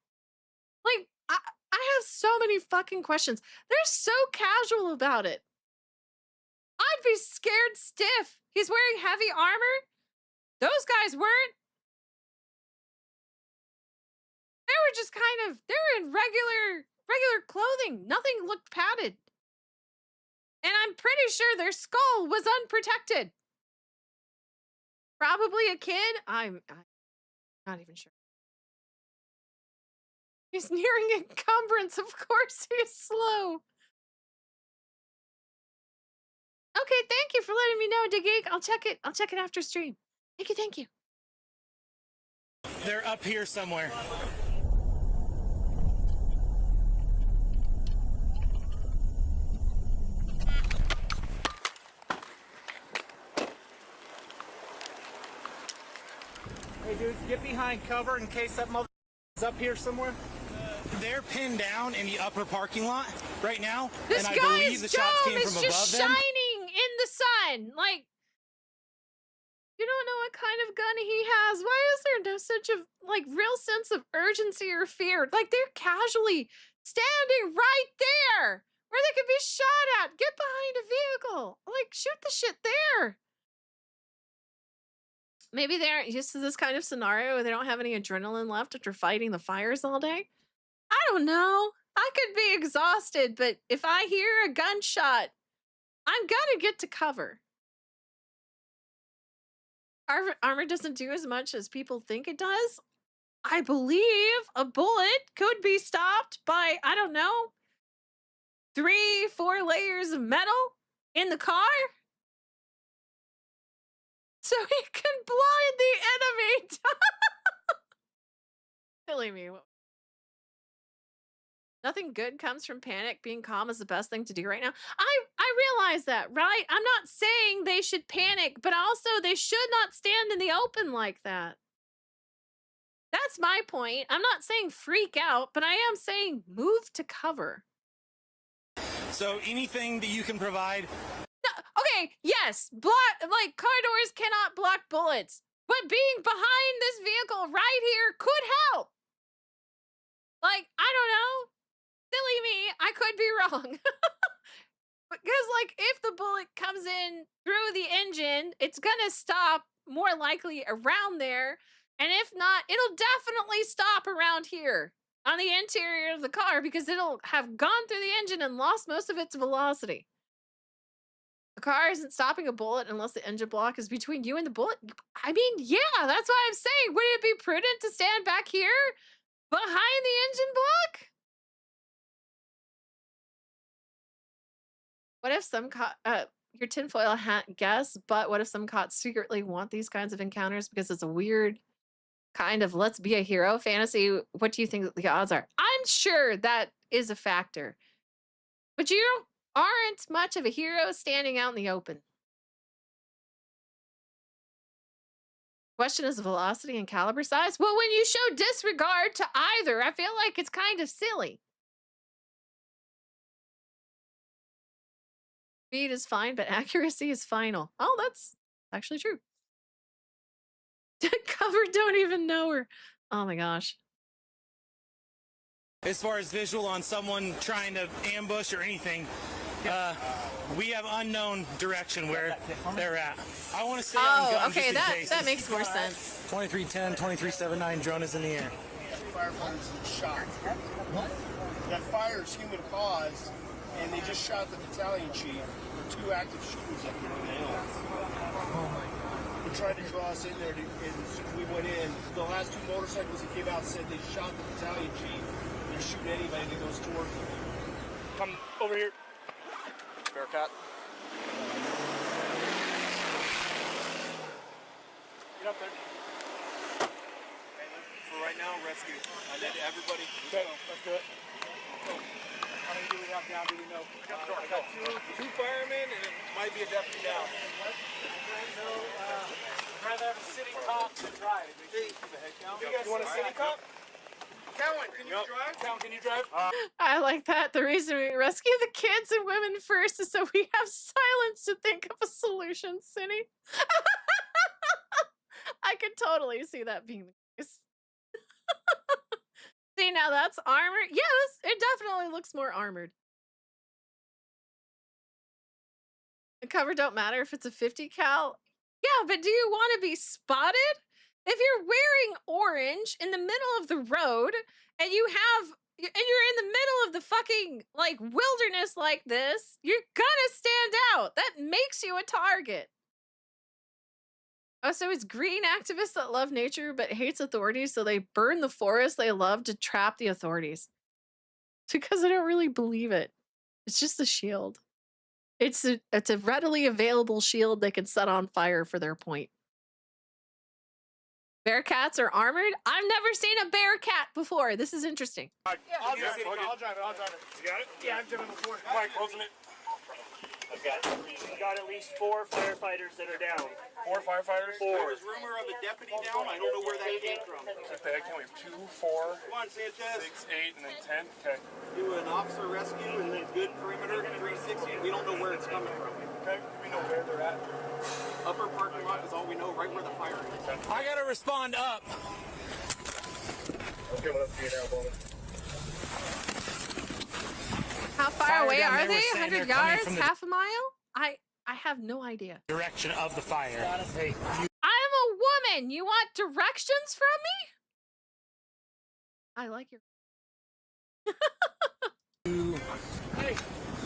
Like, I have so many fucking questions. They're so casual about it. I'd be scared stiff. He's wearing heavy armor. Those guys weren't. They were just kind of, they were in regular clothing. Nothing looked padded. And I'm pretty sure their skull was unprotected. Probably a kid. I'm not even sure. He's nearing encumbrance. Of course he's slow. Okay, thank you for letting me know, Digig. I'll check it after stream. Thank you. They're up here somewhere. Hey dudes, get behind cover in case that mother is up here somewhere. They're pinned down in the upper parking lot right now, This and I believe the guy's shots dome came is from just above them. shining in the sun. Like, you don't know what kind of gun he has. Why is there no such a real sense of urgency or fear? Like, they're casually standing right there where they could be shot at. Get behind a vehicle. Like, shoot the shit there. Maybe they aren't used to this kind of scenario where they don't have any adrenaline left after fighting the fires all day. I don't know. I could be exhausted, but if I hear a gunshot, I'm gonna get to cover. Armor doesn't do as much as people think it does. I believe a bullet could be stopped by, I don't know, 3-4 layers of metal in the car. So he can blind the enemy. Killing me. Nothing good comes from panic. Being calm is the best thing to do right now. I realize that, right? I'm not saying they should panic, but also they should not stand in the open like that. That's my point. I'm not saying freak out, but I am saying move to cover. So anything that you can provide. No, okay, yes, car doors cannot block bullets, but being behind this vehicle right here could help. Like, I don't know. Silly me, I could be wrong. Because, if the bullet comes in through the engine, it's gonna stop more likely around there. And if not, it'll definitely stop around here on the interior of the car because it'll have gone through the engine and lost most of its velocity. The car isn't stopping a bullet unless the engine block is between you and the bullet. I mean, yeah, that's what I'm saying. Would it be prudent to stand back here behind the engine block? What if some your tinfoil hat guess, but what if some cops secretly want these kinds of encounters because it's a weird kind of let's be a hero fantasy? What do you think the odds are? I'm sure that is a factor. But you aren't much of a hero standing out in the open. Question is velocity and caliber size. Well, when you show disregard to either, I feel like it's kind of silly. Speed is fine, but accuracy is final. Oh, that's actually true. Cover don't even know her. Oh my gosh. As far as visual on someone trying to ambush or anything, we have unknown direction where they're at. I want to stay on gun okay, just in case. that makes more sense. 2310, 2379, drone is in the air. Firefighters in shock. What? That fire is human cause, and they just shot the battalion chief. There were 2 active shooters up here on the hill. They tried to draw us in there, and as soon as we went in, the last 2 motorcycles that came out said they shot the battalion chief. They're shooting anybody that goes towards them. Come over here. Bearcat. Get up there. For right now, rescue. I need everybody. Okay, let's do it. How many do we have down? Do we know? I got two firemen and it might be a deputy down. I'd rather have a city cop than drive. You want a city cop? Cowan, can you drive? Cowan, can you drive? I like that. The reason we rescue the kids and women first is so we have silence to think of a solution, Cindy. I could totally see that being the case. See, now that's armored. Yeah, it definitely looks more armored. The cover don't matter if it's a 50 cal. Yeah, but do you want to be spotted? If you're wearing orange in the middle of the road and you're in the middle of the fucking like wilderness like this, you're gonna stand out. That makes you a target. Oh, so it's green activists that love nature but hates authorities, so they burn the forest they love to trap the authorities. It's because I don't really believe it. It's just a shield. It's a readily available shield they can set on fire for their point. Bearcats are armored? I've never seen a bearcat before. This is interesting. I'll drive it. You got it? Yeah, I've driven before. Mike, closing it. Okay. We got at least 4 firefighters that are down. 4 firefighters? 4. There was rumor of a deputy down. I don't know where that came from. What the heck? Can we have 2, 4, Come on, Sanchez. 6, 8, and then 10? Okay. Do an officer rescue and then good perimeter 360. We don't know where it's coming from. Okay. Do we know where they're at? Upper parking lot is all we know, right where the fire is. I gotta respond up. Okay, well, let's see it now, Bowman. How far Fire away down are there, they? we're saying 100 they're coming yards? from the- Half a mile? I have no idea. Direction of the fire. Hey, I'm a woman. You want directions from me? I like your... Hey,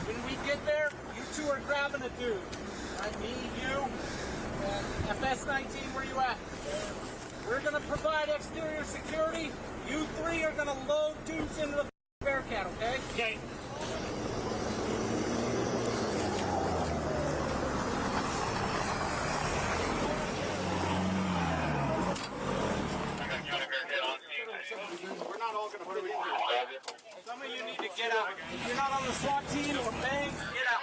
when we get there, you 2 are grabbing a dude. Right, me, you, and FS-19, where you at? We're gonna provide exterior security. You 3 are gonna load dudes into the Bearcat, okay? Okay. We're not all going to fit in here. Some of you need to get out. If you're not on the SWAT team or bangs, get out.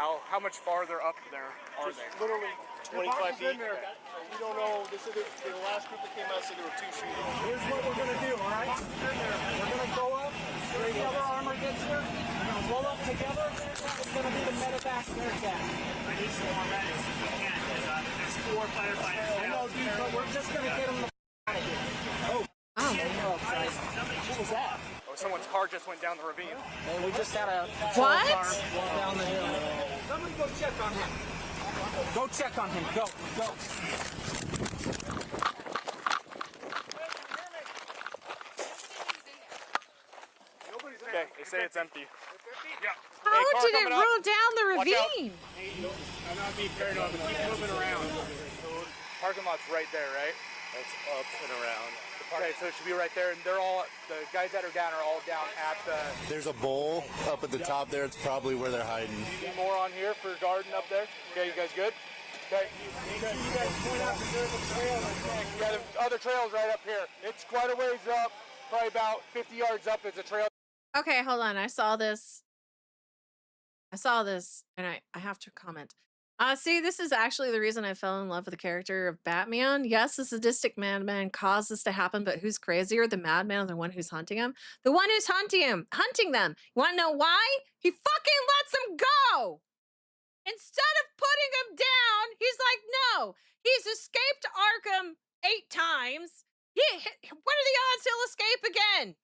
How much farther up there are they? Literally 25 feet. We don't know. This is the last group that came out said there were 2 shooters. Here's what we're gonna do, all right? We're gonna go up. When the other armor gets here, we're gonna roll up together. It's gonna be the medevac Bearcat. I need some more medics if we can, because there's 4 firefighters. I know, dude, but we're just gonna get them the out of here. Oh. What was that? Oh, someone's car just went down the ravine. And we just had a What? car walk down the hill. Somebody go check on him. Go check on him. Go. Okay, they say it's empty. Yeah. How did it roll down the ravine? I'm not being paranoid, but keep moving around. Parking lot's right there, right? It's up and around. Okay, so it should be right there, and they're all, the guys that are down are all down at the... There's a bowl up at the top there. It's probably where they're hiding. Any more on here for garden up there? Okay, you guys good? Okay. You guys point out that there's a trail right there. Yeah, the other trail's right up here. It's quite a ways up, probably about 50 yards up. It's a trail. Okay, hold on. I saw this, and I have to comment. See, this is actually the reason I fell in love with the character of Batman. Yes, the sadistic madman caused this to happen, but who's crazier, the madman or the one who's hunting him? The one who's hunting them. You want to know why? He fucking lets them go. Instead of putting him down, he's like, no. He's escaped Arkham 8 times. What are the odds he'll escape again?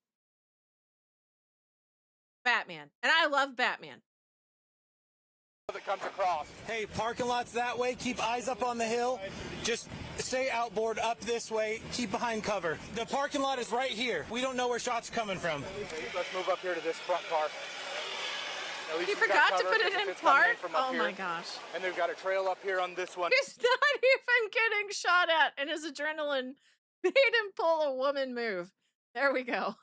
Batman. And I love Batman. That comes across. Hey, parking lot's that way. Keep eyes up on the hill. Just stay outboard up this way. Keep behind cover. The parking lot is right here. We don't know where shots are coming from. Let's move up here to this front car. You forgot to put it in park? Oh my gosh. And they've got a trail up here on this one. He's not even getting shot at, and his adrenaline made him pull a woman move. There we go.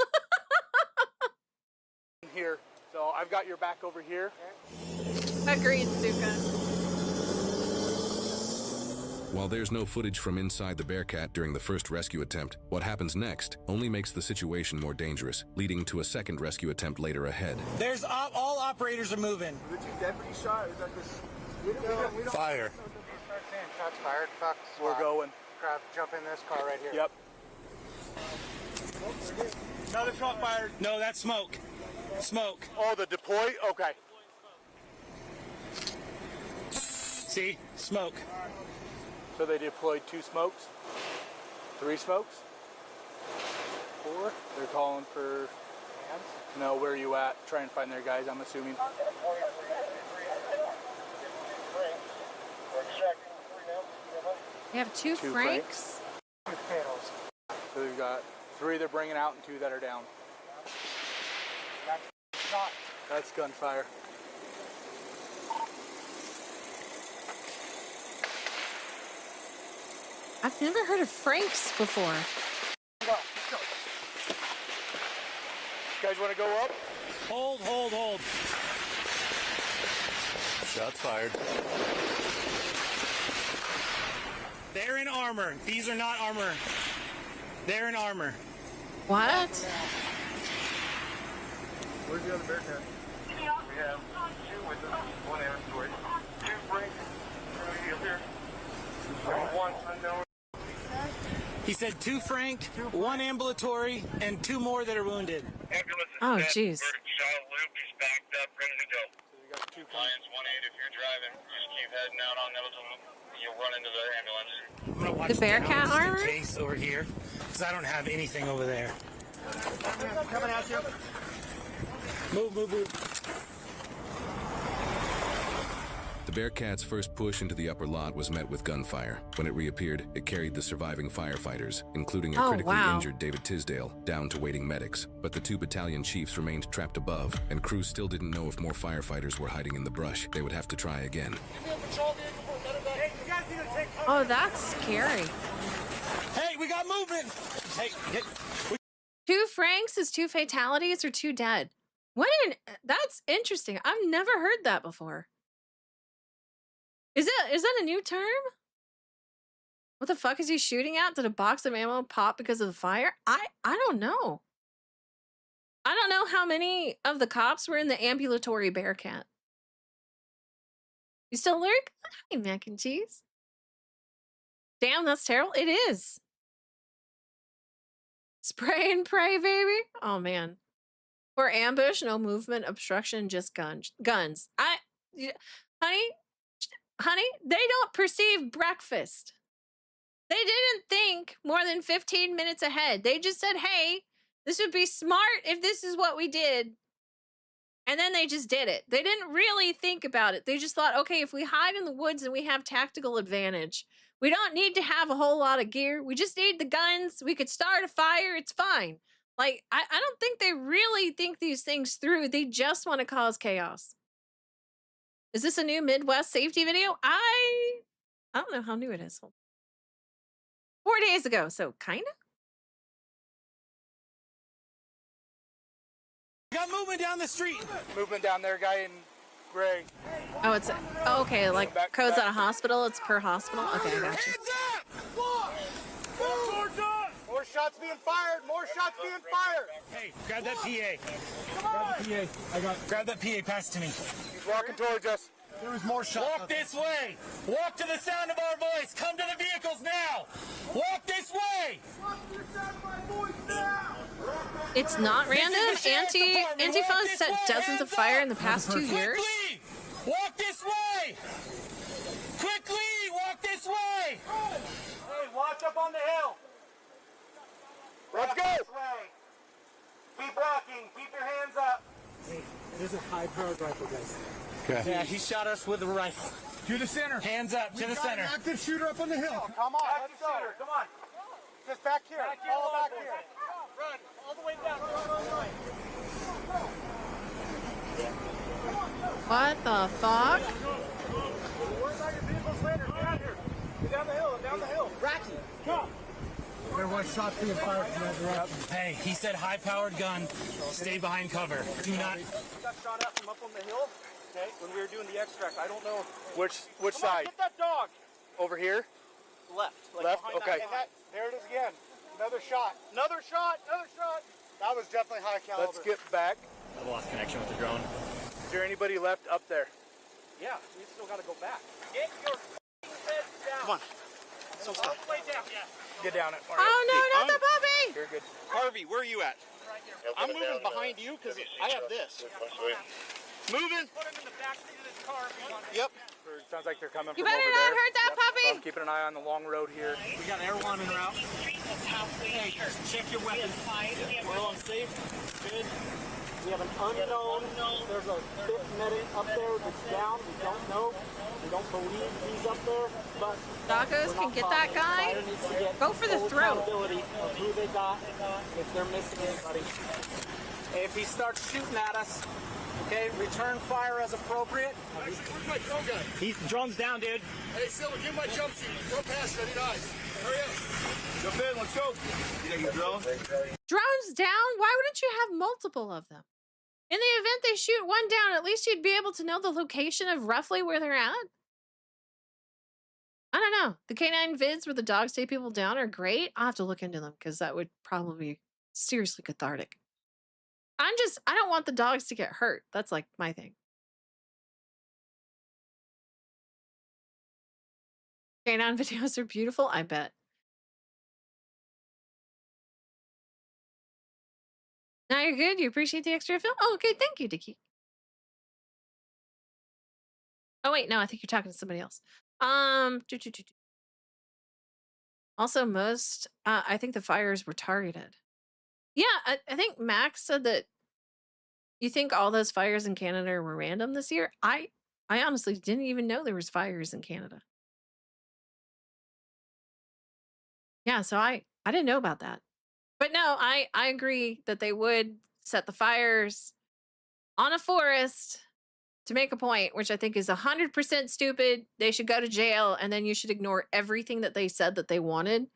Here. So I've got your back over here. Agreed, Suka. While there's no footage from inside the Bearcat during the first rescue attempt, what happens next only makes the situation more dangerous, leading to a second rescue attempt later ahead. There's all operators are moving. Is it two deputy shot? Is that this? We don't Fire. Shots fired. Fox. We're going. Grab, jump in this car right here. Yep. Another shot fired. No, that's smoke. Smoke. Oh, the deploy? Okay. See? Smoke. So they deployed 2 smokes? 3 smokes? 4? They're calling for hands? No, where are you at? Try and find their guys, I'm assuming. We have 2 Franks. 2 panels. So they've got 3 they're bringing out and 2 that are down. That's gunfire. I've never heard of Franks before. You guys want to go up? Hold. Shots fired. They're in armor. These are not armor. They're in armor. What? Where's the other Bearcat? We have 2 with us, 1 ambulatory, 2 Franks, here. 1 unknown. He said 2 Frank, 1 ambulatory, and 2 more that are wounded. Oh, jeez. Shot loop, he's backed up, ready to go. So we got 2 Lions 1-8 if you're driving. Just keep heading out on those. You'll run into the ambulance. I'm gonna watch The Bearcat down just in armor? case over here, because I don't have anything over there. coming at you. Move. The Bearcat's first push into the upper lot was met with gunfire. When it reappeared, it carried the surviving firefighters, including a critically injured David Tisdale, down to waiting medics. But the 2 battalion chiefs remained trapped above, and crews still didn't know if more firefighters were hiding in the brush. They would have to try again. Oh, that's scary. Hey, we got movement! Hey, 2 Franks is 2 fatalities or 2 dead. That's interesting. I've never heard that before. Is that a new term? What the fuck is he shooting at? Did a box of ammo pop because of the fire? I don't know. I don't know how many of the cops were in the ambulatory Bearcat. You still lurk? Hi, mac and cheese. Damn, that's terrible. It is. Spray and pray, baby. Oh, man. For ambush, no movement, obstruction, just guns. Honey, they don't perceive breakfast. They didn't think more than 15 minutes ahead. They just said, hey, this would be smart if this is what we did. And then they just did it. They didn't really think about it. They just thought, okay, if we hide in the woods and we have tactical advantage, we don't need to have a whole lot of gear. We just need the guns. We could start a fire. It's fine. Like, I don't think they really think these things through. They just want to cause chaos. Is this a new Midwest safety video? I don't know how new it is. 4 days ago, so kind of. Got movement down the street. Movement down there, guy in gray. Oh, it's okay. Like codes at a hospital. It's per hospital. Okay, I got you. More shots being fired. More shots being fired. Hey, grab that PA. Grab the PA. Grab that PA. Pass it to me. He's walking towards us. There was more shots. Walk this way. Walk to the sound of our voice. Come to the vehicles now. Walk this way. Walk to the sound of my voice now. It's not random. Antifa has set dozens of fire in the past 2 years. Quickly, walk this way. Quickly, walk this way. Hey, watch up on the hill. Let's go. Keep walking. Keep your hands up. Hey, there's a high-powered rifle, guys. Okay. Yeah, he shot us with a rifle. To the center. Hands up, to the center. An active shooter up on the hill. Come on, let's go. Shooter. Come on. Just back here. All back here. Run. All the way down. Run. What the fuck? Where's all your vehicles later? Get out here. Get down the hill. Down the hill. Ratchet. Come. There was shots being fired from that direction. Hey, he said high-powered gun. Stay behind cover. Do not. We got shot at from up on the hill. Okay. When we were doing the extract, I don't know Which Come side? On, get that dog. Over here. Left. Like Left. behind Okay. That, There it is again. Another shot. Another shot. Another shot. That was definitely high caliber. Let's get back. I lost connection with the drone. Is there anybody left up there? Yeah, we still got to go back. Get your head down. Come on. All the way down. Yeah. Get down it. Oh no, not the puppy! You're good. Harvey, where are you at? Right here. I'm moving behind you because I have this. Moving. Put him in the back seat of this car. Yep. Sounds like they're coming You from better over not there. hurt that puppy! I'm keeping an eye on the long road here. We got air one en route. Hey, check your weapons. We're all safe. Good. We have an unknown. There's a fifth medic up there that's down. We don't know. We don't believe he's up there. But Tacos can get that guy. Go for the throat. Of who they got if they're missing anybody. If he starts shooting at us, okay, return fire as appropriate. Where's my drone guy? He's drone's down, dude. Hey, Silver, give my jump seat. Go past it. I need eyes. Hurry up. Jump in. Let's go. You got your drone? Drones down? Why wouldn't you have multiple of them? In the event they shoot one down, at least you'd be able to know the location of roughly where they're at. I don't know. The canine vids where the dogs take people down are great. I'll have to look into them because that would probably be seriously cathartic. I don't want the dogs to get hurt. That's like my thing. Canine videos are beautiful, I bet. Now you're good? You appreciate the extra film? Oh, okay. Thank you, Dickie. Oh, wait. No, I think you're talking to somebody else. Also, most, I think the fires were targeted. Yeah, I think Max said that you think all those fires in Canada were random this year. I honestly didn't even know there was fires in Canada. Yeah, so I didn't know about that. But no, I agree that they would set the fires on a forest to make a point, which I think is 100% stupid. They should go to jail, and then you should ignore everything that they said that they wanted,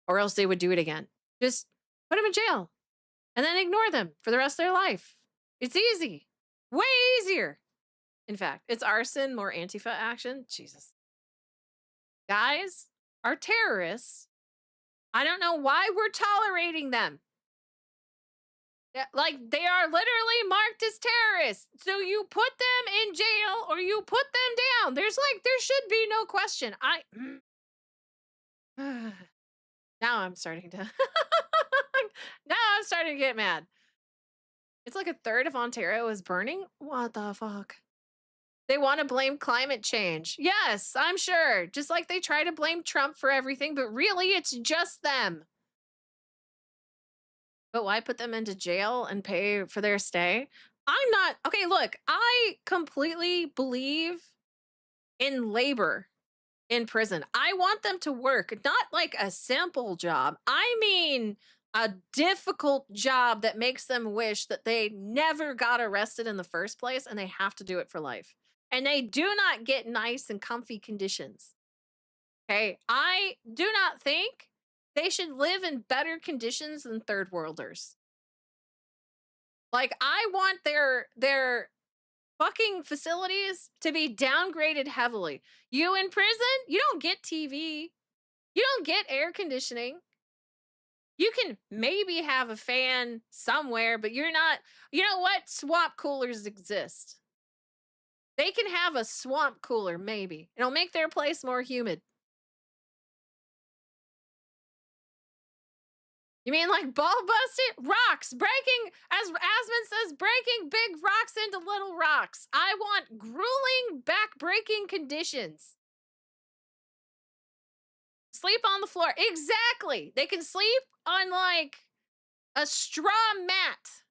or else they would do it again. Just put them in jail and then ignore them for the rest of their life. It's easy. Way easier. In fact, it's arson, more Antifa action. Jesus. Guys are terrorists. I don't know why we're tolerating them. Yeah, like, they are literally marked as terrorists. So you put them in jail or you put them down. There should be no question. Now I'm starting to get mad. It's like a third of Ontario is burning. What the fuck? They want to blame climate change. Yes, I'm sure. Just like they try to blame Trump for everything, but really it's just them. But why put them into jail and pay for their stay? I'm not okay. Look, I completely believe in labor in prison. I want them to work, not like a simple job. I mean, a difficult job that makes them wish that they never got arrested in the first place and they have to do it for life. And they do not get nice and comfy conditions. Okay. I do not think they should live in better conditions than third worlders. Like, I want their fucking facilities to be downgraded heavily. You in prison, you don't get TV. You don't get air conditioning. You can maybe have a fan somewhere, but you're not, you know what? Swamp coolers exist. They can have a swamp cooler, maybe. It'll make their place more humid. You mean like ball busting? Rocks, breaking, as Asmund says, breaking big rocks into little rocks. I want grueling, back-breaking conditions. Sleep on the floor. Exactly. They can sleep on like a straw mat.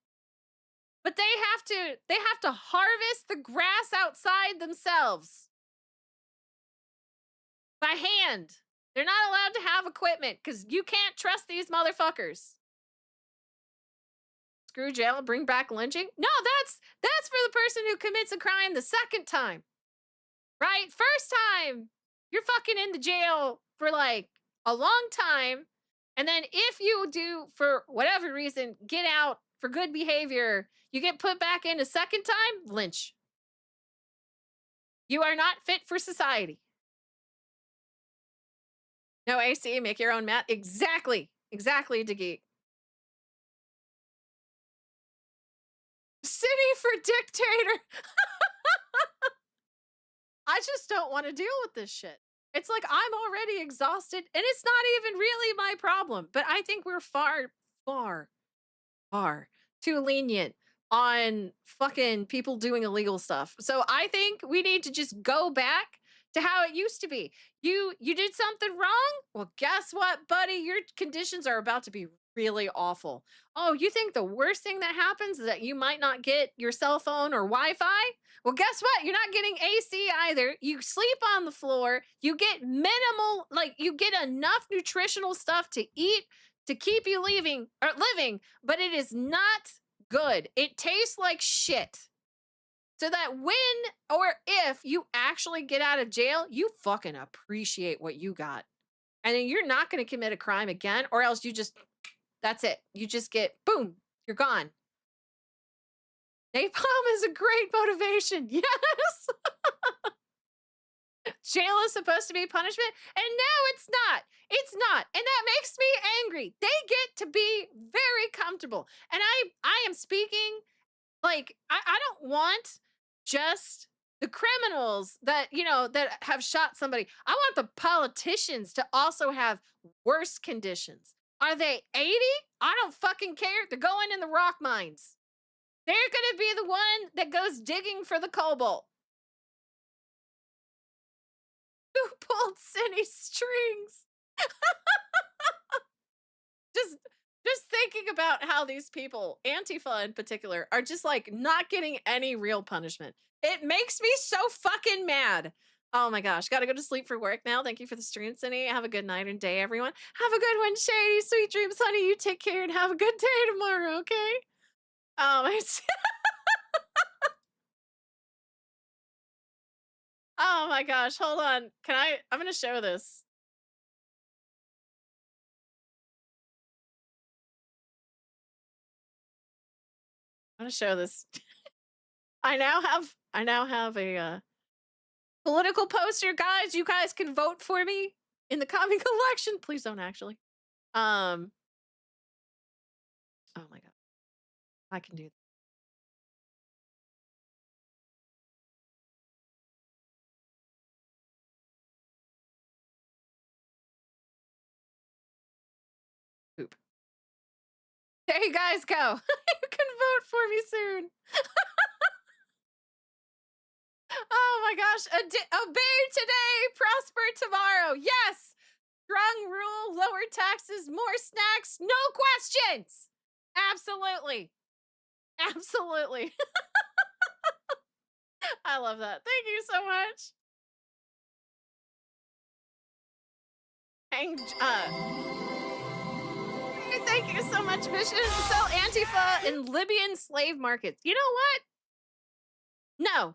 But they have to harvest the grass outside themselves. By hand. They're not allowed to have equipment because you can't trust these motherfuckers. Screw jail, bring back lynching? No, that's for the person who commits a crime the second time. Right? First time, you're fucking in the jail for like a long time. And then if you do, for whatever reason, get out for good behavior, you get put back in a second time, lynch. You are not fit for society. No AC, make your own mat. Exactly. Exactly, Daggeek. City for dictator. I just don't want to deal with this shit. It's like I'm already exhausted and it's not even really my problem. But I think we're far too lenient on fucking people doing illegal stuff. So I think we need to just go back to how it used to be. You did something wrong? Well, guess what, buddy? Your conditions are about to be really awful. Oh, you think the worst thing that happens is that you might not get your cell phone or Wi-Fi? Well, guess what? You're not getting AC either. You sleep on the floor. You get minimal, like you get enough nutritional stuff to eat to keep you living, but it is not good. It tastes like shit. So that when or if you actually get out of jail, you fucking appreciate what you got. And then you're not going to commit a crime again, or else you just, that's it. You just get, boom, you're gone. Napalm is a great motivation. Yes. Jail is supposed to be punishment, and now it's not. It's not. And that makes me angry. They get to be very comfortable. And I am speaking, like, I don't want just the criminals that, you know, that have shot somebody. I want the politicians to also have worse conditions. Are they 80? I don't fucking care. They're going in the rock mines. They're going to be the one that goes digging for the cobalt. Who pulled Cindy strings? Just thinking about how these people, Antifa in particular, are just like not getting any real punishment. It makes me so fucking mad. Oh my gosh, gotta go to sleep for work now. Thank you for the stream, Cindy. Have a good night and day, everyone. Have a good one, Shady. Sweet dreams, honey. You take care and have a good day tomorrow, okay? Oh my gosh, hold on. I'm gonna show this. I'm gonna show this. I now have a political poster, guys. You guys can vote for me in the coming election. Please don't actually. Oh my god. I can do that. Poop. There you guys go. You can vote for me soon. Oh my gosh. Obey today, prosper tomorrow. Yes. Strong rule, lower taxes, more snacks, no questions. Absolutely. Absolutely. I love that. Thank you so much. Thank you so much, Mission. Sell Antifa in Libyan slave markets. You know what? No.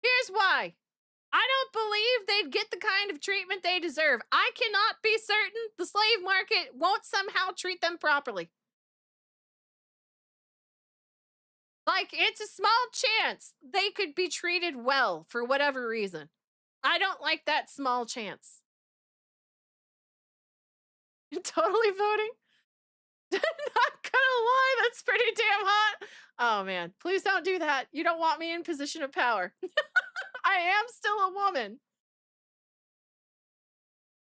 Here's why. I don't believe they'd get the kind of treatment they deserve. I cannot be certain the slave market won't somehow treat them properly. Like, it's a small chance they could be treated well for whatever reason. I don't like that small chance. Totally voting? Not gonna lie, that's pretty damn hot. Oh man, please don't do that. You don't want me in position of power. I am still a woman.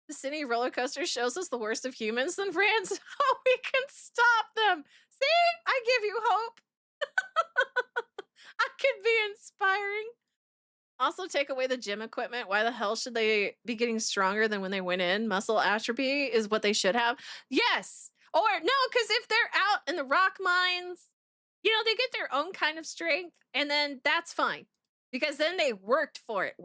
The city roller coaster shows us the worst of humans, then France, how we can stop them. See, I give you hope. I could be inspiring. Also, take away the gym equipment. Why the hell should they be getting stronger than when they went in? Muscle atrophy is what they should have. Yes. Or no, because if they're out in the rock mines, you know, they get their own kind of strength, and then that's fine. Because then they worked for it.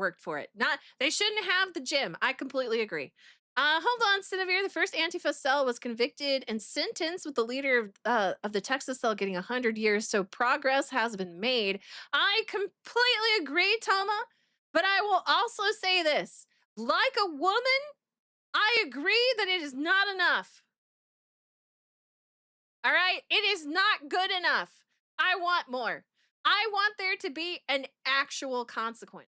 Not, they shouldn't have the gym. I completely agree. Hold on, Cinevere. The first Antifa cell was convicted and sentenced, with the leader of the Texas cell getting 100 years. So progress has been made. I completely agree, Toma. But I will also say this. Like a woman, I agree that it is not enough. All right? It is not good enough. I want more. I want there to be an actual consequence.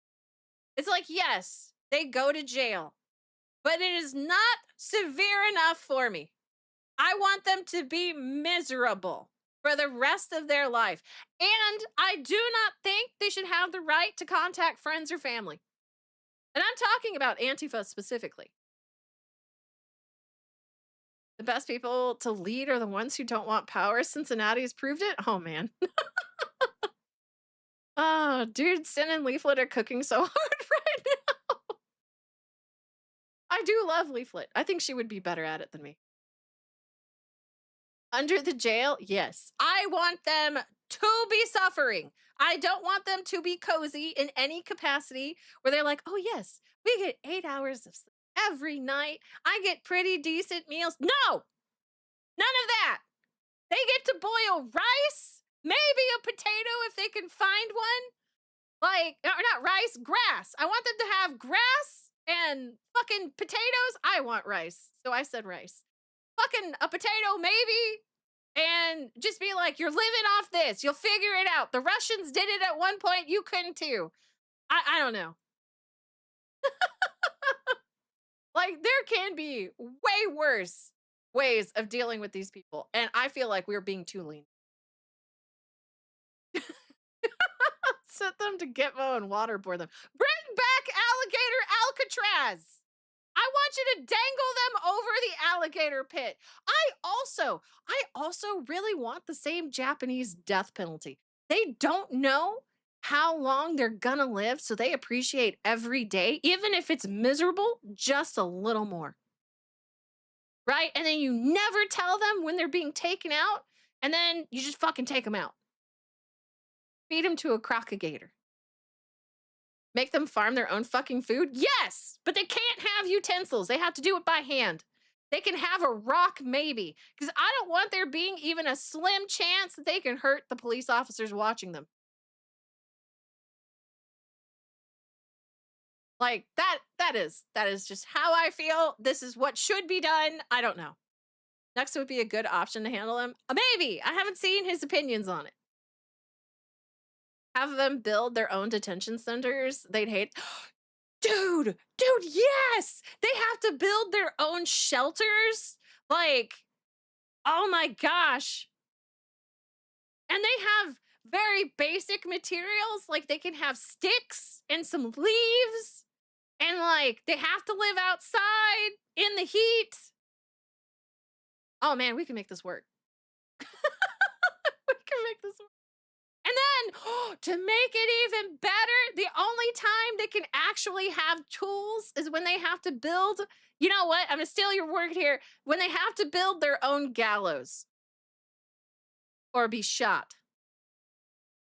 It's like, yes, they go to jail, but it is not severe enough for me. I want them to be miserable for the rest of their life. And I do not think they should have the right to contact friends or family. And I'm talking about Antifa specifically. The best people to lead are the ones who don't want power. Cincinnati has proved it. Oh, man. Oh, dude, Sin and Leaflet are cooking so hard right now. I do love Leaflet. I think she would be better at it than me. Under the jail? Yes. I want them to be suffering. I don't want them to be cozy in any capacity where they're like, oh, yes, we get 8 hours of sleep every night. I get pretty decent meals. No! None of that. They get to boil rice, maybe a potato if they can find one. Like, or not rice, grass. I want them to have grass and fucking potatoes. I want rice. So I said rice. Fucking a potato, maybe. And just be like, you're living off this. You'll figure it out. The Russians did it at one point. You couldn't too. I don't know. Like, there can be way worse ways of dealing with these people. And I feel like we're being too lean. Set them to Gitmo and waterboard them. Bring back alligator Alcatraz. I want you to dangle them over the alligator pit. I also really want the same Japanese death penalty. They don't know how long they're gonna live, so they appreciate every day, even if it's miserable, just a little more. Right? And then you never tell them when they're being taken out, and then you just fucking take them out. Feed them to a crocagator. Make them farm their own fucking food? Yes, but they can't have utensils. They have to do it by hand. They can have a rock maybe, because I don't want there being even a slim chance that they can hurt the police officers watching them. Like, that is just how I feel. This is what should be done. I don't know. Next would be a good option to handle him. Maybe. I haven't seen his opinions on it. Have them build their own detention centers. They'd hate. Dude, yes! They have to build their own shelters. Like, oh my gosh. And they have very basic materials. Like, they can have sticks and some leaves. And, like, they have to live outside in the heat. Oh, man, we can make this work. We can make this work. And then, to make it even better, the only time they can actually have tools is when they have to build, you know what? I'm going to steal your word here. When they have to build their own gallows. Or be shot.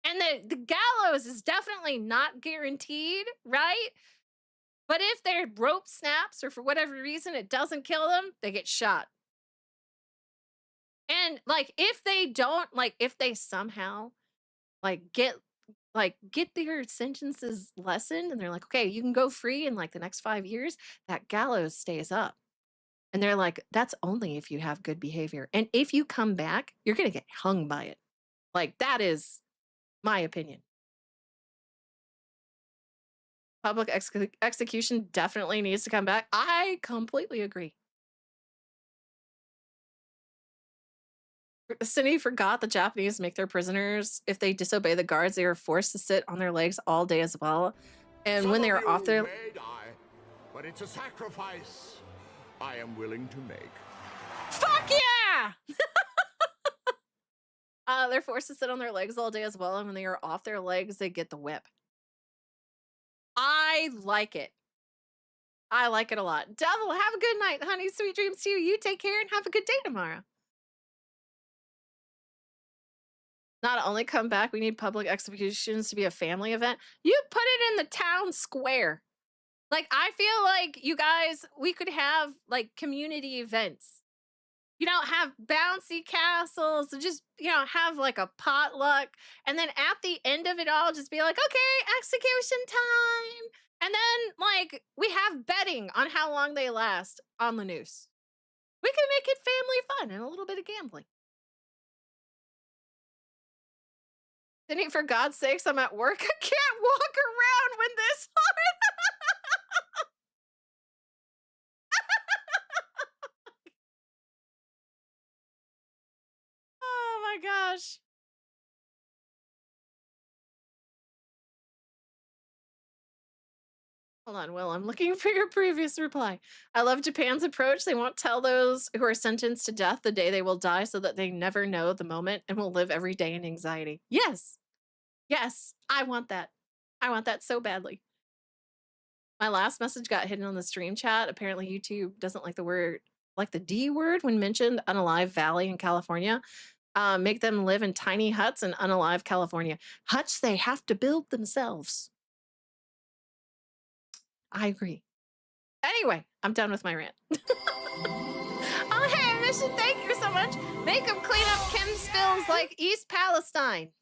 And the gallows is definitely not guaranteed, right? But if their rope snaps or for whatever reason it doesn't kill them, they get shot. And like if they don't, like if they somehow like get their sentences lessened and they're like, okay, you can go free in like the next 5 years, that gallows stays up. And they're like, that's only if you have good behavior. And if you come back, you're going to get hung by it. Like, that is my opinion. Public execution definitely needs to come back. I completely agree. Cindy forgot the Japanese make their prisoners, if they disobey the guards, they are forced to sit on their legs all day as well. And when they are off their... may die, but it's a sacrifice I am willing to make. Fuck yeah! They're forced to sit on their legs all day as well, and when they are off their legs, they get the whip. I like it. I like it a lot. Devil, have a good night, honey. Sweet dreams to you. You take care and have a good day tomorrow. Not only come back, we need public executions to be a family event. You put it in the town square. Like, I feel like you guys, we could have like community events. You know, have bouncy castles, just, you know, have like a potluck. And then at the end of it all, just be like, okay, execution time. And then like we have betting on how long they last on the noose. We can make it family fun and a little bit of gambling. Cindy, for God's sakes, I'm at work. I can't walk around when this hard. Oh my gosh. Hold on, Will. I'm looking for your previous reply. I love Japan's approach. They won't tell those who are sentenced to death the day they will die so that they never know the moment and will live every day in anxiety. Yes. Yes. I want that. I want that so badly. My last message got hidden on the stream chat. Apparently YouTube doesn't like the word, like the D word when mentioned unalive valley in California. Make them live in tiny huts in unalive California. Huts they have to build themselves. I agree. Anyway, I'm done with my rant. Oh, hey, Mission, thank you so much. Make them clean up chem spills like East Palestine.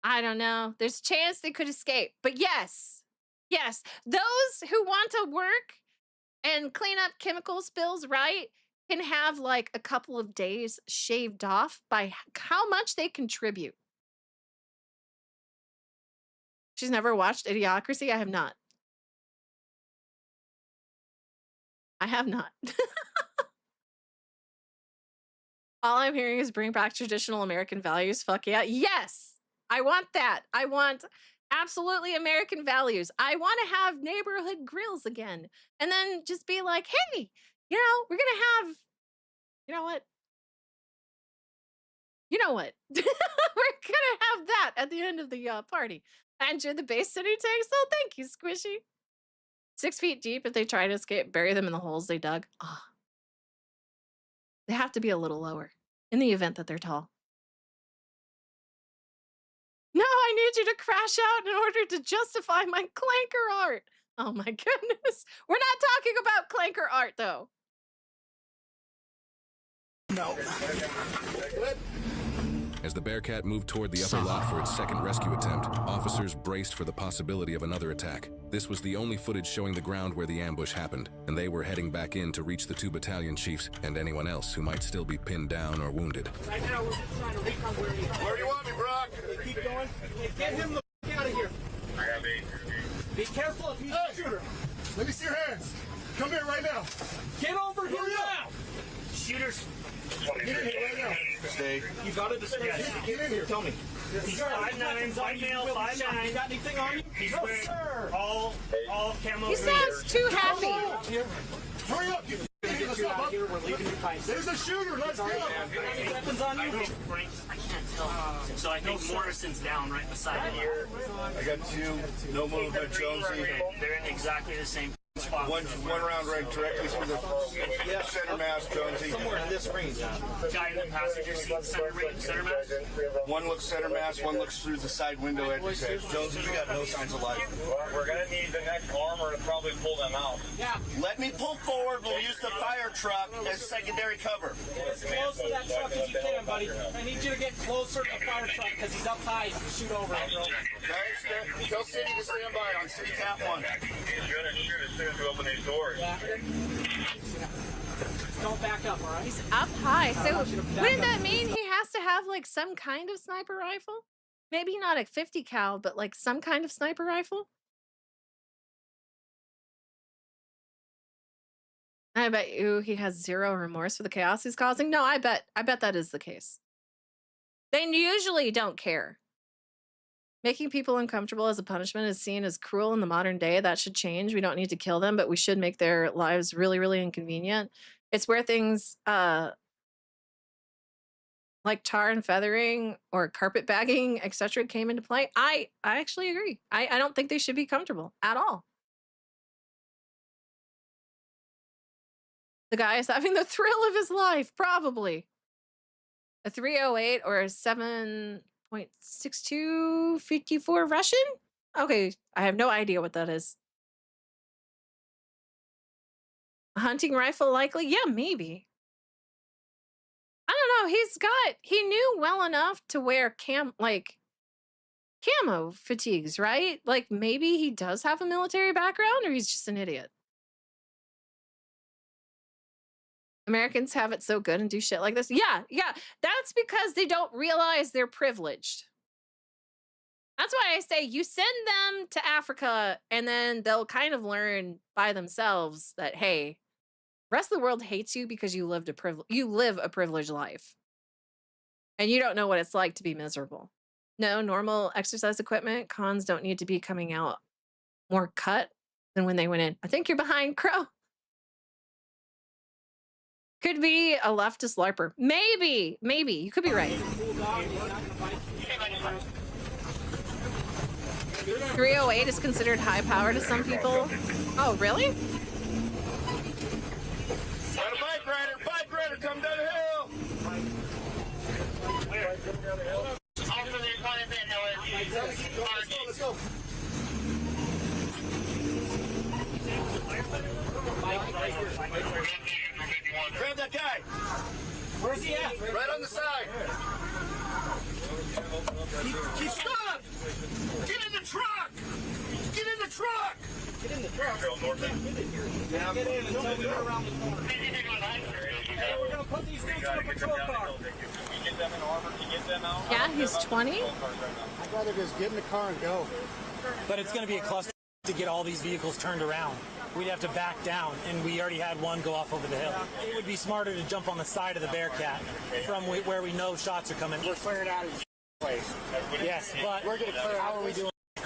I don't know. There's a chance they could escape. But yes, yes, those who want to work and clean up chemical spills, right, can have like a couple of days shaved off by how much they contribute. She's never watched Idiocracy? I have not. I have not. All I'm hearing is bring back traditional American values. Fuck yeah. Yes, I want that. I want absolutely American values. I want to have neighborhood grills again. And then just be like, hey, you know, we're going to have, you know what? You know what? We're going to have that at the end of the party. Andrew, the base city tanks. Oh, thank you, Squishy. 6 feet deep. If they try to escape, bury them in the holes they dug. Oh. They have to be a little lower in the event that they're tall. No, I need you to crash out in order to justify my clanker art. Oh my goodness. We're not talking about clanker art though. No. As the Bearcat moved toward the upper lot for its second rescue attempt, officers braced for the possibility of another attack. This was the only footage showing the ground where the ambush happened, and they were heading back in to reach the 2 battalion chiefs and anyone else who might still be pinned down or wounded. Right now, we're just trying to recon where he is. Where do you want me, Brock? Keep going. Get him the f*** out of here. I have 8. Be careful if he's a shooter. Let me see your hands. Come here right now. Get over here now. Shooters. Get in here right now. Stay. You got a description? Get in here. Tell me. He's 5'9", white male, 5'9". You got anything on you? He's wearing all camo. He sounds too happy. Hurry up. Get you out of here. We're leaving you guys. There's a shooter. Let's go. Any weapons on you? I can't tell. So I think Morrison's down right beside him. I got 2. No movement, Jonesy. They're in exactly the same One round right directly through the center mass, Jonesy. Somewhere in this range. Guy in the passenger seat, center mass. One looks center mass, one looks through the side window at his head. Jonesy, we got no signs of life. We're gonna need the next armor to probably pull them out. Yeah. Let me pull forward. We'll use the fire truck as secondary cover. Get as close to that truck as you can, buddy. I need you to get closer to the fire truck because he's up high. You can shoot over it. Okay, tell City to stand by on City Cap 1. He's gonna shoot as soon as we open these doors. Yeah. Don't back up, all right? He's up high. So wouldn't that mean he has to have like some kind of sniper rifle? Maybe not a 50 cal, but like some kind of sniper rifle? I bet you he has zero remorse for the chaos he's causing. No, I bet that is the case. They usually don't care. Making people uncomfortable as a punishment is seen as cruel in the modern day. That should change. We don't need to kill them, but we should make their lives really, really inconvenient. It's where things like tar and feathering or carpet bagging, etc., came into play. I actually agree. I don't think they should be comfortable at all. The guy is having the thrill of his life, probably. A 308 or a 7.6254 Russian? Okay, I have no idea what that is. A hunting rifle likely? Yeah, maybe. I don't know. He knew well enough to wear camo fatigues, right? Like maybe he does have a military background or he's just an idiot. Americans have it so good and do shit like this. Yeah. That's because they don't realize they're privileged. That's why I say you send them to Africa and then they'll kind of learn by themselves that, hey, the rest of the world hates you because you live a privileged life. And you don't know what it's like to be miserable. No, normal exercise equipment, cons don't need to be coming out more cut than when they went in. I think you're behind, Crow. Could be a leftist LARPer. Maybe. You could be right. 308 is considered high power to some people. Oh, really? Got a bike rider, come down the hill. Let's go. Grab that guy. Where's he at? Right on the side. He's stopped. Get in the truck. Get in the truck. Get in the truck. Get in until we go around the corner. Hey, we're going to put these things in the patrol car. Yeah, he's 20. I'd rather just get in the car and go. But it's going to be a cluster to get all these vehicles turned around. We'd have to back down, and we already had one go off over the hill. It would be smarter to jump on the side of the Bearcat from where we know shots are coming. We're clearing out of this place. Yes, but we're going to clear how out. are we doing? We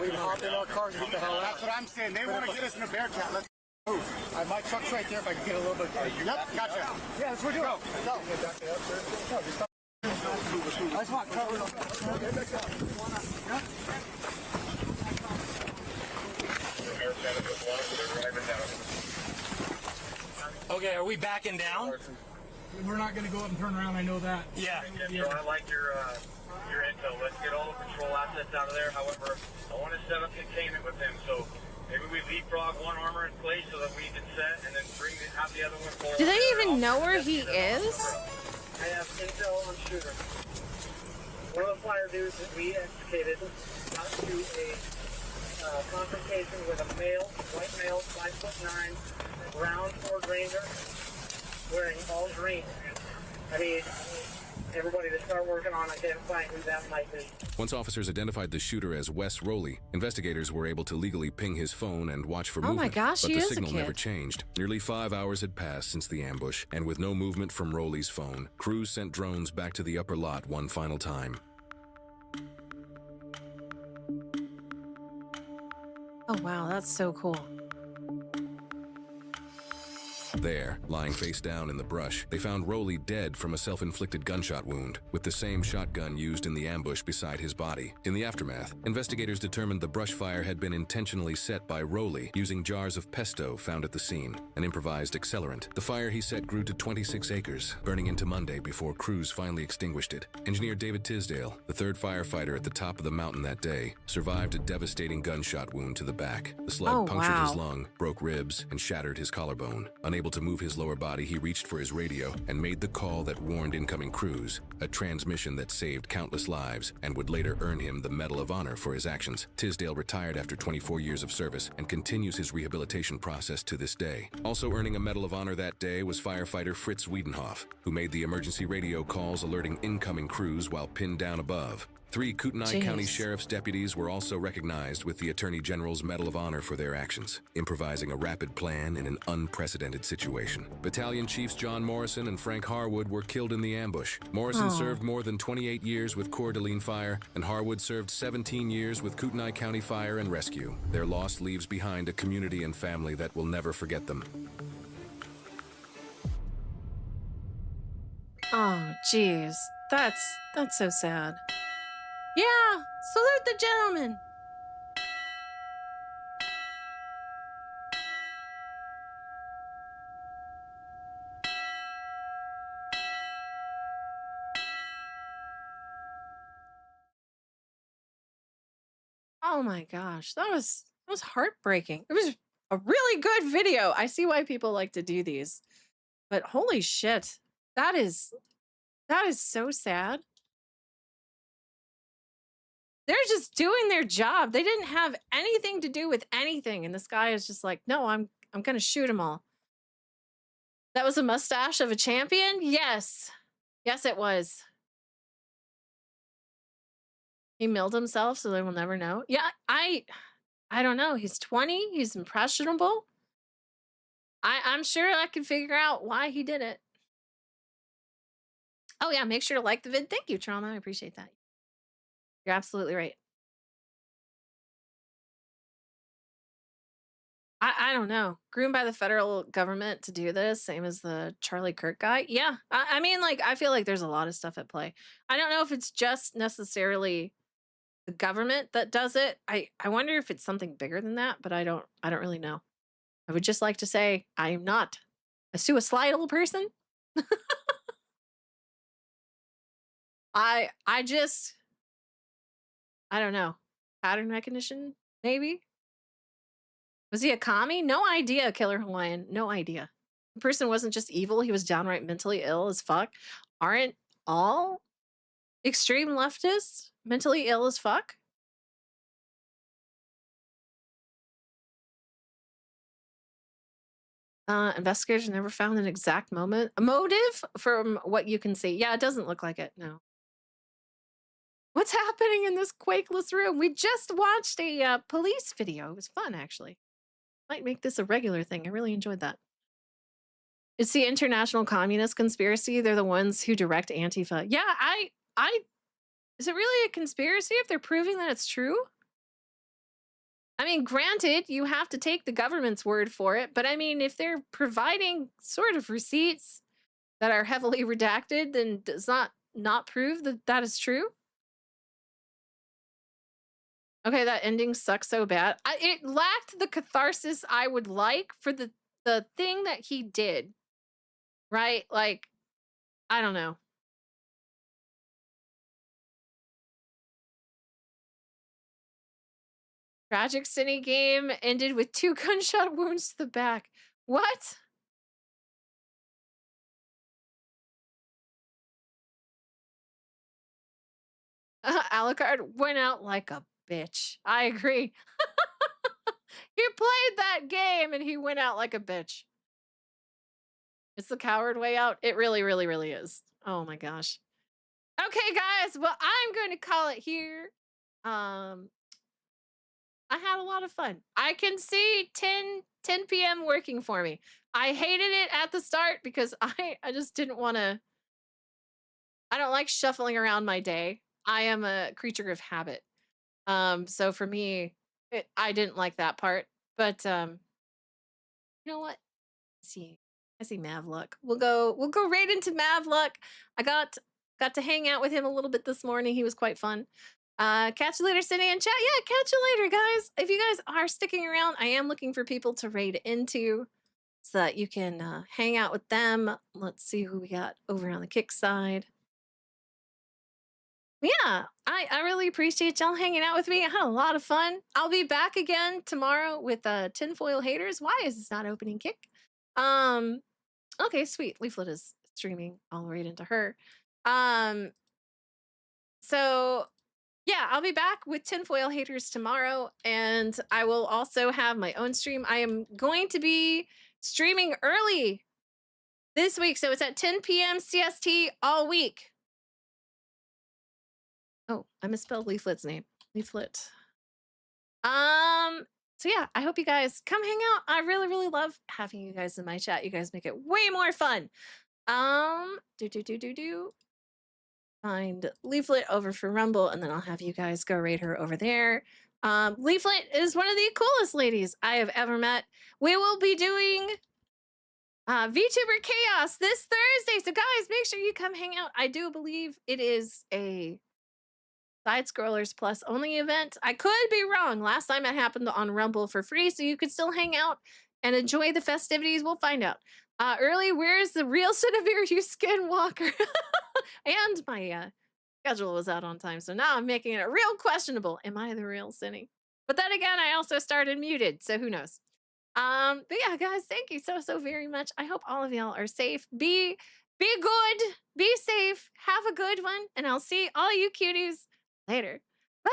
can hop in our cars and get the hell out. That's what I'm saying. They want to get us in a Bearcat. Let's move. My truck's right there if I can get a little bit. Yep, gotcha. Yeah, that's what we're doing. Go. I just want cover. Okay, are we backing down? We're not going to go up and turn around. I know that. Yeah. So I like your intel. Let's get all the patrol assets out of there. However, I want to set up containment with them. So maybe we leapfrog one armor in place so that we can set and then have the other one pull. Do they even know where he is? I have intel on shooter. One of the fire dudes that we extricated got to a confrontation with a white male, 5'9", brown Ford Ranger, wearing all green. I need everybody to start working on identifying who that might be. Once officers identified the shooter as Wes Rowley, investigators were able to legally ping his phone and watch for movement. Oh my gosh, but he the is a signal kid. never changed. Nearly 5 hours had passed since the ambush, and with no movement from Rowley's phone, crews sent drones back to the upper lot one final time. Oh wow, that's so cool. There, lying face down in the brush, they found Rowley dead from a self-inflicted gunshot wound, with the same shotgun used in the ambush beside his body. In the aftermath, investigators determined the brush fire had been intentionally set by Rowley using jars of pesto found at the scene, an improvised accelerant. The fire he set grew to 26 acres, burning into Monday before crews finally extinguished it. Engineer David Tisdale, the third firefighter at the top of the mountain that day, survived a devastating gunshot wound to the back. The slug punctured his lung, broke ribs, and shattered his collarbone. Unable to move his lower body, he reached for his radio and made the call that warned incoming crews, a transmission that saved countless lives and would later earn him the Medal of Honor for his actions. Tisdale retired after 24 years of service and continues his rehabilitation process to this day. Also earning a Medal of Honor that day was firefighter Fritz Wiedenhoff, who made the emergency radio calls alerting incoming crews while pinned down above. 3 Kootenai County Sheriff's deputies were also recognized with the Attorney General's Medal of Honor for their actions, improvising a rapid plan in an unprecedented situation. Battalion Chiefs John Morrison and Frank Harwood were killed in the ambush. Morrison served more than 28 years with Coeur d'Alene Fire, and Harwood served 17 years with Kootenai County Fire and Rescue. Their loss leaves behind a community and family that will never forget them. Oh, jeez. That's so sad. Yeah, salute the gentleman. Oh my gosh, that was heartbreaking. It was a really good video. I see why people like to do these, but holy shit, that is so sad. They're just doing their job. They didn't have anything to do with anything, and this guy is just like, no, I'm gonna shoot them all. That was a mustache of a champion? Yes, it was. He milled himself so they will never know. Yeah, I don't know. He's 20. He's impressionable. I'm sure I can figure out why he did it. Oh yeah, make sure to like the vid. Thank you, Trauma. I appreciate that. You're absolutely right. I don't know. Groomed by the federal government to do this, same as the Charlie Kirk guy. Yeah, I mean, like, I feel like there's a lot of stuff at play. I don't know if it's just necessarily the government that does it. I wonder if it's something bigger than that, but I don't really know. I would just like to say I am not a suicidal person. I don't know. Pattern recognition, maybe? Was he a commie? No idea, Killer Hawaiian. No idea. The person wasn't just evil, he was downright mentally ill as fuck. Aren't all extreme leftists mentally ill as fuck? Investigators never found an exact motive from what you can see. Yeah, it doesn't look like it, no. What's happening in this quakeless room? We just watched a police video. It was fun, actually. Might make this a regular thing. I really enjoyed that. It's the international communist conspiracy. They're the ones who direct Antifa. Yeah, is it really a conspiracy if they're proving that it's true? I mean, granted, you have to take the government's word for it, but I mean, if they're providing sort of receipts that are heavily redacted, then does not prove that that is true? Okay, that ending sucks so bad. It lacked the catharsis I would like for the thing that he did. Right? Like, I don't know. Tragic City game ended with 2 gunshot wounds to the back. What? Alucard went out like a bitch. I agree. He played that game and he went out like a bitch. It's the coward way out. It really, really, really is. Oh my gosh. Okay, guys. Well, I'm going to call it here. I had a lot of fun. I can see 10 p.m. working for me. I hated it at the start because I just didn't want to. I don't like shuffling around my day. I am a creature of habit. So for me, I didn't like that part. But you know what? Let's see. I see Mavluck. We'll go right into Mavluck. I got to hang out with him a little bit this morning. He was quite fun. Catch you later, Cindy and chat. Yeah, catch you later, guys. If you guys are sticking around, I am looking for people to raid into so that you can hang out with them. Let's see who we got over on the kick side. Yeah, I really appreciate y'all hanging out with me. I had a lot of fun. I'll be back again tomorrow with Tinfoil Haters. Why is this not opening kick? Okay, sweet. Leaflet is streaming. I'll raid into her. So yeah, I'll be back with Tinfoil Haters tomorrow, and I will also have my own stream. I am going to be streaming early this week, so it's at 10 p.m. CST all week. Oh, I misspelled Leaflet's name. Leaflet. So yeah, I hope you guys come hang out. I really, really love having you guys in my chat. You guys make it way more fun. Find Leaflet over for Rumble, and then I'll have you guys go raid her over there. Leaflet is one of the coolest ladies I have ever met. We will be doing VTuber Chaos this Thursday. So guys, make sure you come hang out. I do believe it is a Side Scrollers Plus only event. I could be wrong. Last time it happened on Rumble for free, so you could still hang out and enjoy the festivities. We'll find out. Early, where's the real Cinevere, you skinwalker? And my schedule was out on time, so now I'm making it real questionable. Am I the real Cinny? But then again, I also started muted, so who knows? But yeah, guys, thank you so very much. I hope all of y'all are safe. Be good, be safe, have a good one, and I'll see all you cuties later. Bye.